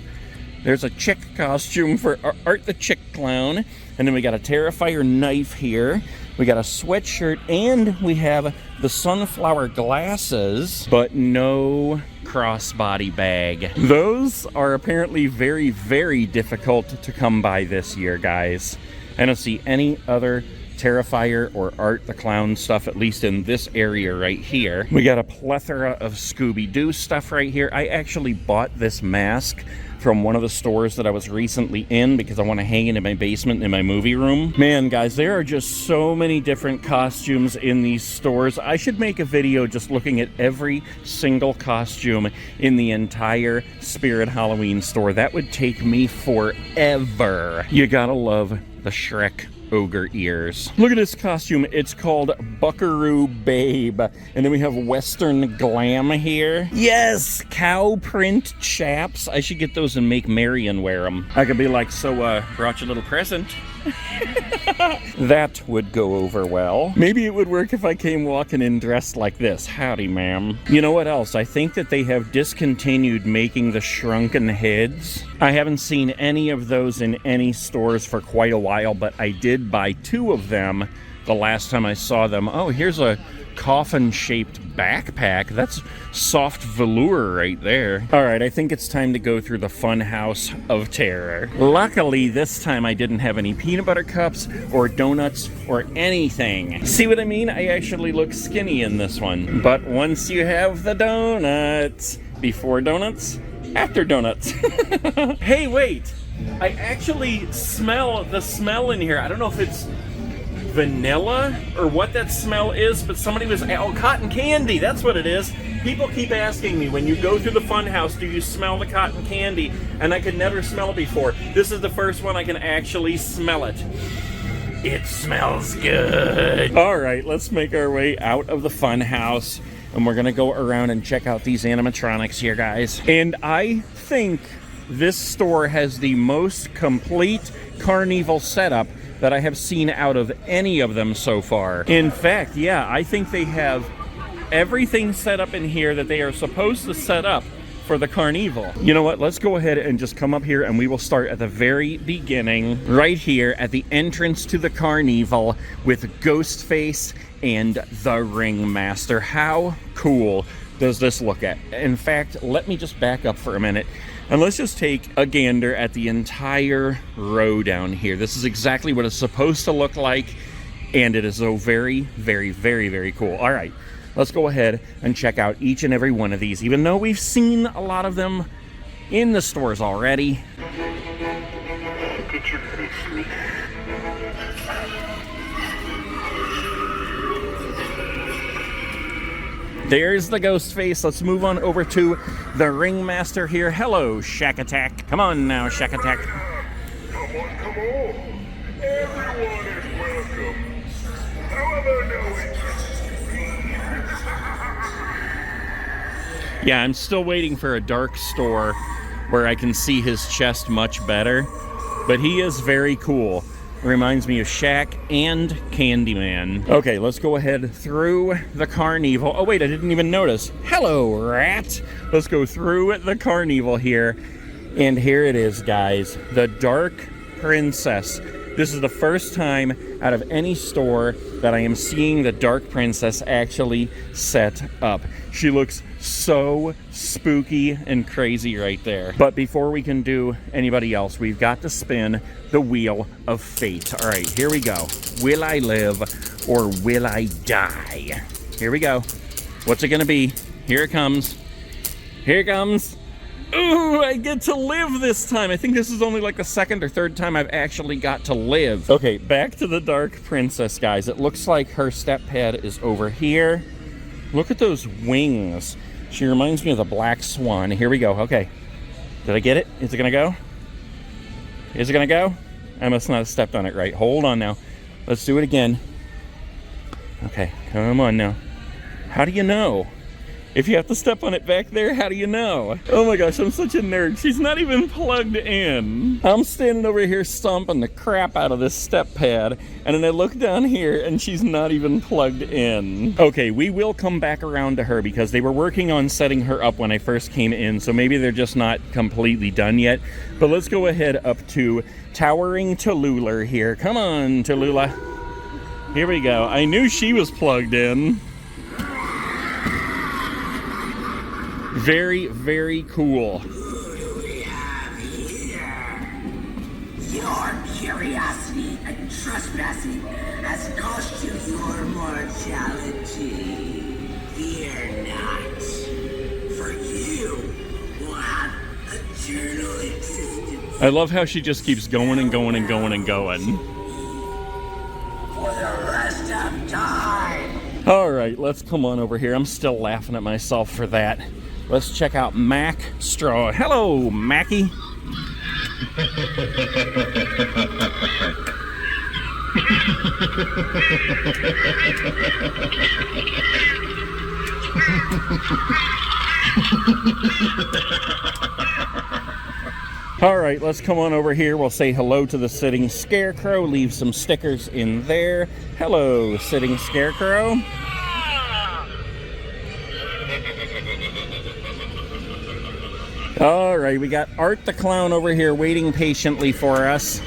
There's a chick costume for Art the Chick Clown. And then we got a Terrifier knife here. We got a sweatshirt, and we have the sunflower glasses, but no crossbody bag. Those are apparently very, very difficult to come by this year, guys. I don't see any other Terrifier or Art the Clown stuff, at least in this area right here. We got a plethora of Scooby-Doo stuff right here. I actually bought this mask from one of the stores that I was recently in because I want to hang it in my basement in my movie room. Man, guys, there are just so many different costumes in these stores. I should make a video just looking at every single costume in the entire Spirit Halloween store. That would take me forever. You gotta love the Shrek ogre ears. Look at this costume. It's called Buckaroo Babe. And then we have Western Glam here. Yes, cow print chaps. I should get those and make Marion wear them. I could be like, so brought you a little present. That would go over well. Maybe it would work if I came walking in dressed like this. Howdy, ma'am. You know what else? I think that they have discontinued making the shrunken heads. I haven't seen any of those in any stores for quite a while, but I did buy 2 of them the last time I saw them. Oh, here's a coffin-shaped backpack. That's soft velour right there. All right, I think it's time to go through the fun house of terror. Luckily, this time I didn't have any peanut butter cups or donuts or anything. See what I mean? I actually look skinny in this one. But once you have the donuts, before donuts, after donuts. Hey, wait. I actually smell the smell in here. I don't know if it's vanilla or what that smell is, but somebody was, oh, cotton candy, that's what it is. People keep asking me, when you go through the fun house, do you smell the cotton candy? And I could never smell it before. This is the first one I can actually smell it. It smells good. All right, let's make our way out of the fun house, and we're gonna go around and check out these animatronics here, guys. And I think this store has the most complete carnival setup that I have seen out of any of them so far. In fact, yeah, I think they have everything set up in here that they are supposed to set up for the carnival. You know what? Let's go ahead and just come up here and we will start at the very beginning, right here at the entrance to the carnival with Ghostface and the Ringmaster. How cool does this look at? In fact, let me just back up for a minute and let's just take a gander at the entire row down here. This is exactly what it's supposed to look like, and it is so very, very, very, very cool. All right, let's go ahead and check out each and every one of these, even though we've seen a lot of them in the stores already. Did you miss me? There's the Ghostface. Let's move on over to the Ringmaster here. Hello, Shack Attack. Come on now, Shack Attack. Come on, come on. Everyone is welcome. However, no interest. Yeah, I'm still waiting for a dark store where I can see his chest much better, but he is very cool. Reminds me of Shaq and Candyman. Okay, let's go ahead through the carnival. Oh wait, I didn't even notice. Hello, rat. Let's go through the carnival here. And here it is, guys. The Dark Princess. This is the first time out of any store that I am seeing the Dark Princess actually set up. She looks so spooky and crazy right there. But before we can do anybody else, we've got to spin the Wheel of Fate. All right, here we go. Will I live or will I die? Here we go. What's it gonna be? Here it comes. Here it comes. Ooh, I get to live this time. I think this is only like the second or third time I've actually got to live. Okay, back to the Dark Princess, guys. It looks like her step pad is over here. Look at those wings. She reminds me of the Black Swan. Here we go. Okay. Did I get it? Is it gonna go? Is it gonna go? I must not have stepped on it right. Hold on now. Let's do it again. Okay, come on now. How do you know? If you have to step on it back there, how do you know? Oh my gosh, I'm such a nerd. She's not even plugged in. I'm standing over here stomping the crap out of this step pad, and then I look down here and she's not even plugged in. Okay, we will come back around to her because they were working on setting her up when I first came in, so maybe they're just not completely done yet. But let's go ahead up to Towering Tallulah here. Come on, Tallulah. Here we go. I knew she was plugged in. Very, very cool. Who do we have here? Your curiosity and trespassing has cost you your mortality. Fear not, for you will have eternal existence. I love how she just keeps going and going and going and going. For the rest of time. All right, let's come on over here. I'm still laughing at myself for that. Let's check out Mac Straw. Hello, Mackie. All right, let's come on over here. We'll say hello to the Sitting Scarecrow. Leave some stickers in there. Hello, Sitting Scarecrow. All right, we got Art the Clown over here waiting patiently for us.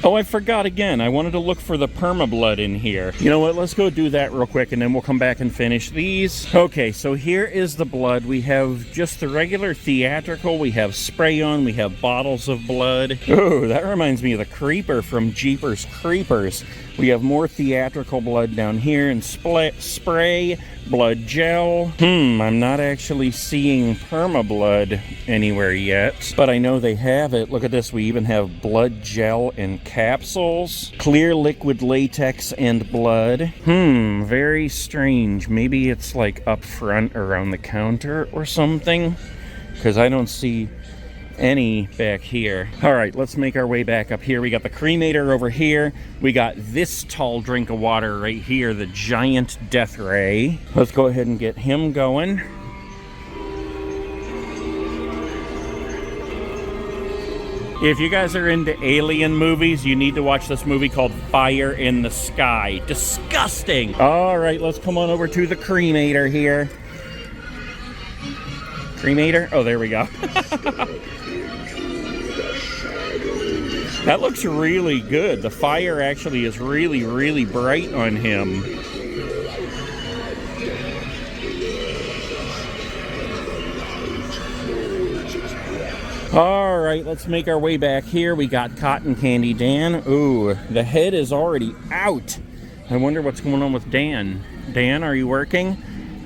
Oh, I forgot again. I wanted to look for the permablood in here. You know what? Let's go do that real quick and then we'll come back and finish these. Okay, so here is the blood. We have just the regular theatrical. We have spray on. We have bottles of blood. Oh, that reminds me of the Creeper from Jeepers Creepers. We have more theatrical blood down here and spray, blood gel. I'm not actually seeing permablood anywhere yet, but I know they have it. Look at this. We even have blood gel in capsules, clear liquid latex and blood. Very strange. Maybe it's like up front around the counter or something, because I don't see any back here. All right, let's make our way back up here. We got the cremator over here. We got this tall drink of water right here, the giant death ray. Let's go ahead and get him going. If you guys are into alien movies, you need to watch this movie called Fire in the Sky. Disgusting. All right, let's come on over to the cremator here. Cremator? Oh, there we go. That looks really good. The fire actually is really, really bright on him. All right, let's make our way back here. We got Cotton Candy Dan. Ooh, the head is already out. I wonder what's going on with Dan. Dan, are you working?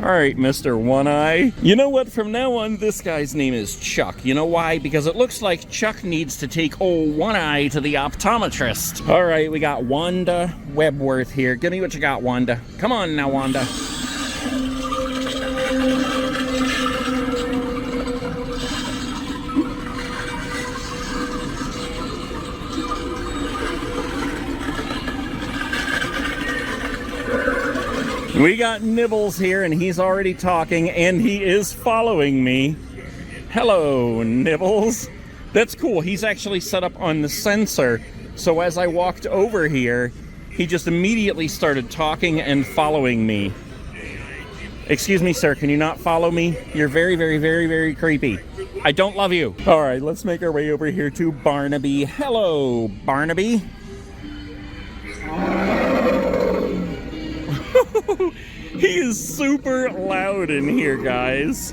All right, Mr. One Eye. You know what? From now on, this guy's name is Chuck. You know why? Because it looks like Chuck needs to take old One Eye to the optometrist. All right, we got Wanda Webworth here. Give me what you got, Wanda. Come on now, Wanda. We got Nibbles here, and he's already talking, and he is following me. Hello, Nibbles. That's cool. He's actually set up on the sensor, so as I walked over here, he just immediately started talking and following me. Excuse me, sir, can you not follow me? You're very, very, very, very creepy. I don't love you. All right, let's make our way over here to Barnaby. Hello, Barnaby. He is super loud in here, guys.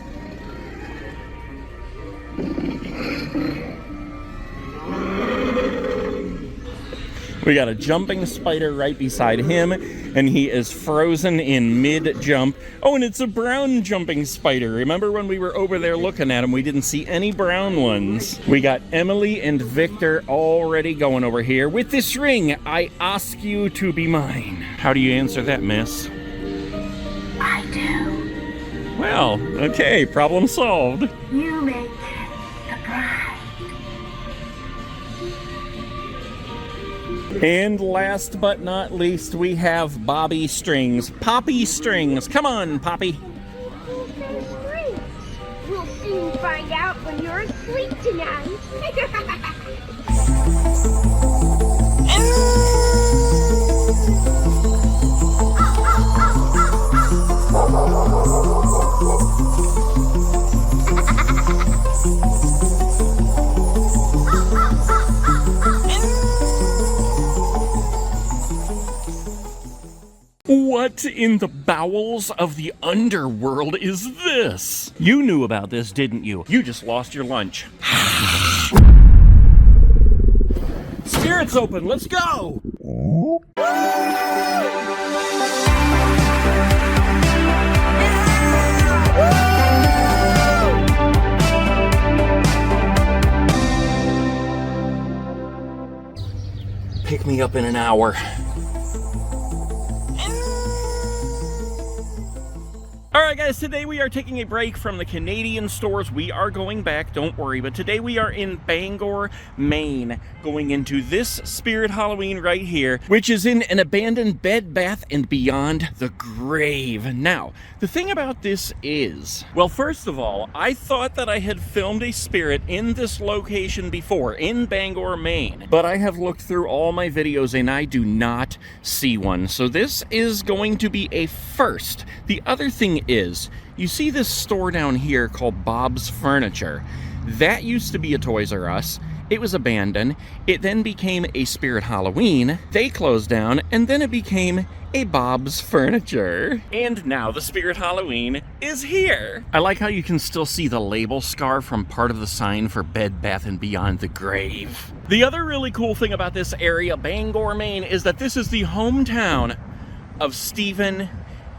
We got a jumping spider right beside him, and he is frozen in mid-jump. Oh, and it's a brown jumping spider. Remember when we were over there looking at him, we didn't see any brown ones. We got Emily and Victor already going over here. With this ring, I ask you to be mine. How do you answer that, miss? I do. Well, okay, problem solved. You make the bride. And last but not least, we have Bobby Strings. Poppy Strings. Come on, Poppy. We'll soon find out when you're asleep tonight. What in the bowels of the underworld is this? You knew about this, didn't you? You just lost your lunch. Spirits open, let's go! Pick me up in an hour. Alright guys, today we are taking a break from the Canadian stores. We are going back, don't worry, but today we are in Bangor, Maine, going into this Spirit Halloween right here, which is in an abandoned Bed Bath & Beyond The Grave. Now, the thing about this is, well, first of all, I thought that I had filmed a spirit in this location before, in Bangor, Maine, but I have looked through all my videos and I do not see one. So this is going to be a first. The other thing is, you see this store down here called Bob's Furniture. That used to be a Toys R Us. It was abandoned. It then became a Spirit Halloween. They closed down, and then it became a Bob's Furniture. And now the Spirit Halloween is here. I like how you can still see the label scar from part of the sign for Bed Bath & Beyond The Grave. The other really cool thing about this area, Bangor, Maine, is that this is the hometown of Stephen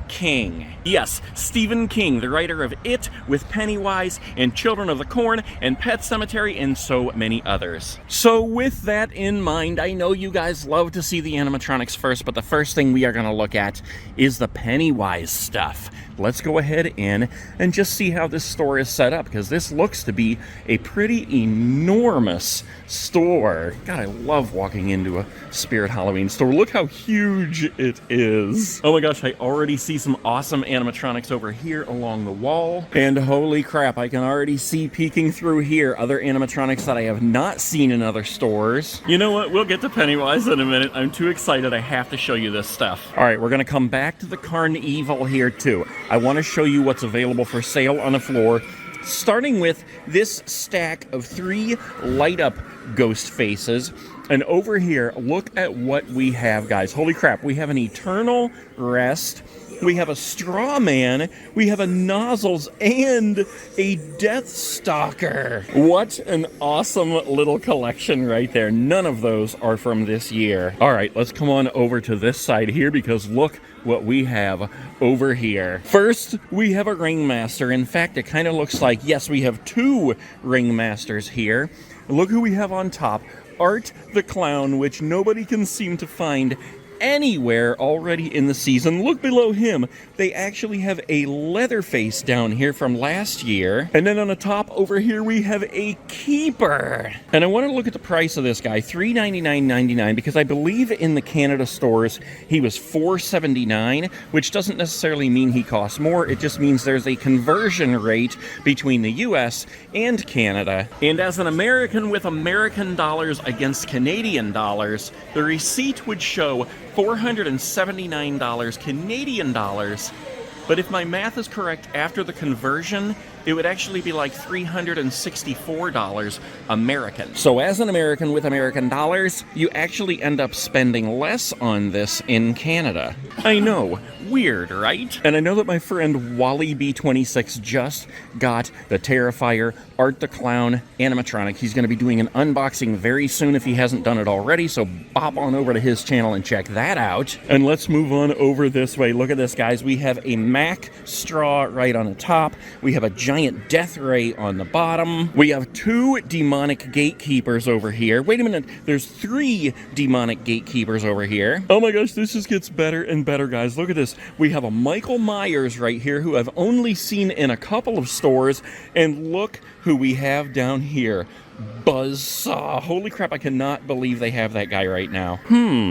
King. Yes, Stephen King, the writer of It, with Pennywise, and Children of the Corn, and Pet Sematary, and so many others. So with that in mind, I know you guys love to see the animatronics first, but the first thing we are going to look at is the Pennywise stuff. Let's go ahead in and just see how this store is set up, because this looks to be a pretty enormous store. God, I love walking into a Spirit Halloween store. Look how huge it is. Oh my gosh, I already see see some awesome animatronics over here along the wall. And holy crap, I can already see peeking through here other animatronics that I have not seen in other stores. You know what? We'll get to Pennywise in a minute. I'm too excited. I have to show you this stuff. All right, we're going to come back to the Carnival here too. I want to show you what's available for sale on the floor, starting with this stack of 3 light-up ghost faces. And over here, look at what we have, guys. Holy crap, we have an Eternal Rest, we have a Straw Man, we have a Nozzles, and a Death Stalker. What an awesome little collection right there. None of those are from this year. All right, let's come on over to this side here, because look what we have over here. First, we have a Ringmaster. In fact, it kind of looks like, yes, we have 2 Ringmasters here. Look who we have on top. Art the Clown, which nobody can seem to find anywhere already in the season. Look below him. They actually have a Leatherface down here from last year. And then on the top over here, we have a Keeper. And I want to look at the price of this guy, $399.99, because I believe in the Canada stores, he was $479, which doesn't necessarily mean he costs more. It just means there's a conversion rate between the US and Canada. And as an American with American dollars against Canadian dollars, the receipt would show $479 Canadian dollars. But if my math is correct, after the conversion, it would actually be like $364 American. So as an American with American dollars, you actually end up spending less on this in Canada. I know, weird, right? And I know that my friend Wally B26 just got the Terrifier Art the Clown animatronic. He's going to be doing an unboxing very soon if he hasn't done it already, so bop on over to his channel and check that out. And let's move on over this way. Look at this, guys. We have a Mack straw right on the top. We have a giant Death Ray on the bottom. We have 2 demonic gatekeepers over here. Wait a minute, there's 3 demonic gatekeepers over here. Oh my gosh, this just gets better and better, guys. Look at this. We have a Michael Myers right here who I've only seen in a couple of stores, and look who we have down here. Buzzsaw. Holy crap, I cannot believe they have that guy right now.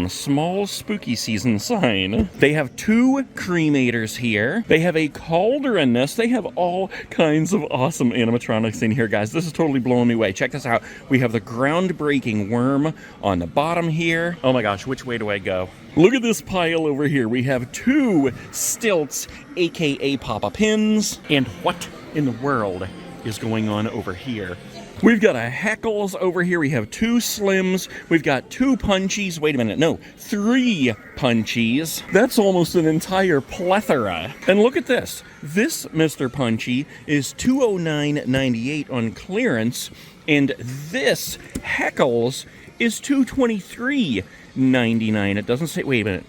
Small spooky season sign. They have 2 cremators here. They have a cauldron nest. They have all kinds of awesome animatronics in here, guys. This is totally blowing me away. Check this out. We have the groundbreaking worm on the bottom here. Oh my gosh, which way do I go? Look at this pile over here. We have 2 stilts, aka Papa Pins. And what in the world is going on over here? We've got a Heckles over here. We have 2 Slims. We've got 2 Punchies. Wait a minute. No, 3 Punchies. That's almost an entire plethora. And look at this. This Mr. Punchy is $209.98 on clearance. And this Heckles is $223.99. It doesn't say, wait a minute.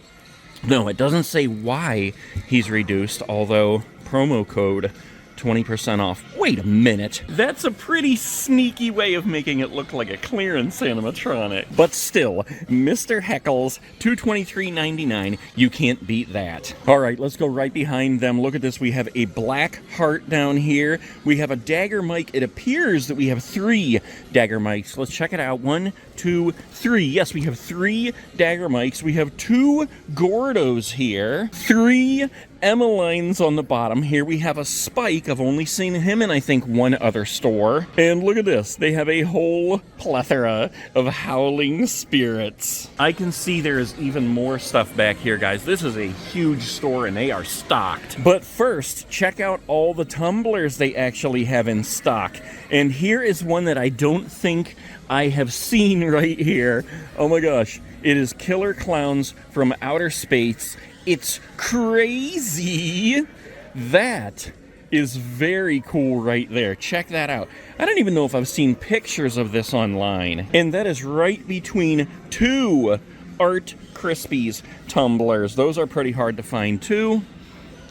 No, it doesn't say why he's reduced, although promo code 20% off. Wait a minute. That's a pretty sneaky way of making it look like a clearance animatronic. But still, Mr. Heckles, $223.99. You can't beat that. All right, let's go right behind them. Look at this. We have a Black Heart down here. We have a Dagger Mike. It appears that we have 3 Dagger Mikes. Let's check it out. 1, 2, 3. Yes, we have 3 Dagger Mikes. We have 2 Gordos here. 3 Emmeline's on the bottom. Here we have a Spike. I've only seen him in, I think, 1 other store. And look at this. They have a whole plethora of Howling Spirits. I can see there's even more stuff back here, guys. This is a huge store and they are stocked. But first, check out all the tumblers they actually have in stock. And here is one that I don't think I have seen right here. Oh my gosh. It is Killer Clowns from Outer Space. It's crazy. That is very cool right there. Check that out. I don't even know if I've seen pictures of this online. And that is right between 2 Art Krispies tumblers. Those are pretty hard to find too.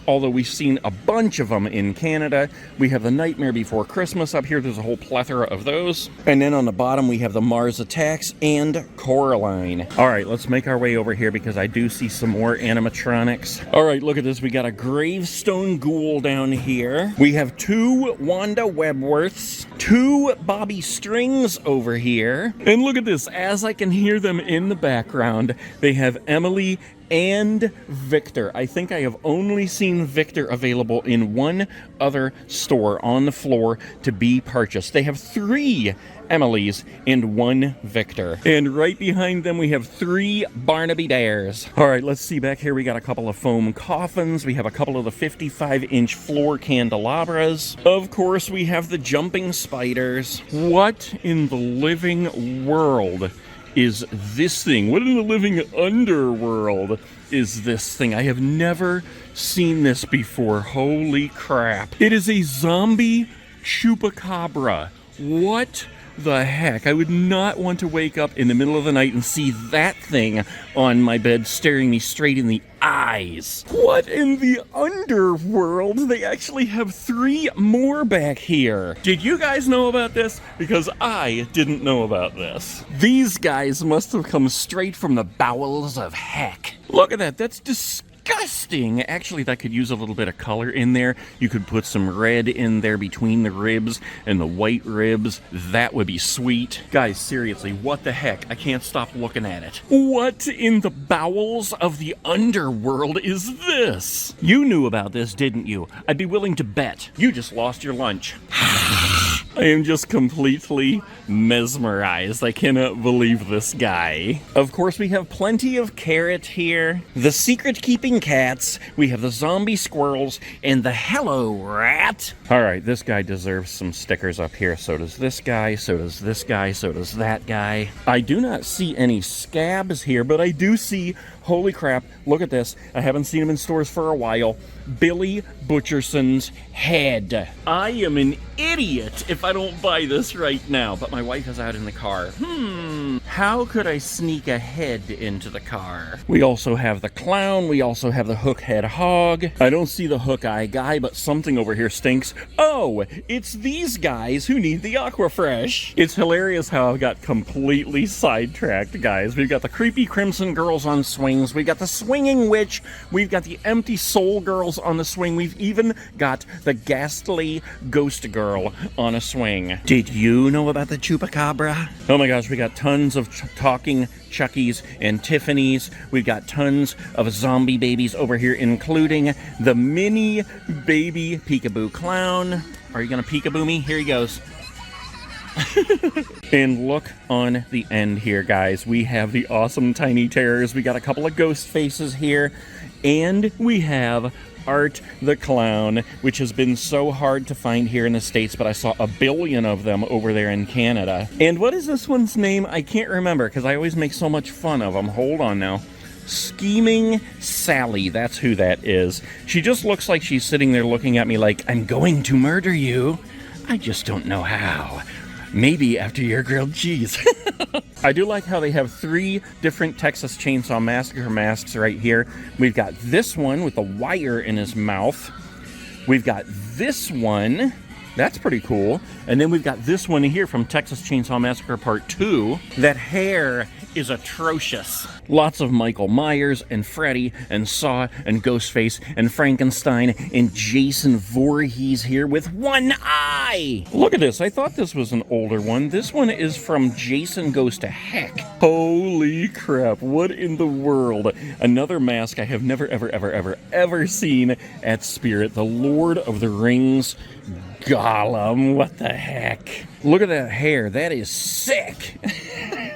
Although we've seen a bunch of them in Canada. We have the Nightmare Before Christmas up here. There's a whole plethora of those. And then on the bottom, we have the Mars Attacks and Coraline. All right, let's make our way over here because I do see some more animatronics. All right, look at this. We got a Gravestone Ghoul down here. We have 2 Wanda Webworths, 2 Bobby Strings over here. And look at this. As I can hear them in the background, they have Emily and Victor. I think I have only seen Victor available in one other store on the floor to be purchased. They have 3 Emilys and 1 Victor. And right behind them, we have 3 Barnaby Dares. All right, let's see back here. We got a couple of foam coffins. We have a couple of the 55-inch floor candelabras. Of course, we have the jumping spiders. What in the living world is this thing? What in the living underworld is this thing? I have never seen this before. Holy crap. It is a zombie chupacabra. What the heck? I would not want to wake up in the middle of the night and see that thing on my bed staring me straight in the eyes. What in the underworld? They actually have 3 more back here. Did you guys know about this? Because I didn't know about this. These guys must have come straight from the bowels of heck. Look at that. That's disgusting. Actually, that could use a little bit of color in there. You could put some red in there between the ribs and the white ribs. That would be sweet. Guys, seriously, what the heck? I can't stop looking at it. What in the bowels of the underworld is this? You knew about this, didn't you? I'd be willing to bet. You just lost your lunch. I am just completely mesmerized. I cannot believe this guy. Of course, we have plenty of carrot here. The secret-keeping cats. We have the zombie squirrels and the hello rat. All right, this guy deserves some stickers up here. So does this guy, so does this guy, so does that guy. I do not see any scabs here, but I do see, holy crap, look at this. I haven't seen him in stores for a while. Billy Butcherson's head. I am an idiot if I don't buy this right now, but my wife is out in the car. How could I sneak a head into the car? We also have the clown. We also have the hook head hog. I don't see the hook eye guy, but something over here stinks. Oh, it's these guys who need the Aquafresh. It's hilarious how I got completely sidetracked, guys. We've got the creepy crimson girls on swings. We've got the swinging witch. We've got the empty soul girls on the swing. We've even got the ghastly ghost girl on a swing. Did you know about the chupacabra? Oh my gosh, we got tons of talking Chuckies and Tiffany's. We've got tons of zombie babies over here, including the mini baby peekaboo clown. Are you gonna peekaboo me? Here he goes. And look on the end here, guys. We have the awesome Tiny Terrors. We got a couple of ghost faces here. And we have Art the Clown, which has been so hard to find here in the States, but I saw a billion of them over there in Canada. And what is this one's name? I can't remember because I always make so much fun of them. Hold on now. Scheming Sally, that's who that is. She just looks like she's sitting there looking at me like, I'm going to murder you. I just don't know how. Maybe after your grilled cheese. I do like how they have 3 different Texas Chainsaw Massacre masks right here. We've got this one with the wire in his mouth. We've got this one. That's pretty cool. And then we've got this one here from Texas Chainsaw Massacre Part 2. That hair is atrocious. Lots of Michael Myers and Freddy and Saw and Ghostface and Frankenstein and Jason Voorhees here with 1 eye. Look at this. I thought this was an older one. This one is from Jason Goes to Heck. Holy crap. What in the world? Another mask I have never, ever seen at Spirit. The Lord of the Rings Gollum. What the heck? Look at that hair. That is sick.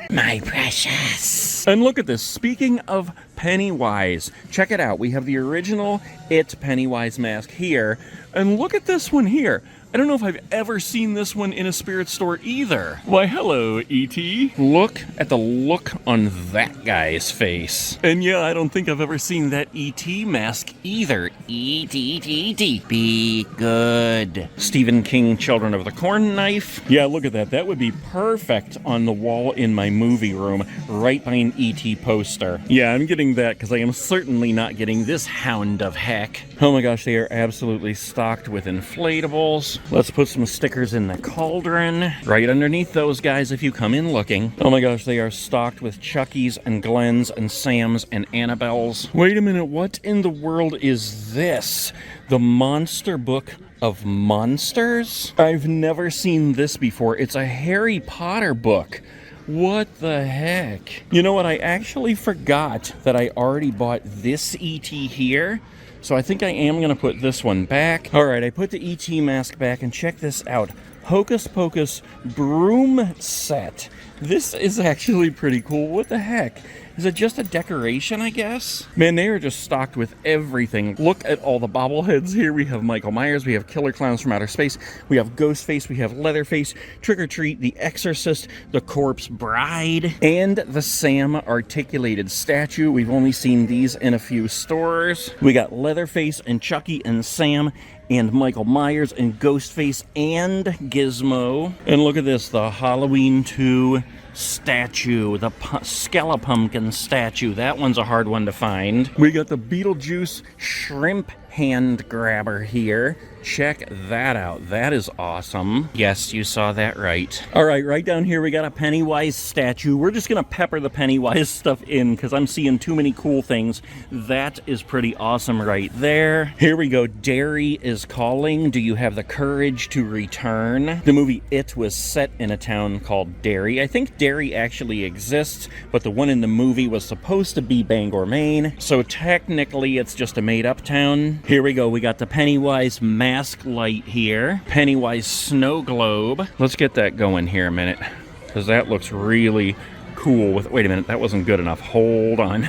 My precious. And look at this. Speaking of Pennywise, check it out. We have the original It Pennywise mask here. And look at this one here. I don't know if I've ever seen this one in a Spirit store either. Why, hello, E.T. Look at the look on that guy's face. And yeah, I don't think I've ever seen that E.T. mask either. E.T. Be good. Stephen King, Children of the Corn Knife. Yeah, look at that. That would be perfect on the wall in my movie room, right by an E.T. poster. Yeah, I'm getting that because I am certainly not getting this hound of heck. Oh my gosh, they are absolutely stocked with inflatables. Let's put some stickers in the cauldron. Right underneath those guys if you come in looking. Oh my gosh, they are stocked with Chuckies and Glens and Sams and Annabelles. Wait a minute, what in the world is this? The Monster Book of Monsters? I've never seen this before. It's a Harry Potter book. What the heck? You know what? I actually forgot that I already bought this ET here. So I think I am going to put this one back. All right, I put the ET mask back, and check this out. Hocus Pocus broom set. This is actually pretty cool. What the heck? Is it just a decoration, I guess? Man, they are just stocked with everything. Look at all the bobbleheads here. We have Michael Myers, we have Killer Clowns from Outer Space, we have Ghostface, we have Leatherface, Trick or Treat, The Exorcist, The Corpse Bride, and the Sam articulated statue. We've only seen these in a few stores. We got Leatherface and Chucky and Sam and Michael Myers and Ghostface and Gizmo. And look at this, the Halloween 2 statue, the Skelepumpkin statue. That one's a hard one to find. We got the Beetlejuice shrimp hand grabber here. Check that out. That is awesome. Yes, you saw that right. All right down here we got a Pennywise statue. We're just gonna pepper the Pennywise stuff in because I'm seeing too many cool things. That is pretty awesome right there. Here we go. Derry is calling. Do you have the courage to return? The movie It was set in a town called Derry. I think Derry actually exists, but the one in the movie was supposed to be Bangor, Maine. So technically it's just a made-up town. Here we go. We got the Pennywise mask light here. Pennywise snow globe. Let's get that going here a minute, because that looks really cool. Wait a minute, that wasn't good enough. Hold on.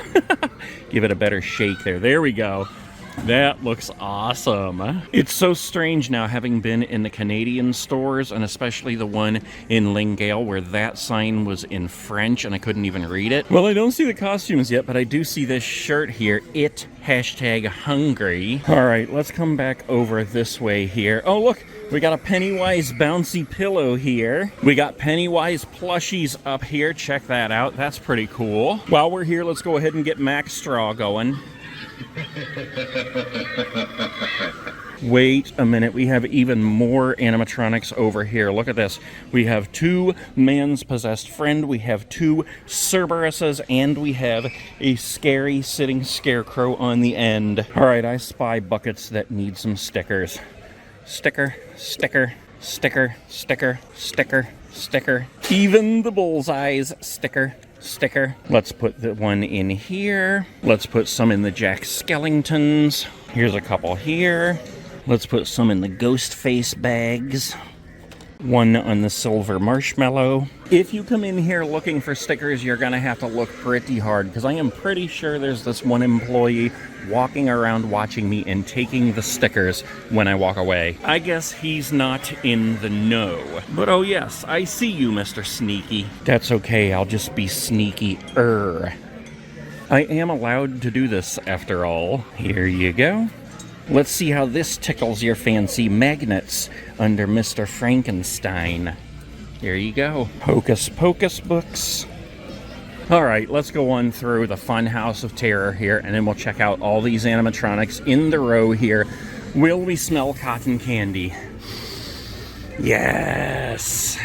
Give it a better shake there. There we go. That looks awesome. It's so strange now having been in the Canadian stores, and especially the one in Lingale where that sign was in French and I couldn't even read it. Well, I don't see the costumes yet, but I do see this shirt here. It #hungry. All right, let's come back over this way here. Oh, look, we got a Pennywise bouncy pillow here. We got Pennywise plushies up here. Check that out. That's pretty cool. While we're here, let's go ahead and get Max Straw going. Wait a minute, we have even more animatronics over here. Look at this. We have 2 man's possessed friend, we have 2 Cerberuses, and we have a scary sitting scarecrow on the end. All right, I spy buckets that need some stickers. Sticker, sticker, sticker, sticker, sticker, sticker. Even the bullseyes, sticker. Sticker. Let's put the one in here. Let's put some in the Jack Skellingtons. Here's a couple here. Let's put some in the Ghostface bags. One on the Silver Marshmallow. If you come in here looking for stickers, you're gonna have to look pretty hard, because I am pretty sure there's this one employee walking around watching me and taking the stickers when I walk away. I guess he's not in the know. But oh yes, I see you, Mr. Sneaky. That's okay, I'll just be sneaky-er. I am allowed to do this after all. Here you go. Let's see how this tickles your fancy magnets under Mr. Frankenstein. Here you go. Hocus Pocus books. All right, let's go on through the Fun House of Terror here, and then we'll check out all these animatronics in the row here. Will we smell cotton candy? Yes.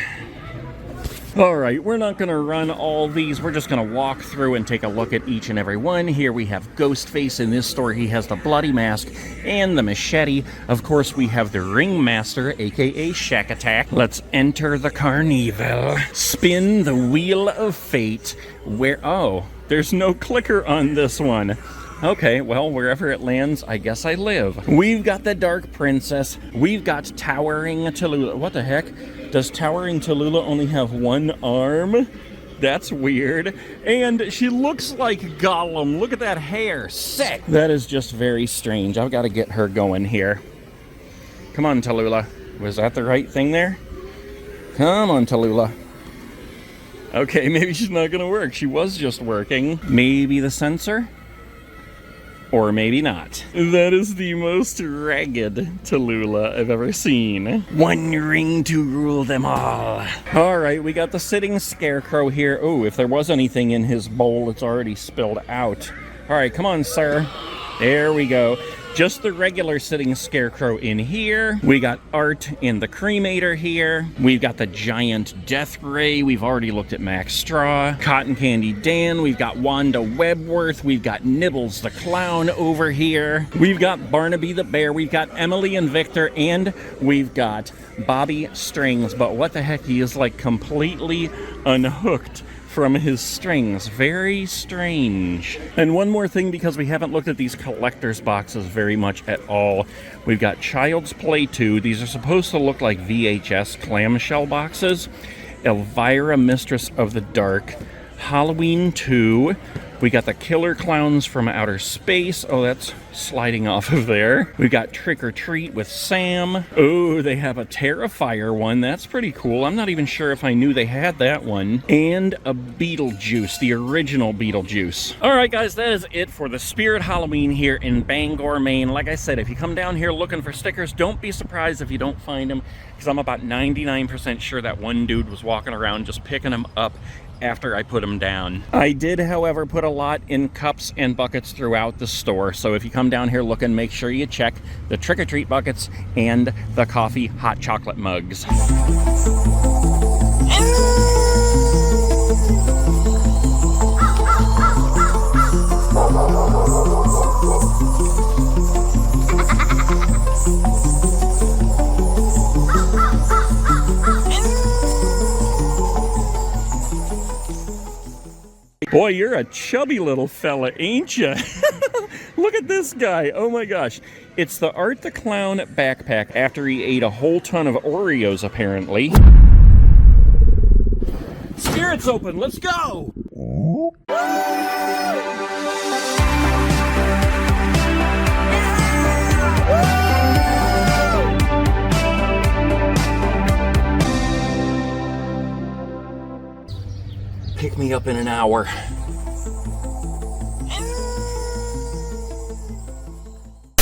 All right, we're not going to run all these. We're just going to walk through and take a look at each and every one. Here we have Ghostface. In this store, he has the bloody mask and the machete. Of course, we have the Ringmaster, a.k.a. Shack Attack. Let's enter the carnival. Spin the Wheel of Fate. Oh, there's no clicker on this one. Okay, well, wherever it lands, I guess I live. We've got the Dark Princess. We've got Towering Tallulah. What the heck? Does Towering Tallulah only have one arm? That's weird. And she looks like Gollum. Look at that hair. Sick. That is just very strange. I've got to get her going here. Come on, Tallulah. Was that the right thing there? Come on, Tallulah. Okay, maybe she's not going to work. She was just working. Maybe the sensor? Or maybe not. That is the most ragged Tallulah I've ever seen. One ring to rule them all. All right, we got the sitting scarecrow here. Oh, if there was anything in his bowl, it's already spilled out. All right, come on, sir. There we go. just the regular sitting scarecrow in here. We got Art in the cremator here. We've got the giant Death Ray. We've already looked at Max Straw. Cotton Candy Dan. We've got Wanda Webworth. We've got Nibbles the Clown over here. We've got Barnaby the Bear. We've got Emily and Victor. And we've got Bobby Strings. But what the heck? He is like completely unhooked from his strings. Very strange. And one more thing, because we haven't looked at these collector's boxes very much at all. We've got Child's Play 2. These are supposed to look like VHS clamshell boxes. Elvira, Mistress of the Dark. Halloween 2. We got the Killer Clowns from Outer Space. Oh, that's sliding off of there. We've got Trick or Treat with Sam. Oh, they have a Terrifier one. That's pretty cool. I'm not even sure if I knew they had that one. And a Beetlejuice, the original Beetlejuice. All right, guys, that is it for the Spirit Halloween here in Bangor, Maine. Like I said, if you come down here looking for stickers, don't be surprised if you don't find them, because I'm about 99% sure that one dude was walking around just picking them up after I put them down. I did, however, put a lot in cups and buckets throughout the store, so if you come down here looking, make sure you check the trick-or-treat buckets and the coffee hot chocolate mugs. Boy, you're a chubby little fella, ain't ya? Look at this guy. Oh my gosh. It's the Art the Clown backpack after he ate a whole ton of Oreos, apparently. Spirit's open. Let's go. Pick me up in an hour.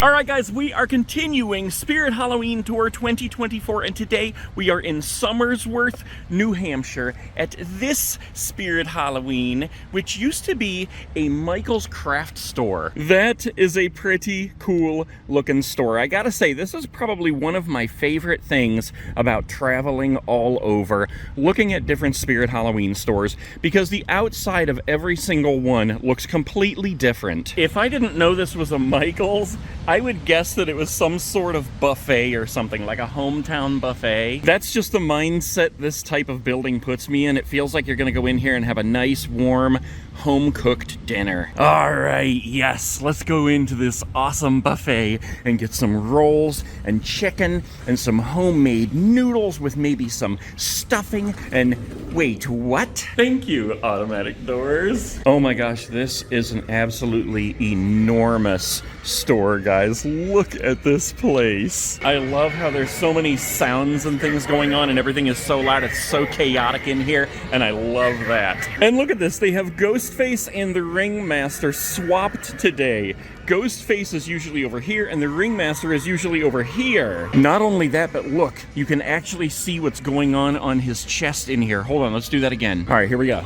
All right, guys, we are continuing Spirit Halloween Tour 2024, and today we are in Somersworth, New Hampshire, at this Spirit Halloween, which used to be a Michael's Craft store. That is a pretty cool looking store. I gotta say, this is probably one of my favorite things about traveling all over, looking at different Spirit Halloween stores, because the outside of every single one looks completely different. If I didn't know this was a Michael's, I would guess that it was some sort of buffet or something, like a hometown buffet. That's just the mindset this type of building puts me in. It feels like you're gonna go in here and have a nice, warm, home-cooked dinner. All right, yes, let's go into this awesome buffet and get some rolls and chicken and some homemade noodles with maybe some stuffing and... Wait, what? Thank you, automatic doors. Oh my gosh, this is an absolutely enormous store, guys. Look at this place. I love how there's so many sounds and things going on and everything is so loud. It's so chaotic in here, and I love that. And look at this. They have Ghostface and the Ringmaster swapped today. Ghostface is usually over here, and the Ringmaster is usually over here. Not only that, but look, you can actually see what's going on his chest in here. Hold on, let's do that again. All right, here we go.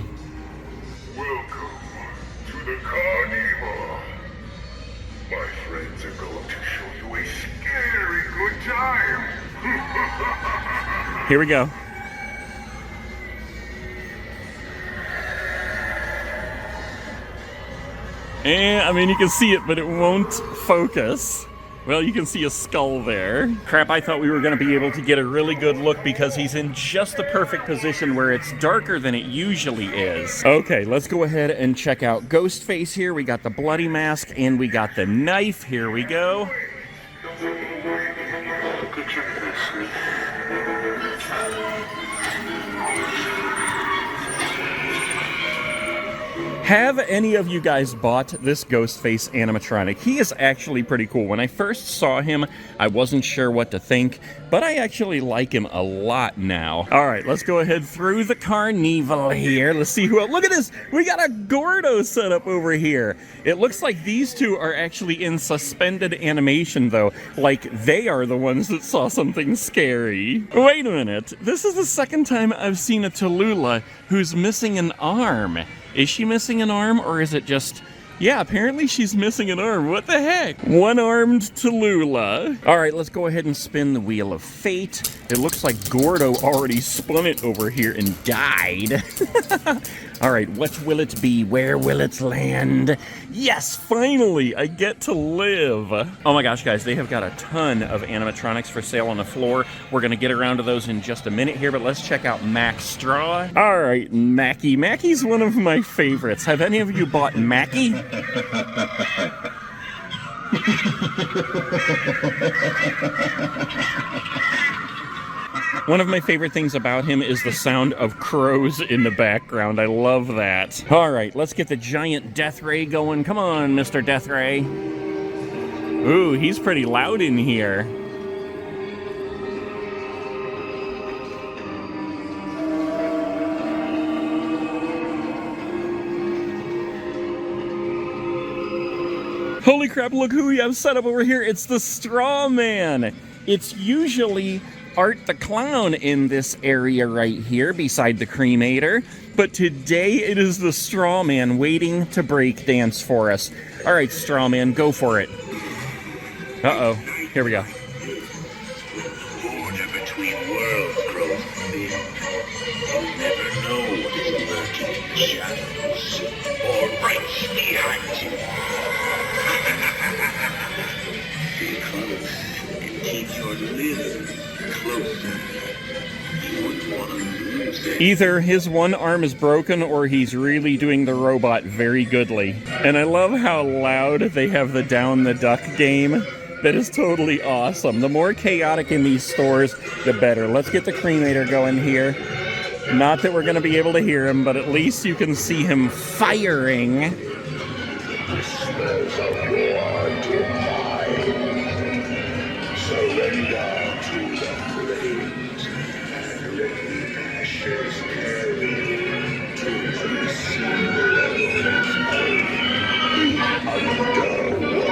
Welcome to the carnival. My friends are going to show you a scary good time. Here we go. And, I mean, you can see it, but it won't focus. Well, you can see a skull there. Crap, I thought we were going to be able to get a really good look because he's in just the perfect position where it's darker than it usually is. Okay, let's go ahead and check out Ghostface here. We got the bloody mask and we got the knife. Here we go. Have any of you guys bought this Ghostface animatronic? He is actually pretty cool. When I first saw him, I wasn't sure what to think, but I actually like him a lot now. All right, let's go ahead through the carnival here. Let's see who else. Look at this. We got a Gordo set up over here. It looks like these two are actually in suspended animation, though. Like they are the ones that saw something scary. Wait a minute. This is the second time I've seen a Tallulah who's missing an arm. Is she missing an arm, or is it just Yeah, apparently she's missing an arm. What the heck? One-armed Tallulah. All right, let's go ahead and spin the Wheel of Fate. It looks like Gordo already spun it over here and died. All right, what will it be? Where will it land? Yes, finally, I get to live. Oh my gosh, guys, they have got a ton of animatronics for sale on the floor. We're gonna get around to those in just a minute here, but let's check out Max Straw. All right, Mackie. Mackie's one of my favorites. Have any of you bought Mackie? One of my favorite things about him is the sound of crows in the background. I love that. All right, let's get the giant Death Ray going. Come on, Mr. Death Ray. Ooh, he's pretty loud in here. Holy crap, look who we have set up over here. It's the Straw Man. It's usually Art the Clown in this area right here beside the cremator, but today it is the Straw Man waiting to break dance for us. All right, Straw Man, go for it. Uh-oh, here we go. Border between worlds grows thin. You'll never know what is lurking in the shadows or right behind you. Stay close and keep your little closer. You wouldn't want to lose it. Either his one arm is broken or he's really doing the robot very goodly. And I love how loud they have the Down the Duck game. That is totally awesome. The more chaotic in these stores, the better. Let's get the cremator going here. Not that we're going to be able to hear him, but at least you can see him firing. Whispers of war to mine. Surrender to the flames and let the ashes carry you to the sea underworld.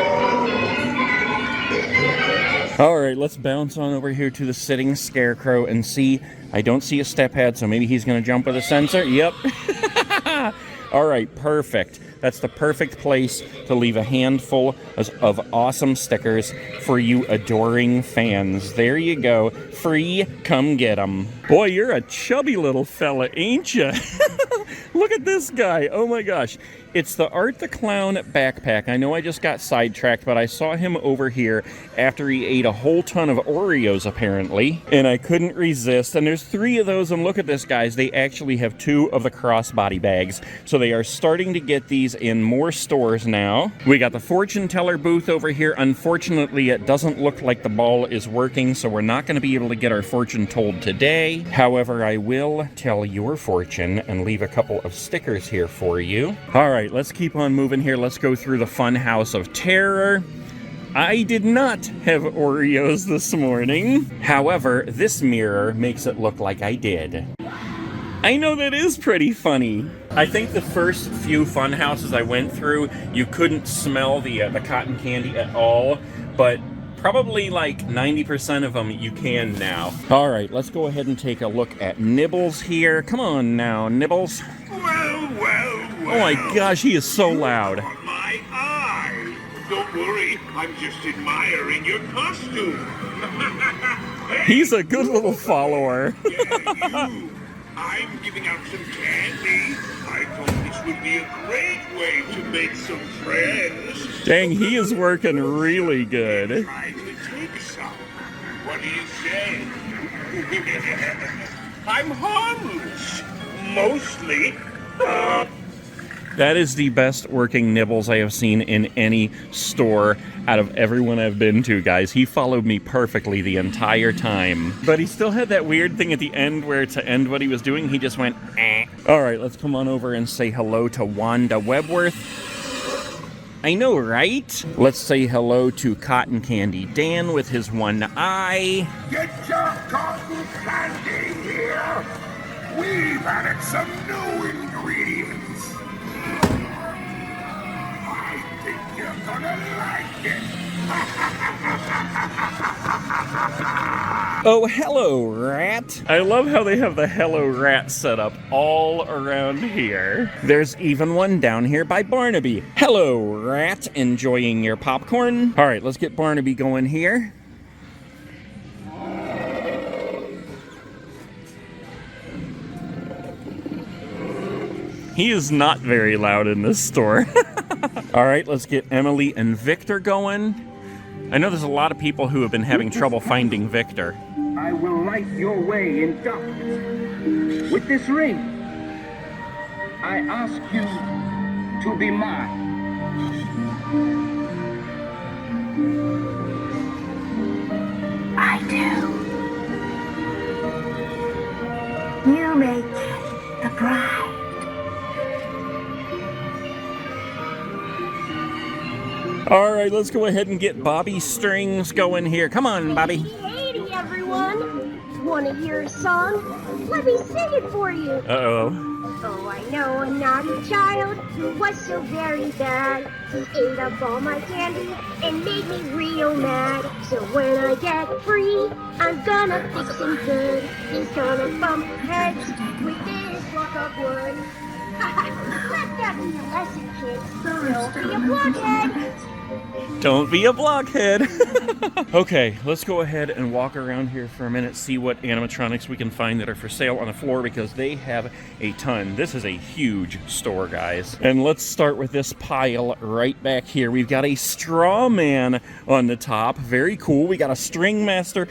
All right, let's bounce on over here to the sitting Scarecrow and see. I don't see a step pad, so maybe he's going to jump with a sensor. Yep. All right, perfect. That's the perfect place to leave a handful of awesome stickers for you adoring fans. There you go. Free, come get them. Boy, you're a chubby little fella, ain't ya? Look at this guy. Oh my gosh. It's the Art the Clown backpack. I know I just got sidetracked, but I saw him over here after he ate a whole ton of Oreos, apparently, and I couldn't resist. And there's 3 of those, and look at this, guys. They actually have 2 of the crossbody bags, so they are starting to get these in more stores now. We got the fortune teller booth over here. Unfortunately, it doesn't look like the ball is working, so we're not going to be able to get our fortune told today. However, I will tell your fortune and leave a couple of stickers here for you. All right. Let's keep on moving here. Let's go through the Fun House of Terror. I did not have Oreos this morning. However, this mirror makes it look like I did. I know, that is pretty funny. I think the first few fun houses I went through, you couldn't smell the cotton candy at all, but probably like 90% of them you can now. All right, let's go ahead and take a look at Nibbles here. Come on now, Nibbles. Oh my gosh, he is so loud. My eye. Don't worry, I'm just admiring your costume. Hey, He's a good little follower. yeah, you. I'm giving out some candy. I thought this would be a great way to make some friends. Dang, he is working really good. Try to take some. What do you say? I'm harmless. Mostly. That is the best working Nibbles I have seen in any store out of everyone I've been to, guys. He followed me perfectly the entire time. But he still had that weird thing at the end where to end what he was doing, he just went, eh. All right, let's come on over and say hello to Wanda Webworth. I know, right? Let's say hello to Cotton Candy Dan with his one eye. Get your cotton candy here. We've added some new ingredients. I think you're gonna like it. Oh, hello, rat. I love how they have the hello rat set up all around here. There's even one down here by Barnaby. Hello, rat. Enjoying your popcorn? All right, let's get Barnaby going here. He is not very loud in this store. All right, let's get Emily and Victor going. I know there's a lot of people who have been having trouble finding Victor. I will light your way in darkness. With this ring, I ask you to be mine. I do. You make the bride. All right, let's go ahead and get Bobby Strings going here. Come on, Bobby. Hey, everyone. Want to hear a song? Let me sing it for you. Uh-oh. Oh, I know a naughty child who was so very bad. He ate up all my candy and made me real mad. So when I get free, I'm gonna fix him good. He's gonna bump heads with this block of wood. Let that be a lesson, kids. Don't be a blockhead. Don't be a blockhead. Okay, let's go ahead and walk around here for a minute, see what animatronics we can find that are for sale on the floor, because they have a ton. This is a huge store, guys. And let's start with this pile right back here. We've got a straw man on the top. Very cool. We got a string master.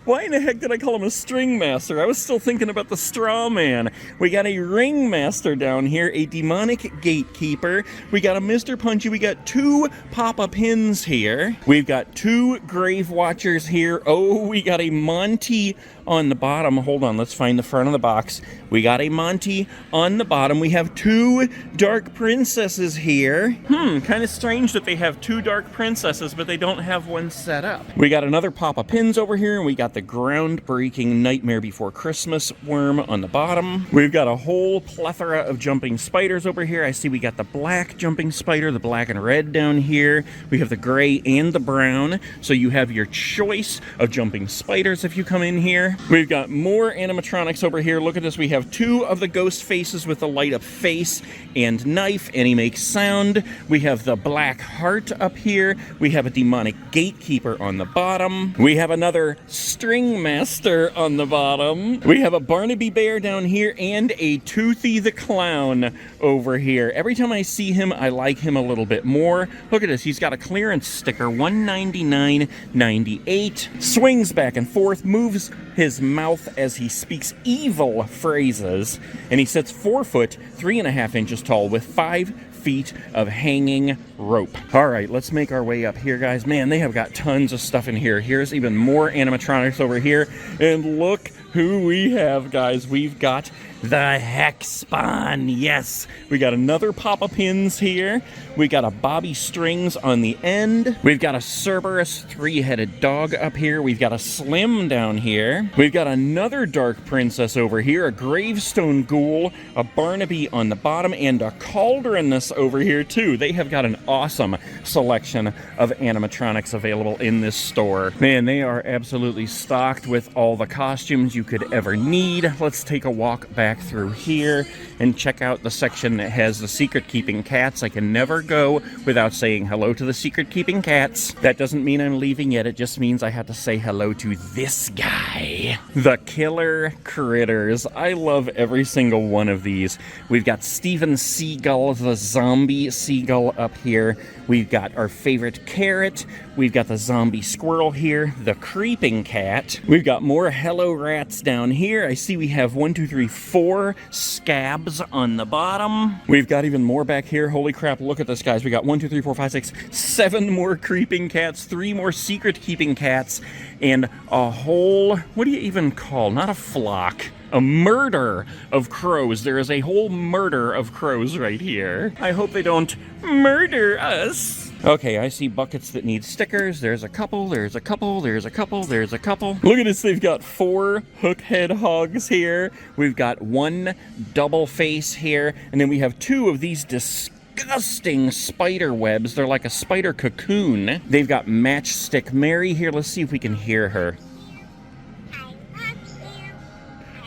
Why in the heck did I call him a string master? I was still thinking about the straw man. We got a ring master down here, a demonic gatekeeper. We got a Mr. Punchy. We got two Papa Pins here. We've got two Grave Watchers here. Oh, we got a Monty on the bottom. Hold on, let's find the front of the box. We got a Monty on the bottom. We have two Dark Princesses here. Kind of strange that they have two Dark Princesses, but they don't have one set up. We got another Papa Pins over here, and we got the groundbreaking Nightmare Before Christmas worm on the bottom. We've got a whole plethora of jumping spiders over here. I see we got the black jumping spider, the black and red down here. We have the gray and the brown, so you have your choice of jumping spiders if you come in here. We've got more animatronics over here. Look at this. We have two of the ghost faces with the light up face and knife, and he makes sound. We have the black heart up here. We have a demonic gatekeeper on the bottom. We have another string master on the bottom. We have a Barnaby bear down here and a Toothy the clown over here. Every time I see him, I like him a little bit more. Look at this. He's got a clearance sticker, $199.98. Swings back and forth, moves his mouth as he speaks evil phrases, and he sits 4 foot 3.5 inches tall with 5 feet of hanging rope. All right, let's make our way up here, guys. Man, they have got tons of stuff in here. Here's even more animatronics over here, and look who we have, guys. We've got the Hexbon. Yes, we got another Papa Pins here. We got a Bobby Strings on the end. We've got a Cerberus 3-headed dog up here. We've got a Slim down here. We've got another Dark Princess over here, a Gravestone Ghoul, a Barnaby on the bottom, and a Cauldroness over here too. They have got an awesome selection of animatronics available in this store. Man, they are absolutely stocked with all the costumes you could ever need. Let's take a walk back through here and check out the section that has the secret-keeping cats. I can never go without saying hello to the secret-keeping cats. That doesn't mean I'm leaving yet. It just means I have to say hello to this guy, the Killer Critters. I love every single one of these. We've got Steven Seagull, the zombie seagull up here. We've got our favorite Carrot. We've got the zombie squirrel here, the creeping cat. We've got more Hello Rats down here. I see we have 1, 2, 3, 4 scabs on the bottom. We've got even more back here. Holy crap, look at this, guys. We got 1, 2, 3, 4, 5, 6, 7 more creeping cats, 3 more secret keeping cats, and a whole, what do you even call, not a flock, a murder of crows. There is a whole murder of crows right here. I hope they don't murder us. Okay, I see buckets that need stickers. There's a couple, there's a couple, there's a couple, there's a couple. Look at this, they've got 4 hook-head hogs here. We've got 1 double face here, and then we have 2 of these disgusting spider webs. They're like a spider cocoon. They've got Matchstick Mary here. Let's see if we can hear her.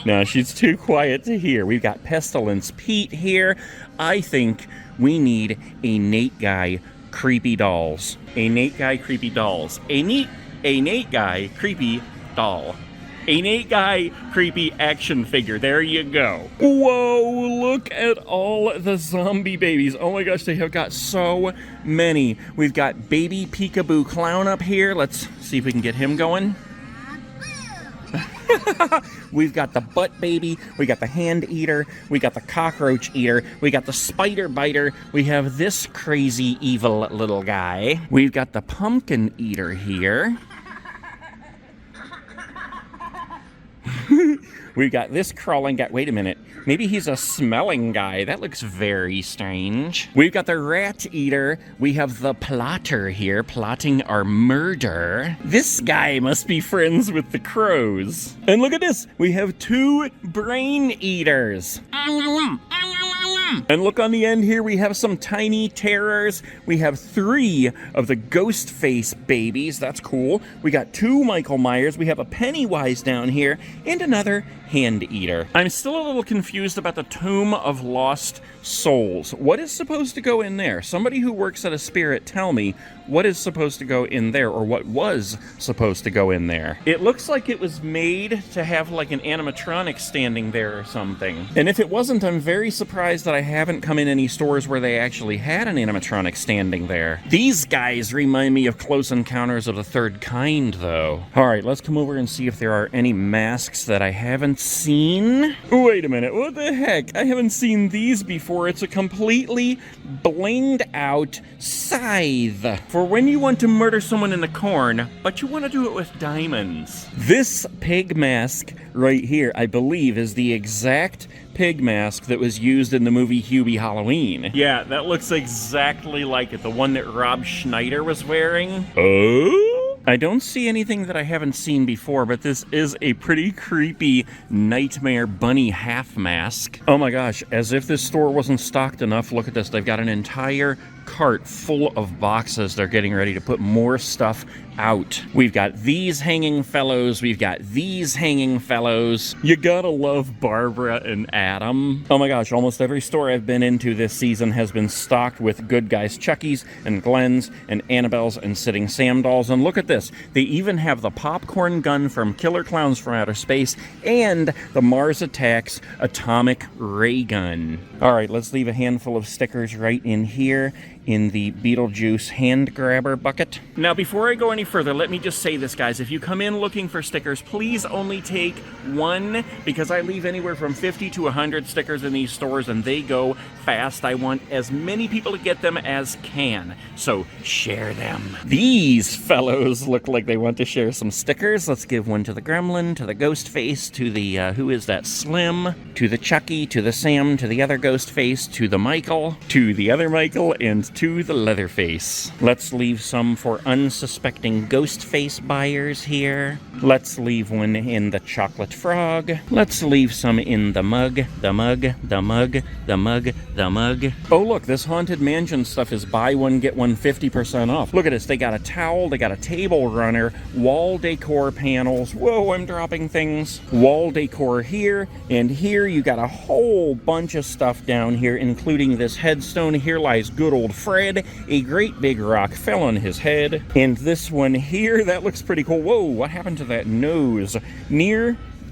No, she's too quiet to hear. We've got Pestilence Pete here. I think we need a Nate Guy Creepy Dolls. A Nate Guy Creepy Dolls. A Nate Guy Creepy Doll. A Nate Guy Creepy action figure. There you go. Whoa, look at all the zombie babies. Oh my gosh, they have got so many. We've got baby Peekaboo Clown up here. Let's see if we can get him going. We've got the butt baby, we got the hand eater, we got the cockroach eater, we got the spider biter, we have this crazy evil little guy. We've got the pumpkin eater here. We got this crawling guy. Wait a minute. Maybe he's a smelling guy. That looks very strange. We've got the rat eater. We have the plotter here, plotting our murder. This guy must be friends with the crows. And look at this. We have 2 brain eaters. And look on the end here, we have some tiny terrors. We have 3 of the ghost face babies. That's cool. We got 2 Michael Myers. We have a Pennywise down here and another hand eater. I'm still a little confused about the Tomb of Lost Souls. What is supposed to go in there? Somebody who works at a spirit, tell me what is supposed to go in there, or what was supposed to go in there. It looks like it was made to have like an animatronic standing there or something. And if it wasn't, I'm very surprised that I haven't come in any stores where they actually had an animatronic standing there. These guys remind me of Close Encounters of the Third Kind, though. All right, let's come over and see if there are any masks that I haven't seen. Wait a minute, what the heck? I haven't seen these before. It's a completely blinged out scythe for when you want to murder someone in the corn, but you want to do it with diamonds. This pig mask right here, I believe, is the exact pig mask that was used in the movie Hubie Halloween. Yeah, that looks exactly like it. The one that Rob Schneider was wearing. Oh? I don't see anything that I haven't seen before, but this is a pretty creepy nightmare bunny half mask. Oh my gosh, as if this store wasn't stocked enough, look at this. They've got an entire cart full of boxes. They're getting ready to put more stuff out. We've got these hanging fellows. We've got these hanging fellows. You gotta love Barbara and Adam. Oh my gosh, almost every store I've been into this season has been stocked with Good Guys Chuckies and Glens and Annabelles and Sitting Sam dolls. And look at this. They even have the popcorn gun from Killer Clowns from Outer Space and the Mars Attacks atomic ray gun. All right, let's leave a handful of stickers right in here in the Beetlejuice hand grabber bucket. Now, before I go any further, let me just say this, guys. If you come in looking for stickers, please only take 1, because I leave anywhere from 50 to 100 stickers in these stores, and they go fast. I want as many people to get them as can, so share them. These fellows look like they want to share some stickers. Let's give one to the Gremlin, to the Ghostface, to the, who is that, Slim, to the Chucky, to the Sam, to the other Ghostface, to the Michael, to the other Michael, and to the Leatherface. Let's leave some for unsuspecting Ghostface buyers here. Let's leave one in the Chocolate Frog. Let's leave some in the mug, the mug, the mug, the mug, the mug. Oh look, this Haunted Mansion stuff is buy one, get one 50% off. Look at this, they got a towel, they got a table runner, wall decor panels. Whoa, I'm dropping things. Wall decor here, and here you got a whole bunch of stuff down here, including this headstone. Here lies good old Fred. A great big rock fell on his head. And this one here, that looks pretty cool. Whoa, what happened to that nose?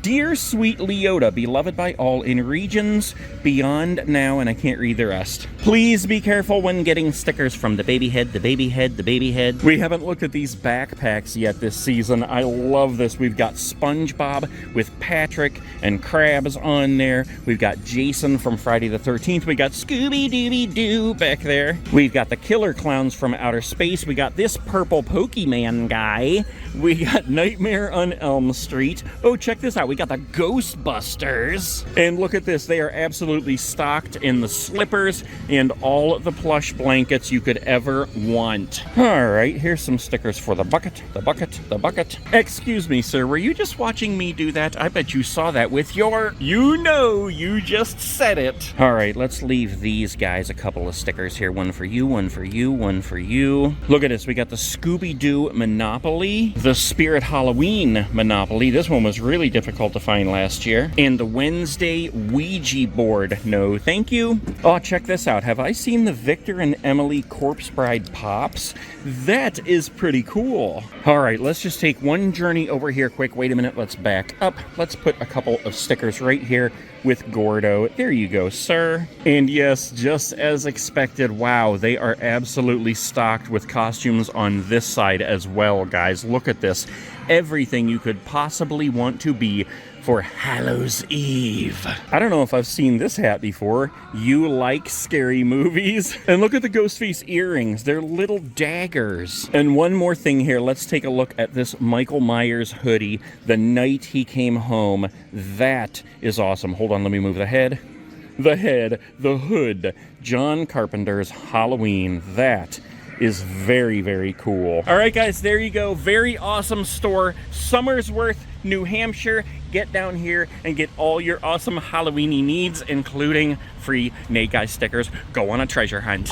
Dear sweet Leota, beloved by all in regions beyond now, and I can't read the rest. Please be careful when getting stickers from the baby head, the baby head, the baby head. We haven't looked at these backpacks yet this season. I love this. We've got SpongeBob with Patrick and Krabs on there. We've got Jason from Friday the 13th. We got Scooby-Dooby-Doo back there. We've got the Killer Clowns from Outer Space. We got this purple Pokemon guy. We got Nightmare on Elm Street. Oh, check this out. We got the Ghostbusters. And look at this. They are absolutely stocked in the slippers and all the plush blankets you could ever want. All right, here's some stickers for the bucket, the bucket, the bucket. Excuse me, sir. Were you just watching me do that? I bet you saw that with your... You know, you just said it. All right, let's leave these guys a couple of stickers here. One for you, one for you, one for you. Look at this. We got the Scooby-Doo Monopoly, the Spirit Halloween Monopoly. This one was really difficult difficult to find last year. And the Wednesday Ouija board. No, thank you. Oh, check this out. Have I seen the Victor and Emily Corpse Bride Pops? That is pretty cool. All right, let's just take one journey over here quick. Wait a minute, let's back up. Let's put a couple of stickers right here with Gordo. There you go, sir. And yes, just as expected, wow, they are absolutely stocked with costumes on this side as well, guys. Look at this. Everything you could possibly want to be for Hallows Eve. I don't know if I've seen this hat before. You like scary movies? And look at the Ghostface earrings. They're little daggers. And one more thing here. Let's take a look at this Michael Myers hoodie, the night he came home. That is awesome. Hold on, let me move the head. The head, the hood. John Carpenter's Halloween. That is very, very cool. All right, guys, there you go. Very awesome store. Somersworth, New Hampshire. Get down here and get all your awesome Halloween-y needs, including free Nate Guy stickers. Go on a treasure hunt.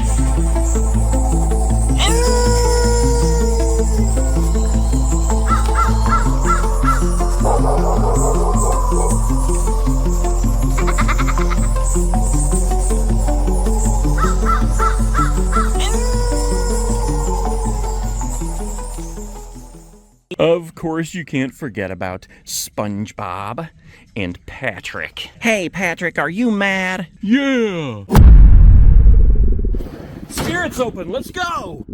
Of course, you can't forget about SpongeBob and Patrick. Hey, Patrick, are you mad? Yeah! Spirit's open, let's go!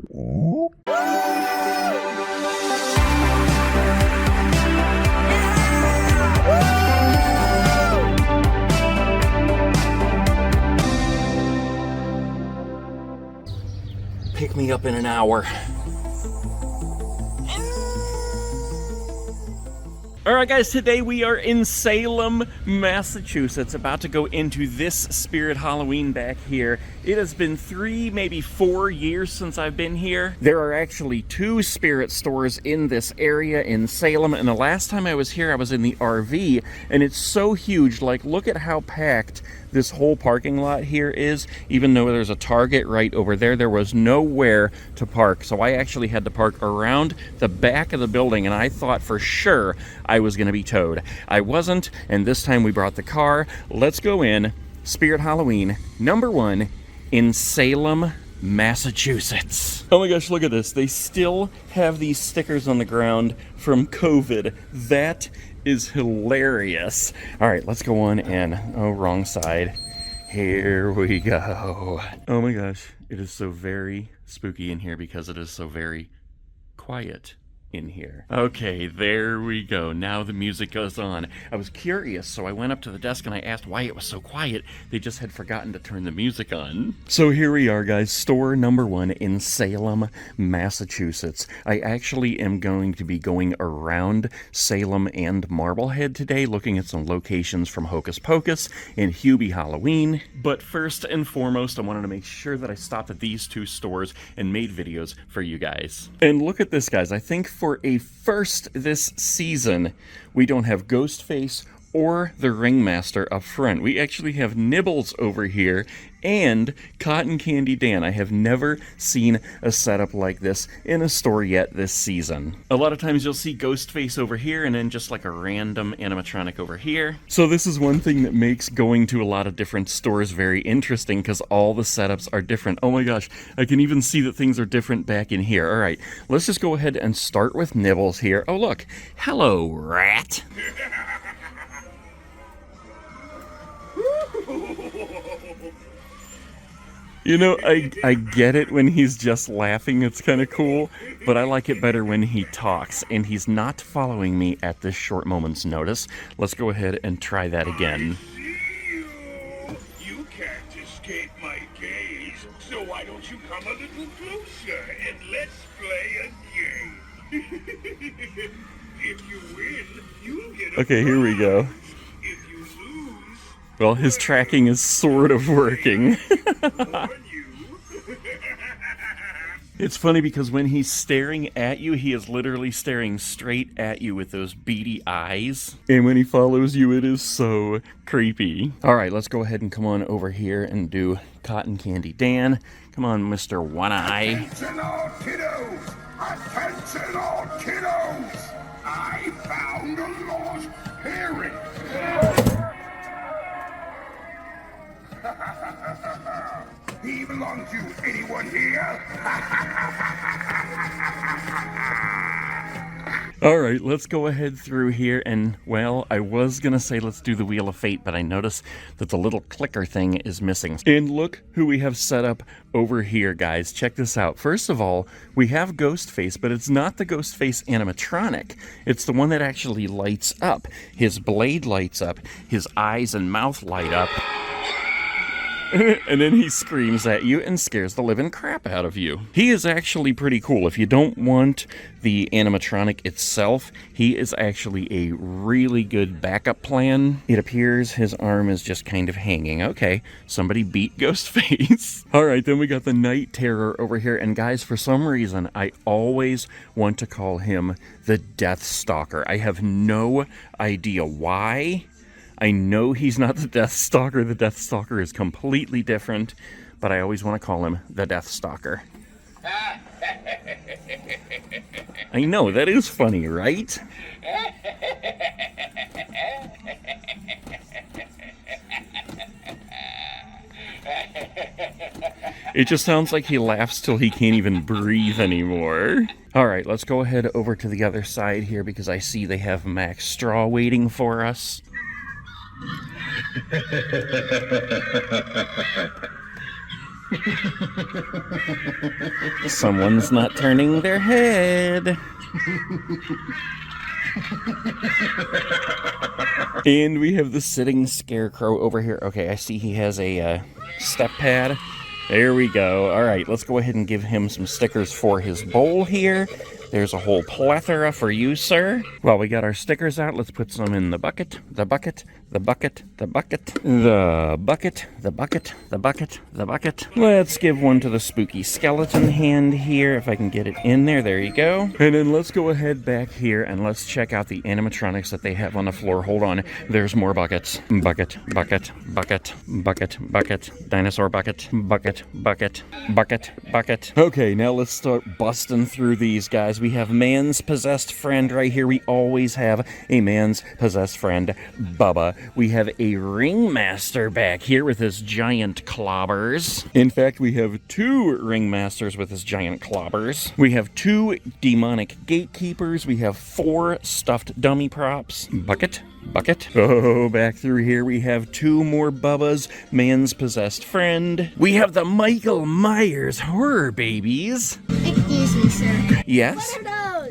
Pick me up in an hour. All right, guys, today we are in Salem, Massachusetts, about to go into this Spirit Halloween back here. It has been 3, maybe 4 years since I've been here. There are actually 2 Spirit stores in this area in Salem, and the last time I was here, I was in the RV, and it's so huge. Like, look at how packed this whole parking lot here is. Even though there's a Target right over there, there was nowhere to park. So I actually had to park around the back of the building, and I thought for sure I was gonna be towed. I wasn't, and this time we brought the car. Let's go in. Spirit Halloween, #1 in Salem, Massachusetts. Oh my gosh, look at this. They still have these stickers on the ground from COVID. That is hilarious. All right, let's go on and, oh, wrong side. Here we go. Oh my gosh, it is so very spooky in here because it is so very quiet in here. Okay, there we go. Now the music goes on. I was curious, so I went up to the desk and I asked why it was so quiet. They just had forgotten to turn the music on. So here we are, guys. Store #1 in Salem, Massachusetts. I actually am going to be going around Salem and Marblehead today, looking at some locations from Hocus Pocus and Hubie Halloween. But first and foremost, I wanted to make sure that I stopped at these 2 stores and made videos for you guys. And look at this, guys. I think for a first this season, we don't have Ghostface or the Ringmaster up front. We actually have Nibbles over here and Cotton Candy Dan. I have never seen a setup like this in a store yet this season. A lot of times you'll see Ghostface over here and then just like a random animatronic over here. So this is one thing that makes going to a lot of different stores very interesting because all the setups are different. Oh my gosh, I can even see that things are different back in here. All right, let's just go ahead and start with Nibbles here. Oh look, hello rat. You know, I get it when he's just laughing, it's kind of cool, but I like it better when he talks, and he's not following me at this short moment's notice. Let's go ahead and try that again. I see you. You can't escape my gaze, so why don't you come a little closer and let's play a game. If you win, you'll get a Okay, here we go. If you lose, Well, his tracking is sort of working. It's funny because when he's staring at you, he is literally staring straight at you with those beady eyes. And when he follows you, it is so creepy. All right, let's go ahead and come on over here and do Cotton Candy Dan. Come on, Mr. One Eye. Attention all kiddos! Attention all kiddos! I found a lost Harry! He belongs to anyone here? All right, let's go ahead through here and, well, I was gonna say let's do the Wheel of Fate, but I notice that the little clicker thing is missing. And look who we have set up over here, guys. Check this out. First of all, we have Ghostface, but it's not the Ghostface animatronic. It's the one that actually lights up. His blade lights up, his eyes and mouth light up. And then he screams at you and scares the living crap out of you. He is actually pretty cool. If you don't want the animatronic itself, he is actually a really good backup plan. It appears his arm is just kind of hanging. Okay, somebody beat Ghostface. All right, then we got the Night Terror over here. And guys, for some reason, I always want to call him the Death Stalker. I have no idea why. I know he's not the Death Stalker. The Death Stalker is completely different, but I always want to call him the Death Stalker. I know, that is funny, right? It just sounds like he laughs till he can't even breathe anymore. All right, let's go ahead over to the other side here because I see they have Max Straw waiting for us. Someone's not turning their head. And we have the sitting scarecrow over here. Okay, I see he has a step pad. There we go. All right, let's go ahead and give him some stickers for his bowl here. There's a whole plethora for you, sir. While we got our stickers out, let's put some in the bucket, the bucket, the bucket, the bucket, the bucket, the bucket, the bucket, the bucket. Let's give one to the spooky skeleton hand here, if I can get it in there. There you go. And then let's go ahead back here and let's check out the animatronics that they have on the floor. Hold on. There's more buckets. Bucket, bucket, bucket, bucket, bucket, dinosaur bucket, bucket, bucket, bucket, bucket. Okay, now let's start busting through these guys. We have man's possessed friend right here. We always have a man's possessed friend, Bubba. We have a ringmaster back here with his giant clobbers. In fact, we have 2 ringmasters with his giant clobbers. We have 2 demonic gatekeepers. We have 4 stuffed dummy props. Bucket, bucket. Oh, back through here we have 2 more Bubbas, man's possessed friend. We have the Michael Myers horror babies. Excuse me, sir. Yes? What are those?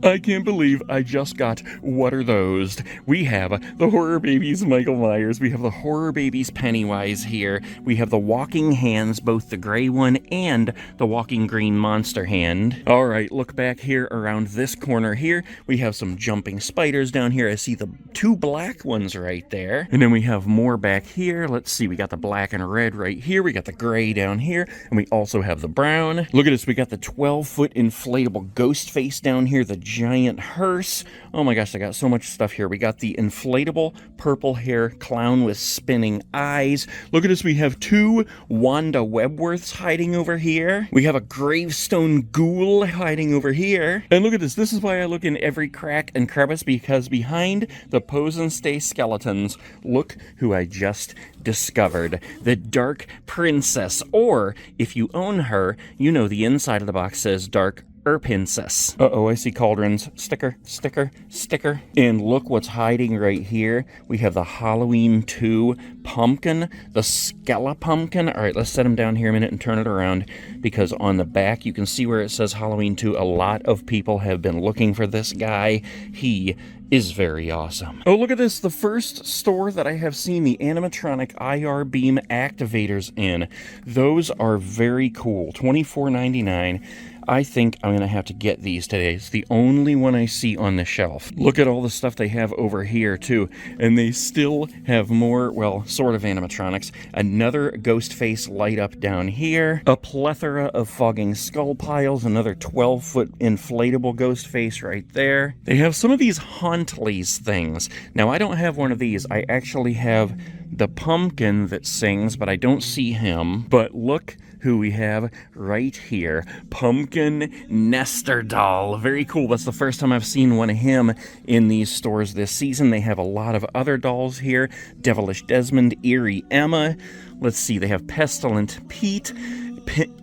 I can't believe I just got what are those. We have the horror babies Michael Myers. We have the horror babies Pennywise here. We have the walking hands, both the gray one and the walking green monster hand. All right, look back here around this corner here. We have some jumping spiders down here. I see the 2 black ones right there. And then we have more back here. Let's see, we got the black and red right here. We got the gray down here. And we also have the brown. Look at this, we got the 12-foot inflatable ghost face down here. The giant hearse. Oh my gosh, I got so much stuff here. We got the inflatable purple hair clown with spinning eyes. Look at this, we have 2 Wanda Webworths hiding over here. We have a gravestone ghoul hiding over here. And look at this, this is why I look in every crack and crevice, because behind the pose and stay skeletons, look who I just discovered. The Dark Princess, or if you own her, you know the inside of the box says Dark Princess. Uh-oh, I see cauldrons. Sticker, sticker, sticker. And look what's hiding right here. We have the Halloween 2 pumpkin, the Skelepumpkin. All right, let's set him down here a minute and turn it around, because on the back you can see where it says Halloween 2. A lot of people have been looking for this guy. He is very awesome. Oh, look at this. The first store that I have seen the animatronic IR beam activators in. Those are very cool. $24.99. I think I'm going to have to get these today. It's the only one I see on the shelf. Look at all the stuff they have over here, too. And they still have more, well, sort of animatronics. Another ghost face light up down here. A plethora of fogging skull piles. Another 12-foot inflatable ghost face right there. They have some of these Hauntleys things. Now, I don't have one of these. I actually have the pumpkin that sings, but I don't see him. But look who we have right here. Pumpkin pumpkin Nestor doll. Very cool. That's the first time I've seen one of him in these stores this season. They have a lot of other dolls here. Devilish Desmond, Eerie Emma. Let's see, they have Pestilent Pete,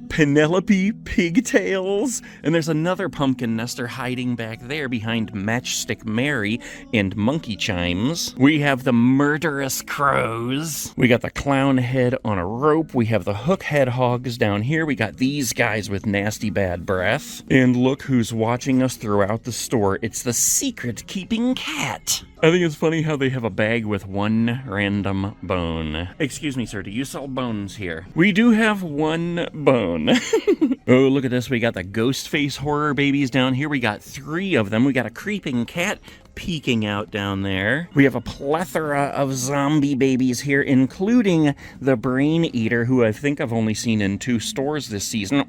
Penelope Pigtails, and there's another pumpkin Nestor hiding back there behind Matchstick Mary and Monkey Chimes. We have the Murderous Crows. We got the clown head on a rope. We have the hook head hogs down here. We got these guys with nasty bad breath. And look who's watching us throughout the store. It's the secret keeping cat. I think it's funny how they have a bag with one random bone. Excuse me, sir, do you sell bones here? We do have one bone. Oh, look at this. We got the ghost face horror babies down here. We got 3 of them. We got a creeping cat peeking out down there. We have a plethora of zombie babies here, including the Brain Eater, who I think I've only seen in 2 stores this season.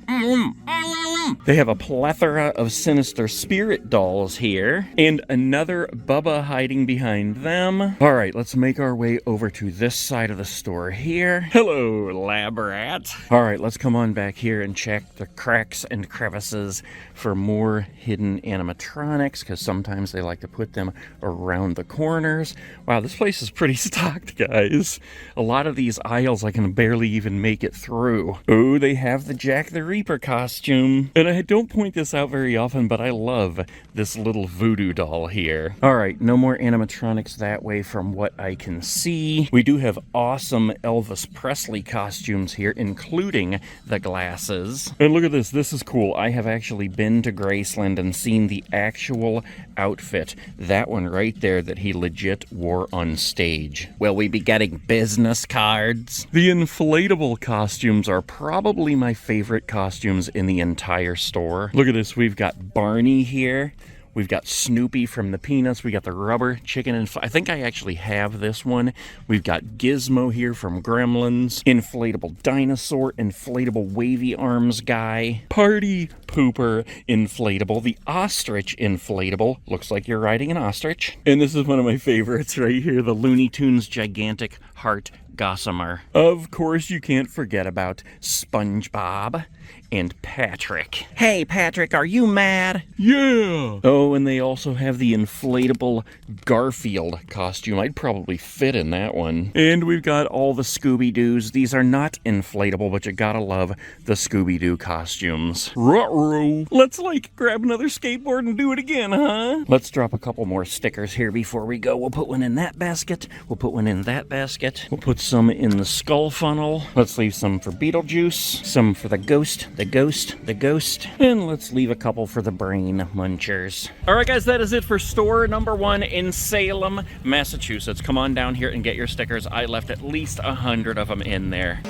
They have a plethora of sinister spirit dolls here, and another Bubba hiding behind them. All right, let's make our way over to this side of the store here. Hello, lab rat. All right, let's come on back here and check the cracks and crevices for more hidden animatronics, because sometimes they like to put them around the corners. Wow, this place is pretty stocked, guys. A lot of these aisles I can barely even make it through. Oh, they have the Jack the Reaper costume. And I don't point this out very often, but I love this little voodoo doll here. All right, no more animatronics that way from what I can see. We do have awesome Elvis Presley costumes here, including the glasses. And look at this. This is cool. I have actually been to Graceland and seen the actual outfit. That one right there that he legit wore on stage. Will we be getting business cards? The inflatable costumes are probably my favorite costumes in the entire store. Look at this. We've got Barney here. We've got Snoopy from the Peanuts. We got the rubber chicken. And I think I actually have this one. We've got Gizmo here from Gremlins. Inflatable dinosaur. Inflatable wavy arms guy. Party pooper inflatable. The ostrich inflatable. Looks like you're riding an ostrich. And this is one of my favorites right here. The Looney Tunes gigantic heart gossamer. Of course, you can't forget about SpongeBob and Patrick. Hey, Patrick, are you mad? Yeah! Oh, and they also have the inflatable Garfield costume. I'd probably fit in that one. And we've got all the Scooby-Doos. These are not inflatable, but you gotta love the Scooby-Doo costumes. Ruh-roh! Let's, grab another skateboard and do it again, huh? Let's drop a couple more stickers here before we go. We'll put one in that basket. We'll put one in that basket. We'll put some in the skull funnel. Let's leave some for Beetlejuice. Some for the ghost. The ghost, and let's leave a couple for the brain munchers. All right, guys, that is it for store number 1 in Salem, Massachusetts. Come on down here and get your stickers. I left at least 100 of them in there.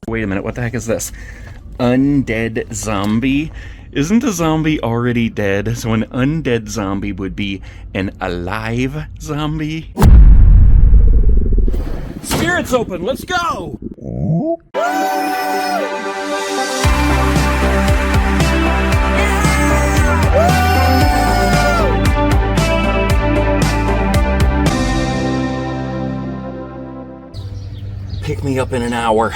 Wait a minute, what the heck is this? Undead zombie? Isn't a zombie already dead? So an undead zombie would be an alive zombie? Spirits open, let's go! Pick me up in an hour.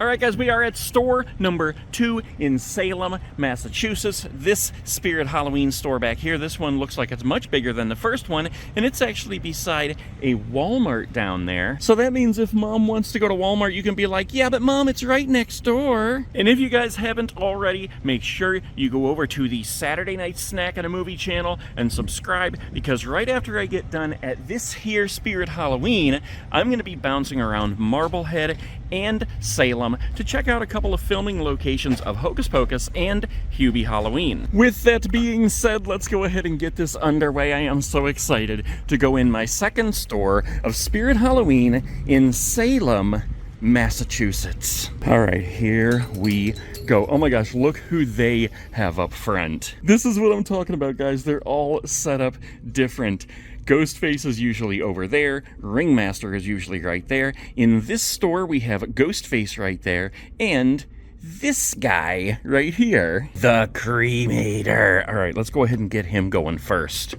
All right, guys, we are at store number 2 in Salem, Massachusetts. This Spirit Halloween store back here, this one looks like it's much bigger than the first one, and it's actually beside a Walmart down there. So that means if Mom wants to go to Walmart, you can be like, yeah, but Mom, it's right next door. And if you guys haven't already, make sure you go over to the Saturday Night Snack and a Movie channel and subscribe, because right after I get done at this here Spirit Halloween, I'm going to be bouncing around Marblehead and Salem to check out a couple of filming locations of Hocus Pocus and Hubie Halloween. With that being said, let's go ahead and get this underway. I am so excited to go in my second store of Spirit Halloween in Salem, Massachusetts. All right, here we go. Oh my gosh, look who they have up front. This is what I'm talking about, guys. They're all set up different. Ghostface is usually over there. Ringmaster is usually right there. In this store, we have Ghostface right there, and this guy right here, the Cremator. All right, let's go ahead and get him going first.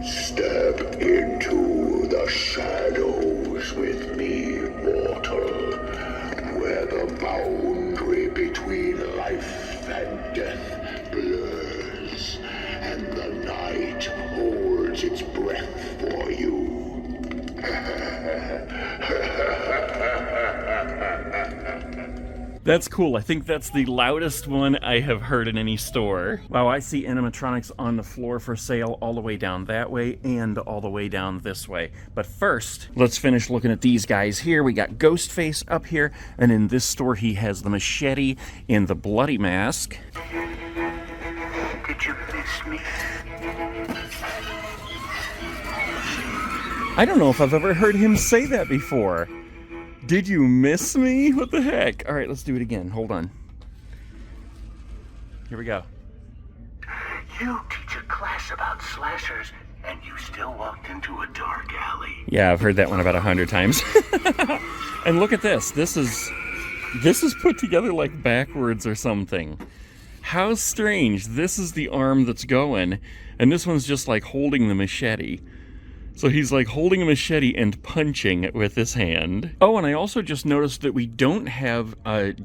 Step into the shadows with me, mortal, where the boundary between life and death blurs, and the night holds its breath for you. That's cool. I think that's the loudest one I have heard in any store. Wow, I see animatronics on the floor for sale all the way down that way and all the way down this way. But first, let's finish looking at these guys here. We got Ghostface up here, and in this store he has the machete and the bloody mask. Did you miss me? I don't know if I've ever heard him say that before. Did you miss me? What the heck? All right, let's do it again. Hold on. Here we go. You teach a class about slashers, and you still walked into a dark alley. Yeah, I've heard that one about 100 times. And look at this. This is put together like backwards or something. How strange. This is the arm that's going, and this one's just like holding the machete. So he's like holding a machete and punching with his hand. Oh, and I also just noticed that we don't have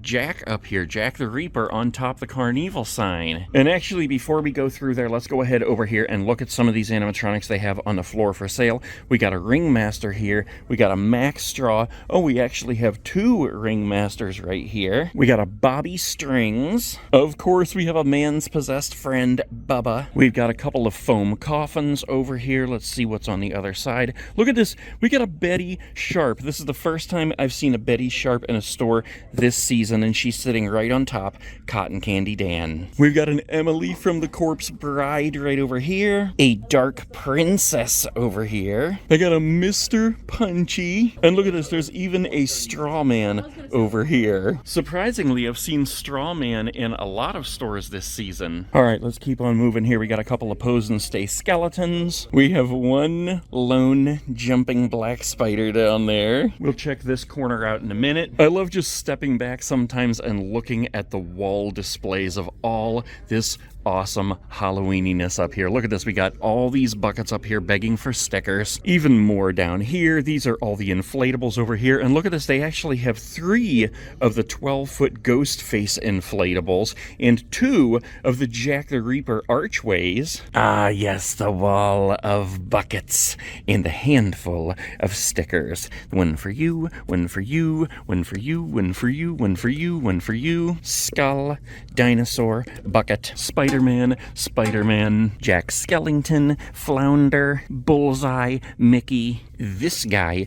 Jack up here, Jack the Reaper, on top of the Carnival sign. And actually, before we go through there, let's go ahead over here and look at some of these animatronics they have on the floor for sale. We got a Ringmaster here. We got a Max Straw. Oh, we actually have two Ringmasters right here. We got a Bobby Strings. Of course, we have a man's possessed friend, Bubba. We've got a couple of foam coffins over here. Let's see what's on the other side. Look at this. We got a Betty Sharp. This is the first time I've seen a Betty Sharp in a store this season, and she's sitting right on top, Cotton Candy Dan. We've got an Emily from the Corpse Bride right over here. A Dark Princess over here. I got a Mr. Punchy. And look at this. There's even a Straw Man over here. Surprisingly, I've seen Straw Man in a lot of stores this season. All right, let's keep on moving here. We got a couple of Pose and Stay skeletons. We have one lone jumping black spider down there. We'll check this corner out in a minute. I love just stepping back sometimes and looking at the wall displays of all this awesome Halloweeniness up here. Look at this. We got all these buckets up here begging for stickers. Even more down here. These are all the inflatables over here. And look at this. They actually have 3 of the 12-foot Ghostface inflatables and 2 of the Jack the Reaper archways. Ah, yes, the wall of buckets and a handful of stickers. One for you, one for you, one for you, one for you, one for you, one for you. Skull, dinosaur, bucket, Spider-Man, Jack Skellington, Flounder, Bullseye, Mickey, this guy,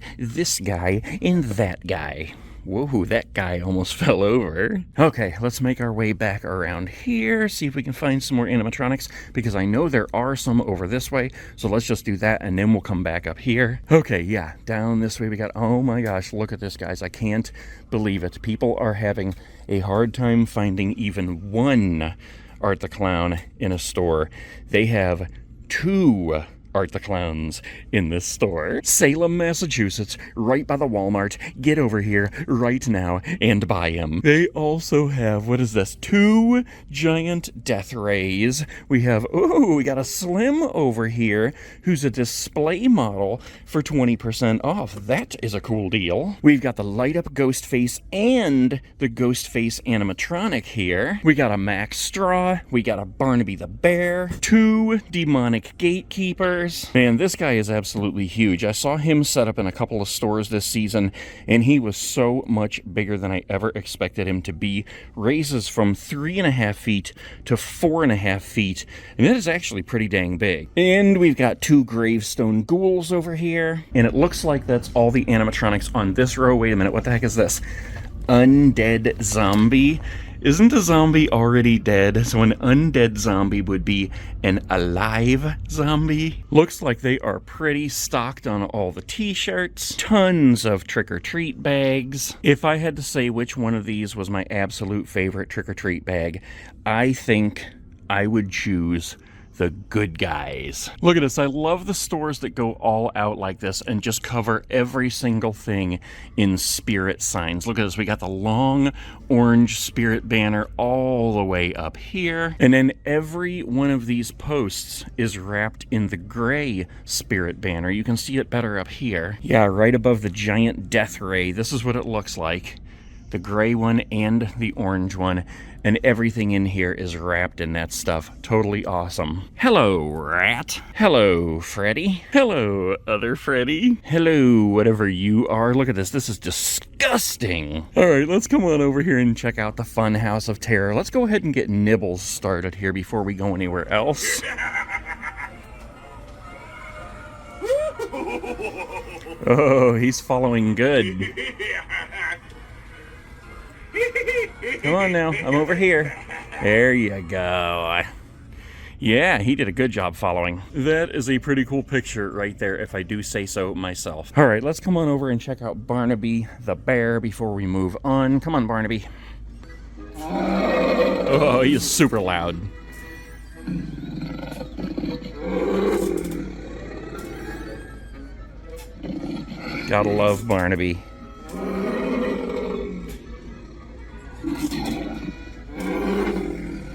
and that guy. Whoa, that guy almost fell over. Okay, let's make our way back around here, see if we can find some more animatronics, because I know there are some over this way, so let's just do that, and then we'll come back up here. Okay, yeah, down this way we got, oh my gosh, look at this, guys. I can't believe it. People are having a hard time finding even one Art the Clown in a store. They have 2 Art the Clowns in this store. Salem, Massachusetts, right by the Walmart. Get over here right now and buy them. They also have, what is this? 2 giant death rays. We have, oh, we got a Slim over here who's a display model for 20% off. That is a cool deal. We've got the light up Ghostface and the Ghostface animatronic here. We got a Max Straw. We got a Barnaby the Bear. 2 demonic gatekeepers. Man, this guy is absolutely huge. I saw him set up in a couple of stores this season, and he was so much bigger than I ever expected him to be. Raises from 3.5 feet to 4.5 feet, and that is actually pretty dang big. And we've got 2 gravestone ghouls over here, and it looks like that's all the animatronics on this row. Wait a minute, what the heck is this? undead zombie. Isn't a zombie already dead? So an undead zombie would be an alive zombie. Looks like they are pretty stocked on all the t-shirts. Tons of trick-or-treat bags. If I had to say which one of these was my absolute favorite trick-or-treat bag, I think I would choose the Good Guys. Look at this. I love the stores that go all out like this and just cover every single thing in spirit signs. Look at this. We got the long orange spirit banner all the way up here. And then every one of these posts is wrapped in the gray spirit banner. You can see it better up here. Yeah, right above the giant death ray. This is what it looks like. The gray one and the orange one. And everything in here is wrapped in that stuff. Totally awesome. Hello, Rat. Hello, Freddy. Hello, other Freddy. Hello, whatever you are. Look at this. This is disgusting. All right, let's come on over here and check out the Fun House of Terror. Let's go ahead and get Nibbles started here before we go anywhere else. Oh, he's following good. Come on now, I'm over here. There you go. Yeah, he did a good job following. That is a pretty cool picture right there, if I do say so myself. All right, let's come on over and check out Barnaby the bear before we move on. Come on, Barnaby. Oh, he is super loud. Gotta love Barnaby.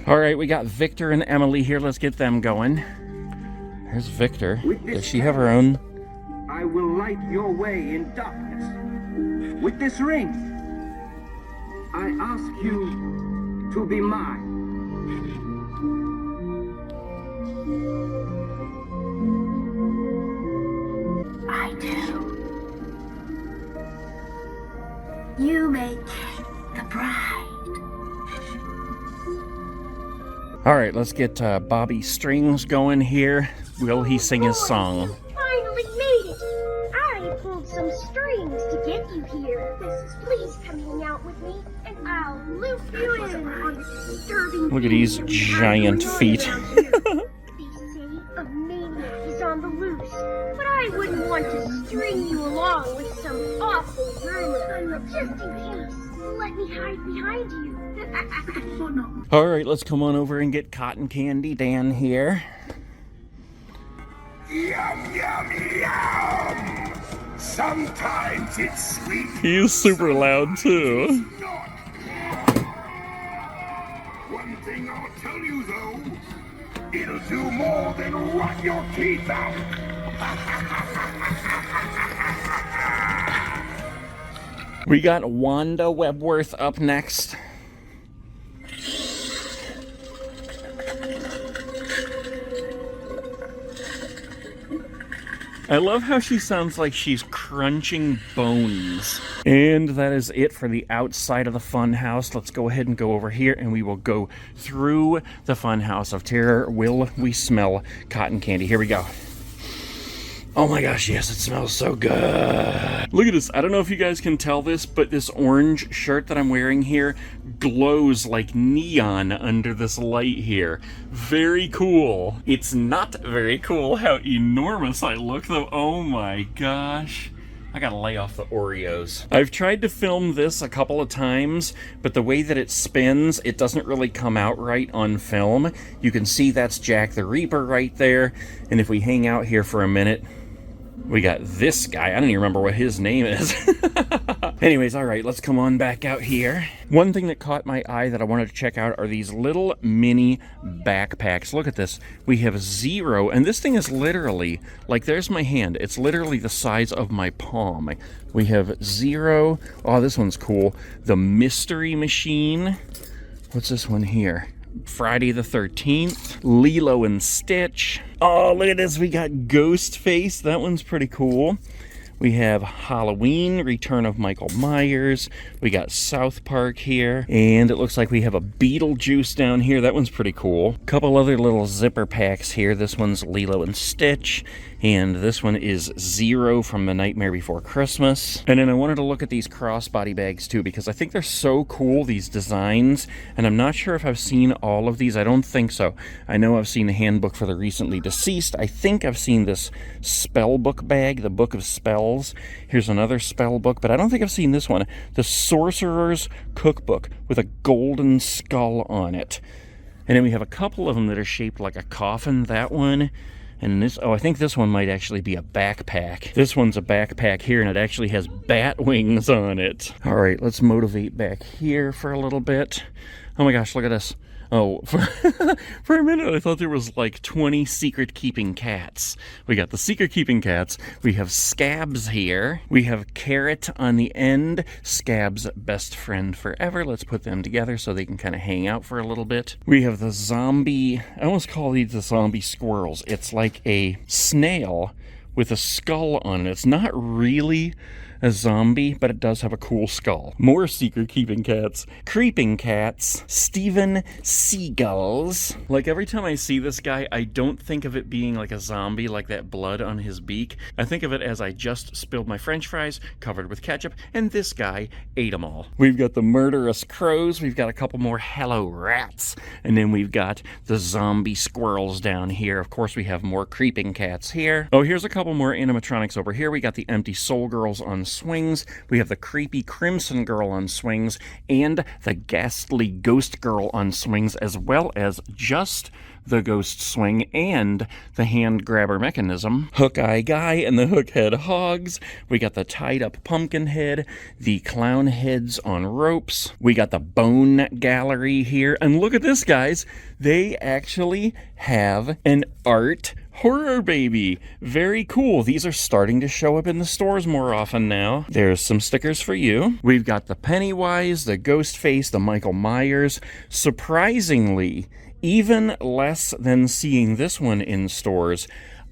All right, we got Victor and Emily here. Let's get them going. Here's Victor. Does she have her own? I will light your way in darkness. With this ring, I ask you to be mine. I do. You make the bride. All right, let's get Bobby Strings going here. Will he sing his song? You finally made it! I pulled some strings to get you here. Please come hang out with me, and I'll loop you in on the disturbing. Look at these giant feet. They say a maniac is on the loose, but I wouldn't want to string you along with some awful rumor. Just in case, let me hide behind you. Oh no. All right, let's come on over and get Cotton Candy Dan here. Yum, yum, yum! Sometimes it's sweet. He is super loud too. Not. One thing I'll tell you though, it'll do more than rot your teeth out. We got Wanda Webworth up next. I love how she sounds like she's crunching bones. And that is it for the outside of the Fun House. Let's go ahead and go over here and we will go through the Fun House of Terror. Will we smell cotton candy? Here we go. Oh my gosh, yes, it smells so good. Look at this. I don't know if you guys can tell this, but this orange shirt that I'm wearing here glows like neon under this light here. Very cool. It's not very cool how enormous I look, though. Oh my gosh. I gotta lay off the Oreos. I've tried to film this a couple of times, but the way that it spins, it doesn't really come out right on film. You can see that's Jack the Reaper right there, and if we hang out here for a minute, we got this guy. I don't even remember what his name is. Anyways, all right, let's come on back out here. One thing that caught my eye that I wanted to check out are these little mini backpacks. Look at this. We have Zero, and this thing is literally, like, there's my hand. It's literally the size of my palm. We have Zero. Oh, this one's cool. The Mystery Machine. What's this one here? Friday the 13th, Lilo and Stitch. Oh, look at this. We got Ghostface. That one's pretty cool. We have Halloween, Return of Michael Myers. We got South Park here. And it looks like we have a Beetlejuice down here. That one's pretty cool. A couple other little zipper packs here. This one's Lilo and Stitch. And this one is Zero from The Nightmare Before Christmas. And then I wanted to look at these crossbody bags too, because I think they're so cool, these designs. And I'm not sure if I've seen all of these. I don't think so. I know I've seen the Handbook for the Recently Deceased. I think I've seen this spell book bag, the Book of Spells. Here's another spell book, but I don't think I've seen this one. The Sorcerer's Cookbook with a golden skull on it. And then we have a couple of them that are shaped like a coffin. That one. And this, oh, I think this one might actually be a backpack. This one's a backpack here, and it actually has bat wings on it. All right, let's motivate back here for a little bit. Oh my gosh, look at this. Oh, for a minute I thought there was like 20 secret-keeping cats. We got the secret-keeping cats. We have Scabs here. We have Carrot on the end. Scab's best friend forever. Let's put them together so they can kind of hang out for a little bit. We have the zombie, I almost call these the zombie squirrels. It's like a snail with a skull on it. It's not really a zombie, but it does have a cool skull. More secret-keeping cats. Creeping cats. Steven Seagulls. Like, every time I see this guy, I don't think of it being like a zombie, like that blood on his beak. I think of it as I just spilled my french fries, covered with ketchup, and this guy ate them all. We've got the murderous crows. We've got a couple more hello rats. And then we've got the zombie squirrels down here. Of course, we have more creeping cats here. Oh, here's a couple more animatronics over here. We got the empty soul girls on swings. We have the creepy crimson girl on swings and the ghastly ghost girl on swings, as well as just the ghost swing and the hand grabber mechanism. Hook Eye Guy and the Hook Head Hogs. We got the tied up pumpkin head, the clown heads on ropes. We got the bone gallery here. And look at this, guys. They actually have an art horror baby. Very cool. These are starting to show up in the stores more often now. There's some stickers for you. We've got the Pennywise, the Ghostface, the Michael Myers. Surprisingly, even less than seeing this one in stores,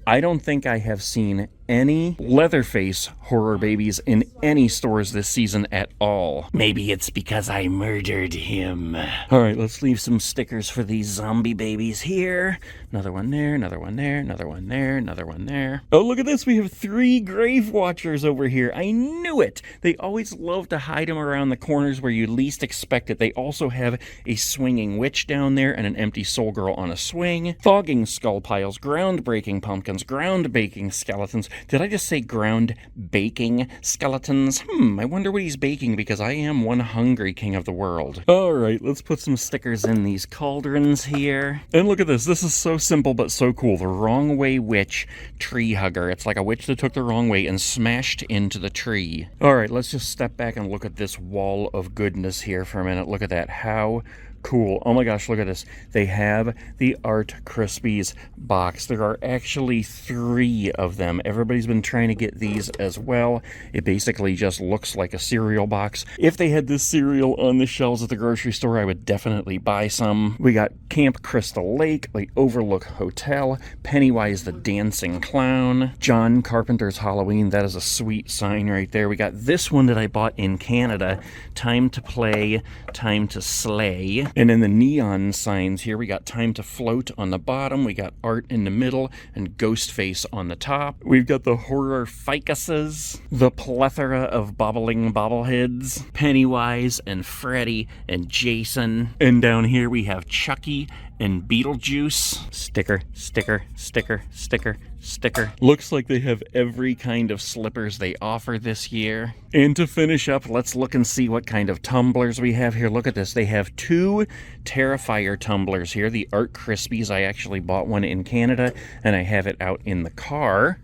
I don't think I have seen any Leatherface horror babies in any stores this season at all. Maybe it's because I murdered him. All right, let's leave some stickers for these zombie babies here. Another one there, another one there, another one there, another one there. Oh, look at this. We have 3 Grave Watchers over here. I knew it. They always love to hide them around the corners where you least expect it. They also have a swinging witch down there and an empty soul girl on a swing. Fogging skull piles, groundbreaking pumpkins, ground baking skeletons. Did I just say ground baking skeletons? I wonder what he's baking, because I am one hungry king of the world. All right, let's put some stickers in these cauldrons here. And look at this. This is so simple but so cool. The Wrong Way Witch Tree Hugger. It's like a witch that took the wrong way and smashed into the tree. All right, let's just step back and look at this wall of goodness here for a minute. Look at that. How cool. Oh my gosh, look at this. They have the Art Krispies box. There are actually 3 of them. Everybody's been trying to get these as well. It basically just looks like a cereal box. If they had this cereal on the shelves at the grocery store, I would definitely buy some. We got Camp Crystal Lake, the Overlook Hotel, Pennywise the Dancing Clown, John Carpenter's Halloween. That is a sweet sign right there. We got this one that I bought in Canada, Time to Play, Time to Slay. And then the neon signs here, we got Time to Float on the bottom, we got Art in the middle, and Ghostface on the top. We've got the horror ficuses, the plethora of bobbling bobbleheads, Pennywise and Freddy and Jason. And down here we have Chucky and Beetlejuice. Sticker, sticker, sticker, sticker, sticker. Looks like they have every kind of slippers they offer this year. And to finish up, let's look and see what kind of tumblers we have here. Look at this. They have 2 Terrifier tumblers here. The Art Krispies. I actually bought one in Canada, and I have it out in the car.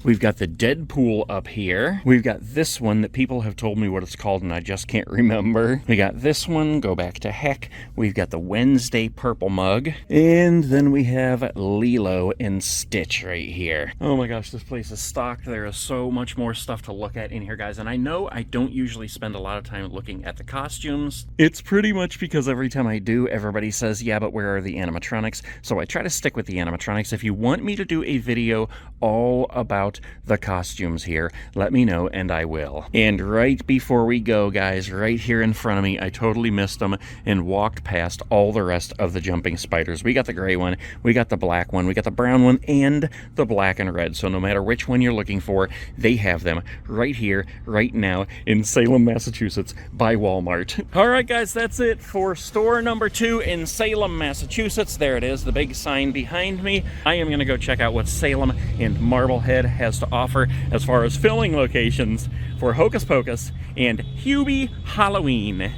We've got the Deadpool up here. We've got this one that people have told me what it's called and I just can't remember. We got this one, go back to heck. We've got the Wednesday purple mug. And then we have Lilo and Stitch right here. Oh my gosh, this place is stocked. There is so much more stuff to look at in here, guys. And I know I don't usually spend a lot of time looking at the costumes. It's pretty much because every time I do, everybody says, yeah, but where are the animatronics? So I try to stick with the animatronics. If you want me to do a video all about out the costumes here, let me know and I will. And right before we go, guys, right here in front of me, I totally missed them and walked past all the rest of the jumping spiders. We got the gray one, we got the black one, we got the brown one, and the black and red. So no matter which one you're looking for, they have them right here, right now in Salem, Massachusetts by Walmart. All right, guys, that's it for store number 2 in Salem, Massachusetts. There it is, the big sign behind me. I am going to go check out what Salem and Marblehead has to offer as far as filming locations for Hocus Pocus and Hubie Halloween.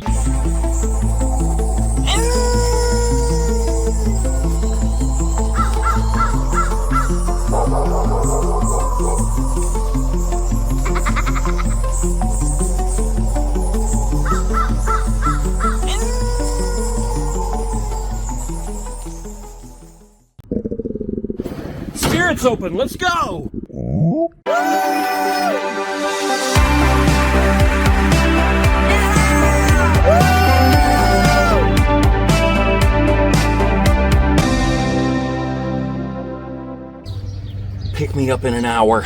Spirit's open, let's go! Pick me up in an hour.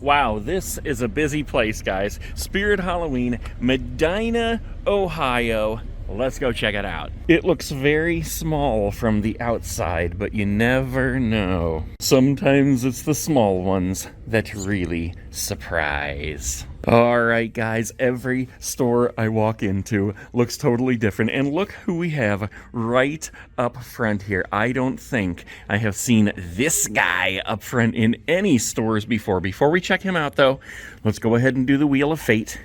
Wow, this is a busy place, guys. Spirit Halloween, Medina, Ohio. Let's go check it out. It looks very small from the outside, but you never know. Sometimes it's the small ones that really surprise. All right, guys, every store I walk into looks totally different. And look who we have right up front here. I don't think I have seen this guy up front in any stores before. Before we check him out, though, let's go ahead and do the Wheel of Fate.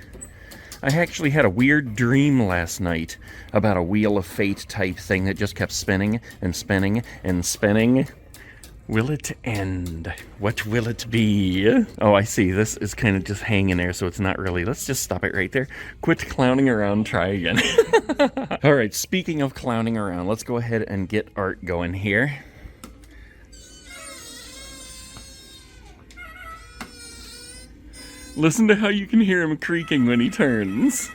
I actually had a weird dream last night about a Wheel of Fate type thing that just kept spinning and spinning and spinning. Will it end? What will it be? Oh, I see. This is kind of just hanging there, so it's not really. Let's just stop it right there. Quit clowning around. Try again. All right, speaking of clowning around, let's go ahead and get Art going here. Listen to how you can hear him creaking when he turns.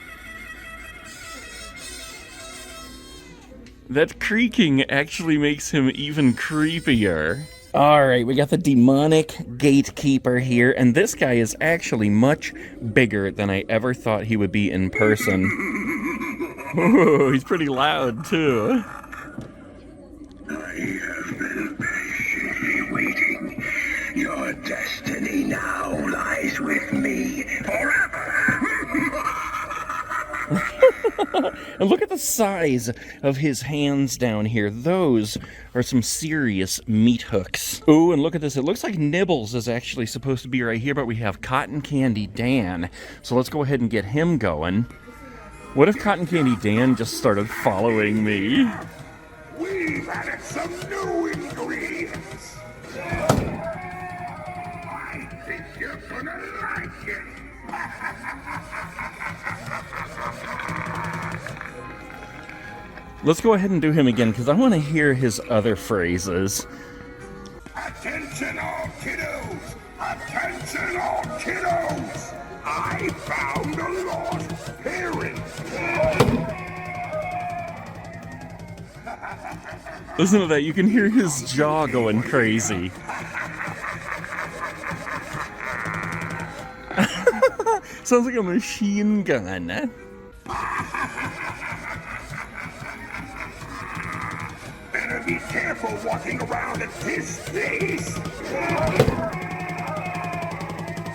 That creaking actually makes him even creepier. Alright, we got the demonic gatekeeper here, and this guy is actually much bigger than I ever thought he would be in person. Ooh, he's pretty loud, too. I have been patiently waiting. Your destiny now lies with me forever. And look at the size of his hands down here. Those are some serious meat hooks. Ooh, and look at this. It looks like Nibbles is actually supposed to be right here, but we have Cotton Candy Dan. So let's go ahead and get him going. What if Cotton Candy Dan just started following me? We've added some new ingredients. I think you're gonna like it. Let's go ahead and do him again, because I want to hear his other phrases. Attention all kiddos! Attention all kiddos! I found a lost parent! Listen to that, you can hear his jaw going crazy. Sounds like a machine gun. Better be careful walking around at this place!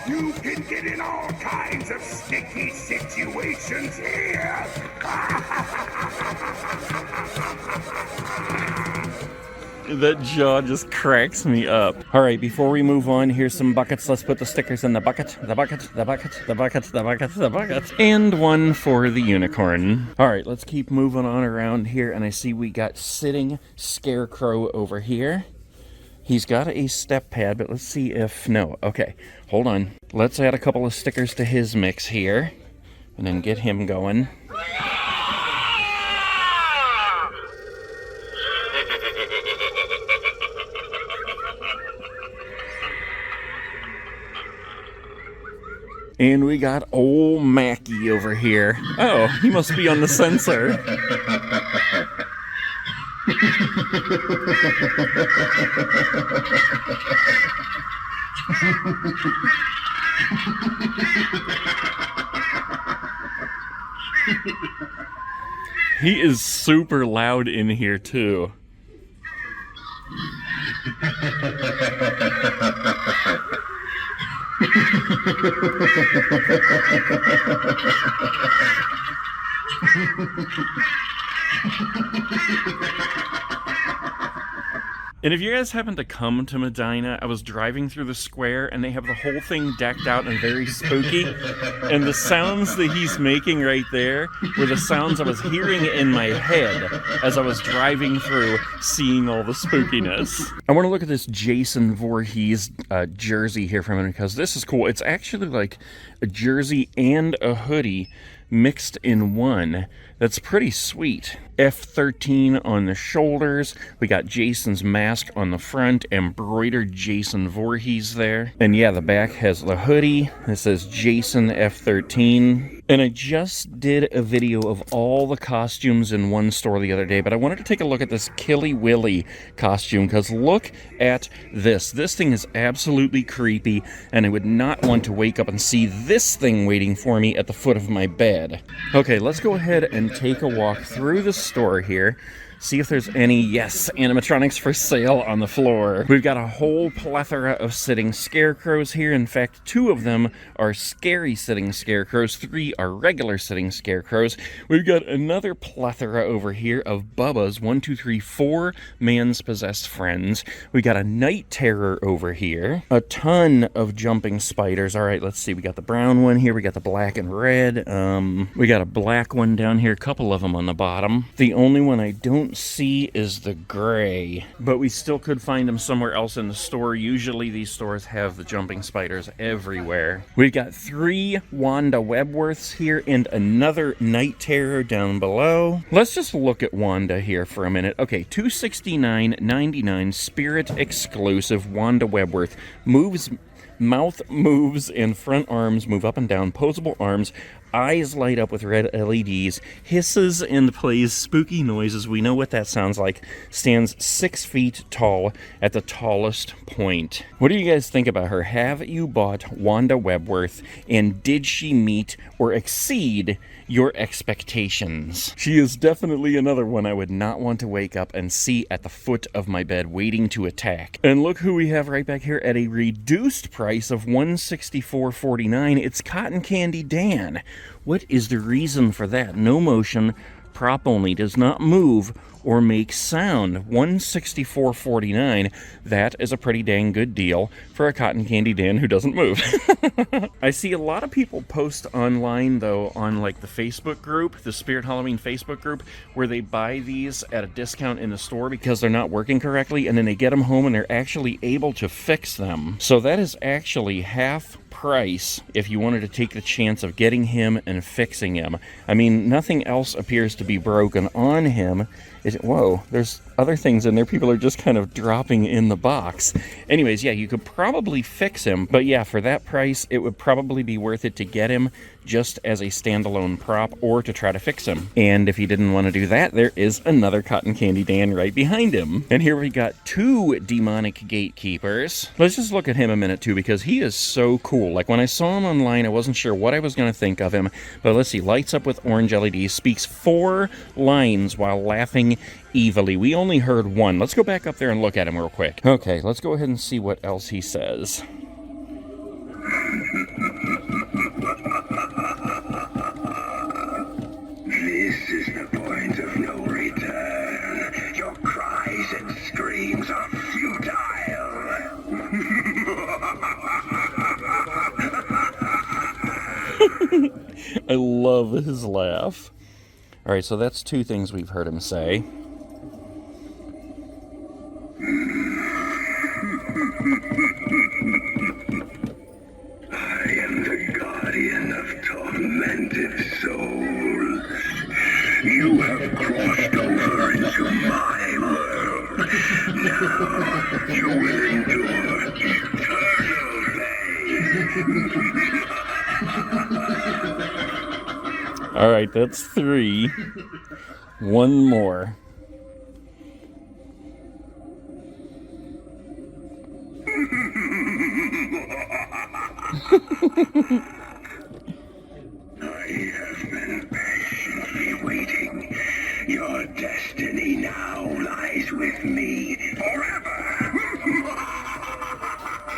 You can get in all kinds of sticky situations here! That jaw just cracks me up. All right, before we move on, here's some buckets. Let's put the stickers in the bucket, the bucket, the bucket, the bucket, the bucket, the bucket, and one for the unicorn. All right, let's keep moving on around here, and I see we got Sitting Scarecrow over here. He's got a step pad, but let's see if... No, okay, hold on. Let's add a couple of stickers to his mix here, and then get him going. And we got old Mackie over here. Oh, he must be on the sensor. He is super loud in here too. And if you guys happen to come to Medina, I was driving through the square and they have the whole thing decked out and very spooky. And the sounds that he's making right there were the sounds I was hearing in my head as I was driving through, seeing all the spookiness. I want to look at this Jason Voorhees jersey here for a minute because this is cool. It's actually like a jersey and a hoodie mixed in one. That's pretty sweet. F-13 on the shoulders. We got Jason's mask on the front, embroidered Jason Voorhees there. And yeah, the back has the hoodie. It says Jason F-13. And I just did a video of all the costumes in one store the other day, but I wanted to take a look at this Killy Willy costume, because look at this. This thing is absolutely creepy, and I would not want to wake up and see this thing waiting for me at the foot of my bed. Okay, let's go ahead and take a walk through the store here. See if there's any, yes, animatronics for sale on the floor. We've got a whole plethora of sitting scarecrows here. In fact, 2 of them are scary sitting scarecrows. 3 are regular sitting scarecrows. We've got another plethora over here of Bubba's 1, 2, 3, 4 man's possessed friends. We got a night terror over here. A ton of jumping spiders. All right, let's see. We got the brown one here. We got the black and red. We got a black one down here. A couple of them on the bottom. The only one I don't see is the gray, but we still could find them somewhere else in the store. Usually these stores have the jumping spiders everywhere. We've got 3 Wanda Webworths here and another night terror down below. Let's just look at Wanda here for a minute. Okay, $269.99 Spirit exclusive Wanda Webworth. Mouth moves and front arms move up and down, posable arms, eyes light up with red LEDs, hisses and plays spooky noises. We know what that sounds like. Stands 6 feet tall at the tallest point. What do you guys think about her? Have you bought Wanda Webworth, and did she meet or exceed your expectations? She is definitely another one I would not want to wake up and see at the foot of my bed waiting to attack. And look who we have right back here at a reduced price of $164.49. It's Cotton Candy Dan. What is the reason for that? No motion, prop only, does not move or make sound. $164.49. That is a pretty dang good deal for a Cotton Candy Dan who doesn't move. I see a lot of people post online though on like the Facebook group, the Spirit Halloween Facebook group, where they buy these at a discount in the store because they're not working correctly, and then they get them home and they're actually able to fix them. So that is actually half price if you wanted to take the chance of getting him and fixing him. I mean, nothing else appears to be broken on him. Whoa, there's other things in there. People are just kind of dropping in the box. Anyways, yeah, you could probably fix him, but yeah, for that price, it would probably be worth it to get him just as a standalone prop or to try to fix him. And if you didn't want to do that, there is another Cotton Candy Dan right behind him. And here we got 2 demonic gatekeepers. Let's just look at him a minute too, because he is so cool. Like when I saw him online, I wasn't sure what I was going to think of him, but let's see, lights up with orange LEDs, speaks 4 lines while laughing evilly. We only heard 1. Let's go back up there and look at him real quick. Okay, let's go ahead and see what else he says. This is the point of no return. Your cries and screams are futile. I love his laugh. All right, so that's 2 things we've heard him say. I am the guardian of tormented souls. You have crossed over into my world. Now you will endure eternal pain. All right, that's 3. 1 more. I have been patiently waiting. Your destiny now lies with me forever.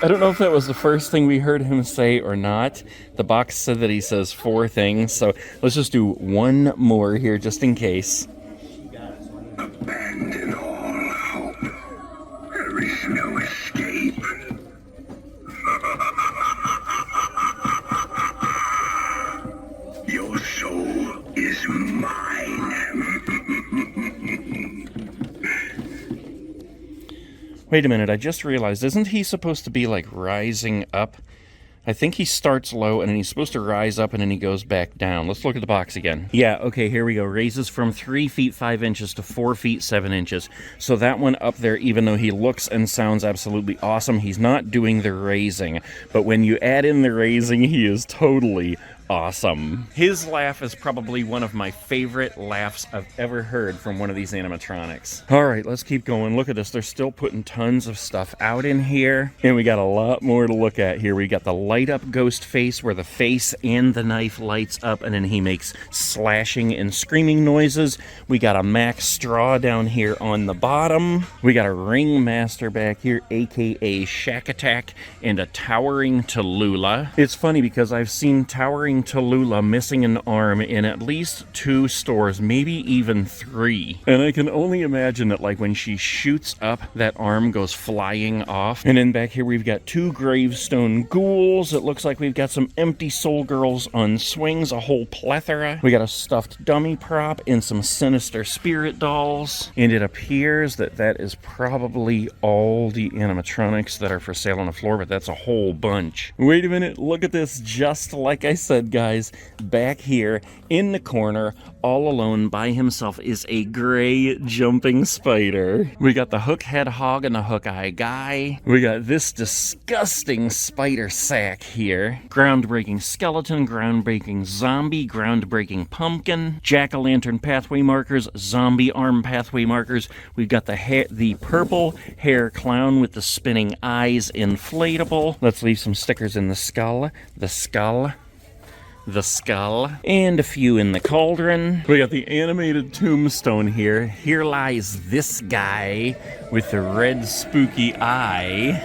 I don't know if that was the first thing we heard him say or not. The box said that he says 4 things, so let's just do one more here just in case. Abandon all hope. There is no escape. Your soul is mine. Wait a minute, I just realized, isn't he supposed to be like rising up? I think he starts low and then he's supposed to rise up and then he goes back down. Let's look at the box again. Yeah, okay, here we go. Raises from 3 feet 5 inches to 4 feet 7 inches. So that one up there, even though he looks and sounds absolutely awesome, he's not doing the raising. But when you add in the raising, he is totally awesome. His laugh is probably one of my favorite laughs I've ever heard from one of these animatronics. All right, let's keep going. Look at this. They're still putting tons of stuff out in here. And we got a lot more to look at here. We got the light up ghost face where the face and the knife lights up and then he makes slashing and screaming noises. We got a Max Straw down here on the bottom. We got a Ringmaster back here, aka Shack Attack, and a Towering Tallulah. It's funny because I've seen Towering Tallulah missing an arm in at least 2 stores, maybe even 3. And I can only imagine that like when she shoots up, that arm goes flying off. And then back here we've got 2 gravestone ghouls. It looks like we've got some empty soul girls on swings, a whole plethora. We got a stuffed dummy prop and some sinister spirit dolls. And it appears that that is probably all the animatronics that are for sale on the floor, but that's a whole bunch. Wait a minute, look at this. Just like I said, guys, back here in the corner, all alone by himself, is a gray jumping spider. We got the hook head hog and the hook eye guy. We got this disgusting spider sack here. Groundbreaking skeleton, groundbreaking zombie, groundbreaking pumpkin, jack-o'-lantern pathway markers, zombie arm pathway markers. We've got the purple hair clown with the spinning eyes inflatable. Let's leave some stickers in the skull, and a few in the cauldron. We got the animated tombstone here. Here lies this guy with the red spooky eye.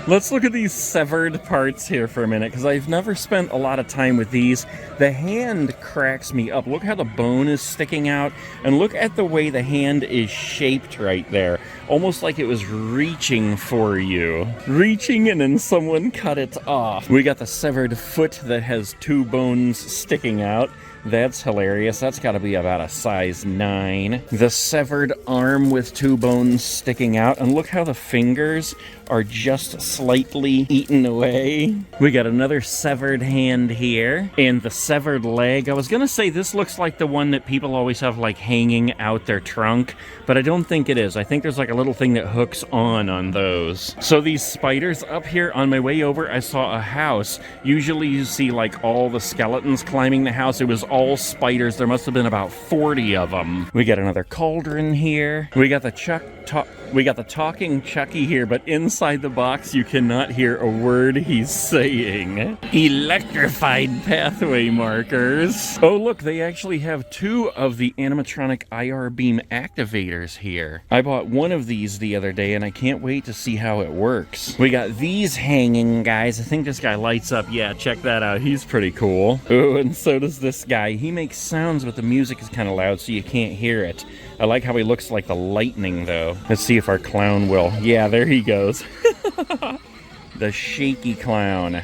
Let's look at these severed parts here for a minute, because I've never spent a lot of time with these. The hand cracks me up. Look how the bone is sticking out, and look at the way the hand is shaped right there. Almost like it was reaching for you. Reaching and then someone cut it off. We got the severed foot that has 2 bones sticking out. That's hilarious. That's got to be about a size 9. The severed arm with 2 bones sticking out. And look how the fingers are just slightly eaten away. We got another severed hand here. And the severed leg. I was going to say this looks like the one that people always have like hanging out their trunk. But I don't think it is. I think there's like a little thing that hooks on those. So these spiders up here, on my way over, I saw a house. Usually you see like all the skeletons climbing the house. It was all spiders. There must have been about 40 of them. We got another cauldron here. We got the talking Chucky here, but inside the box you cannot hear a word he's saying. Electrified pathway markers. Oh look, they actually have 2 of the animatronic IR beam activators here. I bought one of these the other day and I can't wait to see how it works. We got these hanging guys. I think this guy lights up. Yeah, check that out. He's pretty cool. Oh, and so does this guy. He makes sounds, but the music is kind of loud so you can't hear it. I like how he looks like the lightning though. Let's see if our clown will. Yeah, there he goes. The shaky clown.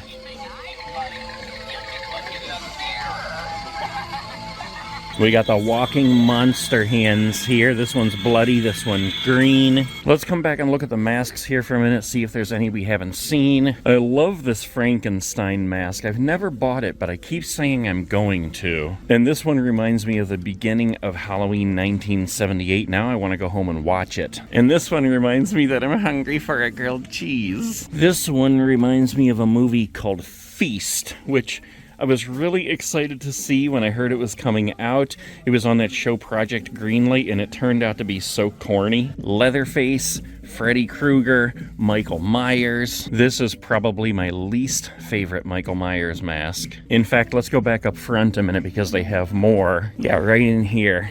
We got the walking monster hands here. This one's bloody, this one green. Let's come back and look at the masks here for a minute, see if there's any we haven't seen. I love this Frankenstein mask. I've never bought it, but I keep saying I'm going to. And this one reminds me of the beginning of Halloween 1978. Now I want to go home and watch it. And this one reminds me that I'm hungry for a grilled cheese. This one reminds me of a movie called Feast, which I was really excited to see when I heard it was coming out. It was on that show Project Greenlight, and it turned out to be so corny. Leatherface, Freddy Krueger, Michael Myers. This is probably my least favorite Michael Myers mask. In fact, let's go back up front a minute because they have more. Yeah, right in here.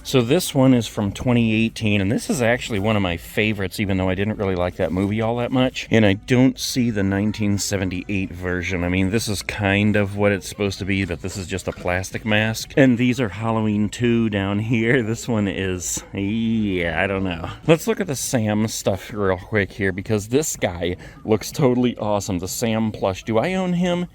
So this one is from 2018, and this is actually one of my favorites, even though I didn't really like that movie all that much. And I don't see the 1978 version. I mean, this is kind of what it's supposed to be, but this is just a plastic mask. And these are Halloween 2 down here. This one is, yeah, I don't know. Let's look at the Sam stuff real quick here, because this guy looks totally awesome. The Sam plush. Do I own him?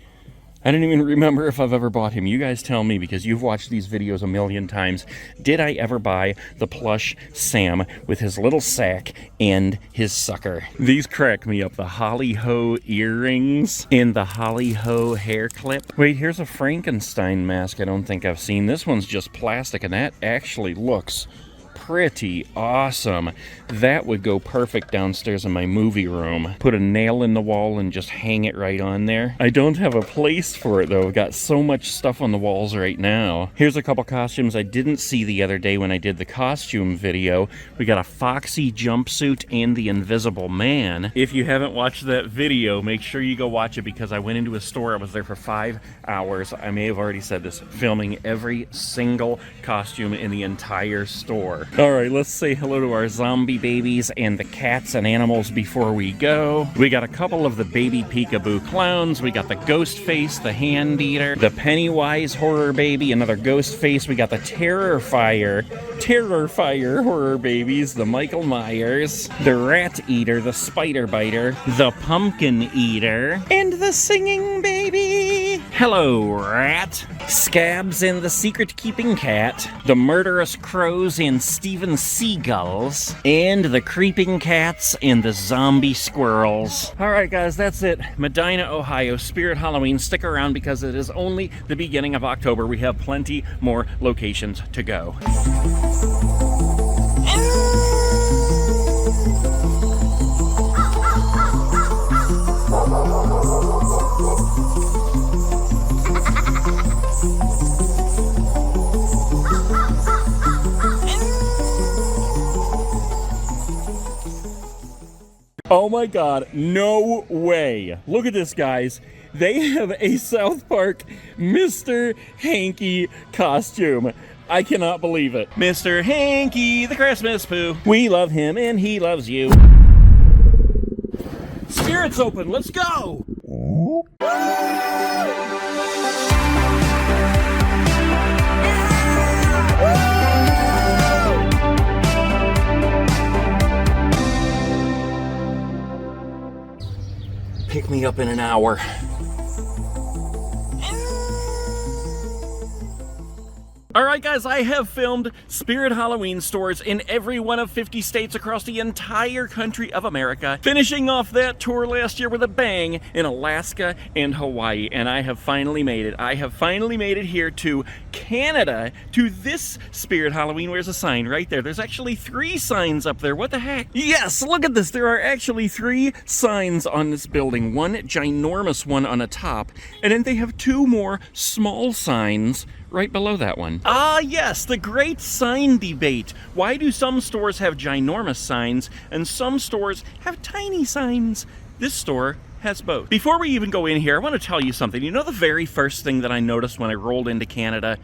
I don't even remember if I've ever bought him. You guys tell me, because you've watched these videos a million times. Did I ever buy the plush Sam with his little sack and his sucker? These crack me up. The Holly Ho earrings and the Holly Ho hair clip. Wait, here's a Frankenstein mask I don't think I've seen. This one's just plastic, and that actually looks pretty awesome. That would go perfect downstairs in my movie room. Put a nail in the wall and just hang it right on there. I don't have a place for it though. I've got so much stuff on the walls right now. Here's a couple costumes I didn't see the other day when I did the costume video. We got a Foxy jumpsuit and the Invisible Man. If you haven't watched that video, make sure you go watch it, because I went into a store. I was there for 5 hours. I may have already said this, filming every single costume in the entire store. All right, let's say hello to our zombie babies and the cats and animals before we go. We got a couple of the baby peekaboo clowns. We got the ghost face, the hand eater, the Pennywise horror baby, another ghost face. We got the Terrifier horror babies, the Michael Myers, the rat eater, the spider biter, the pumpkin eater, and the singing baby. Hello, rat. Scabs and the secret keeping cat, the murderous crows and Steven Seagulls, and the creeping cats and the zombie squirrels. All right, guys, that's it. Medina, Ohio, Spirit Halloween. Stick around because it is only the beginning of October. We have plenty more locations to go. Oh my God, no way. Look at this, guys. They have a South Park Mr. Hanky costume. I cannot believe it. Mr. Hanky, the Christmas Pooh. We love him and he loves you. Spirit's open, let's go! Pick me up in an hour. All right, guys, I have filmed Spirit Halloween stores in every one of 50 states across the entire country of America, finishing off that tour last year with a bang in Alaska and Hawaii, and I have finally made it. I have finally made it here to Canada, to this Spirit Halloween. Where's a sign? Right there. There's actually 3 signs up there. What the heck? Yes, look at this. There are actually 3 signs on this building. One ginormous one on the top, and then they have 2 more small signs right below that one. Ah, yes, the great sign debate. Why do some stores have ginormous signs and some stores have tiny signs? This store has both. Before we even go in here, I want to tell you something. You know the very first thing that I noticed when I rolled into Canada?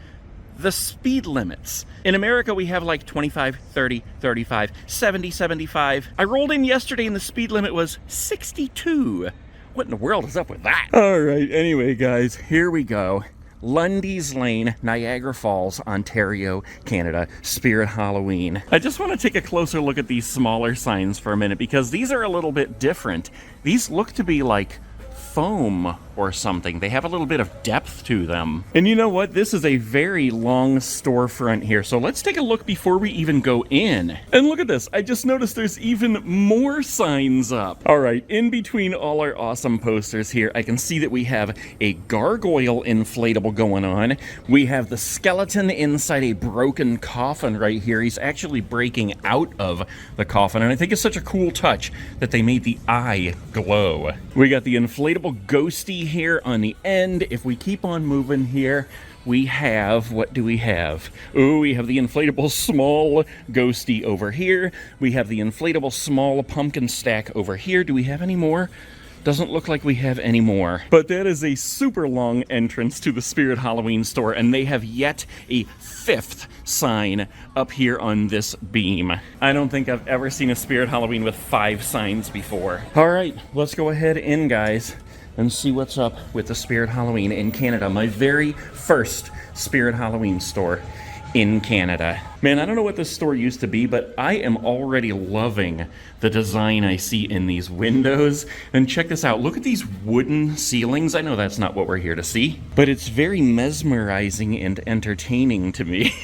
The speed limits. In America, we have like 25, 30, 35, 70, 75. I rolled in yesterday and the speed limit was 62. What in the world is up with that? All right, anyway, guys, here we go. Lundy's Lane, Niagara Falls, Ontario, Canada, Spirit Halloween. I just want to take a closer look at these smaller signs for a minute because these are a little bit different. These look to be like foam or something. They have a little bit of depth to them. And you know what? This is a very long storefront here. So let's take a look before we even go in. And look at this. I just noticed there's even more signs up. All right, in between all our awesome posters here, I can see that we have a gargoyle inflatable going on. We have the skeleton inside a broken coffin right here. He's actually breaking out of the coffin. And I think it's such a cool touch that they made the eye glow. We got the inflatable inflatable ghosty here on the end. If we keep on moving here, we have, what do we have? Oh, we have the inflatable small ghosty over here. We have the inflatable small pumpkin stack over here. Do we have any more? Doesn't look like we have any more. But that is a super long entrance to the Spirit Halloween store, and they have yet a 5th sign up here on this beam. I don't think I've ever seen a Spirit Halloween with 5 signs before. All right, let's go ahead in, guys, and see what's up with the Spirit Halloween in Canada. My very first Spirit Halloween store in Canada. Man, I don't know what this store used to be, but I am already loving the design I see in these windows. And check this out. Look at these wooden ceilings. I know that's not what we're here to see, but it's very mesmerizing and entertaining to me.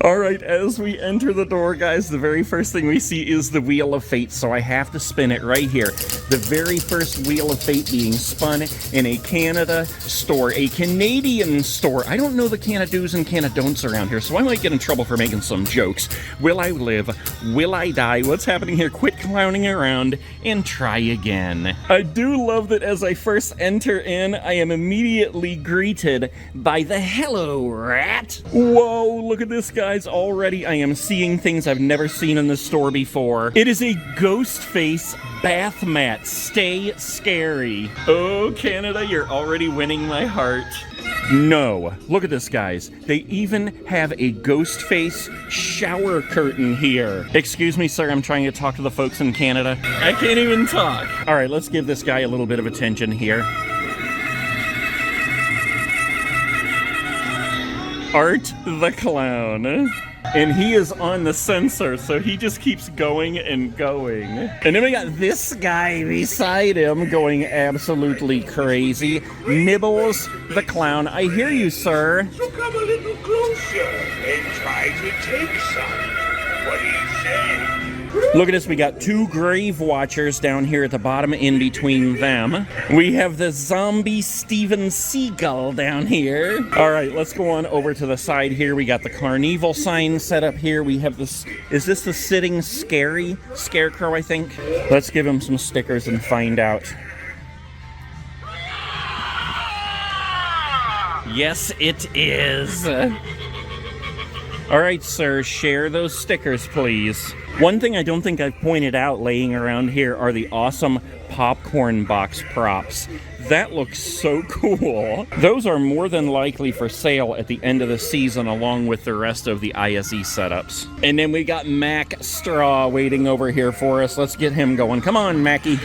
All right, as we enter the door, guys, the very first thing we see is the Wheel of Fate, so I have to spin it right here. The very first Wheel of Fate being spun in a Canada store, a Canadian store. I don't know the Canada-do's and Canada-don'ts around here, so I might get in trouble for making some jokes. Will I live? Will I die? What's happening here? Quit clowning around and try again. I do love that as I first enter in, I am immediately greeted by the Hello Rat. Whoa, look at this, guys. Already I am seeing things I've never seen in the store before. It is a ghost face bath mat. Stay scary. Oh, Canada, you're already winning my heart. No. Look at this, guys. They even have a ghost face shower curtain here. Excuse me, sir. I'm trying to talk to the folks in Canada. I can't even talk. All right, let's give this guy a little bit of attention here. Art the Clown. And he is on the sensor, so he just keeps going and going. And then we got this guy beside him going absolutely crazy. Nibbles the Clown. I hear you, sir. So come a little closer and try to take some. What do you say? Look at this, we got 2 grave watchers down here at the bottom in between them. We have the zombie Steven Seagal down here. All right, let's go on over to the side here. We got the Carnival sign set up here. We have this, is this the sitting scary scarecrow, I think? Let's give him some stickers and find out. Yes, it is. All right, sir, share those stickers, please. One thing I don't think I've pointed out laying around here are the awesome popcorn box props. That looks so cool. Those are more than likely for sale at the end of the season along with the rest of the ISE setups. And then we got Mac Straw waiting over here for us. Let's get him going. Come on, Mackie.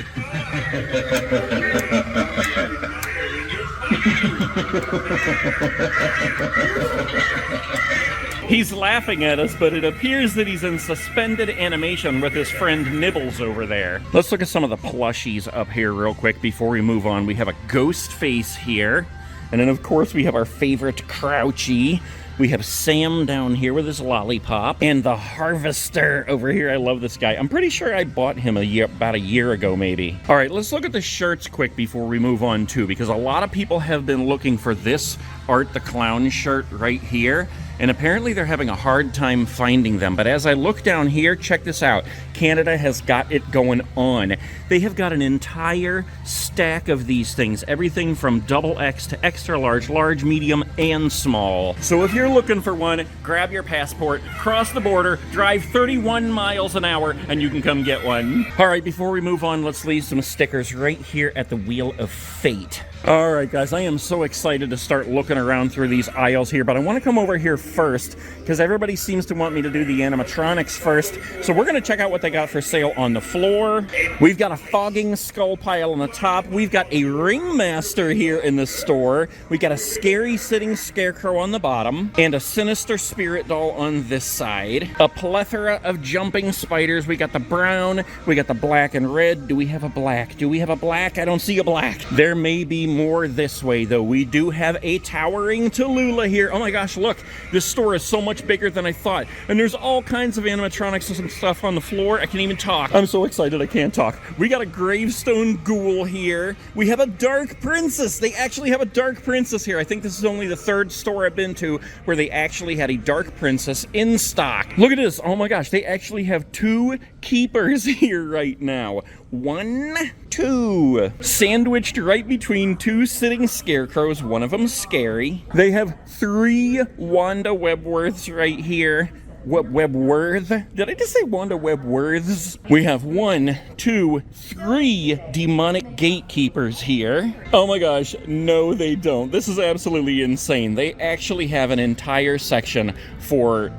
He's laughing at us, but it appears that he's in suspended animation with his friend Nibbles over there. Let's look at some of the plushies up here real quick before we move on. We have a ghost face here. And then, of course, we have our favorite Crouchy. We have Sam down here with his lollipop. And the Harvester over here. I love this guy. I'm pretty sure I bought him about a year ago, maybe. All right, let's look at the shirts quick before we move on, too, because a lot of people have been looking for this Art the Clown shirt right here. And apparently they're having a hard time finding them. But as I look down here, check this out. Canada has got it going on. They have got an entire stack of these things. Everything from XXL to extra large, large, medium, and small. So if you're looking for one, grab your passport, cross the border, drive 31 miles an hour, and you can come get one. All right, before we move on, let's leave some stickers right here at the Wheel of Fate. All right, guys, I am so excited to start looking around through these aisles here, but I want to come over here first because everybody seems to want me to do the animatronics first. So we're going to check out what they got for sale on the floor. We've got a fogging skull pile on the top. We've got a ringmaster here in the store. We got a scary sitting scarecrow on the bottom and a sinister spirit doll on this side. A plethora of jumping spiders. We got the brown, we got the black and red. Do we have a black? Do we have a black? I don't see a black. There may be more this way, though. We do have a towering Tallulah here. Oh my gosh, look. This store is so much bigger than I thought. And there's all kinds of animatronics and some stuff on the floor. I can't even talk. I'm so excited I can't talk. We got a gravestone ghoul here. We have a dark princess. They actually have a dark princess here. I think this is only the 3rd store I've been to where they actually had a dark princess in stock. Look at this. Oh my gosh, they actually have 2 keepers here right now. 1, 2. Sandwiched right between 2 sitting scarecrows, one of them scary. They have 3 Wanda Webworths right here. Webworth? Did I just say Wanda Webworths? We have 1, 2, 3 demonic gatekeepers here. Oh my gosh, no they don't. This is absolutely insane. They actually have an entire section for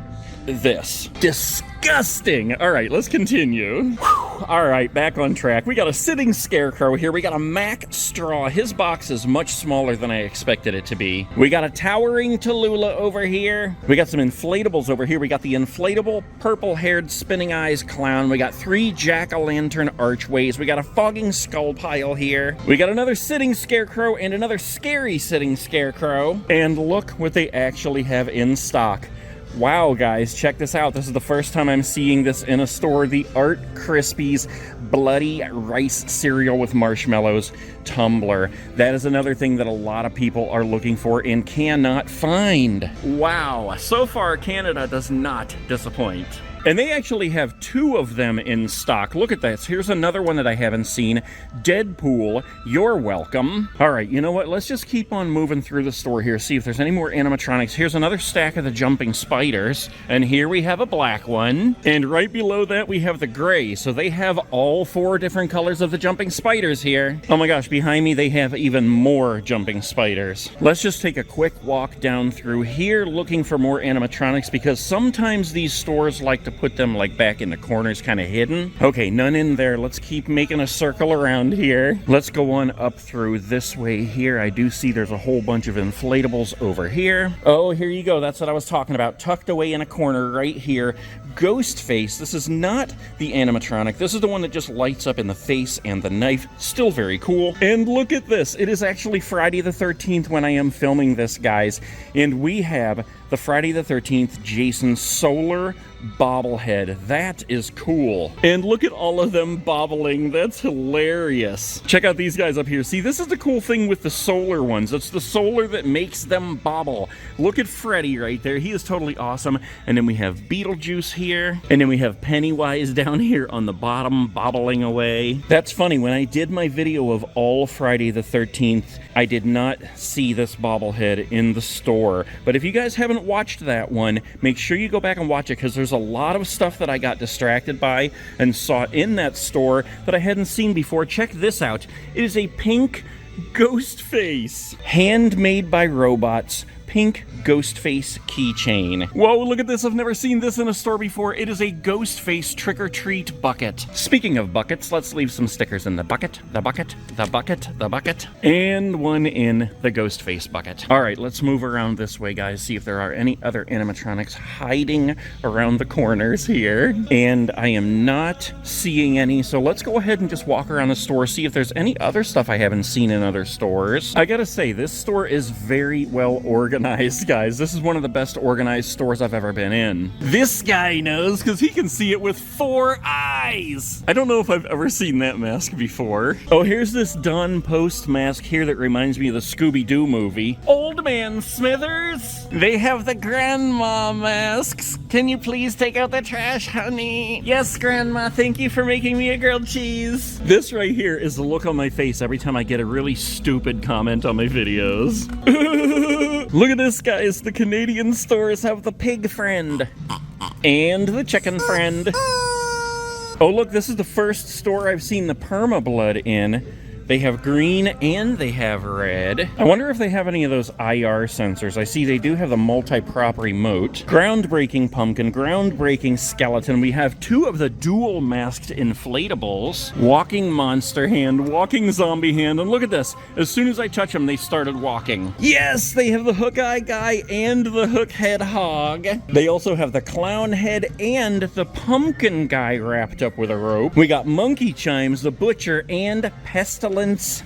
this. Disgusting. All right, let's continue. Whew. All right, back on track. We got a sitting scarecrow here. We got a Mac Straw. His box is much smaller than I expected it to be. We got a towering Tallulah over here. We got some inflatables over here. We got the inflatable purple-haired spinning eyes clown. We got 3 jack-o'-lantern archways. We got a fogging skull pile here. We got another sitting scarecrow and another scary sitting scarecrow. And look what they actually have in stock. Wow, guys, check this out. This is the first time I'm seeing this in a store. The Art Krispies Bloody Rice Cereal with Marshmallows tumbler. That is another thing that a lot of people are looking for and cannot find. Wow, so far Canada does not disappoint. And they actually have 2 of them in stock. Look at this. Here's another one that I haven't seen. Deadpool, you're welcome. All right, you know what? Let's just keep on moving through the store here, see if there's any more animatronics. Here's another stack of the jumping spiders. And here we have a black one. And right below that, we have the gray. So they have all 4 different colors of the jumping spiders here. Oh my gosh, behind me, they have even more jumping spiders. Let's just take a quick walk down through here looking for more animatronics because sometimes these stores like to put them like back in the corners, kind of hidden. Okay, none in there. Let's keep making a circle around here. Let's go on up through this way here. I do see there's a whole bunch of inflatables over here. Oh, here you go. That's what I was talking about. Tucked away in a corner right here. Ghostface. This is not the animatronic. This is the one that just lights up in the face and the knife. Still very cool. And look at this. It is actually Friday the 13th when I am filming this, guys. And we have the Friday the 13th Jason Solar bobblehead. That is cool. And look at all of them bobbling. That's hilarious. Check out these guys up here. See, this is the cool thing with the solar ones. It's the solar that makes them bobble. Look at Freddy right there. He is totally awesome. And then we have Beetlejuice here. And then we have Pennywise down here on the bottom bobbling away. That's funny. When I did my video of all Friday the 13th, I did not see this bobblehead in the store. But if you guys haven't watched that one, make sure you go back and watch it because there's a lot of stuff that I got distracted by and saw in that store that I hadn't seen before. Check this out. It is a pink Ghostface, handmade by robots. Pink Ghostface keychain. Whoa, look at this. I've never seen this in a store before. It is a Ghostface trick-or-treat bucket. Speaking of buckets, let's leave some stickers in the bucket, the bucket, the bucket, the bucket, and one in the Ghostface bucket. All right, let's move around this way, guys, see if there are any other animatronics hiding around the corners here. And I am not seeing any, so let's go ahead and just walk around the store, see if there's any other stuff I haven't seen in other stores. I gotta say, this store is very well organized, guys. This is one of the best organized stores I've ever been in. This guy knows because he can see it with 4 eyes. I don't know if I've ever seen that mask before. Oh, here's this Don Post mask here that reminds me of the Scooby-Doo movie. Old Man Smithers. They have the grandma masks. Can you please take out the trash, honey? Yes, Grandma. Thank you for making me a grilled cheese. This right here is the look on my face every time I get a really stupid comment on my videos. Look at this, guys. The Canadian stores have the pig friend and the chicken friend. Oh, look, this is the first store I've seen the perma-blood in. They have green and they have red. I wonder if they have any of those IR sensors. I see they do have the multi-prop remote. Groundbreaking pumpkin, groundbreaking skeleton. We have 2 of the dual masked inflatables. Walking monster hand, walking zombie hand. And look at this. As soon as I touch them, they started walking. Yes, they have the hook eye guy and the hook head hog. They also have the clown head and the pumpkin guy wrapped up with a rope. We got monkey chimes, the butcher, and pestilence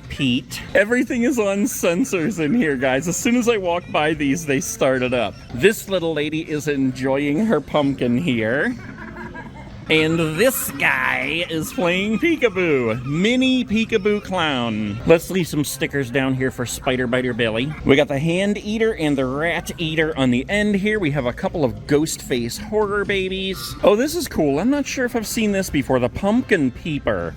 Pete. Everything is on sensors in here, guys. As soon as I walk by these, they started up. This little lady is enjoying her pumpkin here. And this guy is playing peekaboo. Mini peekaboo clown. Let's leave some stickers down here for Spider Biter Billy. We got the hand eater and the rat eater on the end here. We have a couple of Ghostface horror babies. Oh, this is cool. I'm not sure if I've seen this before. The pumpkin peeper.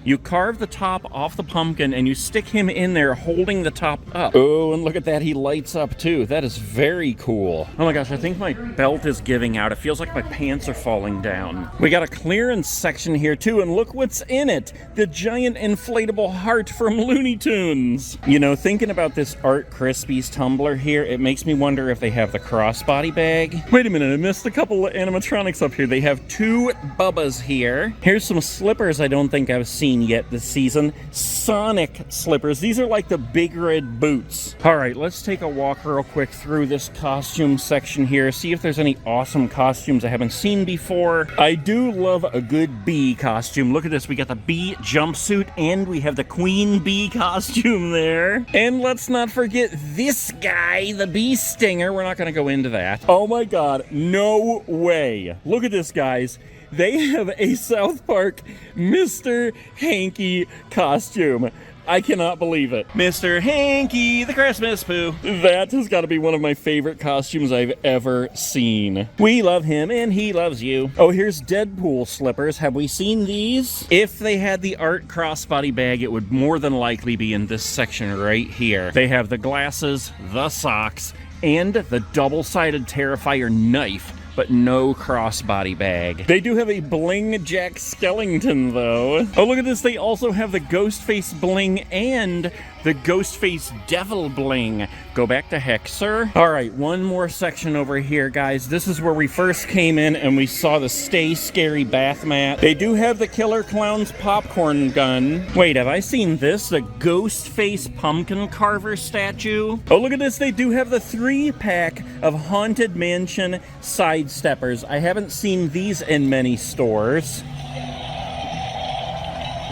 You carve the top off the pumpkin and you stick him in there holding the top up. Oh, and look at that, he lights up too. That is very cool. Oh my gosh, I think my belt is giving out. It feels like my pants are falling down. We got a clearance section here too, and look what's in it. The giant inflatable heart from Looney Tunes. You know, thinking about this Art Krispies tumbler here, it makes me wonder if they have the crossbody bag. Wait a minute, I missed a couple of animatronics up here. They have 2 Bubbas here. Here's some slippers I don't think I've seen yet this season. Sonic slippers. These are like the big red boots. All right, let's take a walk real quick through this costume section here, see if there's any awesome costumes I haven't seen before. I do love a good bee costume. Look at this, we got the bee jumpsuit and we have the queen bee costume there. And let's not forget this guy, the bee stinger. We're not gonna go into that. Oh my God, no way. Look at this, guys. They have a South Park Mr. Hanky costume. I cannot believe it. Mr. Hanky, the Christmas Pooh. That has got to be one of my favorite costumes I've ever seen. We love him and he loves you. Oh, here's Deadpool slippers. Have we seen these? If they had the Art crossbody bag, it would more than likely be in this section right here. They have the glasses, the socks, and the double-sided Terrifier knife, but no crossbody bag. They do have a Bling Jack Skellington, though. Oh, look at this. They also have the Ghostface Bling and the Ghostface Devil Bling. Go back to Hexer. All right, one more section over here, guys. This is where we first came in and we saw the Stay Scary bath mat. They do have the Killer Clowns popcorn gun. Wait, have I seen this? The Ghostface pumpkin carver statue. Oh, look at this. They do have the 3-pack of Haunted Mansion Sidesteppers. I haven't seen these in many stores.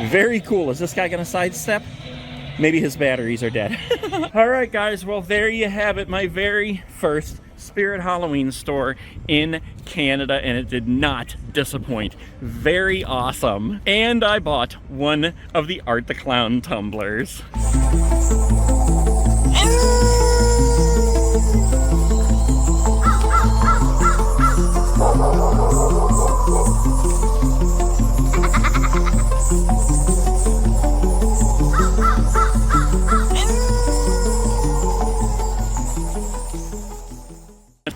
Very cool. Is this guy gonna sidestep? Maybe his batteries are dead. All right, guys. Well, there you have it. My very first Spirit Halloween store in Canada, and it did not disappoint. Very awesome. And I bought one of the Art the Clown tumblers.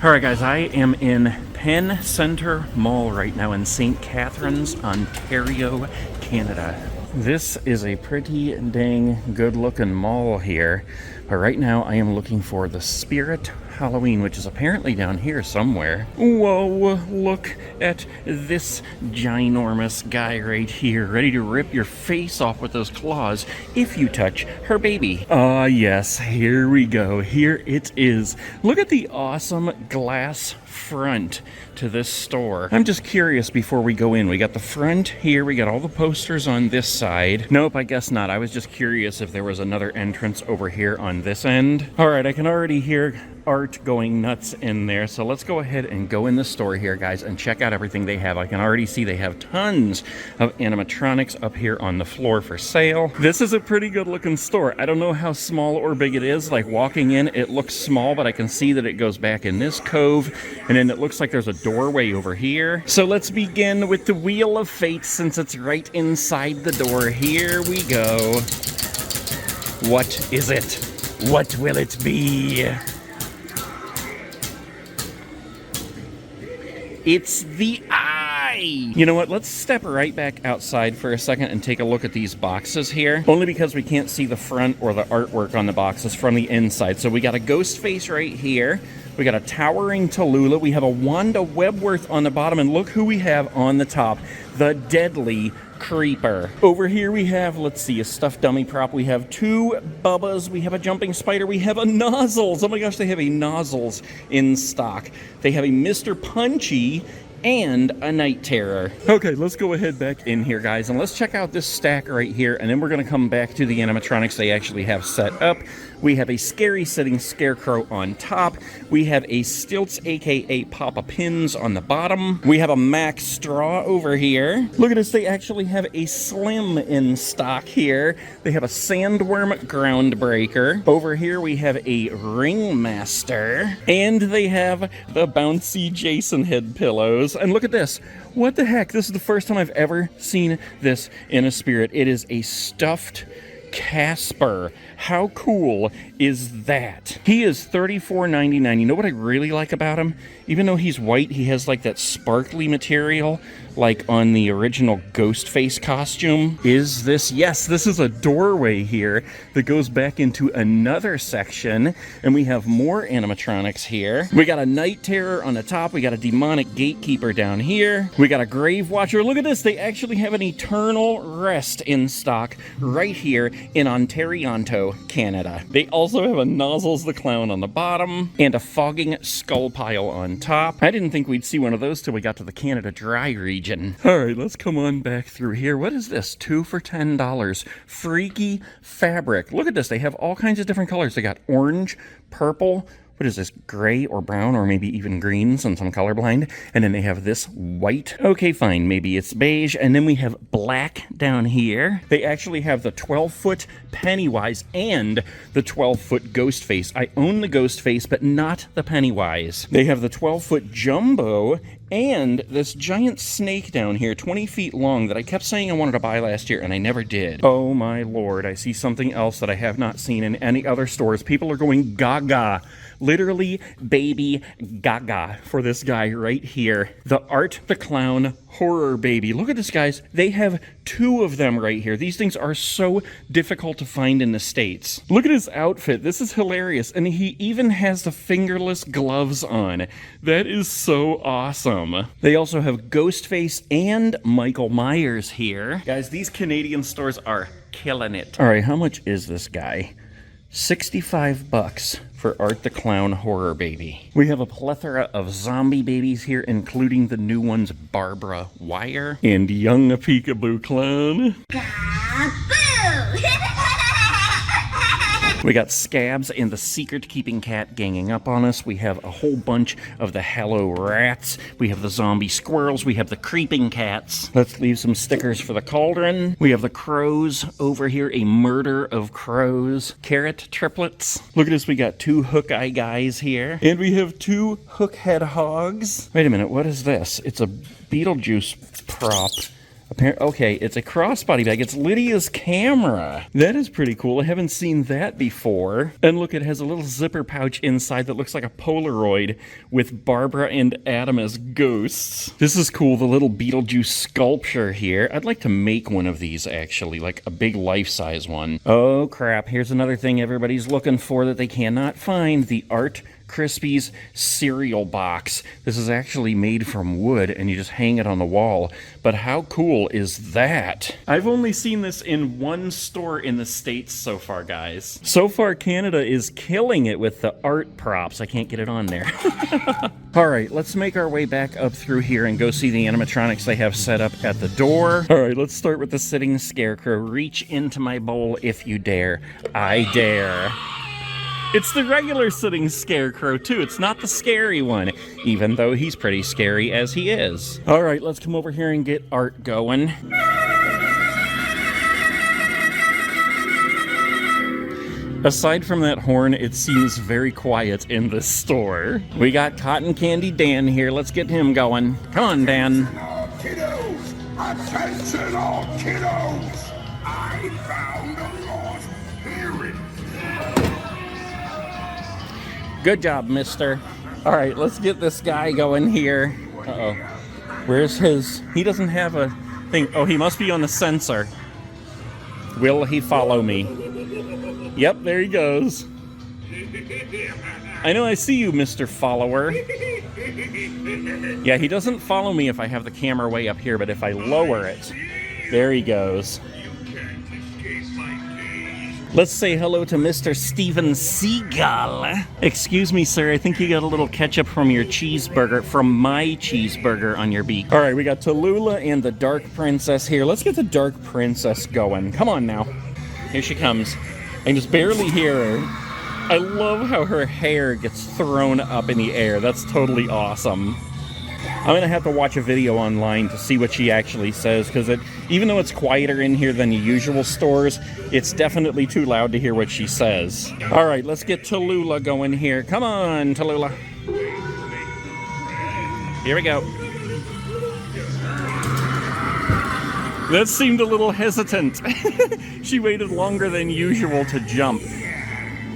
All right, guys, I am in Penn Centre Mall right now in St. Catharines, Ontario, Canada. This is a pretty dang good-looking mall here, but right now I am looking for the Spirit Halloween, which is apparently down here somewhere. Whoa, look at this ginormous guy right here, ready to rip your face off with those claws if you touch her baby. Ah, yes, here we go. Here it is. Look at the awesome glass front to this store. I'm just curious before we go in. We got the front here. We got all the posters on this side. Nope, I guess not. I was just curious if there was another entrance over here on this end. All right, I can already hear Art going nuts in there. So let's go ahead and go in the store here, guys, and check out everything they have. I can already see they have tons of animatronics up here on the floor for sale. This is a pretty good looking store. I don't know how small or big it is. Like walking in, it looks small, but I can see that it goes back in this cove. And then it looks like there's a doorway over here. So let's begin with the Wheel of Fate since it's right inside the door. Here we go. What is it? What will it be? It's the eye! You know what? Let's step right back outside for a second and take a look at these boxes here. Only because we can't see the front or the artwork on the boxes from the inside. So we got a ghost face right here. We got a towering Tallulah. We have a Wanda Webworth on the bottom. And look who we have on the top. The Deadly Creeper. Over here we have, let's see, a stuffed dummy prop. We have 2 Bubbas. We have a jumping spider. We have a Nozzles. Oh my gosh, they have a Nozzles in stock. They have a Mr. Punchy and a Night Terror. Okay, let's go ahead back in here, guys, and let's check out this stack right here, and then we're going to come back to the animatronics they actually have set up. We have a scary sitting scarecrow on top. We have a Stilts, aka Papa Pins, on the bottom. We have a Mac Straw over here. Look at this, they actually have a Slim in stock here. They have a Sandworm Groundbreaker. Over here we have a Ringmaster. And they have the bouncy Jason head pillows. And look at this. What the heck? This is the first time I've ever seen this in a Spirit. It is a stuffed Casper. How cool is that? He is $34.99. You know what I really like about him? Even though he's white, he has like that sparkly material like on the original Ghostface costume. Is this? Yes, this is a doorway here that goes back into another section, and we have more animatronics here. We got a Night Terror on the top. We got a Demonic Gatekeeper down here. We got a Grave Watcher. Look at this. They actually have an Eternal Rest in stock right here in Ontario, Canada. They also have a Nozzles the Clown on the bottom and a Fogging Skull Pile on top. I didn't think we'd see one of those till we got to the Canada Dry region. All right, let's come on back through here. What is this? 2 for $10. Freaky Fabric. Look at this. They have all kinds of different colors. They got orange, purple, what is this, gray or brown or maybe even green since I'm colorblind. And then they have this white. Okay, fine, maybe it's beige. And then we have black down here. They actually have the 12-foot Pennywise and the 12-foot Ghostface. I own the Ghostface, but not the Pennywise. They have the 12-foot Jumbo and this giant snake down here, 20 feet long, that I kept saying I wanted to buy last year, and I never did. Oh my lord, I see something else that I have not seen in any other stores. People are going gaga. Literally baby gaga for this guy right here. The Art the Clown Horror Baby. Look at this, guys. They have 2 of them right here. These things are so difficult to find in the States. Look at his outfit. This is hilarious. And he even has the fingerless gloves on. That is so awesome. They also have Ghostface and Michael Myers here. Guys, these Canadian stores are killing it. All right, how much is this guy? $65 for Art the Clown Horror Baby. We have a plethora of zombie babies here, including the new ones Barbara Wire and Young Peekaboo Clown. We got Scabs and the Secret-Keeping Cat ganging up on us. We have a whole bunch of the Hello Rats. We have the Zombie Squirrels. We have the Creeping Cats. Let's leave some stickers for the Cauldron. We have the Crows over here, a Murder of Crows. Carrot Triplets. Look at this, we got 2 Hook-Eye guys here. And we have 2 Hook-Head Hogs. Wait a minute, what is this? It's a Beetlejuice prop. Okay, it's a crossbody bag. It's Lydia's camera. That is pretty cool. I haven't seen that before. And look, it has a little zipper pouch inside that looks like a Polaroid with Barbara and Adam as ghosts. This is cool, the little Beetlejuice sculpture here. I'd like to make one of these, actually, like a big life-size one. Oh, crap. Here's another thing everybody's looking for that they cannot find. The Art Crispies cereal box. This is actually made from wood and you just hang it on the wall. But how cool is that? I've only seen this in 1 store in the States so far, guys. So far, Canada is killing it with the art props. I can't get it on there. All right, let's make our way back up through here and go see the animatronics they have set up at the door. All right, let's start with the sitting scarecrow. Reach into my bowl if you dare. I dare. It's the regular sitting scarecrow, too. It's not the scary one, even though he's pretty scary as he is. All right, let's come over here and get Art going. Aside from that horn, it seems very quiet in this store. We got Cotton Candy Dan here. Let's get him going. Come on, Dan. All kiddos! Attention, all kiddos! I found a lost hearing. Good job, mister. All right, let's get this guy going here. Uh-oh. Where's his... He doesn't have a thing. Oh, he must be on the sensor. Will he follow me? Yep, there he goes. I know I see you, Mr. Follower. Yeah, he doesn't follow me if I have the camera way up here, but if I lower it, there he goes. Let's say hello to Mr. Steven Seagal. Excuse me, sir. I think you got a little ketchup from your cheeseburger, from my cheeseburger on your beak. All right, we got Tallulah and the Dark Princess here. Let's get the Dark Princess going. Come on now. Here she comes. I can just barely hear her. I love how her hair gets thrown up in the air. That's totally awesome. I'm gonna have to watch a video online to see what she actually says, because even though it's quieter in here than the usual stores, it's definitely too loud to hear what she says. All right, let's get Tallulah going here. Come on, Tallulah. Here we go. That seemed a little hesitant. She waited longer than usual to jump.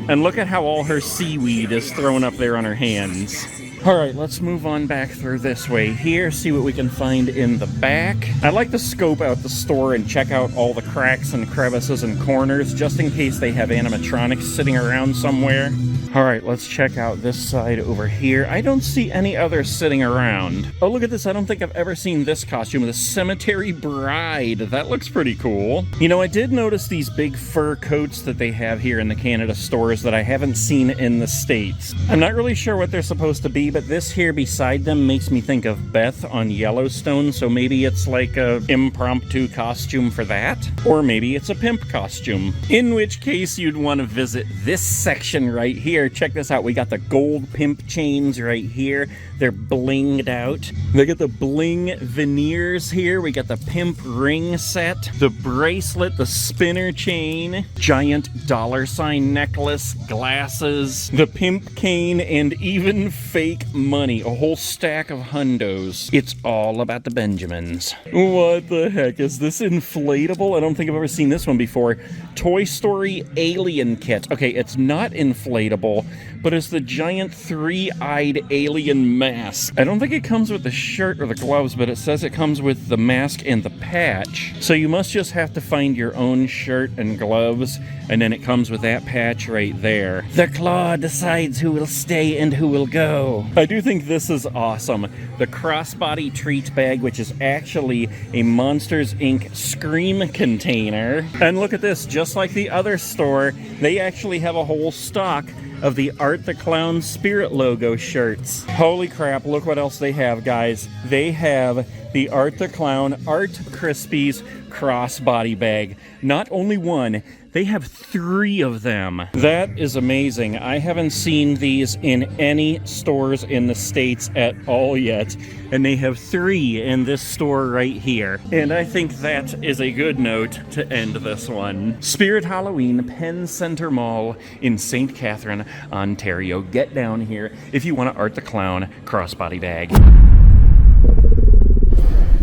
And look at how all her seaweed is thrown up there on her hands. All right, let's move on back through this way here, see what we can find in the back. I like to scope out the store and check out all the cracks and crevices and corners, just in case they have animatronics sitting around somewhere. All right, let's check out this side over here. I don't see any others sitting around. Oh, look at this. I don't think I've ever seen this costume, the Cemetery Bride. That looks pretty cool. You know, I did notice these big fur coats that they have here in the Canada stores that I haven't seen in the States. I'm not really sure what they're supposed to be, but this here beside them makes me think of Beth on Yellowstone, so maybe it's like a impromptu costume for that, or maybe it's a pimp costume, in which case you'd want to visit this section right here. Check this out. We got the gold pimp chains right here. They're blinged out. They got the bling veneers here. We got the pimp ring set, the bracelet, the spinner chain, giant $ necklace, glasses, the pimp cane, and even fake money. A whole stack of hundos. It's all about the Benjamins. What the heck? Is this inflatable? I don't think I've ever seen this one before. Toy Story Alien Kit. Okay, it's not inflatable, but it's the giant three-eyed alien mask. I don't think it comes with the shirt or the gloves, but it says it comes with the mask and the patch. So you must just have to find your own shirt and gloves, and then it comes with that patch right there. The claw decides who will stay and who will go. I do think this is awesome. The crossbody treat bag, which is actually a Monsters, Inc. Scream container. And look at this, just like the other store, they actually have a whole stock of the Art the Clown Spirit logo shirts. Holy crap, look what else they have, guys. They have the Art the Clown Art Krispies crossbody bag. Not only one, they have 3 of them. That is amazing. I haven't seen these in any stores in the States at all yet, and they have 3 in this store right here. And I think that is a good note to end this one. Spirit Halloween, Penn Center Mall in St. Catherine, Ontario. Get down here if you want to Art the Clown crossbody bag.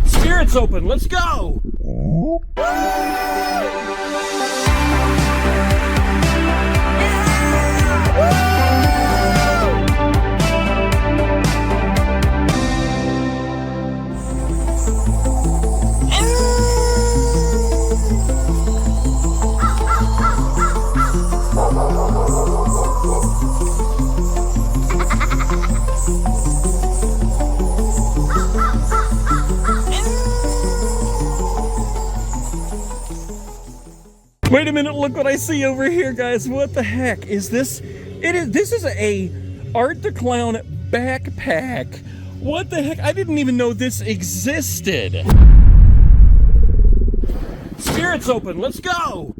Spirit's open, let's go! Wait a minute, look what I see over here, guys. What the heck is this? This is a Art the Clown backpack. What the heck? I didn't even know this existed. Spirit's open, let's go!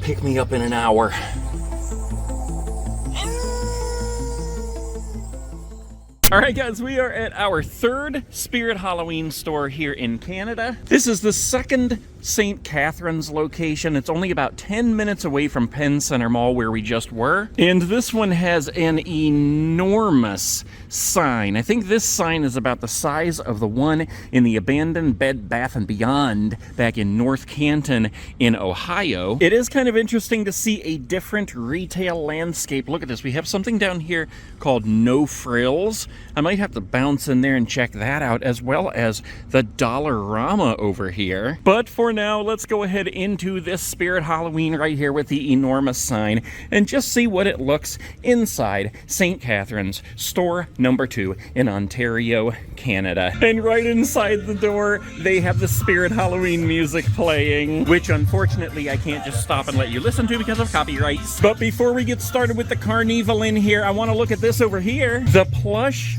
Pick me up in an hour. All right, guys, we are at our 3rd Spirit Halloween store here in Canada. This is the 2nd St. Catharines location. It's only about 10 minutes away from Penn Center Mall where we just were. And this one has an enormous sign. I think this sign is about the size of the one in the abandoned Bed Bath & Beyond back in North Canton in Ohio. It is kind of interesting to see a different retail landscape. Look at this. We have something down here called No Frills. I might have to bounce in there and check that out, as well as the Dollarama over here. But for for now, let's go ahead into this Spirit Halloween right here with the enormous sign and just see what it looks inside St. Catherine's, store number 2 in Ontario, Canada. And right inside the door, they have the Spirit Halloween music playing, which unfortunately I can't just stop and let you listen to because of copyrights. But before we get started with the carnival in here, I want to look at this over here. The plush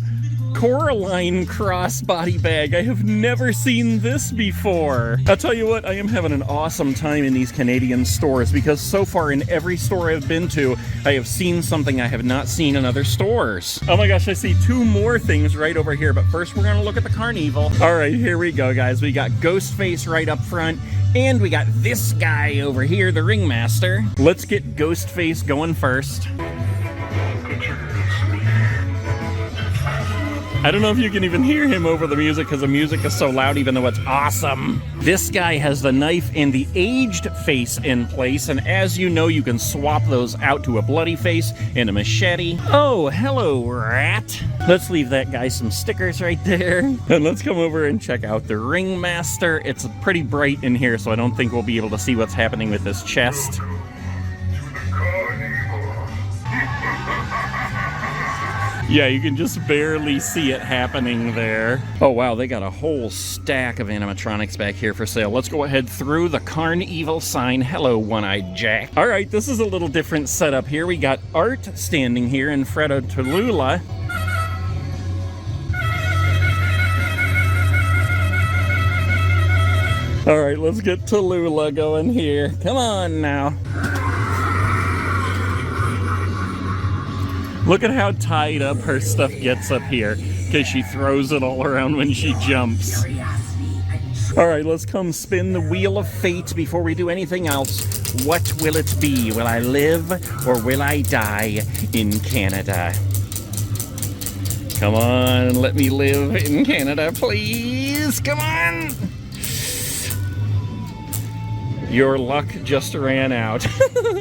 Coraline crossbody bag. I have never seen this before. I'll tell you what, I am having an awesome time in these Canadian stores because so far in every store I've been to, I have seen something I have not seen in other stores. Oh my gosh, I see 2 more things right over here, but first we're gonna look at the carnival. All right, here we go, guys. We got Ghostface right up front, and we got this guy over here, the Ringmaster. Let's get Ghostface going first. I don't know if you can even hear him over the music because the music is so loud, even though it's awesome. This guy has the knife and the aged face in place, and as you know, you can swap those out to a bloody face and a machete. Oh, hello, rat. Let's leave that guy some stickers right there. And let's come over and check out the Ringmaster. It's pretty bright in here, so I don't think we'll be able to see what's happening with his chest. Yeah, you can just barely see it happening there. Oh wow, they got a whole stack of animatronics back here for sale. Let's go ahead through the Carnival sign. Hello, One-Eyed Jack. All right, this is a little different setup here. We got Art standing here and Fredo Tallulah. All right, let's get Tallulah going here. Come on now. Look at how tied up her stuff gets up here, because she throws it all around when she jumps. All right, let's come spin the Wheel of Fate before we do anything else. What will it be? Will I live or will I die in Canada? Come on, let me live in Canada, please. Come on. Your luck just ran out.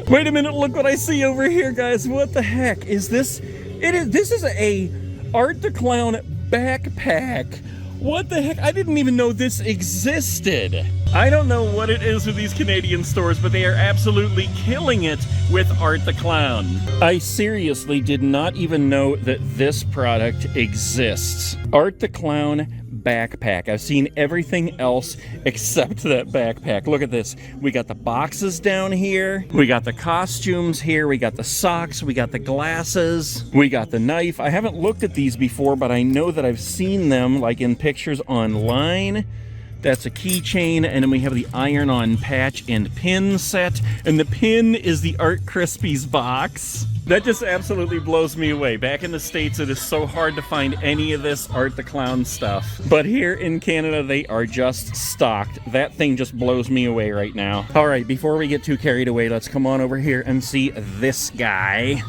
Wait a minute, look what I see over here, guys. What the heck is this? This is a Art the Clown backpack. What the heck? I didn't even know this existed. I don't know what it is with these Canadian stores, but they are absolutely killing it with Art the Clown. I seriously did not even know that this product exists. Art the Clown backpack. I've seen everything else except that backpack. Look at this. We got the boxes down here. We got the costumes here. We got the socks. We got the glasses. We got the knife. I haven't looked at these before, but I know that I've seen them like in pictures online. That's a keychain, and then we have the iron-on patch and pin set, and the pin is the Art Krispies box. That just absolutely blows me away. Back in the States, it is so hard to find any of this Art the Clown stuff. But here in Canada, they are just stocked. That thing just blows me away right now. All right, before we get too carried away, let's come on over here and see this guy.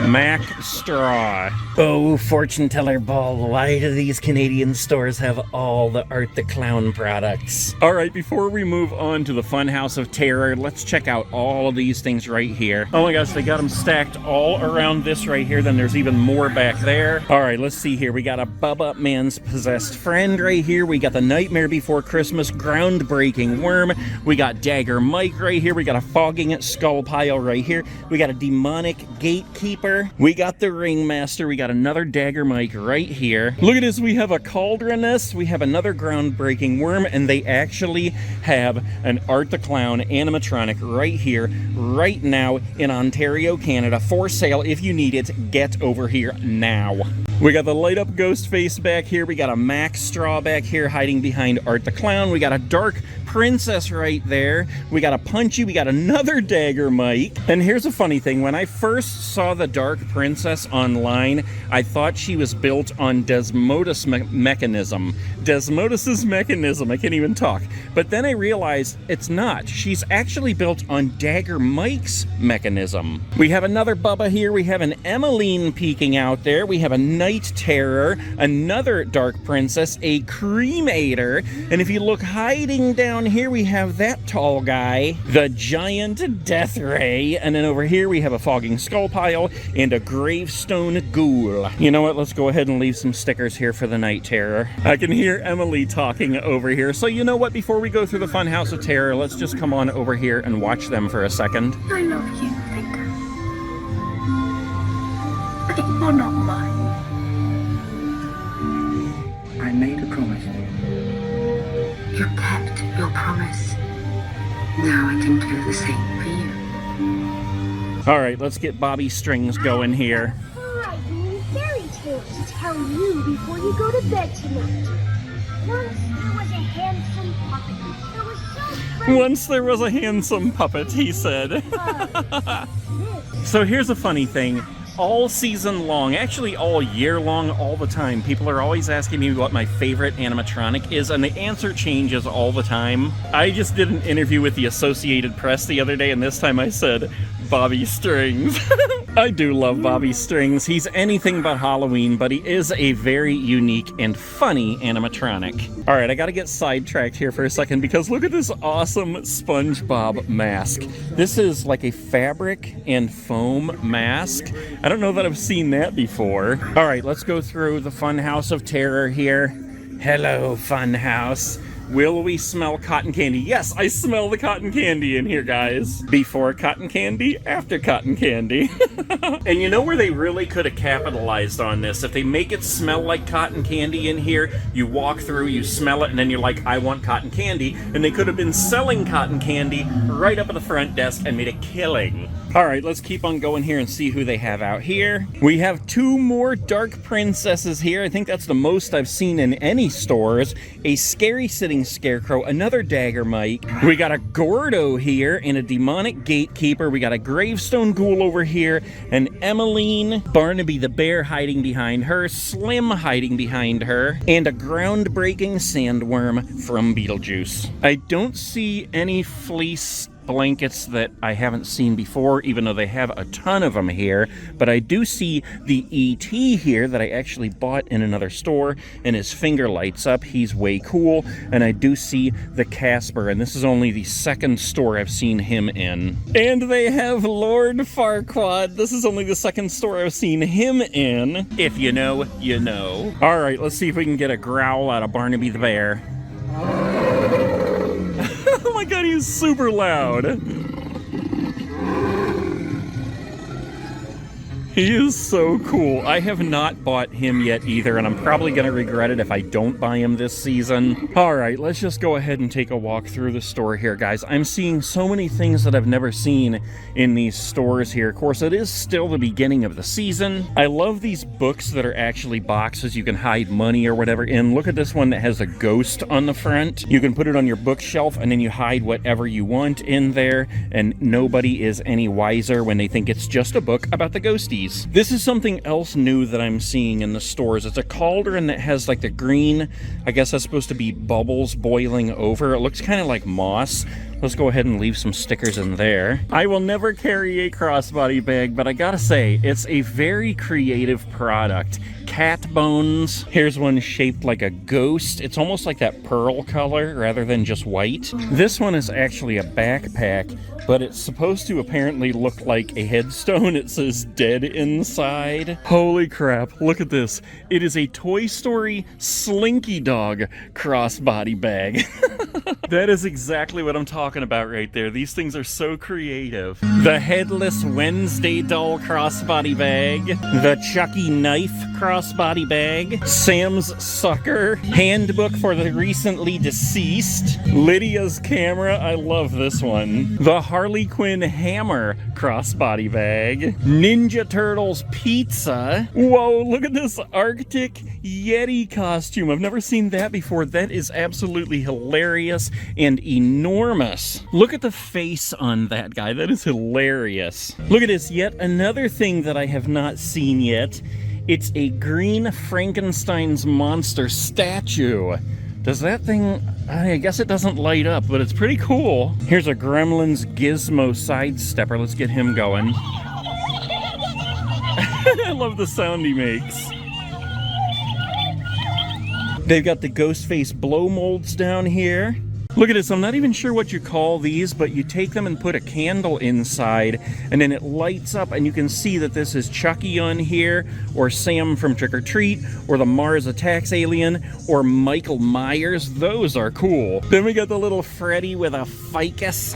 Mac Straw. Oh, fortune teller ball, why do these Canadian stores have all the Art the Clown products? All right, before we move on to the Funhouse of Terror, let's check out all of these things right here. Oh my gosh, they got them stacked all around this right here. Then there's even more back there. All right, let's see here. We got a Bubba Man's Possessed Friend right here. We got the Nightmare Before Christmas groundbreaking worm. We got Dagger Mike right here. We got a Fogging It Skull Pile right here. We got a Demonic Gatekeeper. We got the Ringmaster. We got another Dagger Mike right here. Look at this. We have a Cauldroness. We have another groundbreaking worm, and they actually have an Art the Clown animatronic right here, right now in Ontario, Canada, for sale. If you need it, get over here now. We got the light up Ghostface back here. We got a Mac Straw back here hiding behind Art the Clown. We got a Dark Princess right there. We got a Punchy. We got another Dagger Mike. And here's a funny thing. When I first saw the Dark Princess online, I thought she was built on Desmodus mechanism. Desmodus's mechanism. I can't even talk. But then I realized it's not. She's actually built on Dagger Mike's mechanism. We have another Bubba here. We have an Emmeline peeking out there. We have a Night Terror, another Dark Princess, a Cremator, and if you look hiding down here we have that tall guy, the giant Death Ray, and then over here we have a fogging skull pile and a gravestone ghoul. You know what? Let's go ahead and leave some stickers here for the Night Terror. I can hear Emily talking over here. So you know what? Before we go through the Funhouse of Terror, let's just come on over here and watch them for a second. I love you, Victor. But you're not mine. I made a promise. You kept your promise. Now I can do the same for you. All right, let's get Bobby Strings going here. Frightening fairy tale to tell you before you go to bed tonight. Once there was a handsome puppet. It was so friendly. Once there was a handsome puppet, he said. So here's a funny thing. All season long, actually all year long, all the time, people are always asking me what my favorite animatronic is, and the answer changes all the time. I just did an interview with the Associated Press the other day, and this time I said Bobby Strings. I do love Bobby Strings. He's anything but Halloween, but he is a very unique and funny animatronic. All right, I gotta get sidetracked here for a second because look at this awesome SpongeBob mask. This is like a fabric and foam mask. I don't know that I've seen that before. All right, let's go through the Funhouse of Terror here. Hello, Funhouse. Will we smell cotton candy? Yes, I smell the cotton candy in here, guys. Before cotton candy, after cotton candy. And you know where they really could have capitalized on this? If they make it smell like cotton candy in here, you walk through, you smell it, and then you're like, I want cotton candy. And they could have been selling cotton candy right up at the front desk and made a killing. All right, let's keep on going here and see who they have out here. We have 2 more Dark Princesses here. I think that's the most I've seen in any stores. A scary sitting scarecrow, another Dagger Mike. We got a Gordo here and a demonic gatekeeper. We got a gravestone ghoul over here, and Emmeline, Barnaby the bear hiding behind her, Slim hiding behind her, and a groundbreaking sandworm from Beetlejuice. I don't see any fleece blankets that I haven't seen before, even though they have a ton of them here, but I do see the E.T. here that I actually bought in another store, and his finger lights up. He's way cool. And I do see the Casper, and this is only the second store I've seen him in. And they have Lord Farquaad. This is only the second store I've seen him in. If you know, you know. All right, let's see if we can get a growl out of Barnaby the bear. Oh my god, he's super loud. He is so cool. I have not bought him yet either, and I'm probably going to regret it if I don't buy him this season. All right, let's just go ahead and take a walk through the store here, guys. I'm seeing so many things that I've never seen in these stores here. Of course, it is still the beginning of the season. I love these books that are actually boxes you can hide money or whatever in. Look at this one that has a ghost on the front. You can put it on your bookshelf, and then you hide whatever you want in there, and nobody is any wiser when they think it's just a book about the ghosties. This is something else new that I'm seeing in the stores. It's a cauldron that has like the green, I guess that's supposed to be bubbles boiling over. It looks kind of like moss. Let's go ahead and leave some stickers in there. I will never carry a crossbody bag, but I gotta say, it's a very creative product. Cat bones. Here's one shaped like a ghost. It's almost like that pearl color rather than just white. This one is actually a backpack, but it's supposed to apparently look like a headstone. It says dead inside. Holy crap, look at this. It is a Toy Story Slinky Dog crossbody bag. That is exactly what I'm talking about right there. These things are so creative. The Headless Wednesday doll crossbody bag. The Chucky knife crossbody bag. Sam's sucker. Handbook for the recently deceased. Lydia's camera. I love this one. The Harley Quinn hammer crossbody bag. Ninja Turtles pizza. Whoa, look at this Arctic Yeti costume. I've never seen that before. That is absolutely hilarious and enormous. Look at the face on that guy. That is hilarious. Look at this. Yet another thing that I have not seen yet. It's a green Frankenstein's monster statue. Does that thing... I guess it doesn't light up, but it's pretty cool. Here's a Gremlins Gizmo sidestepper. Let's get him going. I love the sound he makes. They've got the Ghostface blow molds down here. Look at this. I'm not even sure what you call these, but you take them and put a candle inside, and then it lights up, and you can see that this is Chucky on here, or Sam from Trick or Treat, or the Mars Attacks alien, or Michael Myers. Those are cool. Then we got the little Freddy with a ficus.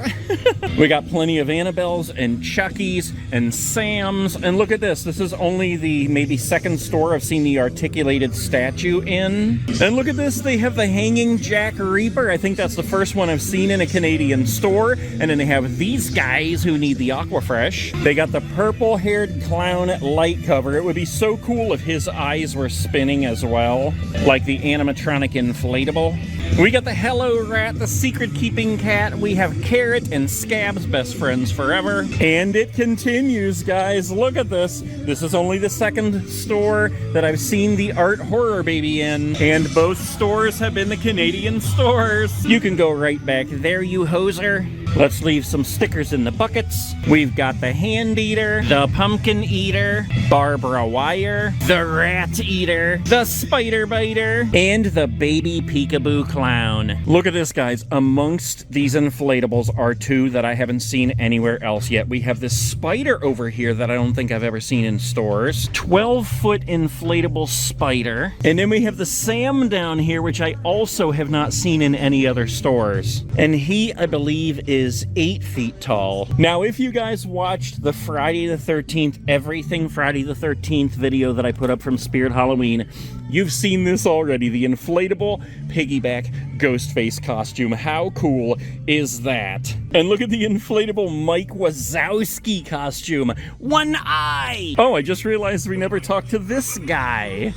We got plenty of Annabelles and Chuckies and Sams. And look at this. This is only the maybe second store I've seen the articulated statue in. And look at this. They have the hanging Jack Reaper. I think that's the first one I've seen in a Canadian store. And then they have these guys who need the Aquafresh. They got the purple-haired clown light cover. It would be so cool if his eyes were spinning as well, like the animatronic inflatable. We got the Hello Rat, the secret-keeping cat. We have Carrot and Scab's best friends forever. And it continues, guys. Look at this. This is only the second store that I've seen the Art Horror Baby in. And both stores have been the Canadian stores. You can go right back there, you hoser. Let's leave some stickers in the buckets. We've got the Hand Eater, the Pumpkin Eater, Barbara Wire, the Rat Eater, the Spider Biter, and the Baby Peekaboo Clown. Look at this, guys. Amongst these inflatables are two that I haven't seen anywhere else yet. We have this spider over here that I don't think I've ever seen in stores. 12-foot inflatable spider. And then we have the Sam down here, which I also have not seen in any other stores. And he, I believe, is 8 feet tall. Now, if you guys watched the Friday the 13th, Everything Friday the 13th video that I put up from Spirit Halloween, you've seen this already. The inflatable piggyback Ghostface costume. How cool is that? And look at the inflatable Mike Wazowski costume. One eye! Oh, I just realized we never talked to this guy.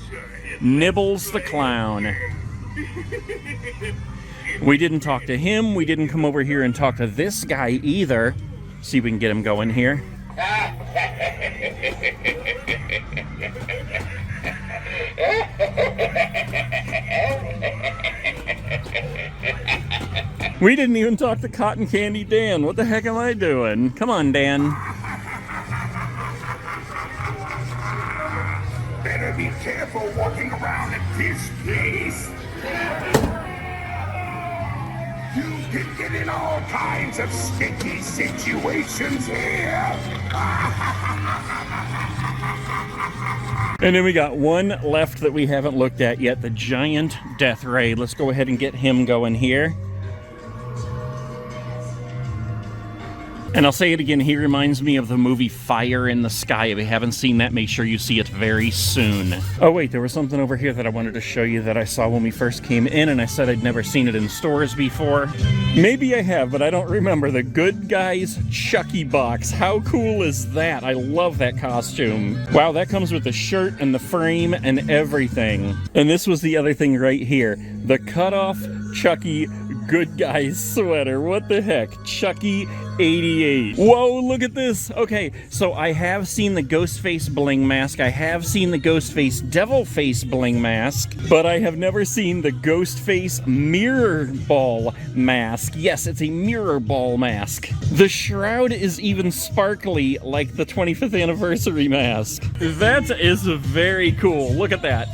Nibbles the Clown. We didn't talk to him. We didn't come over here and talk to this guy either. See if we can get him going here. We didn't even talk to Cotton Candy Dan. What the heck am I doing? Come on, Dan. Better be careful walking around at this place. You can get in all kinds of sticky situations here. And then we got one left that we haven't looked at yet, the giant Death Ray. Let's go ahead and get him going here. And I'll say it again, he reminds me of the movie Fire in the Sky. If you haven't seen that, make sure you see it very soon. Oh wait, there was something over here that I wanted to show you that I saw when we first came in, and I said I'd never seen it in stores before. Maybe I have, but I don't remember. The Good Guys Chucky box. How cool is that? I love that costume. Wow, that comes with the shirt and the frame and everything. And this was the other thing right here. The cut-off Chucky Good Guys sweater. What the heck? Chucky 88. Whoa, look at this. Okay, so I have seen the Ghostface bling mask. I have seen the Ghostface devil face bling mask, but I have never seen the Ghostface mirror ball mask. Yes, it's a mirror ball mask. The shroud is even sparkly like the 25th anniversary mask. That is very cool. Look at that.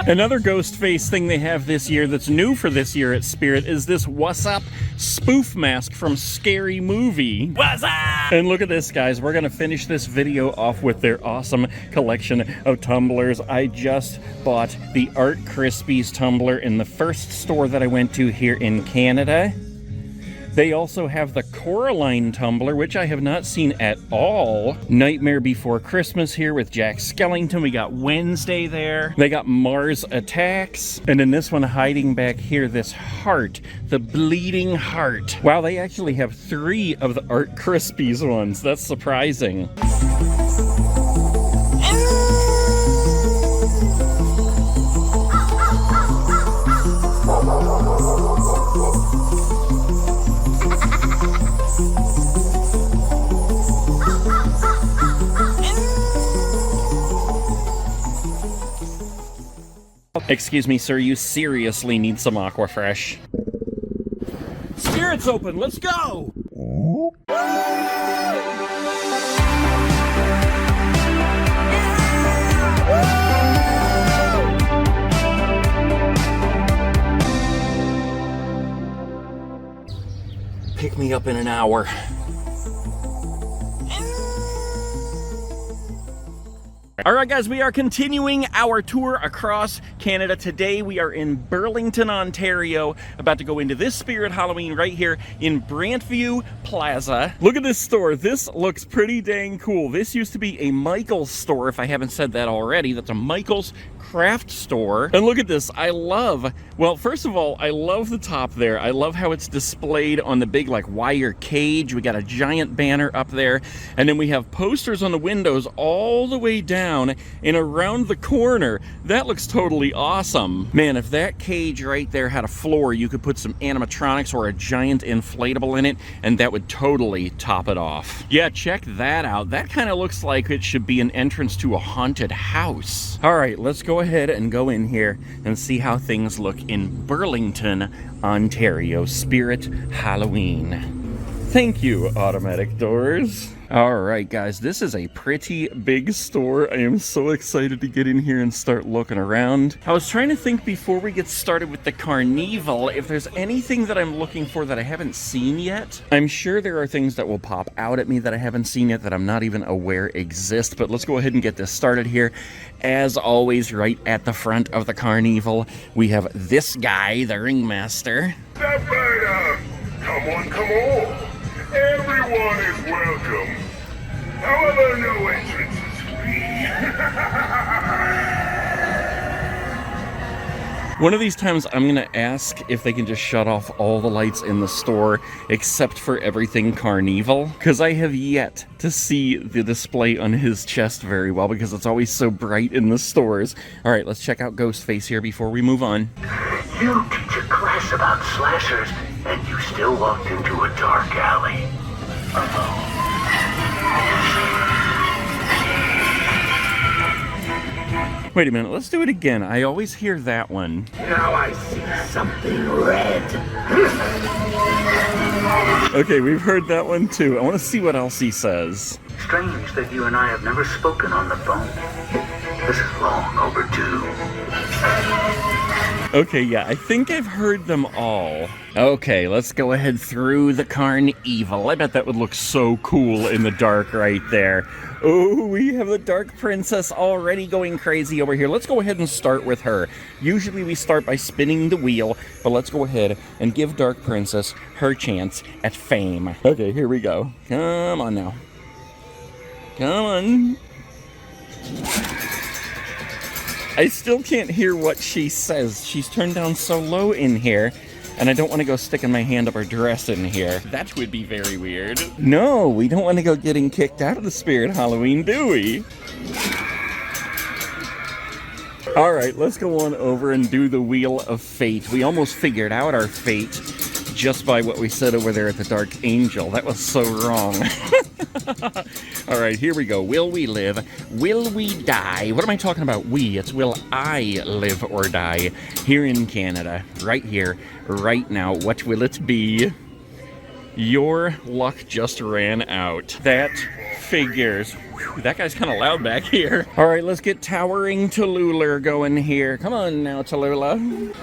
Another Ghostface thing they have this year that's new for this year at Spirit is this What's Up spoof mask from Scary Movie. What's up? And look at this, guys. We're gonna finish this video off with their awesome collection of tumblers. I just bought the Art Krispies tumbler in the first store that I went to here in Canada. They also have the Coraline tumbler, which I have not seen at all. Nightmare Before Christmas here with Jack Skellington. We got Wednesday there. They got Mars Attacks. And in this one hiding back here, this heart, the bleeding heart. Wow, they actually have 3 of the Art Krispies ones. That's surprising. Excuse me, sir, you seriously need some Aquafresh. Spirit's open, let's go! me up in an hour. All right, guys, we are continuing our tour across Canada. Today, we are in Burlington, Ontario, about to go into this Spirit Halloween right here in Brantview Plaza. Look at this store. This looks pretty dang cool. This used to be a Michael's store, if I haven't said that already. That's a Michael's craft store. And look at this. I love, well, first of all, I love the top there. I love how it's displayed on the big, like, wire cage. We got a giant banner up there. And then we have posters on the windows all the way down and around the corner. That looks totally awesome. Man, if that cage right there had a floor, you could put some animatronics or a giant inflatable in it, and that would totally top it off. Yeah, check that out. That kind of looks like it should be an entrance to a haunted house. All right, let's go ahead and go in here and see how things look in Burlington, Ontario. Spirit Halloween. Thank you, automatic doors. All right, guys, this is a pretty big store. I am so excited to get in here and start looking around. I was trying to think before we get started with the carnival if there's anything that I'm looking for that I haven't seen yet. I'm sure there are things that will pop out at me that I haven't seen yet that I'm not even aware exist, but let's go ahead and get this started here. As always, right at the front of the carnival, we have this guy, the ringmaster. Step right up. Come on, come on. Everyone is welcome. However, no entrance is free. One of these times I'm gonna ask if they can just shut off all the lights in the store except for everything carnival, because I have yet to see the display on his chest very well because it's always so bright in the stores. All right, let's check out Ghostface here before we move on. You teach a class about slashers, and you still walked into a dark alley. Wait a minute, let's do it again. I always hear that one. Now I see something red. Okay, we've heard that one too. I want to see what else he says. Strange that you and I have never spoken on the phone. This is long overdue. Okay, yeah, I think I've heard them all. Okay, let's go ahead through the carnival. I bet that would look so cool in the dark right there. Oh, we have the Dark Princess already going crazy over here. Let's go ahead and start with her. Usually we start by spinning the wheel, but let's go ahead and give Dark Princess her chance at fame. Okay, here we go. Come on now. Come on. I still can't hear what she says. She's turned down so low in here, and I don't want to go sticking my hand up her dress in here. That would be very weird. No, we don't want to go getting kicked out of the Spirit Halloween, do we? All right, let's go on over and do the Wheel of Fate. We almost figured out our fate just by what we said over there at the Dark Angel. That was so wrong. All right, here we go. Will we live? Will we die? What am I talking about? We. It's will I live or die here in Canada, right here, right now. What will it be? Your luck just ran out. That figures. Whew, that guy's kind of loud back here. All right, let's get Towering Tallulah going here. Come on now, Tallulah.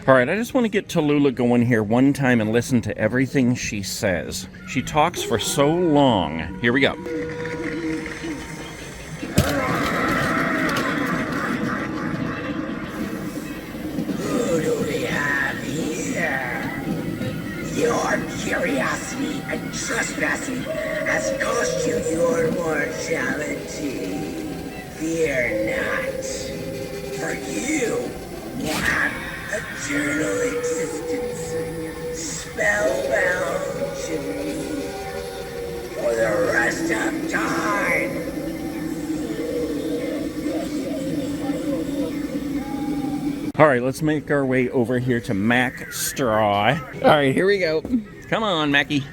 All right, I just want to get Tallulah going here one time and listen to everything she says. She talks for so long. Here we go. Who do we have here? Your curiosity and trespassing has cost you your mortality. Fear not, for you have eternal existence, spellbound to me for the rest of time. All right, let's make our way over here to Mac Straw. All right, here we go. Come on, Mackie.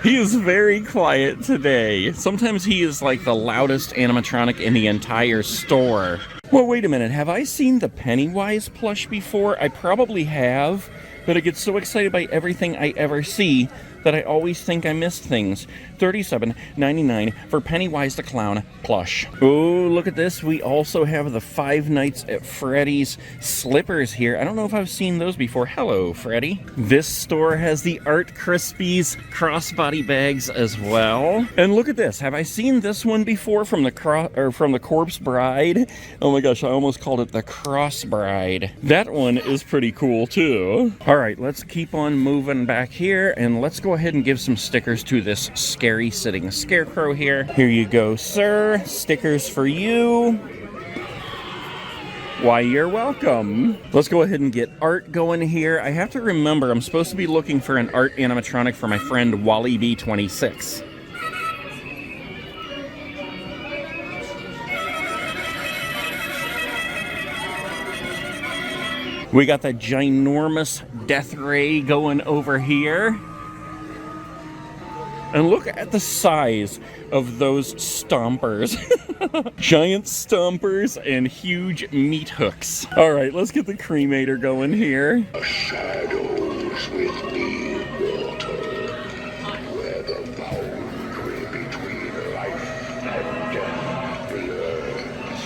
He is very quiet today. Sometimes he is like the loudest animatronic in the entire store. Well, wait a minute. Have I seen the Pennywise plush before? I probably have, but I get so excited by everything I ever see that I always think I missed things. $37.99 for Pennywise the Clown plush. Oh, look at this. We also have the Five Nights at Freddy's slippers here. I don't know if I've seen those before. Hello, Freddy. This store has the Art Krispies crossbody bags as well. And look at this. Have I seen this one before from the Corpse Bride? Oh my gosh, I almost called it the Cross Bride. That one is pretty cool too. All right, let's keep on moving back here, and let's go ahead and give some stickers to this scary sitting scarecrow here. Here you go, sir. Stickers for you. Why, you're welcome. Let's go ahead and get art going here. I have to remember, I'm supposed to be looking for an art animatronic for my friend Wally B26. We got the ginormous Death Ray going over here. And look at the size of those stompers. Giant stompers and huge meat hooks. All right, let's get the cremator going here. Shadows with me, water, where the boundary between life and death blurs,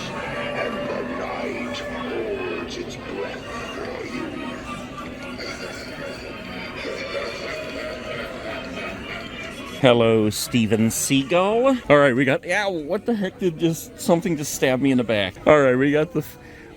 and the night holds its breath for you. Hello, Steven Seagal. All right, we got, what the heck did something just stab me in the back? All right, we got the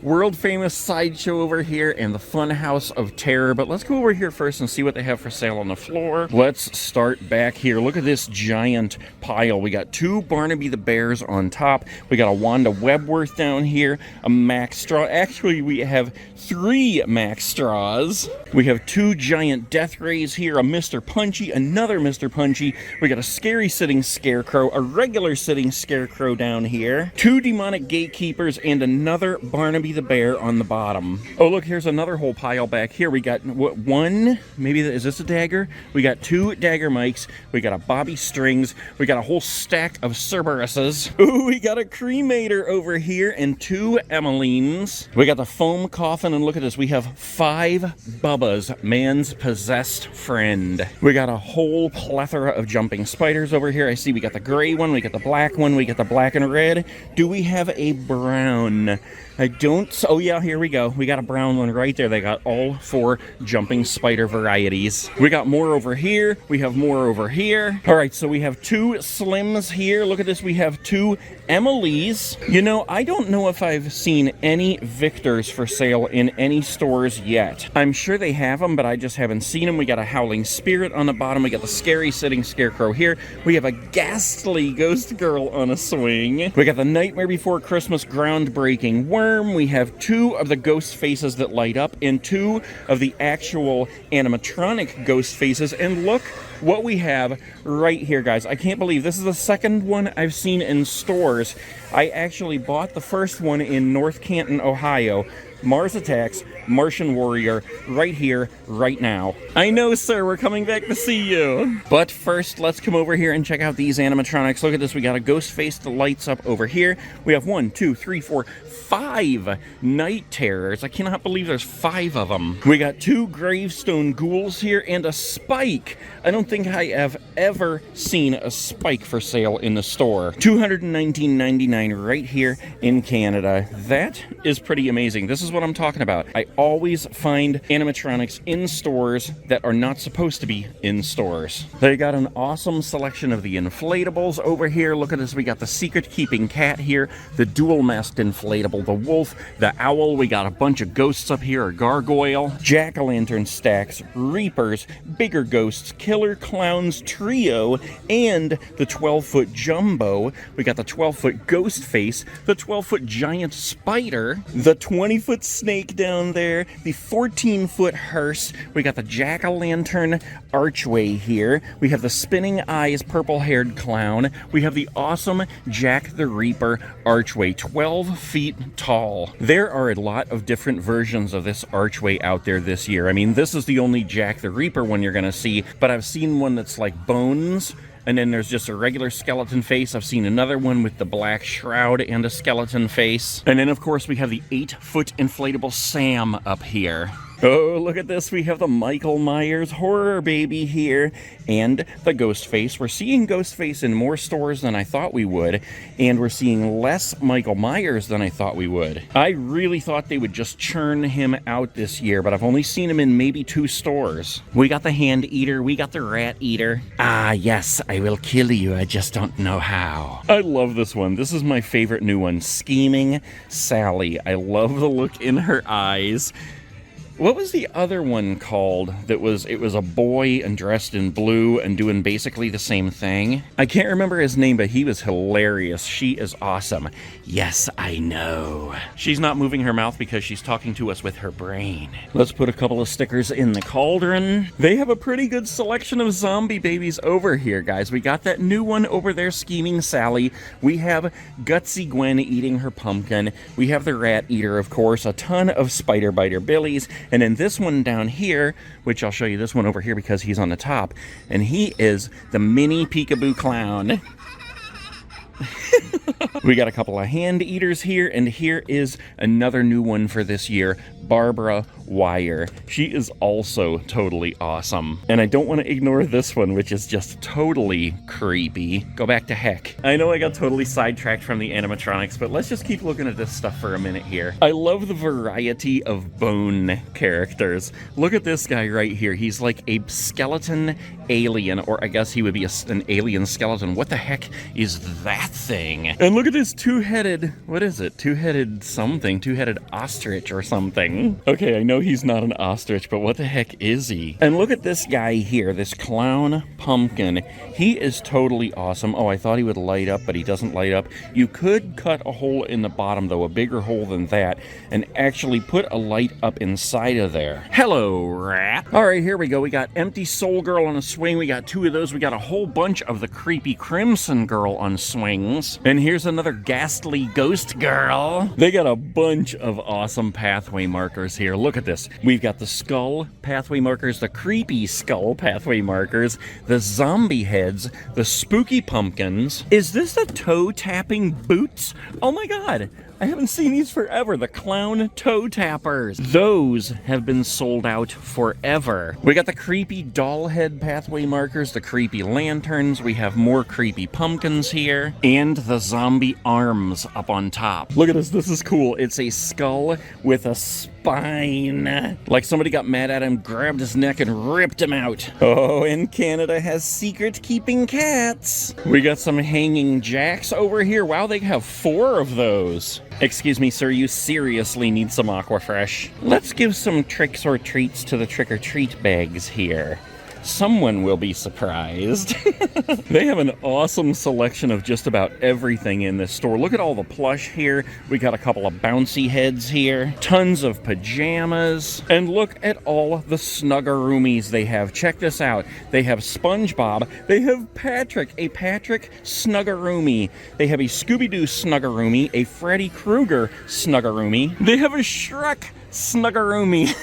world famous Sideshow over here and the Fun House of Terror, but let's go over here first and see what they have for sale on the floor. Let's start back here. Look at this giant pile. We got two Barnaby the Bears on top. We got a Wanda Webworth down here, a Max Straw. Actually, we have 3 Max Straws. We have 2 giant Death Rays here, a Mr. Punchy, another Mr. Punchy. We got a scary sitting scarecrow, a regular sitting scarecrow down here, 2 demonic gatekeepers, and another Barnaby the Bear on the bottom. Oh, look, here's another whole pile back here. We got one, maybe, is this a dagger? We got 2 dagger mics. We got a Bobby Strings. We got a whole stack of Cerberuses. Ooh, we got a cremator over here and 2 Emmelines. We got the foam coffin, and look at this. We have 5 Bubbas, man's possessed friend. We got a whole plethora of jumping spiders over here. I see we got the gray one, we got the black one, we got the black and red. Do we have a brown? I don't. Oh yeah, here we go. We got a brown one right there. They got all 4 jumping spider varieties. We got more over here. We have more over here. All right, so we have 2 Slims here. Look at this. We have 2 Emily's. You know, I don't know if I've seen any Victors for sale in any stores yet. I'm sure they have them, but I just haven't seen them. We got a Howling Spirit on the bottom. We got the scary sitting scarecrow here. We have a ghastly ghost girl on a swing. We got the Nightmare Before Christmas groundbreaking worm. We have 2 of the ghost faces that light up and 2 of the actual animatronic ghost faces. And look what we have right here, guys. I can't believe this is the second one I've seen in stores. I actually bought the first one in North Canton, Ohio. Mars Attacks, Martian Warrior, right here, right now. I know, sir, we're coming back to see you. But first, let's come over here and check out these animatronics. Look at this. We got a ghost face that lights up over here. We have 1, 2, 3, 4, 5 Night Terrors. I cannot believe there's 5 of them. We got 2 Gravestone Ghouls here and a Spike. I don't think I have ever seen a Spike for sale in the store. $219.99 right here in Canada. That is pretty amazing. This is what I'm talking about. I always find animatronics in stores that are not supposed to be in stores. They got an awesome selection of the inflatables over here. Look at this. We got the secret keeping cat here, the dual masked inflatable, the wolf, the owl. We got a bunch of ghosts up here, a gargoyle, jack-o'-lantern stacks, reapers, bigger ghosts, killer clowns trio, and the 12-foot jumbo. We got the 12-foot ghost face, the 12-foot giant spider, the 20-foot snake down there, the 14-foot hearse. We got the jack-o'-lantern archway here. We have the spinning eyes purple-haired clown. We have the awesome Jack the Reaper archway, 12 feet tall. There are a lot of different versions of this archway out there this year. I mean, this is the only Jack the Reaper one you're gonna see, but I've seen one that's like bones, and then there's just a regular skeleton face. I've seen another one with the black shroud and a skeleton face. And then, of course, we have the 8-foot inflatable Sam up here. Oh, look at this. We have the Michael Myers horror baby here and the Ghostface. We're seeing Ghostface in more stores than I thought we would, and we're seeing less Michael Myers than I thought we would. I really thought they would just churn him out this year, but I've only seen him in maybe 2 stores. We got the Hand Eater. We got the Rat Eater. Ah, yes, I will kill you. I just don't know how. I love this one. This is my favorite new one, Scheming Sally. I love the look in her eyes. What was the other one called it was a boy and dressed in blue and doing basically the same thing? I can't remember his name, but he was hilarious. She is awesome. Yes, I know. She's not moving her mouth because she's talking to us with her brain. Let's put a couple of stickers in the cauldron. They have a pretty good selection of zombie babies over here, guys. We got that new one over there, Scheming Sally. We have Gutsy Gwen eating her pumpkin. We have the Rat Eater, of course, a ton of Spider Biter Billies. And then this one down here, which I'll show you this one over here because he's on the top, and he is the mini Peekaboo Clown. We got a couple of Hand Eaters here, and here is another new one for this year, Barbara Wire. She is also totally awesome. And I don't want to ignore this one, which is just totally creepy. Go back to heck. I know I got totally sidetracked from the animatronics, but let's just keep looking at this stuff for a minute here. I love the variety of bone characters. Look at this guy right here. He's like a skeleton alien, or I guess he would be an alien skeleton. What the heck is that thing? And look at this two-headed, what is it? Two-headed something, two-headed ostrich or something. Okay, I know he's not an ostrich, but what the heck is he? And look at this guy here, this clown pumpkin. He is totally awesome. Oh, I thought he would light up, but he doesn't light up. You could cut a hole in the bottom, though, a bigger hole than that, and actually put a light up inside of there. Hello, rat. All right, here we go. We got Empty Soul Girl on a swing. We got 2 of those. We got a whole bunch of the creepy Crimson Girl on swings. And here's another ghastly Ghost Girl. They got a bunch of awesome pathway markers here. Look at this. We've got the skull pathway markers, the creepy skull pathway markers, the zombie heads, the spooky pumpkins. Is this the toe-tapping boots? Oh my god. I haven't seen these forever. The clown toe tappers. Those have been sold out forever. We got the creepy doll head pathway markers, the creepy lanterns. We have more creepy pumpkins here. And the zombie arms up on top. Look at this. This is cool. It's a skull with a spine. Like somebody got mad at him, grabbed his neck, and ripped him out. Oh, and Canada has secret-keeping cats. We got some hanging jacks over here. Wow, they have 4 of those. Excuse me, sir, you seriously need some Aquafresh. Let's give some tricks or treats to the trick-or-treat bags here. Someone will be surprised. They have an awesome selection of just about everything in this store. Look at all the plush here. We got a couple of bouncy heads here. Tons of pajamas. And look at all the Snuggarumis they have. Check this out. They have SpongeBob. They have Patrick, a Patrick Snuggarumi. They have a Scooby-Doo Snuggarumi, a Freddy Krueger Snuggarumi. They have a Shrek Snuggarumi.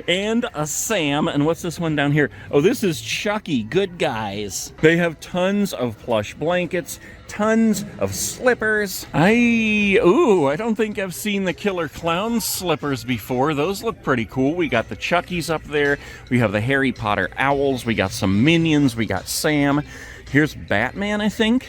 And a Sam. And what's this one down here? Oh, this is Chucky. Good Guys. They have tons of plush blankets, tons of slippers. I don't think I've seen the Killer Clown slippers before. Those look pretty cool. We got the Chuckies up there. We have the Harry Potter owls. We got some Minions. We got Sam. Here's Batman, I think.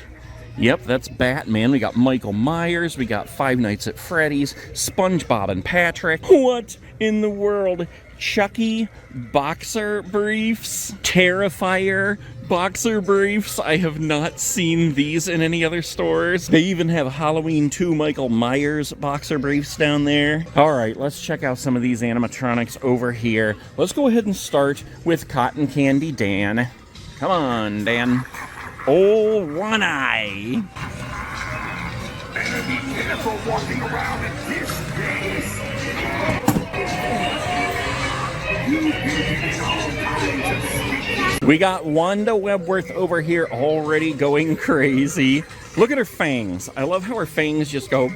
Yep, that's Batman. We got Michael Myers. We got Five Nights at Freddy's, SpongeBob and Patrick. What in the world? Chucky boxer briefs? Terrifier boxer briefs? I have not seen these in any other stores. They even have Halloween 2 Michael Myers boxer briefs down there. All right, let's check out some of these animatronics over here. Let's go ahead and start with Cotton Candy Dan. Come on, Dan. Oh, One Eye. Better be careful walking around at this place. We got Wanda Webworth over here already going crazy. Look at her fangs. I love how her fangs just go.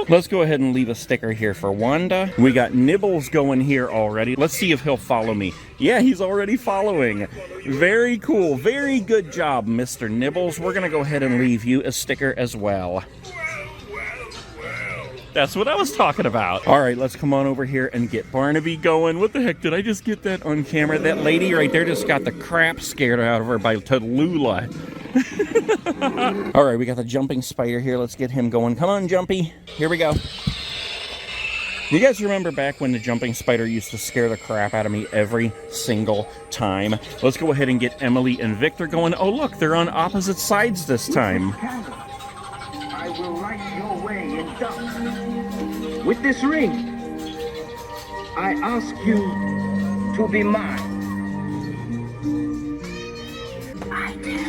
Let's go ahead and leave a sticker here for Wanda. We got Nibbles going here already. Let's see if he'll follow me. Yeah, he's already following. Very cool. Very good job, Mr. Nibbles. We're going to go ahead and leave you a sticker as well. Well. That's what I was talking about. All right, let's come on over here and get Barnaby going. What the heck, did I just get that on camera? That lady right there just got the crap scared out of her by Tallulah. All right, we got the jumping spider here. Let's get him going. Come on, Jumpy. Here we go. You guys remember back when the jumping spider used to scare the crap out of me every single time? Let's go ahead and get Emily and Victor going. Oh, look, they're on opposite sides this time. I will light your way in darkness. With this ring, I ask you to be mine. I do.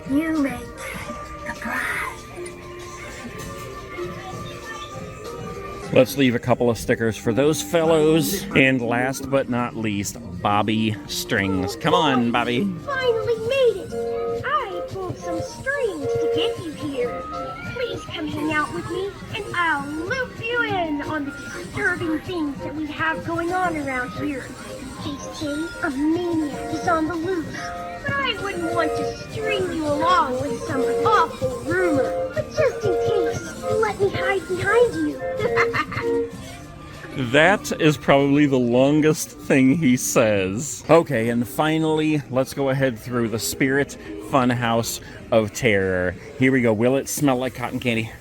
You make the bride. Let's leave a couple of stickers for those fellows. And last but not least, Bobby Strings. Come on, Bobby. Finally made it! I pulled some strings to get you here. Please come hang out with me, and I'll loop you in on the disturbing things that we have going on around here. They say a maniac is on the loose, but I wouldn't want to string you along with some awful rumor. But just in case, let me hide behind you. That is probably the longest thing he says. Okay, and finally, let's go ahead through the Spirit Funhouse of Terror. Here we go. Will it smell like cotton candy?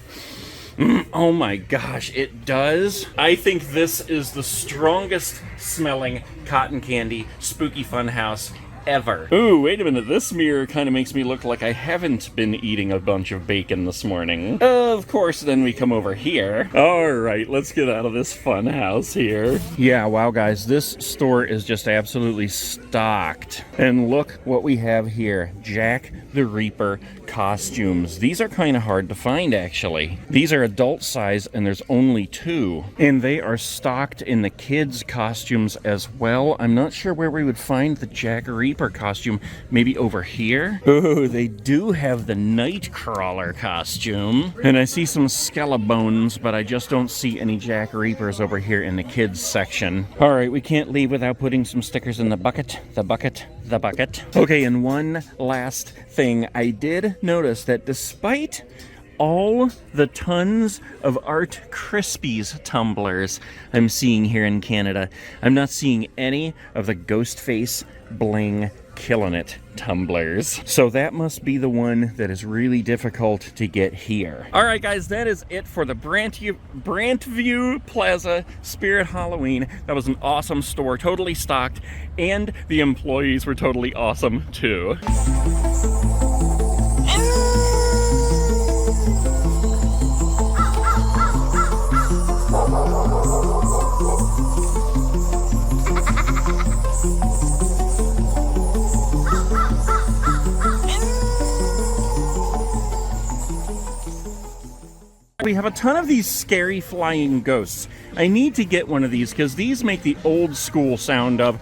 Oh my gosh, it does. I think this is the strongest smelling cotton candy spooky fun house ever. Ooh, wait a minute. This mirror kind of makes me look like I haven't been eating a bunch of bacon this morning. Of course, then we come over here. All right, let's get out of this fun house here. Yeah, wow, guys, this store is just absolutely stocked. And look what we have here. Jack the Reaper costumes. These are kind of hard to find, actually. These are adult size, and there's only 2. And they are stocked in the kids' costumes as well. I'm not sure where we would find the Jack Reaper costume. Maybe over here? Oh, they do have the Nightcrawler costume. And I see some Skelebanes, but I just don't see any Jack Reapers over here in the kids' section. All right, we can't leave without putting some stickers in the bucket. The bucket. The bucket. Okay, and one last thing. I did notice that despite all the tons of Art Krispies tumblers I'm seeing here in Canada, I'm not seeing any of the Ghostface Bling Killing It tumblers. So that must be the one that is really difficult to get here. All right, guys, that is it for the Brantview Plaza Spirit Halloween. That was an awesome store, totally stocked, and the employees were totally awesome too. We have a ton of these scary flying ghosts. I need to get one of these because these make the old school sound of...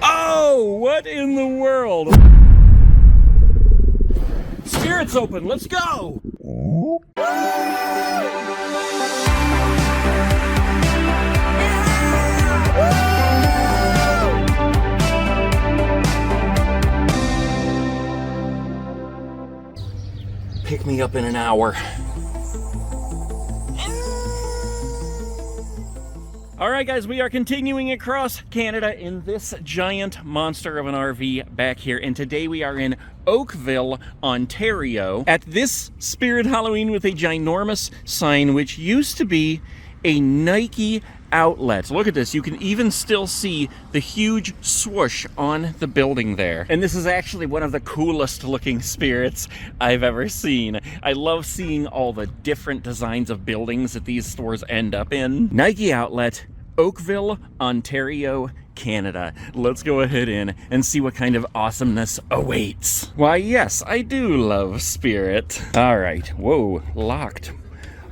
Oh, what in the world? Spirit's open, let's go! Pick me up in an hour. All right, guys, we are continuing across Canada in this giant monster of an RV back here. And today we are in Oakville, Ontario, at this Spirit Halloween with a ginormous sign, which used to be a Nike outlet. Look at this. You can even still see the huge swoosh on the building there. And this is actually one of the coolest looking spirits I've ever seen. I love seeing all the different designs of buildings that these stores end up in. Nike outlet, Oakville, Ontario, Canada. Let's go ahead in and see what kind of awesomeness awaits. Why, yes, I do love Spirit. All right. Whoa, locked.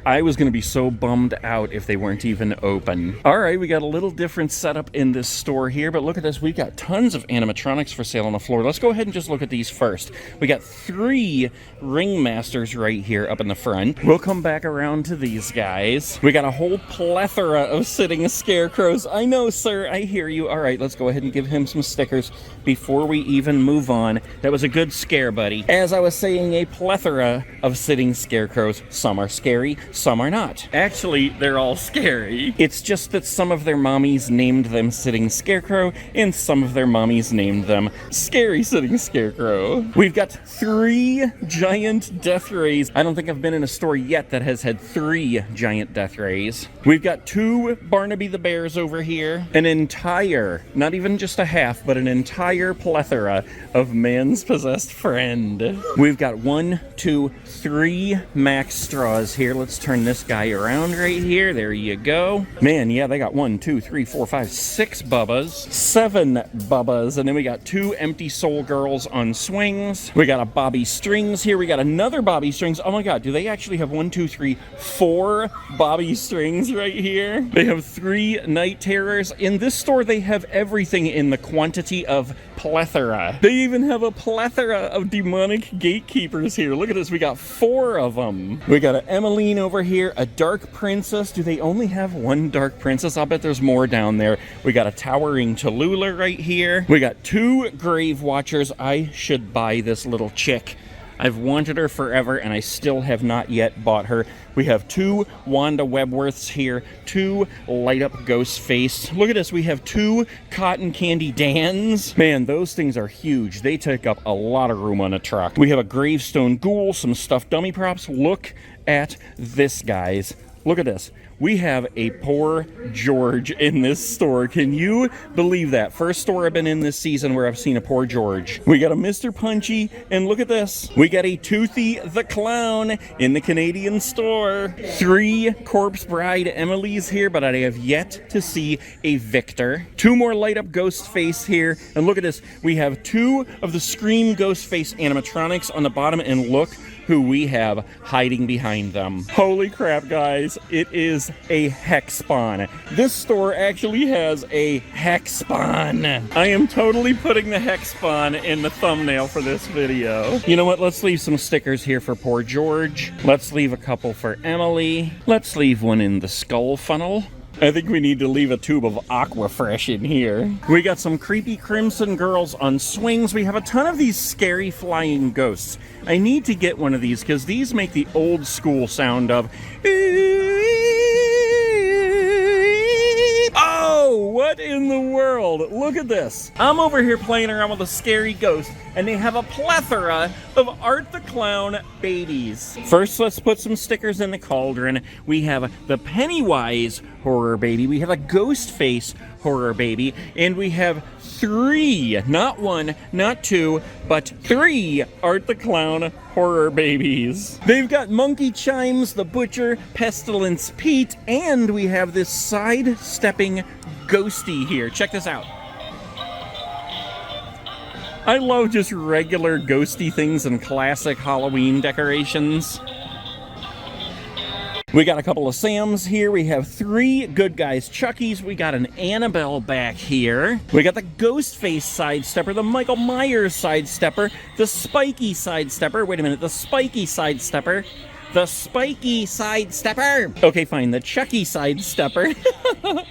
I was going to be so bummed out if they weren't even open. All right, we got a little different setup in this store here, but look at this. We've got tons of animatronics for sale on the floor. Let's go ahead and just look at these first. We got 3 Ringmasters right here up in the front. We'll come back around to these guys. We got a whole plethora of sitting scarecrows. I know, sir. I hear you. All right, let's go ahead and give him some stickers before we even move on. That was a good scare, buddy. As I was saying, a plethora of sitting scarecrows. Some are scary, some are not. Actually, they're all scary. It's just that some of their mommies named them Sitting Scarecrow, and some of their mommies named them Scary Sitting Scarecrow. We've got 3 giant death rays. I don't think I've been in a store yet that has had 3 giant death rays. We've got 2 Barnaby the Bears over here. An entire, not even just a half, but an entire plethora of Man's Possessed Friend. We've got 1, 2, 3 Max Straws here. Let's turn this guy around right here. There you go. Man, yeah, they got 1, 2, 3, 4, 5, 6 Bubbas. 7 Bubbas. And then we got 2 Empty Soul Girls on swings. We got a Bobby Strings here. We got another Bobby Strings. Oh my god, do they actually have 1, 2, 3, 4 Bobby Strings right here? They have 3 Night Terrors. In this store, they have everything in the quantity of plethora. They even have a plethora of demonic gatekeepers here. Look at this. We got 4 of them. We got an Emmeline over here, a Dark Princess. Do they only have 1 Dark Princess? I'll bet there's more down there. We got a Towering Tallulah right here. We got 2 Grave Watchers. I should buy this little chick. I've wanted her forever, and I still have not yet bought her. We have 2 Wanda Webworths here, 2 Light Up Ghostface. Look at this, we have 2 Cotton Candy Dans. Man, those things are huge. They take up a lot of room on a truck. We have a Gravestone Ghoul, some stuffed dummy props. Look at this, guys. Look at this. We have a Poor George in this store. Can you believe that? First store I've been in this season where I've seen a Poor George. We got a Mr. Punchy, and look at this. We got a Toothy the Clown in the Canadian store. 3 Corpse Bride Emily's here, but I have yet to see a Victor. 2 more Light Up Ghostface here, and look at this. We have 2 of the Scream Ghostface animatronics on the bottom, and look who we have hiding behind them. Holy crap, guys. It is a Hex Spawn. This store actually has a Hex Spawn. I am totally putting the Hex Spawn in the thumbnail for this video. You know what? Let's leave some stickers here for Poor George. Let's leave a couple for Emily. Let's leave one in the skull funnel. I think we need to leave a tube of Aquafresh in here. We got some creepy Crimson Girls on swings. We have a ton of these scary flying ghosts. I need to get one of these because these make the old school sound of... Oh, what in the world? Look at this. I'm over here playing around with a scary ghost, and they have a plethora of Art the Clown babies. First, let's put some stickers in the cauldron. We have the Pennywise horror baby. We have a Ghostface horror baby. And we have 3, not 1, not 2, but 3 Art the Clown horror babies. They've got Monkey Chimes, the Butcher, Pestilence Pete, and we have this side-stepping Ghosty here. Check this out. I love just regular ghosty things and classic Halloween decorations. We got a couple of Sams here. We have 3 Good Guys Chuckies. We got an Annabelle back here. We got the Ghostface Sidestepper, the Michael Myers Sidestepper, the Spiky Sidestepper. Wait a minute, the Spiky Sidestepper. The Spiky Sidestepper. Okay, fine, the Chucky Sidestepper.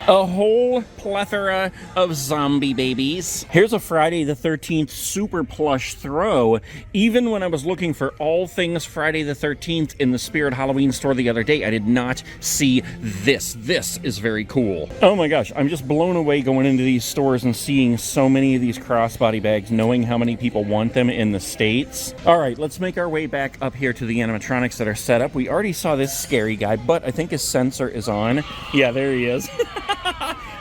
A whole plethora of zombie babies. Here's a Friday the 13th super plush throw. Even when I was looking for all things Friday the 13th in the Spirit Halloween store the other day, I did not see this. This is very cool. Oh my gosh, I'm just blown away going into these stores and seeing so many of these crossbody bags, knowing how many people want them in the States. All right, let's make our way back up here to the animatronics that are set up. We already saw this scary guy, but I think his sensor is on. Yeah, there he is.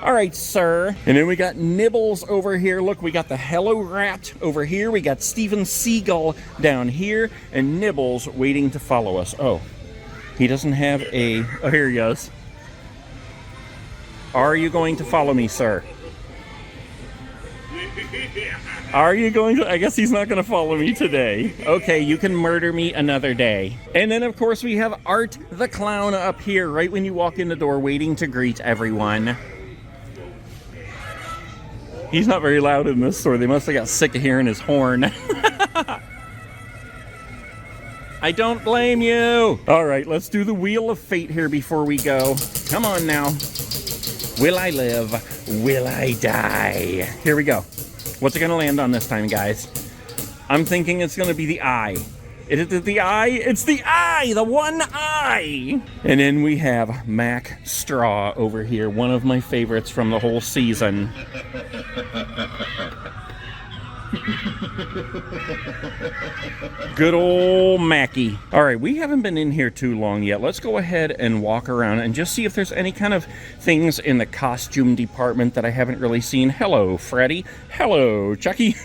All right, sir. And then we got Nibbles over here. Look, we got the Hello Rat over here. We got Steven Seagull down here, and Nibbles waiting to follow us. Oh, he doesn't have a... Oh, here he goes. Are you going to follow me, sir? Are you going to? I guess he's not going to follow me today. Okay, you can murder me another day. And then, of course, we have Art the Clown up here right when you walk in the door, waiting to greet everyone. He's not very loud in this store. They must have got sick of hearing his horn. I don't blame you. All right, let's do the Wheel of Fate here before we go. Come on now. Will I live? Will I die? Here we go. What's it gonna land on this time, guys? I'm thinking it's gonna be the eye. Is it the eye? It's the eye! The one eye! And then we have Mac Straw over here, one of my favorites from the whole season. Good old Mackie. All right, we haven't been in here too long yet. Let's go ahead and walk around and just see if there's any kind of things in the costume department that I haven't really seen. Hello, Freddy. Hello, Chucky.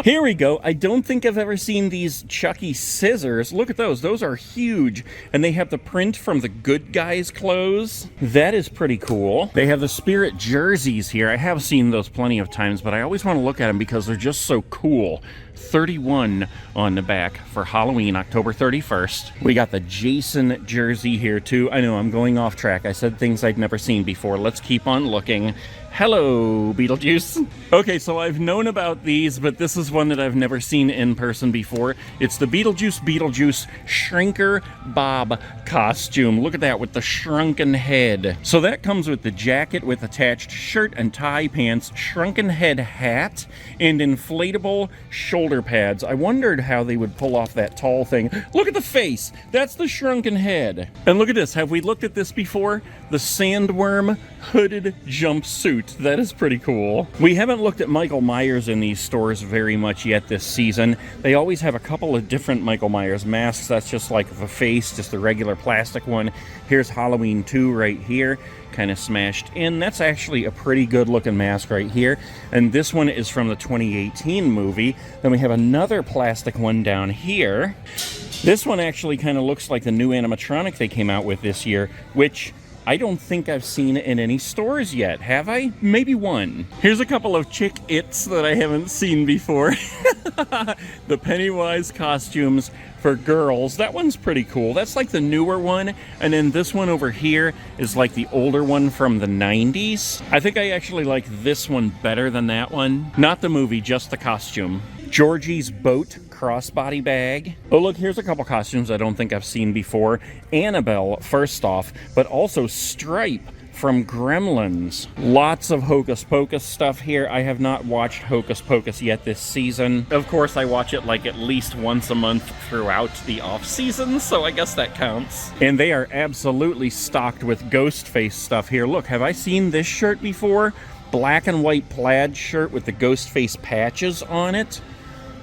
Here we go. I don't think I've ever seen these Chucky scissors. Look at those. Those are huge. And they have the print from the Good Guys clothes. That is pretty cool. They have the Spirit jerseys here. I have seen those plenty of times, but I always want to look at them because they're just so cool. 31 on the back for Halloween, October 31st. We got the Jason jersey here too. I know I'm going off track. I said things I'd never seen before. Let's keep on looking. Hello, Beetlejuice. Okay, so I've known about these, but this is one that I've never seen in person before. It's the Beetlejuice Shrinker Bob costume. Look at that with the shrunken head. So that comes with the jacket with attached shirt and tie pants, shrunken head hat, and inflatable shoulder pads. I wondered how they would pull off that tall thing. Look at the face. That's the shrunken head. And look at this. Have we looked at this before? The Sandworm hooded jumpsuit. That is pretty cool. We haven't looked at Michael Myers in these stores very much yet this season. They always have a couple of different Michael Myers masks. That's just like the face, just the regular plastic one. Here's Halloween 2 right here, kind of smashed in. That's actually a pretty good looking mask right here. And this one is from the 2018 movie. Then we have another plastic one down here. This one actually kind of looks like the new animatronic they came out with this year, which I don't think I've seen in any stores yet, have I? Maybe one. Here's a couple of Chick-Its that I haven't seen before. The Pennywise costumes for girls. That one's pretty cool. That's like the newer one. And then this one over here is like the older one from the 90s. I think I actually like this one better than that one. Not the movie, just the costume. Georgie's Boat crossbody bag. Oh, look, here's a couple costumes I don't think I've seen before. Annabelle, first off, but also Stripe from Gremlins. Lots of Hocus Pocus stuff here. I have not watched Hocus Pocus yet this season. Of course, I watch it like at least once a month throughout the off season, so I guess that counts. And they are absolutely stocked with Ghostface stuff here. Look, have I seen this shirt before? Black and white plaid shirt with the Ghostface patches on it.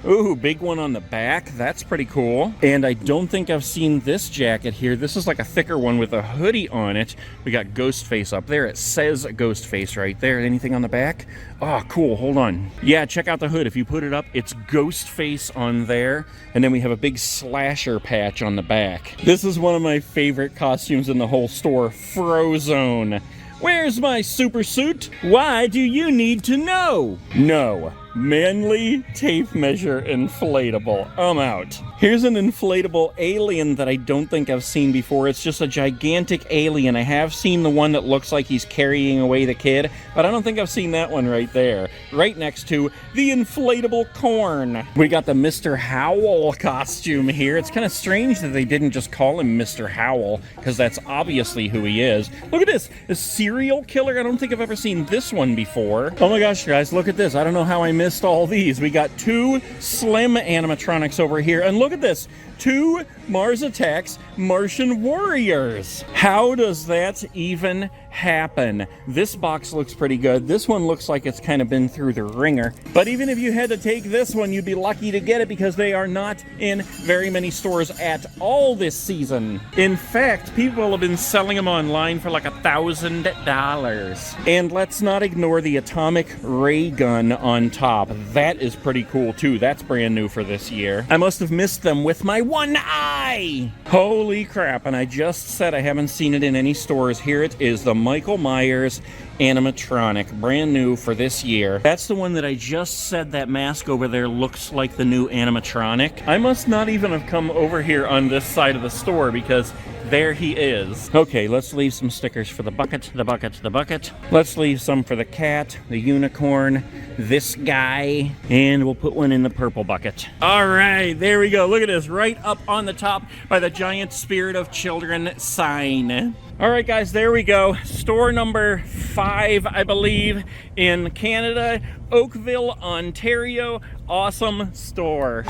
Ooh, big one on the back. That's pretty cool. And I don't think I've seen this jacket here. This is like a thicker one with a hoodie on it. We got Ghostface up there. It says Ghostface right there. Anything on the back? Oh, cool. Hold on. Yeah, check out the hood. If you put it up, it's Ghostface on there. And then we have a big slasher patch on the back. This is one of my favorite costumes in the whole store. Frozone. Where's my super suit? Why do you need to know? No. Manly tape measure inflatable. I'm out. Here's an inflatable alien that I don't think I've seen before. It's just a gigantic alien. I have seen the one that looks like he's carrying away the kid, but I don't think I've seen that one right there. Right next to the inflatable corn. We got the Mr. Howell costume here. It's kind of strange that they didn't just call him Mr. Howell, because that's obviously who he is. Look at this. The serial killer. I don't think I've ever seen this one before. Oh my gosh, guys, look at this. I don't know how I missed all these. We got two Slim animatronics over here, and look at this. Two Mars Attacks Martian Warriors. How does that even happen? This box looks pretty good. This one looks like it's kind of been through the ringer. But even if you had to take this one, you'd be lucky to get it because they are not in very many stores at all this season. In fact, people have been selling them online for like $1,000. And let's not ignore the atomic ray gun on top top. That is pretty cool too. That's brand new for this year. I must have missed them with my one eye. Holy crap. And I just said I haven't seen it in any stores. Here it is, the Michael Myers animatronic, brand new for this year. That's the one that I just said that mask over there looks like the new animatronic. I must not even have come over here on this side of the store because there he is. Okay, let's leave some stickers for the bucket, the bucket, the bucket. Let's leave some for the cat, the unicorn, this guy, and we'll put one in the purple bucket. All right, there we go. Look at this, right up on the top by the giant Spirit of Children sign. All right, guys, there we go. Store number 5, I believe, in Canada, Oakville, Ontario. Awesome store.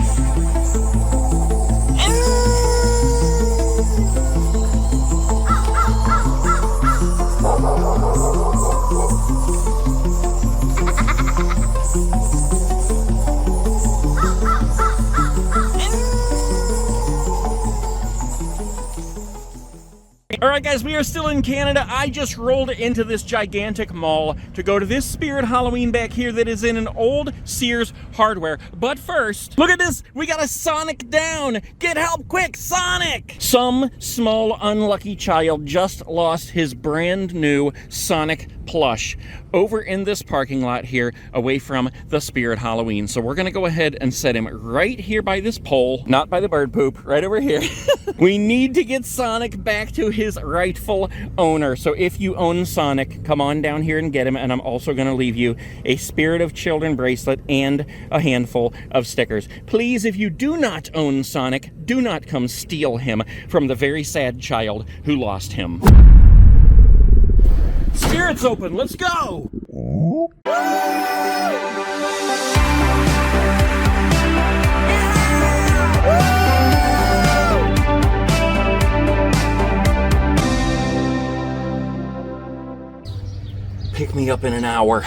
All right, guys, we are still in Canada. I just rolled into this gigantic mall to go to this Spirit Halloween back here that is in an old Sears Hardware. But first, look at this. We got a Sonic down. Get help quick, Sonic. Some small unlucky child just lost his brand new Sonic plush over in this parking lot here away from the Spirit Halloween. So we're gonna go ahead and set him right here by this pole, not by the bird poop, right over here. We need to get Sonic back to his rightful owner. So if you own Sonic, come on down here and get him. And I'm also gonna leave you a Spirit of Children bracelet and a handful of stickers. Please, if you do not own Sonic, do not come steal him from the very sad child who lost him. Spirit's open, let's go! Pick me up in an hour.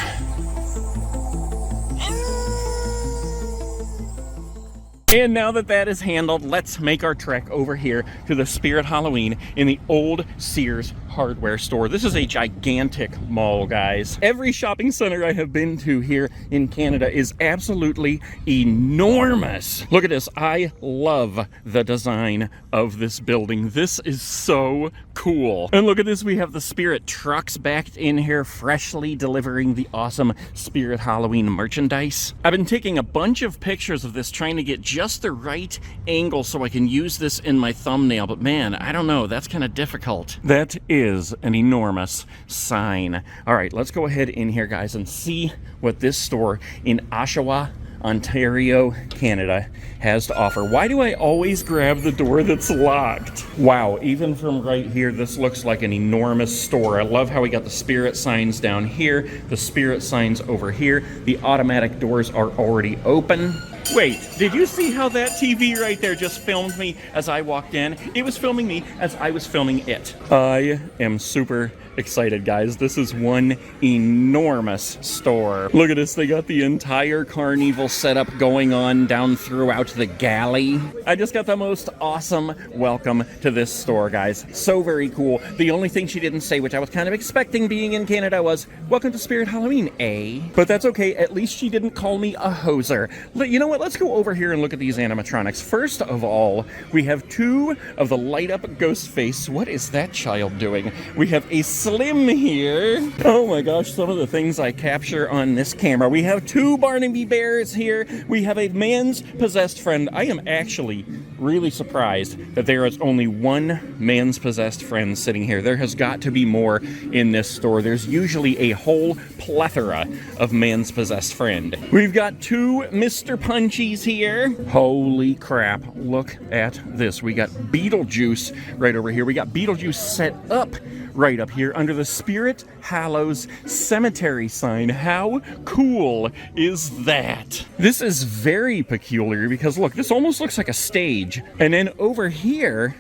And now that that is handled, let's make our trek over here to the Spirit Halloween in the old Sears Hardware store. This is a gigantic mall, guys. Every shopping center I have been to here in Canada is absolutely enormous. Look at this. I love the design of this building. This is so cool. And look at this. We have the Spirit trucks backed in here, freshly delivering the awesome Spirit Halloween merchandise. I've been taking a bunch of pictures of this, trying to get just the right angle so I can use this in my thumbnail, but man, I don't know, that's kind of difficult. That is an enormous sign. All right, let's go ahead in here, guys, and see what this store in Oshawa, Ontario, Canada has to offer. Why do I always grab the door that's locked? Wow, even from right here, this looks like an enormous store. I love how we got the Spirit signs down here, the Spirit signs over here. The automatic doors are already open. Wait, did you see how that TV right there just filmed me as I walked in? It was filming me as I was filming it. I am super excited, guys. This is one enormous store. Look at this. They got the entire carnival setup going on down throughout the galley. I just got the most awesome welcome to this store, guys. So very cool. The only thing she didn't say, which I was kind of expecting being in Canada, was, "Welcome to Spirit Halloween, eh?" But that's okay. At least she didn't call me a hoser. You know what? Let's go over here and look at these animatronics. First of all, we have 2 of the light-up Ghostface. What is that child doing? We have a Slim here. Oh my gosh, some of the things I capture on this camera. We have 2 Barnaby Bears here. We have a man's possessed friend. I am actually really surprised that there is only 1 man's possessed friend sitting here. There has got to be more in this store. There's usually a whole plethora of man's possessed friend. We've got 2 Mr. Punchies here. Holy crap, look at this. We got Beetlejuice right over here. We got Beetlejuice set up right up here under the Spirit Hallows Cemetery sign. How cool is that? This is very peculiar because look, this almost looks like a stage. And then over here,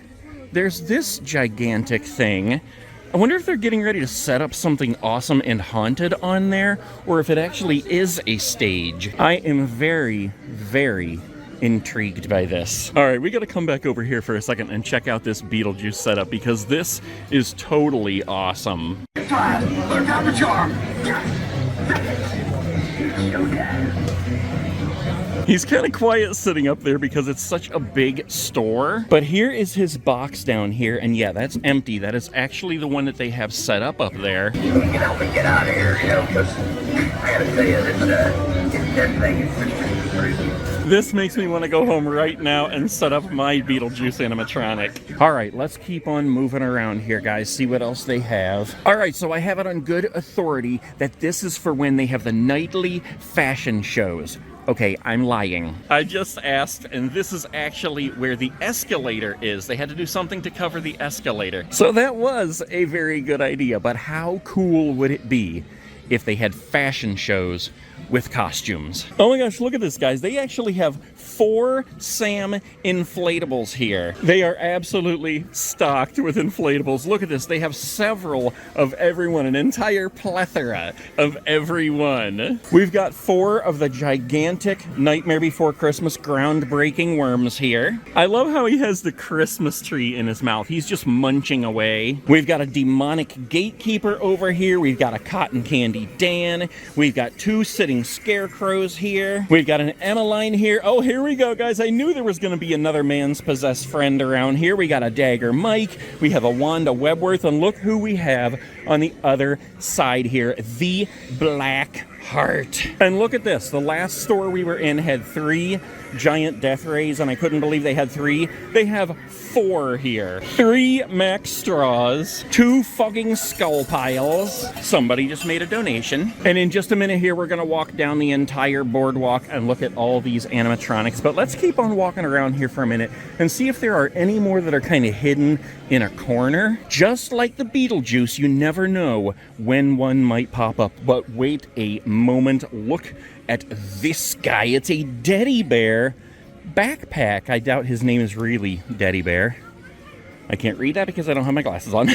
there's this gigantic thing. I wonder if they're getting ready to set up something awesome and haunted on there, or if it actually is a stage. I am very, very intrigued by this. All right, we got to come back over here for a second and check out this Beetlejuice setup because this is totally awesome. Look out the charm! It's showtime. He's kind of quiet sitting up there because it's such a big store. But here is his box down here, and yeah, that's empty. That is actually the one that they have set up there. You can help me get out of here, you know, because I gotta tell you, this thing is pretty crazy. This makes me want to go home right now and set up my Beetlejuice animatronic. All right, let's keep on moving around here, guys, see what else they have. All right, so I have it on good authority that this is for when they have the nightly fashion shows. Okay, I'm lying. I just asked, and this is actually where the escalator is. They had to do something to cover the escalator. So that was a very good idea, but how cool would it be if they had fashion shows with costumes? Oh my gosh, look at this, guys. They actually have 4 Sam inflatables here. They are absolutely stocked with inflatables. Look at this. They have several of everyone, an entire plethora of everyone. We've got 4 of the gigantic Nightmare Before Christmas groundbreaking worms here. I love how he has the Christmas tree in his mouth. He's just munching away. We've got a demonic gatekeeper over here. We've got a cotton candy Dan. We've got 2 sitting scarecrows here. We've got an Emmeline here. Oh, here we go, guys. I knew there was going to be another man's possessed friend around here. We got a Dagger Mike. We have a Wanda Webworth. And look who we have on the other side here. The Black Heart. And look at this. The last store we were in had 3 giant death rays, and I couldn't believe they had 3. They have 4 here. 3 Max Straws, 2 fucking skull piles. Somebody just made a donation. And in just a minute here, we're gonna walk down the entire boardwalk and look at all these animatronics. But let's keep on walking around here for a minute and see if there are any more that are kind of hidden in a corner. Just like the Beetlejuice, you never know when one might pop up. But wait a moment. Look at this guy. It's a Teddy Bear backpack. I doubt his name is really Teddy Bear. I can't read that because I don't have my glasses on.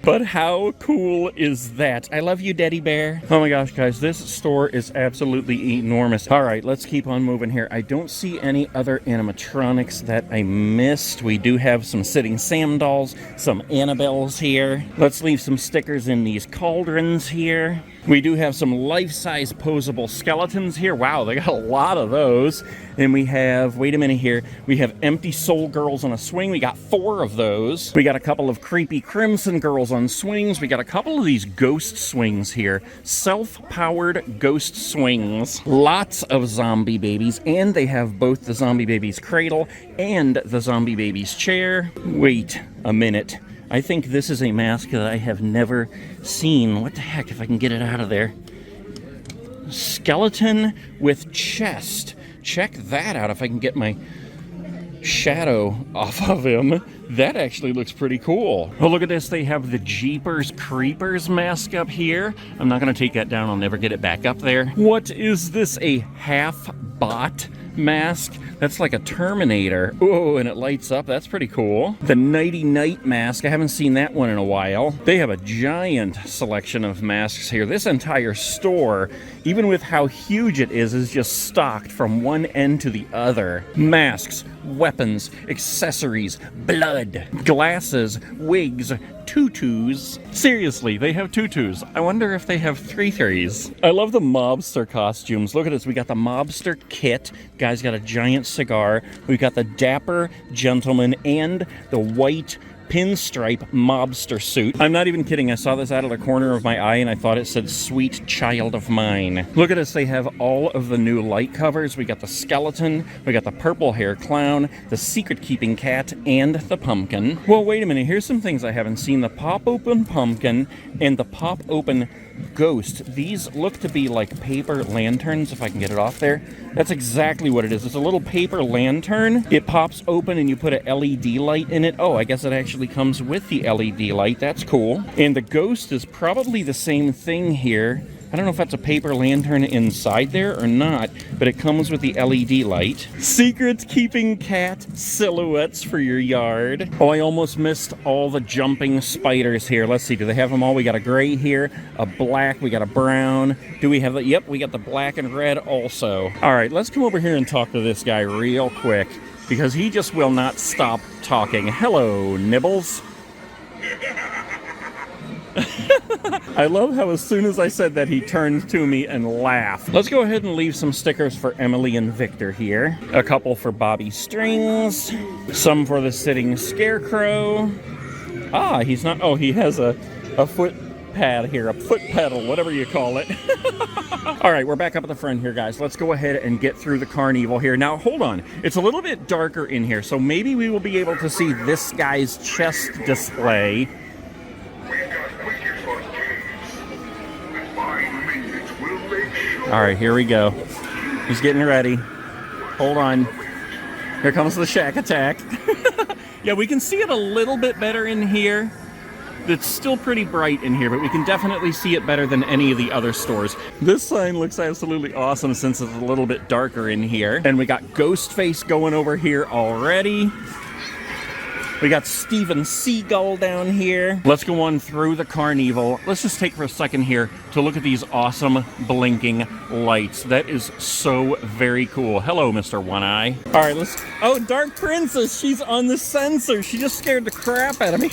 But how cool is that? I love you, Teddy Bear. Oh my gosh, guys, this store is absolutely enormous. All right, let's keep on moving here. I don't see any other animatronics that I missed. We do have some sitting Sam dolls, some Annabelles here. Let's leave some stickers in these cauldrons here. We do have some life-size posable skeletons here. Wow, they got a lot of those. And we have, wait a minute here, we have empty soul girls on a swing. We got 4 of those. We got a couple of creepy crimson girls on swings. We got a couple of these ghost swings here. Self-powered ghost swings. Lots of zombie babies, and they have both the zombie baby's cradle and the zombie baby's chair. Wait a minute. I think this is a mask that I have never seen. What the heck, if I can get it out of there. Skeleton with chest. Check that out if I can get my shadow off of him. That actually looks pretty cool. Oh, look at this. They have the Jeepers Creepers mask up here. I'm not going to take that down. I'll never get it back up there. What is this? A half-bot mask? That's like a Terminator. Oh, and it lights up. That's pretty cool. The Nighty Night mask. I haven't seen that one in a while. They have a giant selection of masks here. This entire store, even with how huge it is just stocked from one end to the other. Masks, weapons, accessories, blood, glasses, wigs, tutus. Seriously, they have tutus. I wonder if they have 3-3s. I love the mobster costumes. Look at this. We got the mobster kit. Guy's got a giant cigar. We've got the dapper gentleman and the white pinstripe mobster suit. I'm not even kidding. I saw this out of the corner of my eye and I thought it said "Sweet Child of Mine." Look at us. They have all of the new light covers. We got the skeleton, we got the purple hair clown, the secret keeping cat, and the pumpkin. Well, wait a minute. Here's some things I haven't seen. The pop open pumpkin and the pop open ghost. These look to be like paper lanterns, if I can get it off there. That's exactly what it is. It's a little paper lantern. It pops open and you put an LED light in it. Oh, I guess it actually comes with the LED light. That's cool. And the ghost is probably the same thing here. I don't know if that's a paper lantern inside there or not, but it comes with the LED light. Secret keeping cat silhouettes for your yard. Oh, I almost missed all the jumping spiders here. Let's see, do they have them all? We got a gray here, a black, we got a brown. Do we have the, yep, we got the black and red also. All right, let's come over here and talk to this guy real quick because he just will not stop talking. Hello, Nibbles. I love how as soon as I said that, he turned to me and laughed. Let's go ahead and leave some stickers for Emily and Victor here. A couple for Bobby Strings, some for the sitting scarecrow. Ah, he's not, oh, he has a foot pad here, a foot pedal, whatever you call it. All right, we're back up at the front here, guys. Let's go ahead and get through the carnival here. Now, hold on. It's a little bit darker in here, so maybe we will be able to see this guy's chest display. All right, here we go. He's getting ready. Hold on. Here comes the Shack Attack. Yeah, we can see it a little bit better in here. It's still pretty bright in here, but we can definitely see it better than any of the other stores. This sign looks absolutely awesome since it's a little bit darker in here. And we got Ghostface going over here already. We got Steven Seagal down here. Let's go on through the carnival. Let's just take for a second here to look at these awesome blinking lights. That is so very cool. Hello, Mr. One Eye. All right, let's... Oh, Dark Princess, she's on the sensor. She just scared the crap out of me.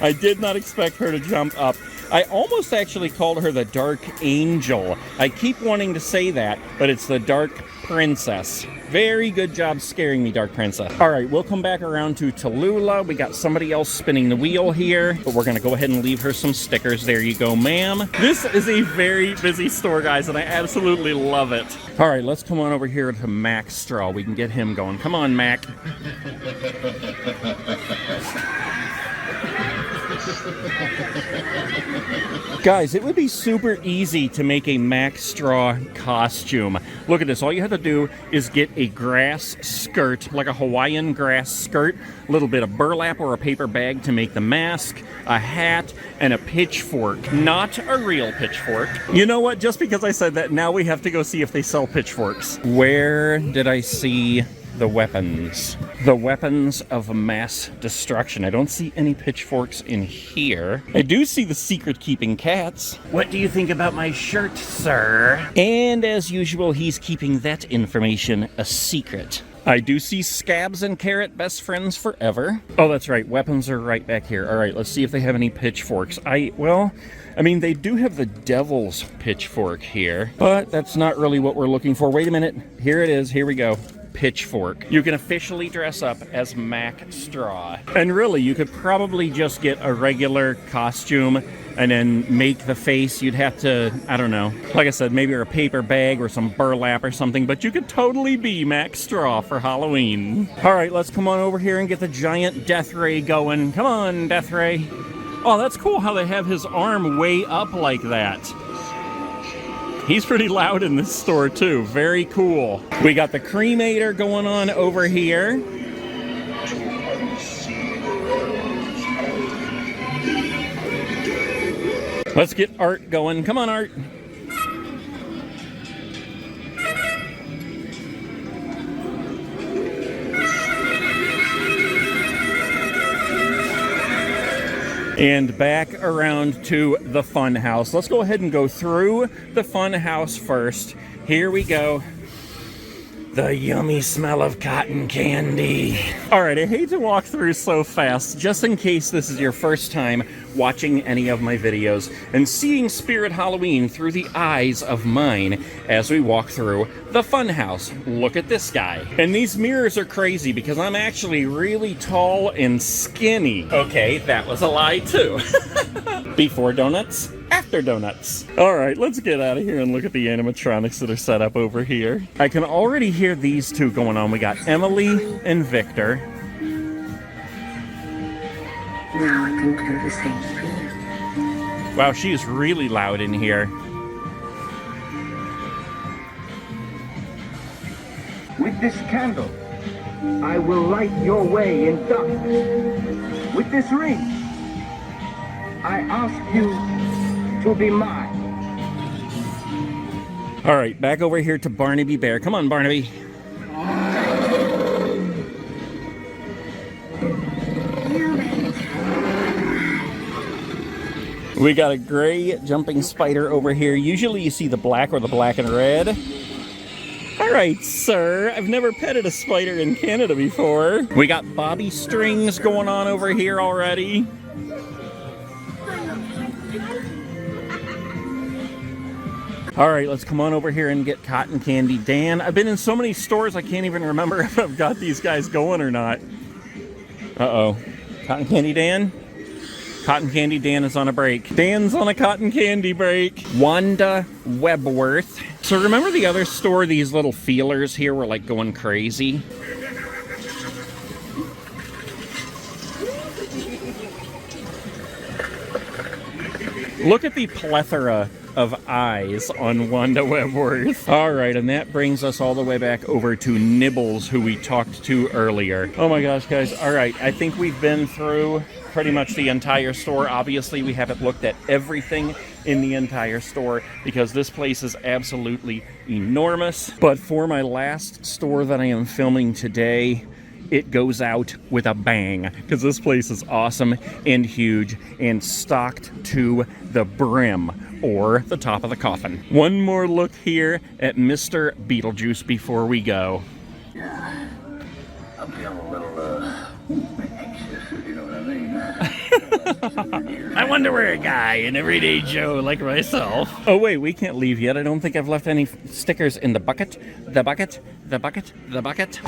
I did not expect her to jump up. I almost actually called her the Dark Angel. I keep wanting to say that, but it's the Dark Princess. Very good job scaring me, Dark Princess. All right, we'll come back around to Tallulah. We got somebody else spinning the wheel here, but we're gonna go ahead and leave her some stickers. There you go, ma'am. This is a very busy store, guys, and I absolutely love it. All right, let's come on over here to Mac Straw. We can get him going. Come on, Mac. Guys, it would be super easy to make a Mac Straw costume. Look at this. All you have to do is get a grass skirt, like a Hawaiian grass skirt, a little bit of burlap or a paper bag to make the mask, a hat, and a pitchfork. Not a real pitchfork. You know what? Just because I said that, now we have to go see if they sell pitchforks. Where did I see the weapons? The weapons of mass destruction. I don't see any pitchforks in here. I do see the secret-keeping cats. What do you think about my shirt, sir? And as usual, he's keeping that information a secret. I do see Scabs and Carrot, best friends forever. Oh, that's right. Weapons are right back here. All right, let's see if they have any pitchforks. I mean, they do have the Devil's pitchfork here, but that's not really what we're looking for. Wait a minute. Here it is. Here we go. Pitchfork. You can officially dress up as Mac Straw. And really, you could probably just get a regular costume and then make the face. You'd have to, I don't know, like I said, maybe a paper bag or some burlap or something, but you could totally be Mac Straw for Halloween. All right, let's come on over here and get the giant Death Ray going. Come on, Death Ray. Oh, that's cool how they have his arm way up like that. He's pretty loud in this store too. Very cool. We got the Cremator going on over here. Let's get Art going. Come on, Art. And back around to the fun house. Let's go ahead and go through the fun house first. Here we go. The yummy smell of cotton candy. All right, I hate to walk through so fast, just in case this is your first time watching any of my videos and seeing Spirit Halloween through the eyes of mine as we walk through the fun house. Look at this guy. And these mirrors are crazy because I'm actually really tall and skinny. Okay, that was a lie too. Before donuts, after donuts. All right, let's get out of here and look at the animatronics that are set up over here. I can already hear these two going on. We got Emily and Victor. Now I can do the same for you. Wow, she is really loud in here. With this candle, I will light your way in darkness. With this ring, I ask you to be mine. All right, back over here to Barnaby Bear. Come on, Barnaby. We got a gray jumping spider over here. Usually you see the black or the black and red. All right, sir. I've never petted a spider in Canada before. We got Bobby Strings going on over here already. All right, let's come on over here and get Cotton Candy Dan. I've been in so many stores, I can't even remember if I've got these guys going or not. Uh-oh. Cotton Candy Dan? Cotton Candy Dan is on a break. Dan's on a cotton candy break. Wanda Webworth. So remember the other store, these little feelers here were like going crazy? Look at the plethora of eyes on Wanda Webworth. All right, and that brings us all the way back over to Nibbles, who we talked to earlier. Oh my gosh, guys. All right, I think we've been through pretty much the entire store. Obviously, we haven't looked at everything in the entire store because this place is absolutely enormous. But for my last store that I am filming today, it goes out with a bang because this place is awesome and huge and stocked to the brim, or the top of the coffin. One more look here at Mr. Beetlejuice before we go. Yeah, I'm feeling a little, anxious, if you know what I mean. I wonder where a guy, an everyday Joe like myself. Oh wait, we can't leave yet. I don't think I've left any stickers in the bucket. The bucket, the bucket, the bucket.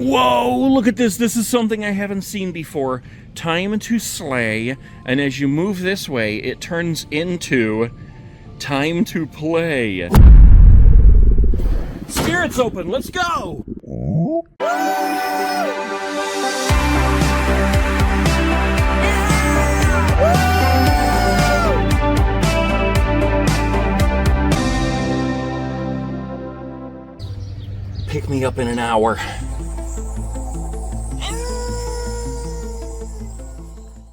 Whoa, look at this. This is something I haven't seen before. Time to Slay. And as you move this way, it turns into Time to Play. Spirits open, let's go! Pick me up in an hour.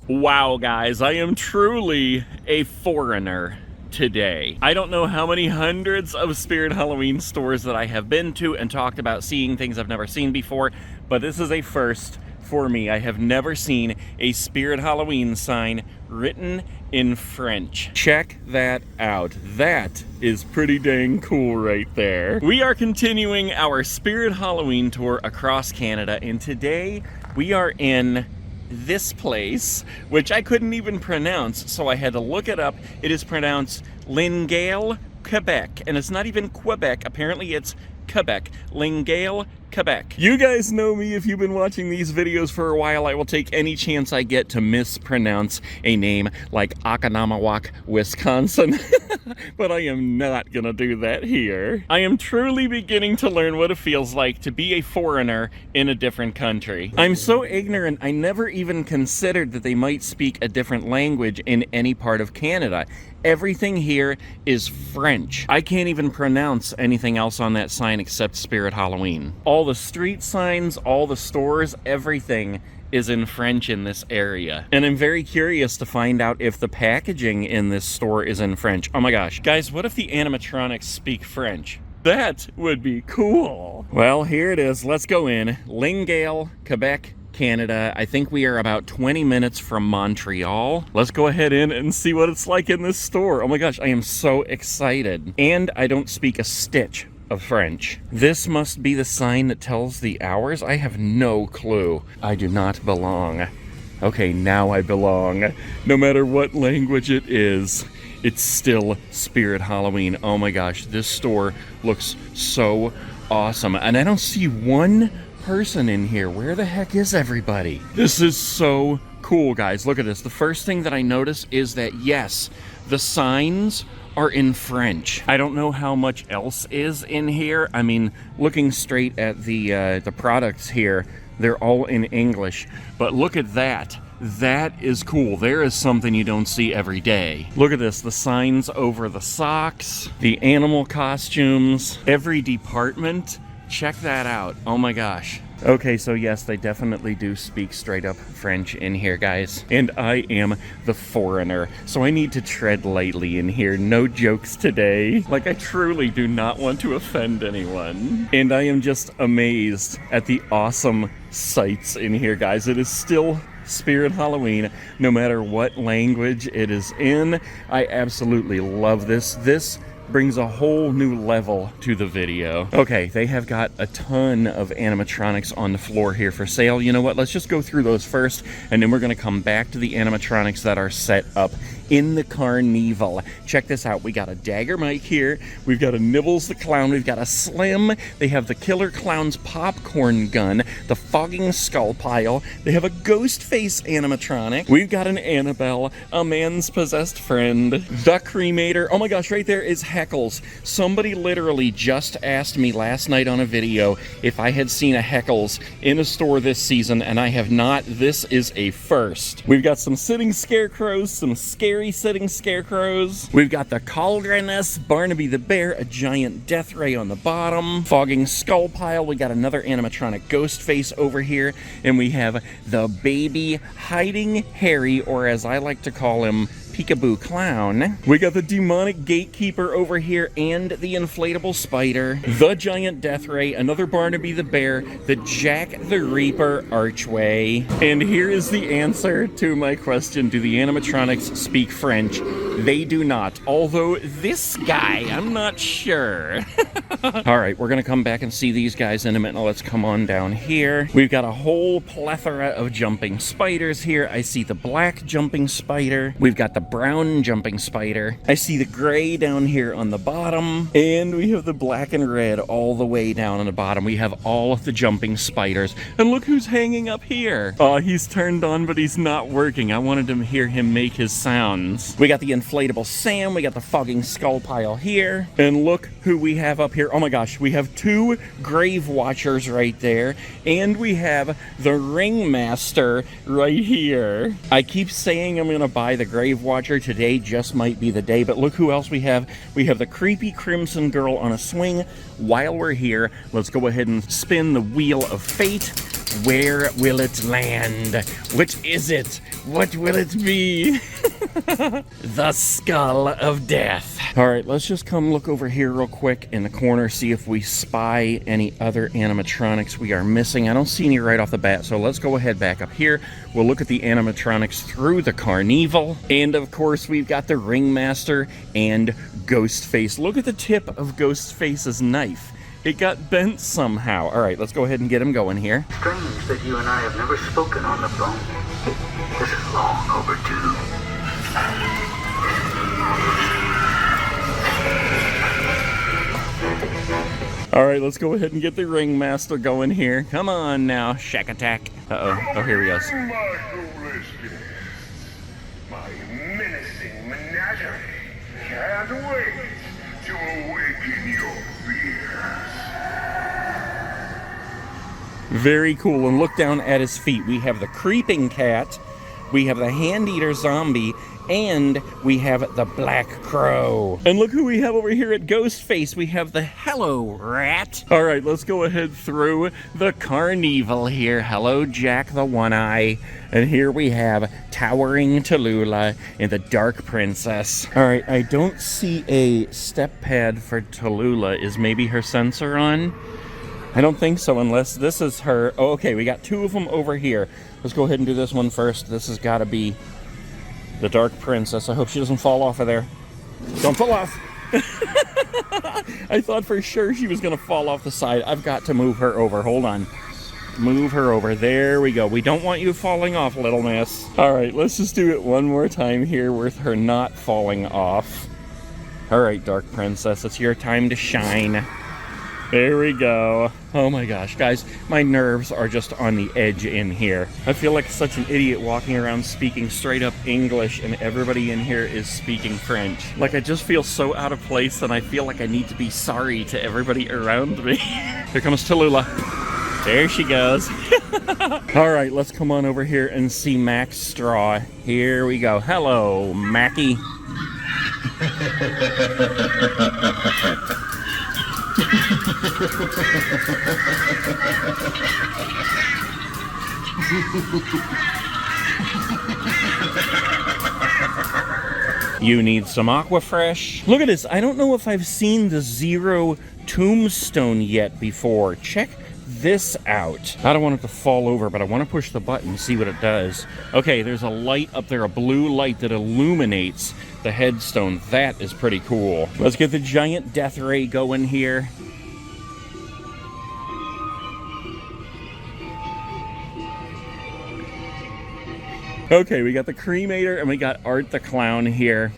Wow, guys, I am truly a foreigner today. I don't know how many hundreds of Spirit Halloween stores that I have been to and talked about seeing things I've never seen before, but this is a first for me. I have never seen a Spirit Halloween sign written in French. Check that out. That is pretty dang cool right there. We are continuing our Spirit Halloween tour across Canada, and today we are in this place, which I couldn't even pronounce, so I had to look it up. It is pronounced Lingueuil, Quebec, and it's not even Quebec. Apparently it's Quebec. Lingueuil, Quebec. You guys know me. If you've been watching these videos for a while, I will take any chance I get to mispronounce a name like Oconomowoc, Wisconsin. But I am not gonna do that here. I am truly beginning to learn what it feels like to be a foreigner in a different country. I'm so ignorant, I never even considered that they might speak a different language in any part of Canada. Everything here is French. I can't even pronounce anything else on that sign except Spirit Halloween. All the street signs, all the stores, everything is in French in this area. And I'm very curious to find out if the packaging in this store is in French. Oh my gosh. Guys, what if the animatronics speak French? That would be cool. Well, here it is. Let's go in. Lingueuil, Quebec, Canada. I think we are about 20 minutes from Montreal. Let's go ahead in and see what it's like in this store. Oh my gosh, I am so excited. And I don't speak a stitch of French. This must be the sign that tells the hours? I have no clue. I do not belong. Okay, now I belong. No matter what language it is, it's still Spirit Halloween. Oh my gosh, this store looks so awesome. And I don't see one person in here. Where the heck is everybody? This is so cool, guys. Look at this. The first thing that I notice is that, yes, the signs are in French. I don't know how much else is in here. I mean, looking straight at the products here, they're all in English. But look at that. That is cool. There is something you don't see every day. Look at this. The signs over the socks, the animal costumes, every department. Check that out. Oh my gosh. Okay, so yes, they definitely do speak straight up French in here, guys. And I am the foreigner, so I need to tread lightly in here. No jokes today. Like, I truly do not want to offend anyone. And I am just amazed at the awesome sights in here, guys. It is still Spirit Halloween, no matter what language it is in. I absolutely love this. This brings a whole new level to the video. Okay, they have got a ton of animatronics on the floor here for sale. You know what? Let's just go through those first, and then we're going to come back to the animatronics that are set up in the Carnival. Check this out. We got a Dagger Mike here. We've got a Nibbles the Clown. We've got a Slim. They have the Killer Clown's popcorn gun, the Fogging Skull Pile. They have a Ghostface animatronic. We've got an Annabelle, a Man's Possessed Friend, the Cremator. Oh my gosh, right there is Heckles. Somebody literally just asked me last night on a video if I had seen a Heckles in a store this season, and I have not. This is a first. We've got some sitting scarecrows, some scary sitting scarecrows. We've got the Cauldroness, Barnaby the Bear, a giant death ray on the bottom, Fogging Skull Pile. We got another animatronic Ghostface over here, and we have the baby Hiding Harry, or as I like to call him, Peekaboo Clown. We got the demonic gatekeeper over here and the inflatable spider, the giant death ray, another Barnaby the Bear, the Jack the Reaper archway. And here is the answer to my question. Do the animatronics speak French? They do not. Although this guy, I'm not sure. All right, we're gonna come back and see these guys in a minute. Let's come on down here. We've got a whole plethora of jumping spiders here. I see the black jumping spider. We've got the brown jumping spider. I see the gray down here on the bottom. And we have the black and red all the way down on the bottom. We have all of the jumping spiders. And look who's hanging up here. Oh, he's turned on, but he's not working. I wanted to hear him make his sounds. We got the inflatable Sam. We got the Fogging Skull Pile here. And look who we have up here. Oh my gosh, we have two Grave Watchers right there. And we have the Ringmaster right here. I keep saying I'm going to buy the Grave Watcher. Today just might be the day, but look who else we have. We have the creepy Crimson Girl on a swing. While we're here, let's go ahead and spin the Wheel of Fate. Where will it land? What is it? What will it be? The Skull of Death. All right, let's just come look over here real quick in the corner, see if we spy any other animatronics we are missing. I don't see any right off the bat, so let's go ahead back up here. We'll look at the animatronics through the Carnival. And of course, we've got the Ringmaster and Ghostface. Look at the tip of Ghostface's knife. It got bent somehow. All right, let's go ahead and get him going here. Strange that you and I have never spoken on the phone. This is long overdue. All right, let's go ahead and get the Ringmaster going here. Come on now, Shack Attack. Uh-oh. Oh, here he goes. My menacing menagerie can't wait to awaken your fears. Very cool. And look down at his feet. We have the Creeping Cat, we have the Hand-Eater Zombie, and we have the Black Crow. And look who we have over here at Ghostface. We have the Hello Rat. All right, let's go ahead through the Carnival here. Hello, Jack the One-Eye. And here we have Towering Tallulah and the Dark Princess. All right, I don't see a step pad for Tallulah. Is maybe her sensor on? I don't think so, unless this is her. Oh, okay, we got two of them over here. Let's go ahead and do this one first. This has got to be the Dark Princess. I hope she doesn't fall off of there. Don't fall off! I thought for sure she was going to fall off the side. I've got to move her over. Hold on. Move her over. There we go. We don't want you falling off, little miss. All right, let's just do it one more time here with her not falling off. All right, Dark Princess, it's your time to shine. There we go. Oh my gosh, guys, my nerves are just on the edge in here. I feel like such an idiot walking around speaking straight up English and everybody in here is speaking French. Like, I just feel so out of place and I feel like I need to be sorry to everybody around me. Here comes Tallulah. There she goes. All right, let's come on over here and see Max Straw. Here we go. Hello, Mackie. You need some Aquafresh. Look at this. I don't know if I've seen the Zero Tombstone yet before. Check this out. I don't want it to fall over, but I want to push the button and see what it does. Okay, there's a light up there, a blue light that illuminates the headstone. That is pretty cool. Let's get the giant death ray going here. Okay, we got the cremator and we got Art the Clown here.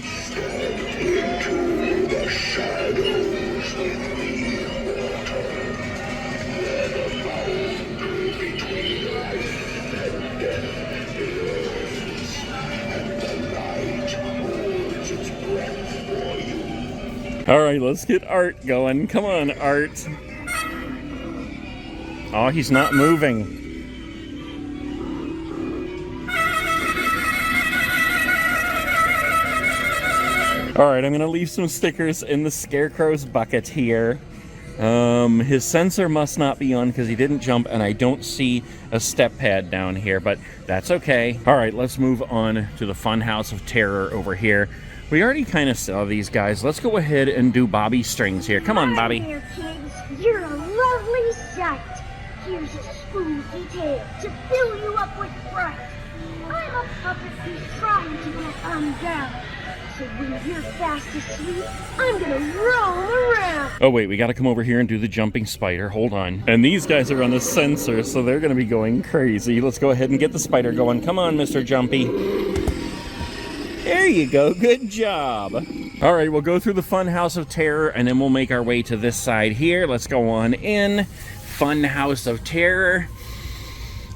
All right, let's get Art going. Come on, Art. Oh, he's not moving. All right, I'm gonna leave some stickers in the Scarecrow's bucket here. His sensor must not be on because he didn't jump, and I don't see a step pad down here, but that's okay. All right, let's move on to the Funhouse of Terror over here. We already kind of saw these guys. Let's go ahead and do Bobby Strings here. Come on, Bobby. Hi there, kids. You're a lovely sight. Here's a spooky tale to fill you up with fright. I'm a puppet who's trying to get undone. So when you're fast asleep, I'm gonna roam around. Oh wait, we gotta come over here and do the jumping spider. Hold on. And these guys are on the sensor, so they're gonna be going crazy. Let's go ahead and get the spider going. Come on, Mr. Jumpy. There you go. Good job. All right, we'll go through the Funhouse of Terror, and then we'll make our way to this side here. Let's go on in. Funhouse of Terror.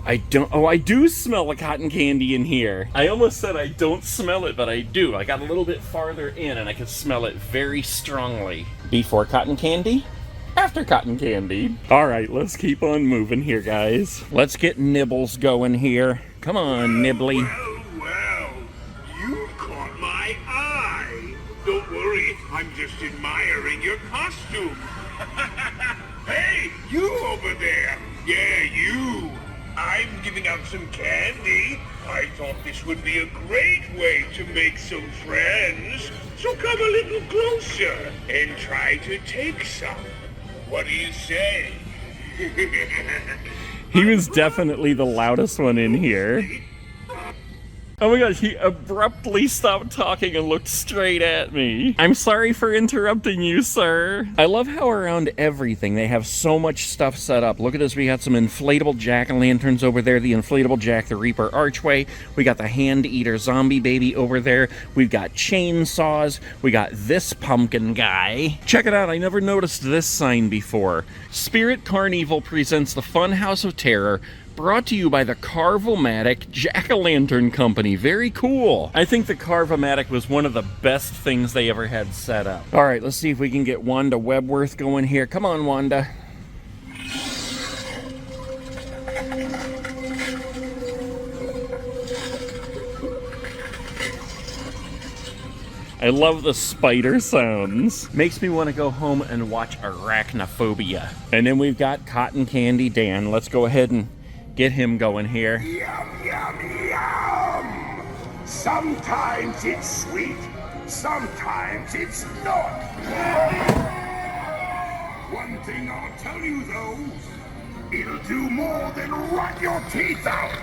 I do smell a cotton candy in here. I almost said I don't smell it, but I do. I got a little bit farther in, and I can smell it very strongly. Before cotton candy, after cotton candy. All right, let's keep on moving here, guys. Let's get Nibbles going here. Come on, Nibbly. Well, you caught my eye. Don't worry, I'm just admiring your costume. Hey, you over there. Yeah, you. I'm giving out some candy. I thought this would be a great way to make some friends. So come a little closer and try to take some. What do you say? He was definitely the loudest one in here. Oh my gosh, he abruptly stopped talking and looked straight at me. I'm sorry for interrupting you, sir. I love how around everything they have so much stuff set up. Look at this, we got some inflatable jack-o'-lanterns over there, the inflatable Jack the Reaper archway. We got the hand-eater zombie baby over there. We've got chainsaws. We got this pumpkin guy. Check it out, I never noticed this sign before. Spirit Carnival presents the Funhouse of Terror, brought to you by the Carvomatic Jack-o'-lantern Company. Very cool. I think the Carvomatic was one of the best things they ever had set up. All right, let's see if we can get Wanda Webworth going here. Come on, Wanda. I love the spider sounds. Makes me want to go home and watch Arachnophobia. And then we've got Cotton Candy Dan. Let's go ahead and get him going here. Yum, yum, yum! Sometimes it's sweet, sometimes it's not. One thing I'll tell you though, it'll do more than rot your teeth out.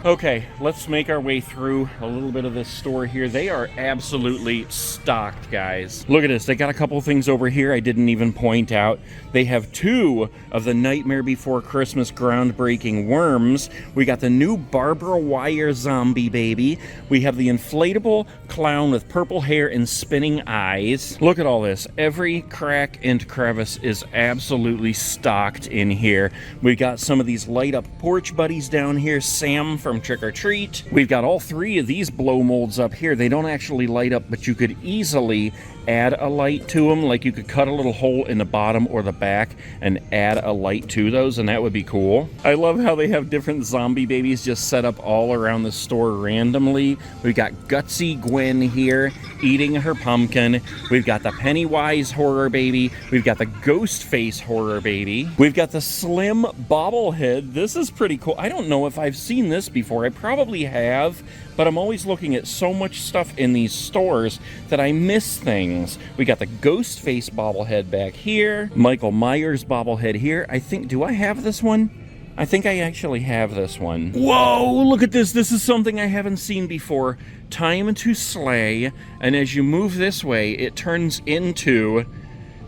Okay, let's make our way through a little bit of this store here. They are absolutely stocked, guys. Look at this. They got a couple things over here I didn't even point out. They have 2 of the Nightmare Before Christmas groundbreaking worms. We got the new Barbara Wire zombie baby. We have the inflatable clown with purple hair and spinning eyes. Look at all this. Every crack and crevice is absolutely stocked in here. We got some of these light up porch buddies down here. Sam from Trick or Treat. We've got all 3 of these blow molds up here. They don't actually light up, but you could easily add a light to them. Like you could cut a little hole in the bottom or the back and add a light to those, and that would be cool. I love how they have different zombie babies just set up all around the store randomly. We've got Gutsy Gwen here eating her pumpkin. We've got the Pennywise horror baby. We've got the Ghostface horror baby. We've got the Slim bobblehead. This is pretty cool. I don't know if I've seen this before. I probably have, but I'm always looking at so much stuff in these stores that I miss things. We got the Ghostface bobblehead back here. Michael Myers bobblehead here. I think, do I have this one? I think I actually have this one. Whoa, look at this. This is something I haven't seen before. Time to Slay. And as you move this way, it turns into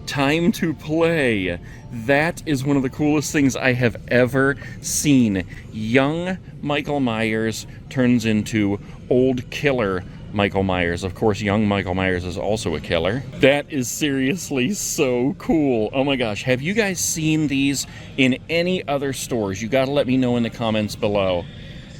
Time to Play. That is one of the coolest things I have ever seen. Young Michael Myers turns into old killer Michael Myers. Of course, young Michael Myers is also a killer. That is seriously so cool. Oh my gosh, have you guys seen these in any other stores? You gotta let me know in the comments below.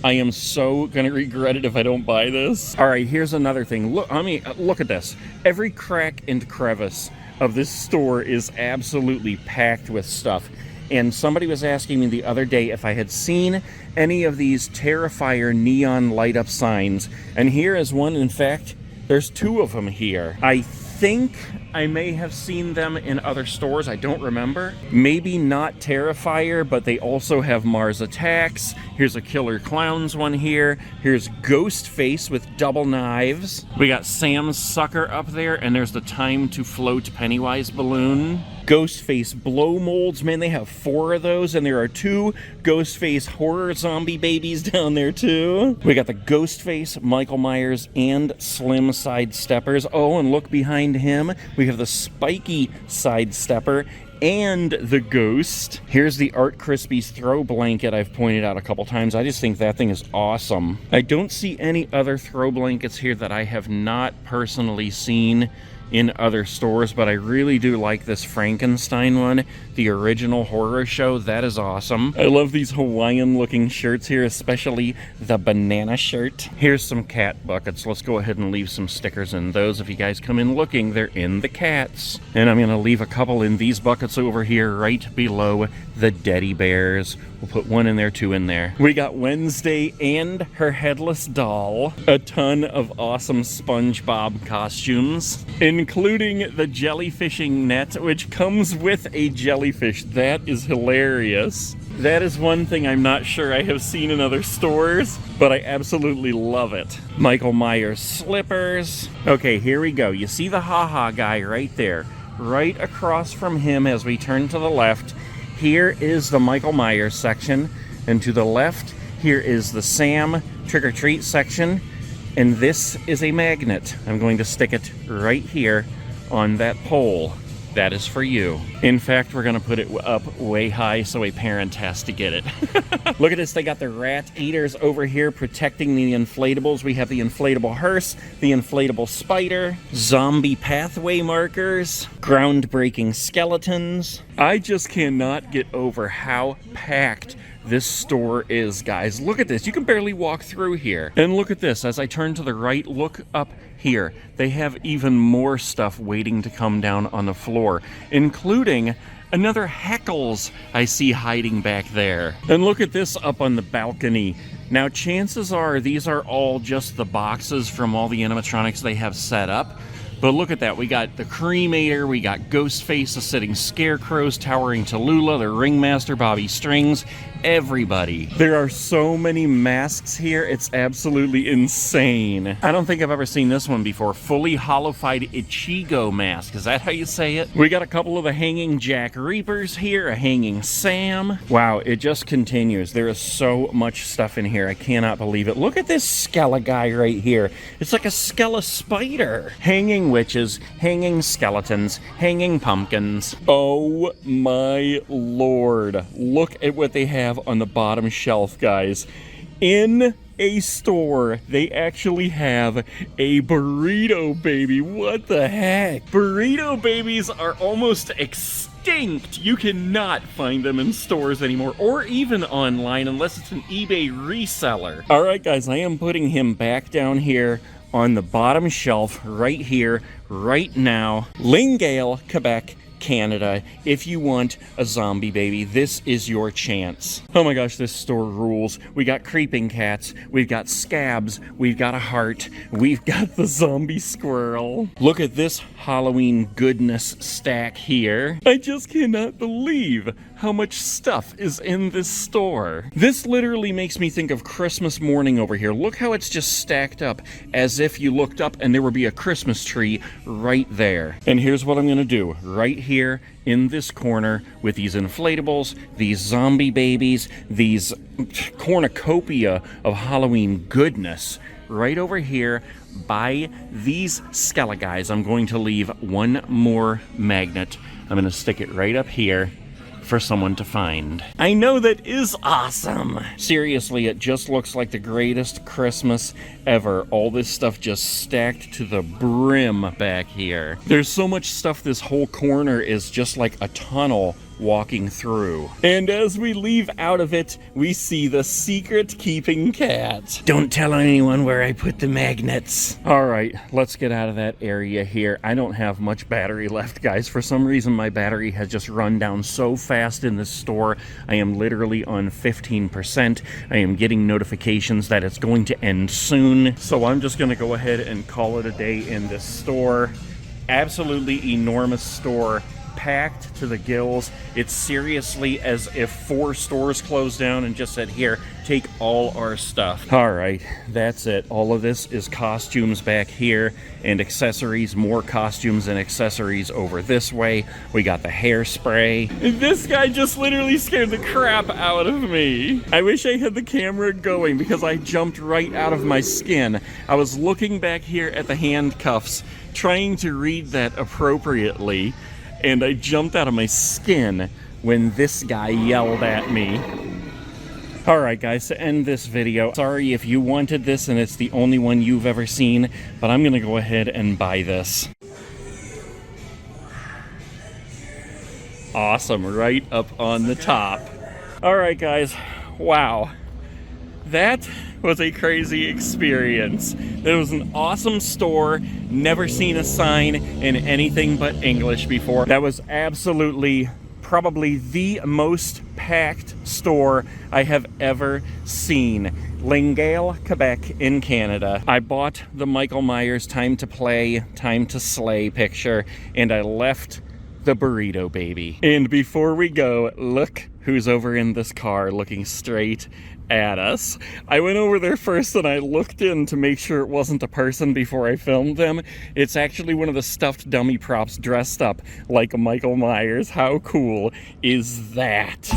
I am so gonna regret it if I don't buy this. All right, here's another thing. Look, I mean, look at this. Every crack and crevice of this store is absolutely packed with stuff. And somebody was asking me the other day if I had seen any of these Terrifier neon light up signs. And here is one. In fact, there's two of them here. I think I may have seen them in other stores. I don't remember. Maybe not Terrifier, but they also have Mars Attacks. Here's a Killer Clowns one here. Here's Ghostface with double knives. We got Sam's Sucker up there, and there's the Time to Float Pennywise balloon. Ghostface blow molds, man, they have 4 of those, and there are 2 Ghostface horror zombie babies down there too. We got the Ghostface, Michael Myers, and Slim Sidesteppers. Oh, and look behind him, we have the Spiky Sidestepper and the Ghost. Here's the Art Crispies throw blanket I've pointed out a couple times. I just think that thing is awesome. I don't see any other throw blankets here that I have not personally seen in other stores, but I really do like this Frankenstein one, the original horror show. That is awesome. I love these Hawaiian looking shirts here, especially the banana shirt. Here's some cat buckets. Let's go ahead and leave some stickers in those. If you guys come in looking, they're in the cats. And I'm gonna leave a couple in these buckets over here right below the Teddy Bears. We'll put 1 in there, 2 in there. We got Wednesday and her headless doll. A ton of awesome SpongeBob costumes, including the jellyfishing net, which comes with a jellyfish. That is hilarious. That is one thing I'm not sure I have seen in other stores, but I absolutely love it. Michael Myers slippers. Okay, here we go. You see the haha guy right there. Right across from him as we turn to the left, here is the Michael Myers section, and to the left, here is the Sam trick-or-treat section, and this is a magnet. I'm going to stick it right here on that pole. That is for you. In fact, we're gonna put it up way high so a parent has to get it. Look at this, they got the rat eaters over here protecting the inflatables. We have the inflatable hearse, the inflatable spider, zombie pathway markers, groundbreaking skeletons. I just cannot get over how packed this store is, guys. Look at this. You can barely walk through here. And look at this. As I turn to the right, look up here. They have even more stuff waiting to come down on the floor, including another Heckles I see hiding back there. And look at this up on the balcony. Now, chances are these are all just the boxes from all the animatronics they have set up. But look at that, we got the Cremator, we got Ghostface, the Sitting Scarecrows, Towering Tallulah, the Ringmaster, Bobby Strings, everybody. There are so many masks here, it's absolutely insane. I don't think I've ever seen this one before. Fully hollowified Ichigo mask, is that how you say it? We got a couple of the Hanging Jack Reapers here, a Hanging Sam. Wow, it just continues. There is so much stuff in here, I cannot believe it. Look at this Skella guy right here. It's like a Skella spider. Hanging witches, hanging skeletons, hanging pumpkins. Oh my lord. Look at what they have on the bottom shelf, guys. In a store, they actually have a burrito baby. What the heck? Burrito babies are almost extinct. You cannot find them in stores anymore, or even online, unless it's an eBay reseller. All right, guys, I am putting him back down here on the bottom shelf right here, right now. Lingale, Quebec, Canada. If you want a zombie baby, this is your chance. Oh my gosh, this store rules. We got creeping cats, we've got scabs, we've got a heart, we've got the zombie squirrel. Look at this Halloween goodness stack here. I just cannot believe how much stuff is in this store. This literally makes me think of Christmas morning over here. Look how it's just stacked up as if you looked up and there would be a Christmas tree right there. And here's what I'm gonna do. Right here in this corner with these inflatables, these zombie babies, these cornucopia of Halloween goodness, right over here by these Skella guys, I'm going to leave one more magnet. I'm gonna stick it right up here for someone to find. I know that is awesome. Seriously, it just looks like the greatest Christmas ever. All this stuff just stacked to the brim back here. There's so much stuff, this whole corner is just like a tunnel walking through. And as we leave out of it, we see the secret keeping cat. Don't tell anyone where I put the magnets. All right, let's get out of that area here. I don't have much battery left, guys. For some reason, my battery has just run down so fast in this store. I am literally on 15%. I am getting notifications that it's going to end soon. So I'm just gonna go ahead and call it a day in this store. Absolutely enormous store, packed to the gills. It's seriously as if 4 stores closed down and just said, here, take all our stuff. All right, that's it. All of this is costumes back here and accessories, more costumes and accessories over this way. We got the hairspray. This guy just literally scared the crap out of me. I wish I had the camera going because I jumped right out of my skin. I was looking back here at the handcuffs, trying to read that appropriately, and I jumped out of my skin when this guy yelled at me. Alright guys, to end this video, sorry if you wanted this and it's the only one you've ever seen, but I'm gonna go ahead and buy this. Awesome, right up on the top. Alright guys, wow. That was a crazy experience. It was an awesome store. Never seen a sign in anything but English before. That was absolutely probably the most packed store I have ever seen. Lingale, Quebec in Canada. I bought the Michael Myers Time to Play, Time to Slay picture, and I left the burrito baby. And before we go, look who's over in this car looking straight at us. I went over there first and I looked in to make sure it wasn't a person before I filmed them. It's actually one of the stuffed dummy props dressed up like Michael Myers. How cool is that?